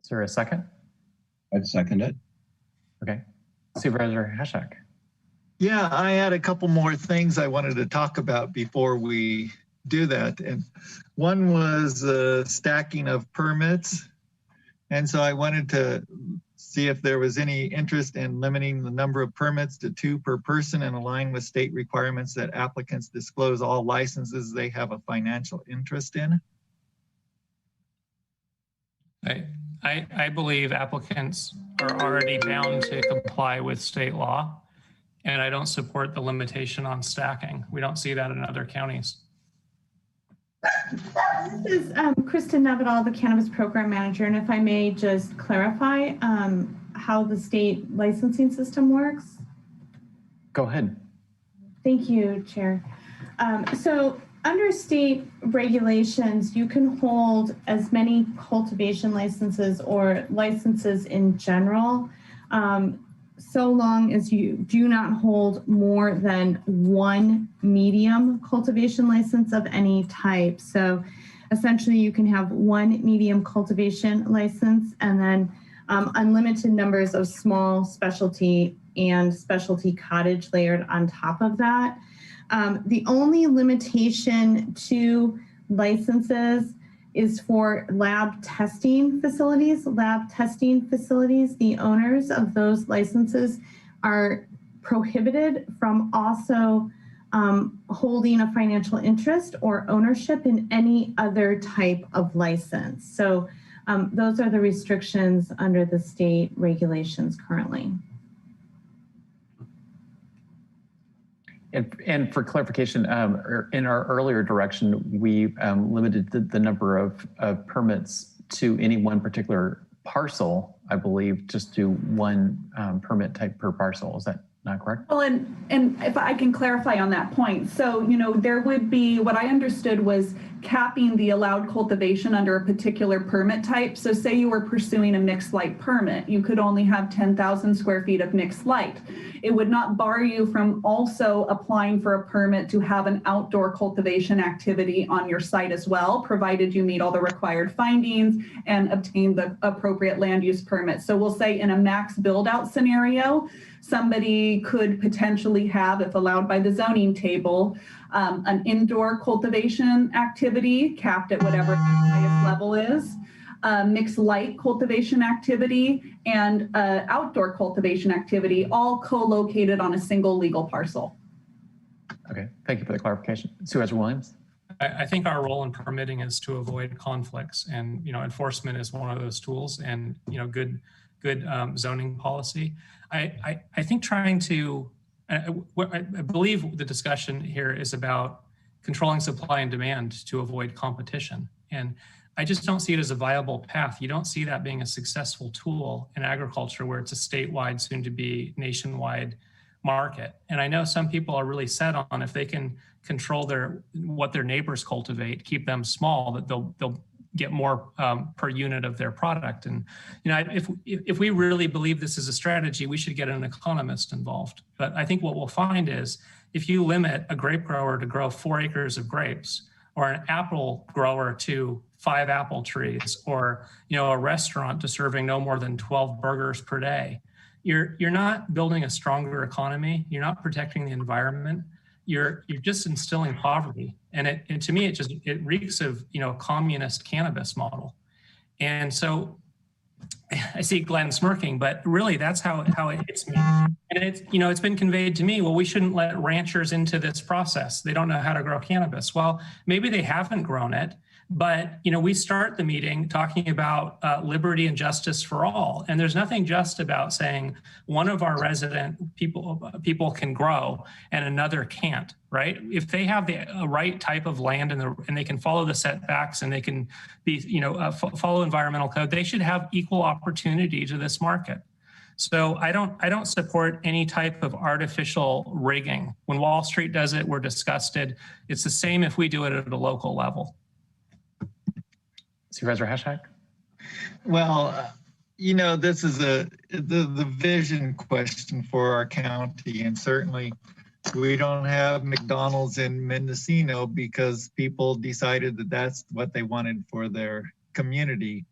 Is there a second? I'd second it. Okay. Supervisor Hashak? Yeah, I had a couple more things I wanted to talk about before we do that. And one was stacking of permits. And so I wanted to see if there was any interest in limiting the number of permits to 2 per person and align with state requirements that applicants disclose all licenses they have a financial interest in. I believe applicants are already bound to comply with state law, and I don't support the limitation on stacking. We don't see that in other counties. This is Kristen Navidal, the Cannabis Program Manager, and if I may just clarify how the state licensing system works. Go ahead. Thank you, Chair. So under state regulations, you can hold as many cultivation licenses or licenses in general, so long as you do not hold more than 1 medium cultivation license of any type. So essentially you can have 1 medium cultivation license and then unlimited numbers of small specialty and specialty cottage layered on top of that. The only limitation to licenses is for lab testing facilities. Lab testing facilities, the owners of those licenses are prohibited from also holding a financial interest or ownership in any other type of license. So those are the restrictions under the state regulations currently. And for clarification, in our earlier direction, we limited the number of permits to any one particular parcel, I believe, just to 1 permit type per parcel. Is that not correct? Well, and if I can clarify on that point. So, you know, there would be, what I understood was capping the allowed cultivation under a particular permit type. So say you were pursuing a mixed light permit, you could only have 10,000 square feet of mixed light. It would not bar you from also applying for a permit to have an outdoor cultivation activity on your site as well, provided you meet all the required findings and obtain the appropriate land use permit. So we'll say in a max build out scenario, somebody could potentially have, if allowed by the zoning table, an indoor cultivation activity capped at whatever the highest level is, mixed light cultivation activity, and outdoor cultivation activity, all co-located on a single legal parcel. Okay, thank you for the clarification. Supervisor Williams? I think our role in permitting is to avoid conflicts, and enforcement is one of those tools, and good zoning policy. I think trying to, I believe the discussion here is about controlling supply and demand to avoid competition. And I just don't see it as a viable path. You don't see that being a successful tool in agriculture where it's a statewide, soon to be nationwide market. And I know some people are really set on if they can control what their neighbors cultivate, keep them small, that they'll get more per unit of their product. And if we really believe this is a strategy, we should get an economist involved. But I think what we'll find is if you limit a grape grower to grow 4 acres of grapes, or an apple grower to 5 apple trees, or a restaurant to serving no more than 12 burgers per day, you're not building a stronger economy. You're not protecting the environment. You're just instilling poverty. And to me, it reeks of, communist cannabis model. And so I see Glenn smirking, but really that's how it hits me. And it's, you know, it's been conveyed to me, well, we shouldn't let ranchers into this process. They don't know how to grow cannabis. Well, maybe they haven't grown it, but, you know, we start the meeting talking about liberty and justice for all. And there's nothing just about saying one of our resident people can grow and another can't, right? If they have the right type of land and they can follow the setbacks and they can be, you know, follow environmental code, they should have equal opportunity to this market. So I don't support any type of artificial rigging. When Wall Street does it, we're disgusted. It's the same if we do it at a local level. Supervisor Hashak? Well, you know, this is the vision question for our county, and certainly we don't have McDonald's in Mendocino because people decided that that's what they wanted for their community.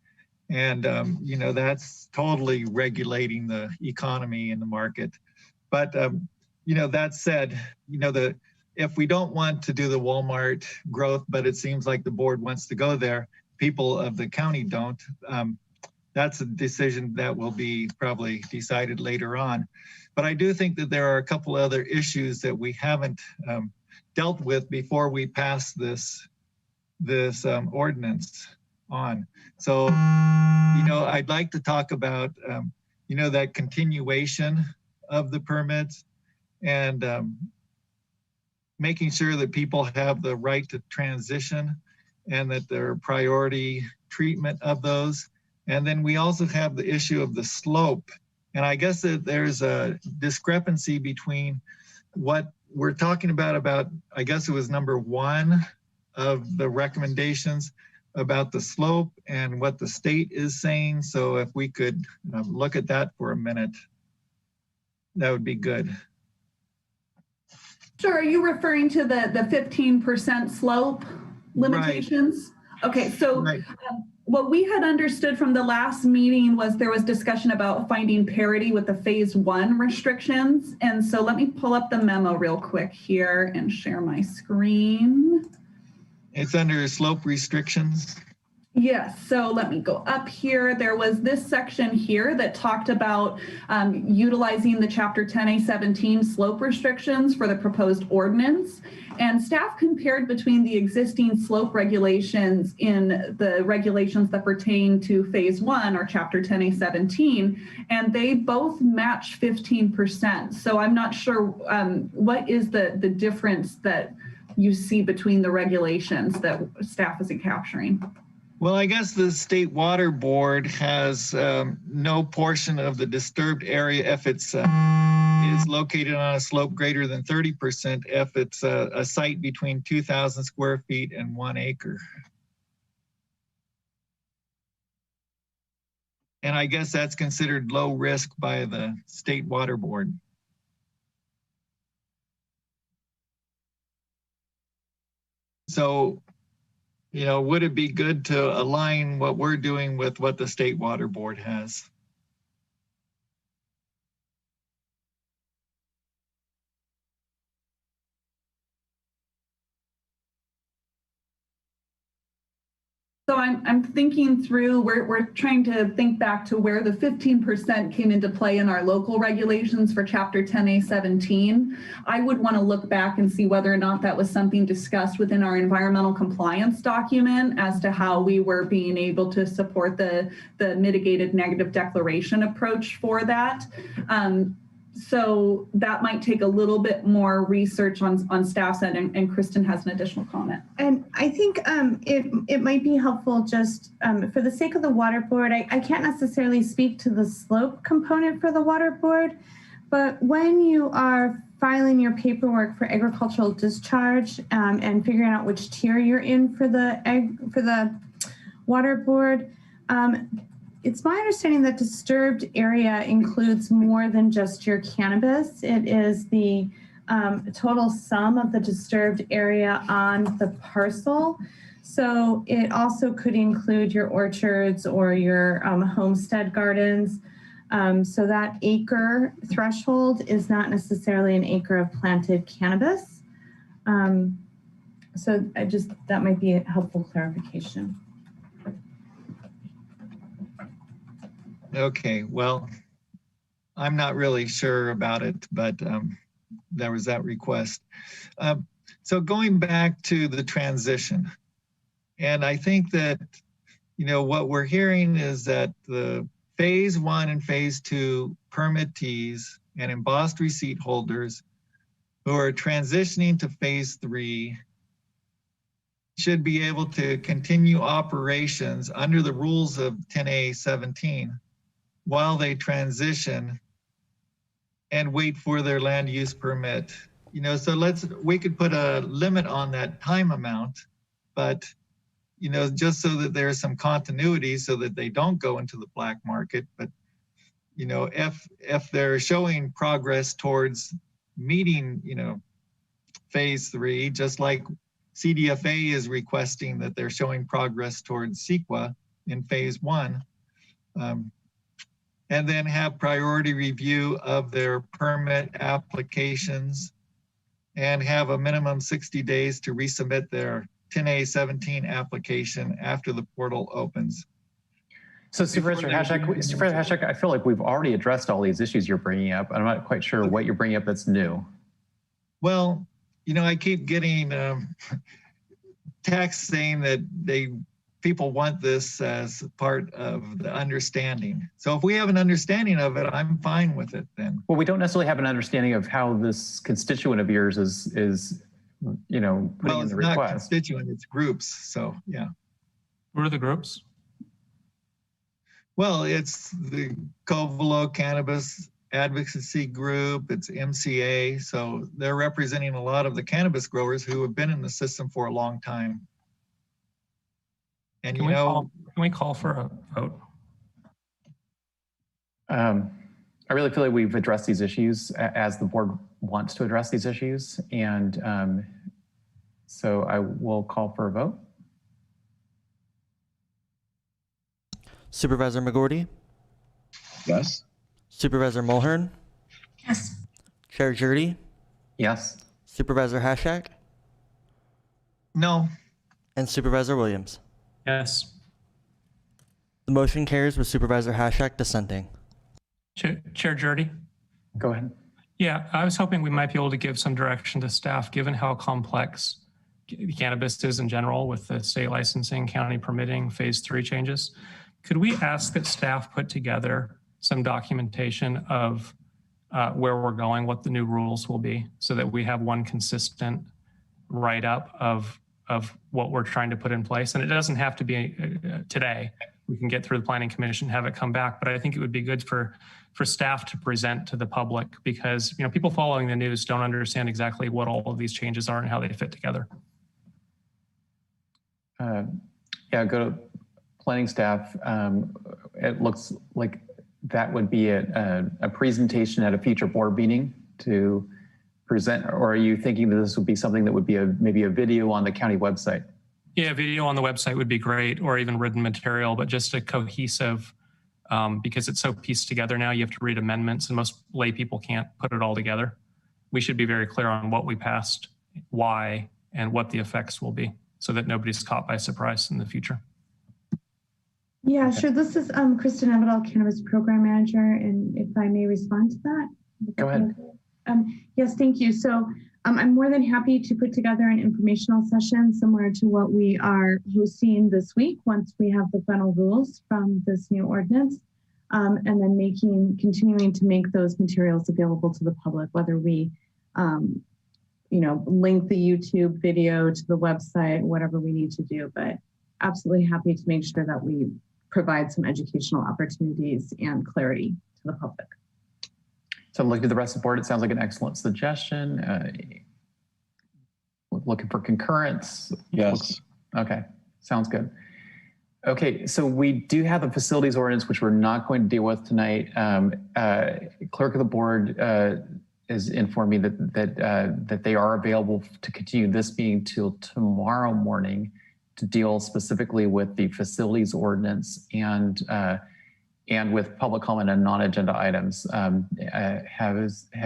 And, you know, that's totally regulating the economy and the market. But, you know, that said, you know, if we don't want to do the Walmart growth, but it seems like the board wants to go there, people of the county don't, that's a decision that will be probably decided later on. But I do think that there are a couple other issues that we haven't dealt with before we pass this ordinance on. So, you know, I'd like to talk about, you know, that continuation of the permits and making sure that people have the right to transition and that there are priority treatment of those. And then we also have the issue of the slope. And I guess that there's a discrepancy between what we're talking about, I guess it was number 1 of the recommendations about the slope and what the state is saying. So if we could look at that for a minute, that would be good. Sure. Are you referring to the 15% slope limitations? Right. Okay, so right. What we had understood from the last meeting was there was discussion about finding parity with the phase 1 restrictions. And so let me pull up the memo real quick here and share my screen. It's under slope restrictions. Yes, so let me go up here. There was this section here that talked about utilizing the Chapter 10A17 slope restrictions for the proposed ordinance. And staff compared between the existing slope regulations in the regulations that pertain to phase 1 or Chapter 10A17, and they both match 15%. So I'm not sure what is the difference that you see between the regulations that staff isn't capturing. Well, I guess the State Water Board has no portion of the disturbed area if it's is located on a slope greater than 30%, if it's a site between 2,000 square feet and 1 acre. And I guess that's considered low risk by the State Water Board. So, you know, would it be good to align what we're doing with what the State Water Board has? So I'm thinking through, we're trying to think back to where the 15% came into play in our local regulations for Chapter 10A17. I would want to look back and see whether or not that was something discussed within our environmental compliance document as to how we were being able to support the mitigated negative declaration approach for that. So that might take a little bit more research on staff's end, and Kristen has an additional comment. And I think it might be helpful just for the sake of the water board, I can't necessarily speak to the slope component for the water board, but when you are filing your paperwork for agricultural discharge and figuring out which tier you're in for the water board, it's my understanding that disturbed area includes more than just your cannabis. It is the total sum of the disturbed area on the parcel. So it also could include your orchards or your homestead gardens. So that acre threshold is not necessarily an acre of planted cannabis. So that might be a helpful clarification. Okay, well, I'm not really sure about it, but there was that request. So going back to the transition, and I think that, you know, what we're hearing is that the phase 1 and phase 2 permittees and embossed receipt holders who are transitioning to phase 3 should be able to continue operations under the rules of 10A17 while they transition and wait for their land use permit. You know, so we could put a limit on that time amount, but, you know, just so that there's some continuity so that they don't go into the black market. But, you know, if they're showing progress towards meeting, you know, phase 3, just like CDFA is requesting that they're showing progress towards CEQA in phase 1, and then have priority review of their permit applications and have a minimum 60 days to resubmit their 10A17 application after the portal opens. So Supervisor Hashak, I feel like we've already addressed all these issues you're bringing up. I'm not quite sure what you're bringing up that's new. Well, you know, I keep getting texts saying that people want this as part of the understanding. So if we have an understanding of it, I'm fine with it then. Well, we don't necessarily have an understanding of how this constituent of yours is you know, putting in the request. Well, it's not constituent, it's groups, so yeah. What are the groups? Well, it's the Covelo Cannabis Advocacy Group, it's MCA, so they're representing a lot of the cannabis growers who have been in the system for a long time. And can we call for a vote? I really feel like we've addressed these issues as the board wants to address these issues. And so I will call for a vote. Supervisor McGorty? Yes. Supervisor Mulhern? Yes. Chair Jurdy? Yes. Supervisor Hashak? No. And Supervisor Williams? Yes. The motion carries with Supervisor Hashak dissenting. Chair Jurdy? Go ahead. Yeah, I was hoping we might be able to give some direction to staff, given how complex cannabis is in general with the state licensing, county permitting, phase 3 changes. Could we ask that staff put together some documentation of where we're going, what the new rules will be, so that we have one consistent write-up of what we're trying to put in place? And it doesn't have to be today. We can get through the Planning Commission, have it come back, but I think it would be good for staff to present to the public, because, you know, people following the news don't understand exactly what all of these changes are and how they fit together. Yeah, go to planning staff. It looks like that would be a presentation at a future board meeting to present, or are you thinking that this would be something that would be maybe a video on the county website? Yeah, video on the website would be great, or even written material, but just a cohesive, because it's so pieced together now, you have to read amendments and most lay people can't put it all together. We should be very clear on what we passed, why, and what the effects will be, so that nobody's caught by surprise in the future. Yeah, sure. This is Kristen Evedall, Cannabis Program Manager, and if I may respond to that. Go ahead. Yes, thank you. So I'm more than happy to put together an informational session similar to what we are hosting this week once we have the final rules from this new ordinance, and then continuing to make those materials available to the public, whether we link the YouTube video to the website, whatever we need to do, but absolutely happy to make sure that we provide some educational opportunities and clarity to the public. So looking at the rest of the board, it sounds like an excellent suggestion. Looking for concurrence. Yes. Okay, sounds good. Okay, so we do have the facilities ordinance, which we're not going to deal with tonight. Clerk of the board is informed me that they are available to continue this meeting till tomorrow morning to deal specifically with the facilities ordinance and with public comment on non-agenda items. Have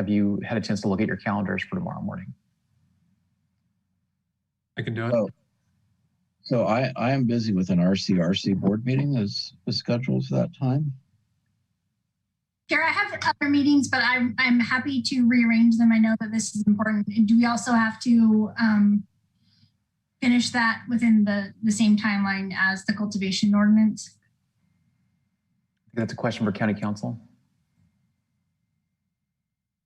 you had a chance to look at your calendars for tomorrow morning? I can do it. So I am busy with an RCRC board meeting is scheduled for that time. Chair, I have other meetings, but I'm happy to rearrange them. I know that this is important. Do we also have to finish that within the same timeline as the cultivation ordinance? That's a question for County Council.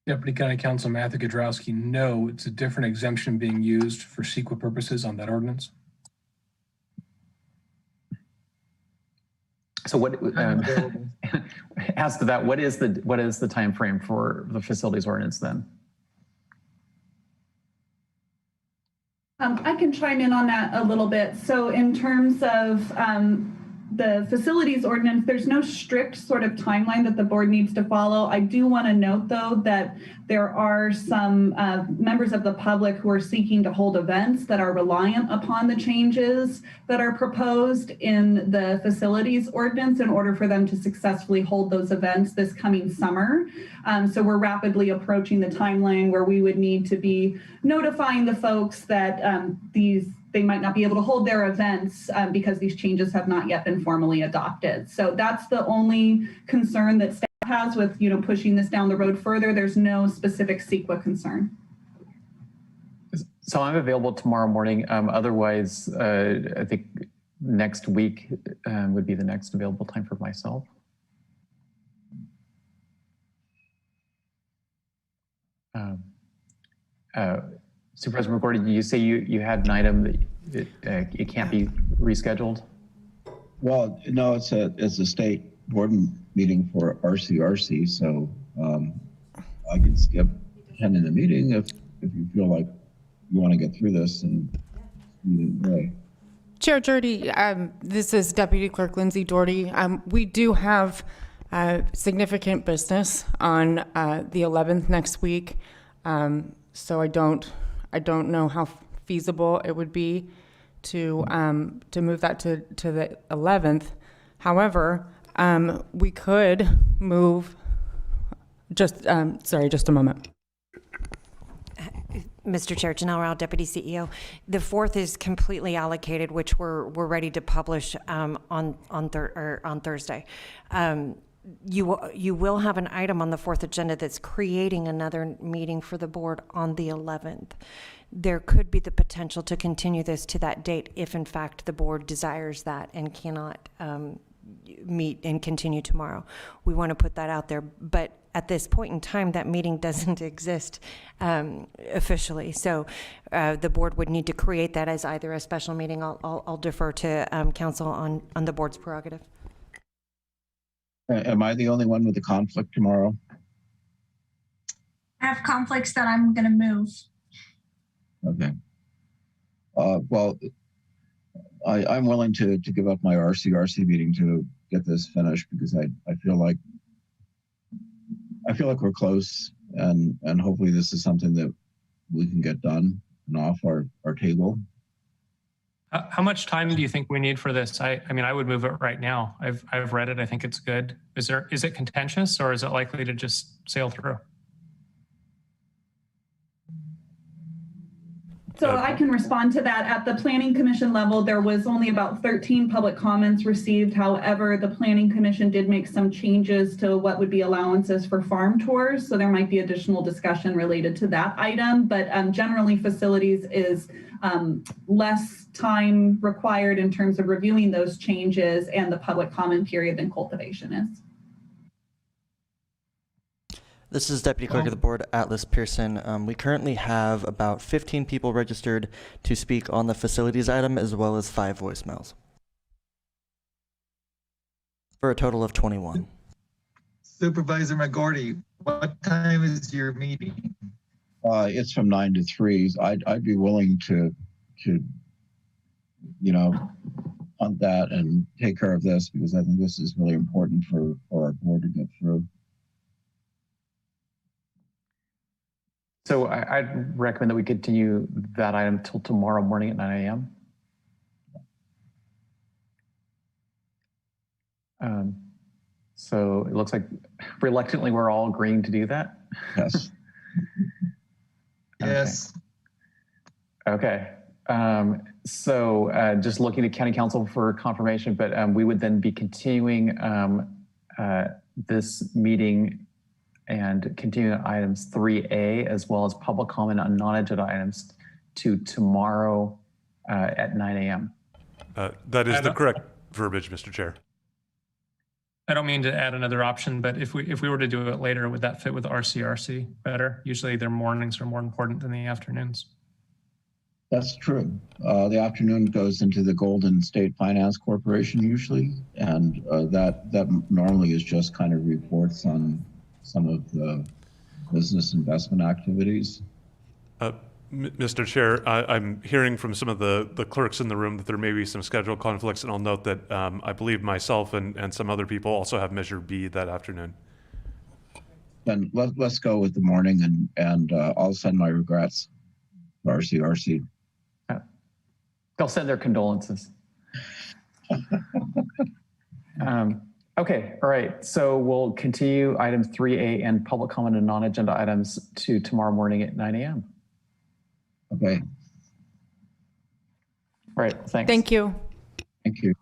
Deputy County Counsel Matthew Godrowski, no, it's a different exemption being used for CEQA purposes on that ordinance. So what, as to that, what is the time frame for the facilities ordinance then? I can chime in on that a little bit. So in terms of the facilities ordinance, there's no strict sort of timeline that the board needs to follow. I do want to note, though, that there are some members of the public who are seeking to hold events that are reliant upon the changes that are proposed in the facilities ordinance in order for them to successfully hold those events this coming summer. So we're rapidly approaching the timeline where we would need to be notifying the folks that they might not be able to hold their events because these changes have not yet been formally adopted. So that's the only concern that staff has with pushing this down the road further. There's no specific CEQA concern. So I'm available tomorrow morning. Otherwise, I think next week would be the next available time for myself. Supervisor McGordy, did you say you had an item that it can't be rescheduled? Well, no, it's a state board meeting for RCRC, so I can skip attending the meeting if you feel like you want to get through this and way. Chair Doherty, this is Deputy Clerk Lindsay Doherty. We do have significant business on the 11th next week, so I don't know how feasible it would be to move that to the 11th. However, we could move. Just a moment. Mr. Chair, Janelle Rao, Deputy CEO. The 4th is completely allocated, which we're ready to publish on Thursday. You will have an item on the 4th agenda that's creating another meeting for the board on the 11th. There could be the potential to continue this to that date if, in fact, the board desires that and cannot meet and continue tomorrow. We want to put that out there, but at this point in time, that meeting doesn't exist officially. So the board would need to create that as either a special meeting. I'll defer to council on the board's prerogative. Am I the only one with the conflict tomorrow? I have conflicts that I'm going to move. Okay. Well, I'm willing to give up my RCRC meeting to get this finished because I feel like we're close and hopefully this is something that we can get done and off our table. How much time do you think we need for this? I mean, I would move it right now. I've read it. I think it's good. Is it contentious or is it likely to just sail through? So I can respond to that. At the Planning Commission level, there was only about 13 public comments received. However, the Planning Commission did make some changes to what would be allowances for farm tours. So there might be additional discussion related to that item. But generally, facilities is less time required in terms of reviewing those changes and the public comment period than cultivation is. This is Deputy Clerk of the Board, Atlas Pearson. We currently have about 15 people registered to speak on the facilities item, as well as 5 voicemails, for a total of 21. Supervisor McGordy, what time is your meeting? It's from 9 to 3. I'd be willing to hunt that and take care of this because I think this is really important for our board to get through. So I'd recommend that we continue that item till tomorrow morning at 9 a.m. So it looks like reluctantly we're all agreeing to do that. Yes. Yes. Okay. So just looking to County Council for confirmation, but we would then be continuing this meeting and continue items 3A as well as public comment on non-agenda items to tomorrow at 9 a.m. That is the correct verbiage, Mr. Chair. I don't mean to add another option, but if we were to do it later, would that fit with RCRC better? Usually their mornings are more important than the afternoons. That's true. The afternoon goes into the Golden State Finance Corporation usually, and that normally is just kind of reports on some of the business investment activities. Mr. Chair, I'm hearing from some of the clerks in the room that there may be some schedule conflicts, and I'll note that I believe myself and some other people also have Measure B that afternoon. Then let's go with the morning, and I'll send my regrets to RCRC. They'll send their condolences. Okay, all right. So we'll continue items 3A and public comment and non-agenda items to tomorrow morning at 9 a.m. Okay. All right, thanks. Thank you. Thank you.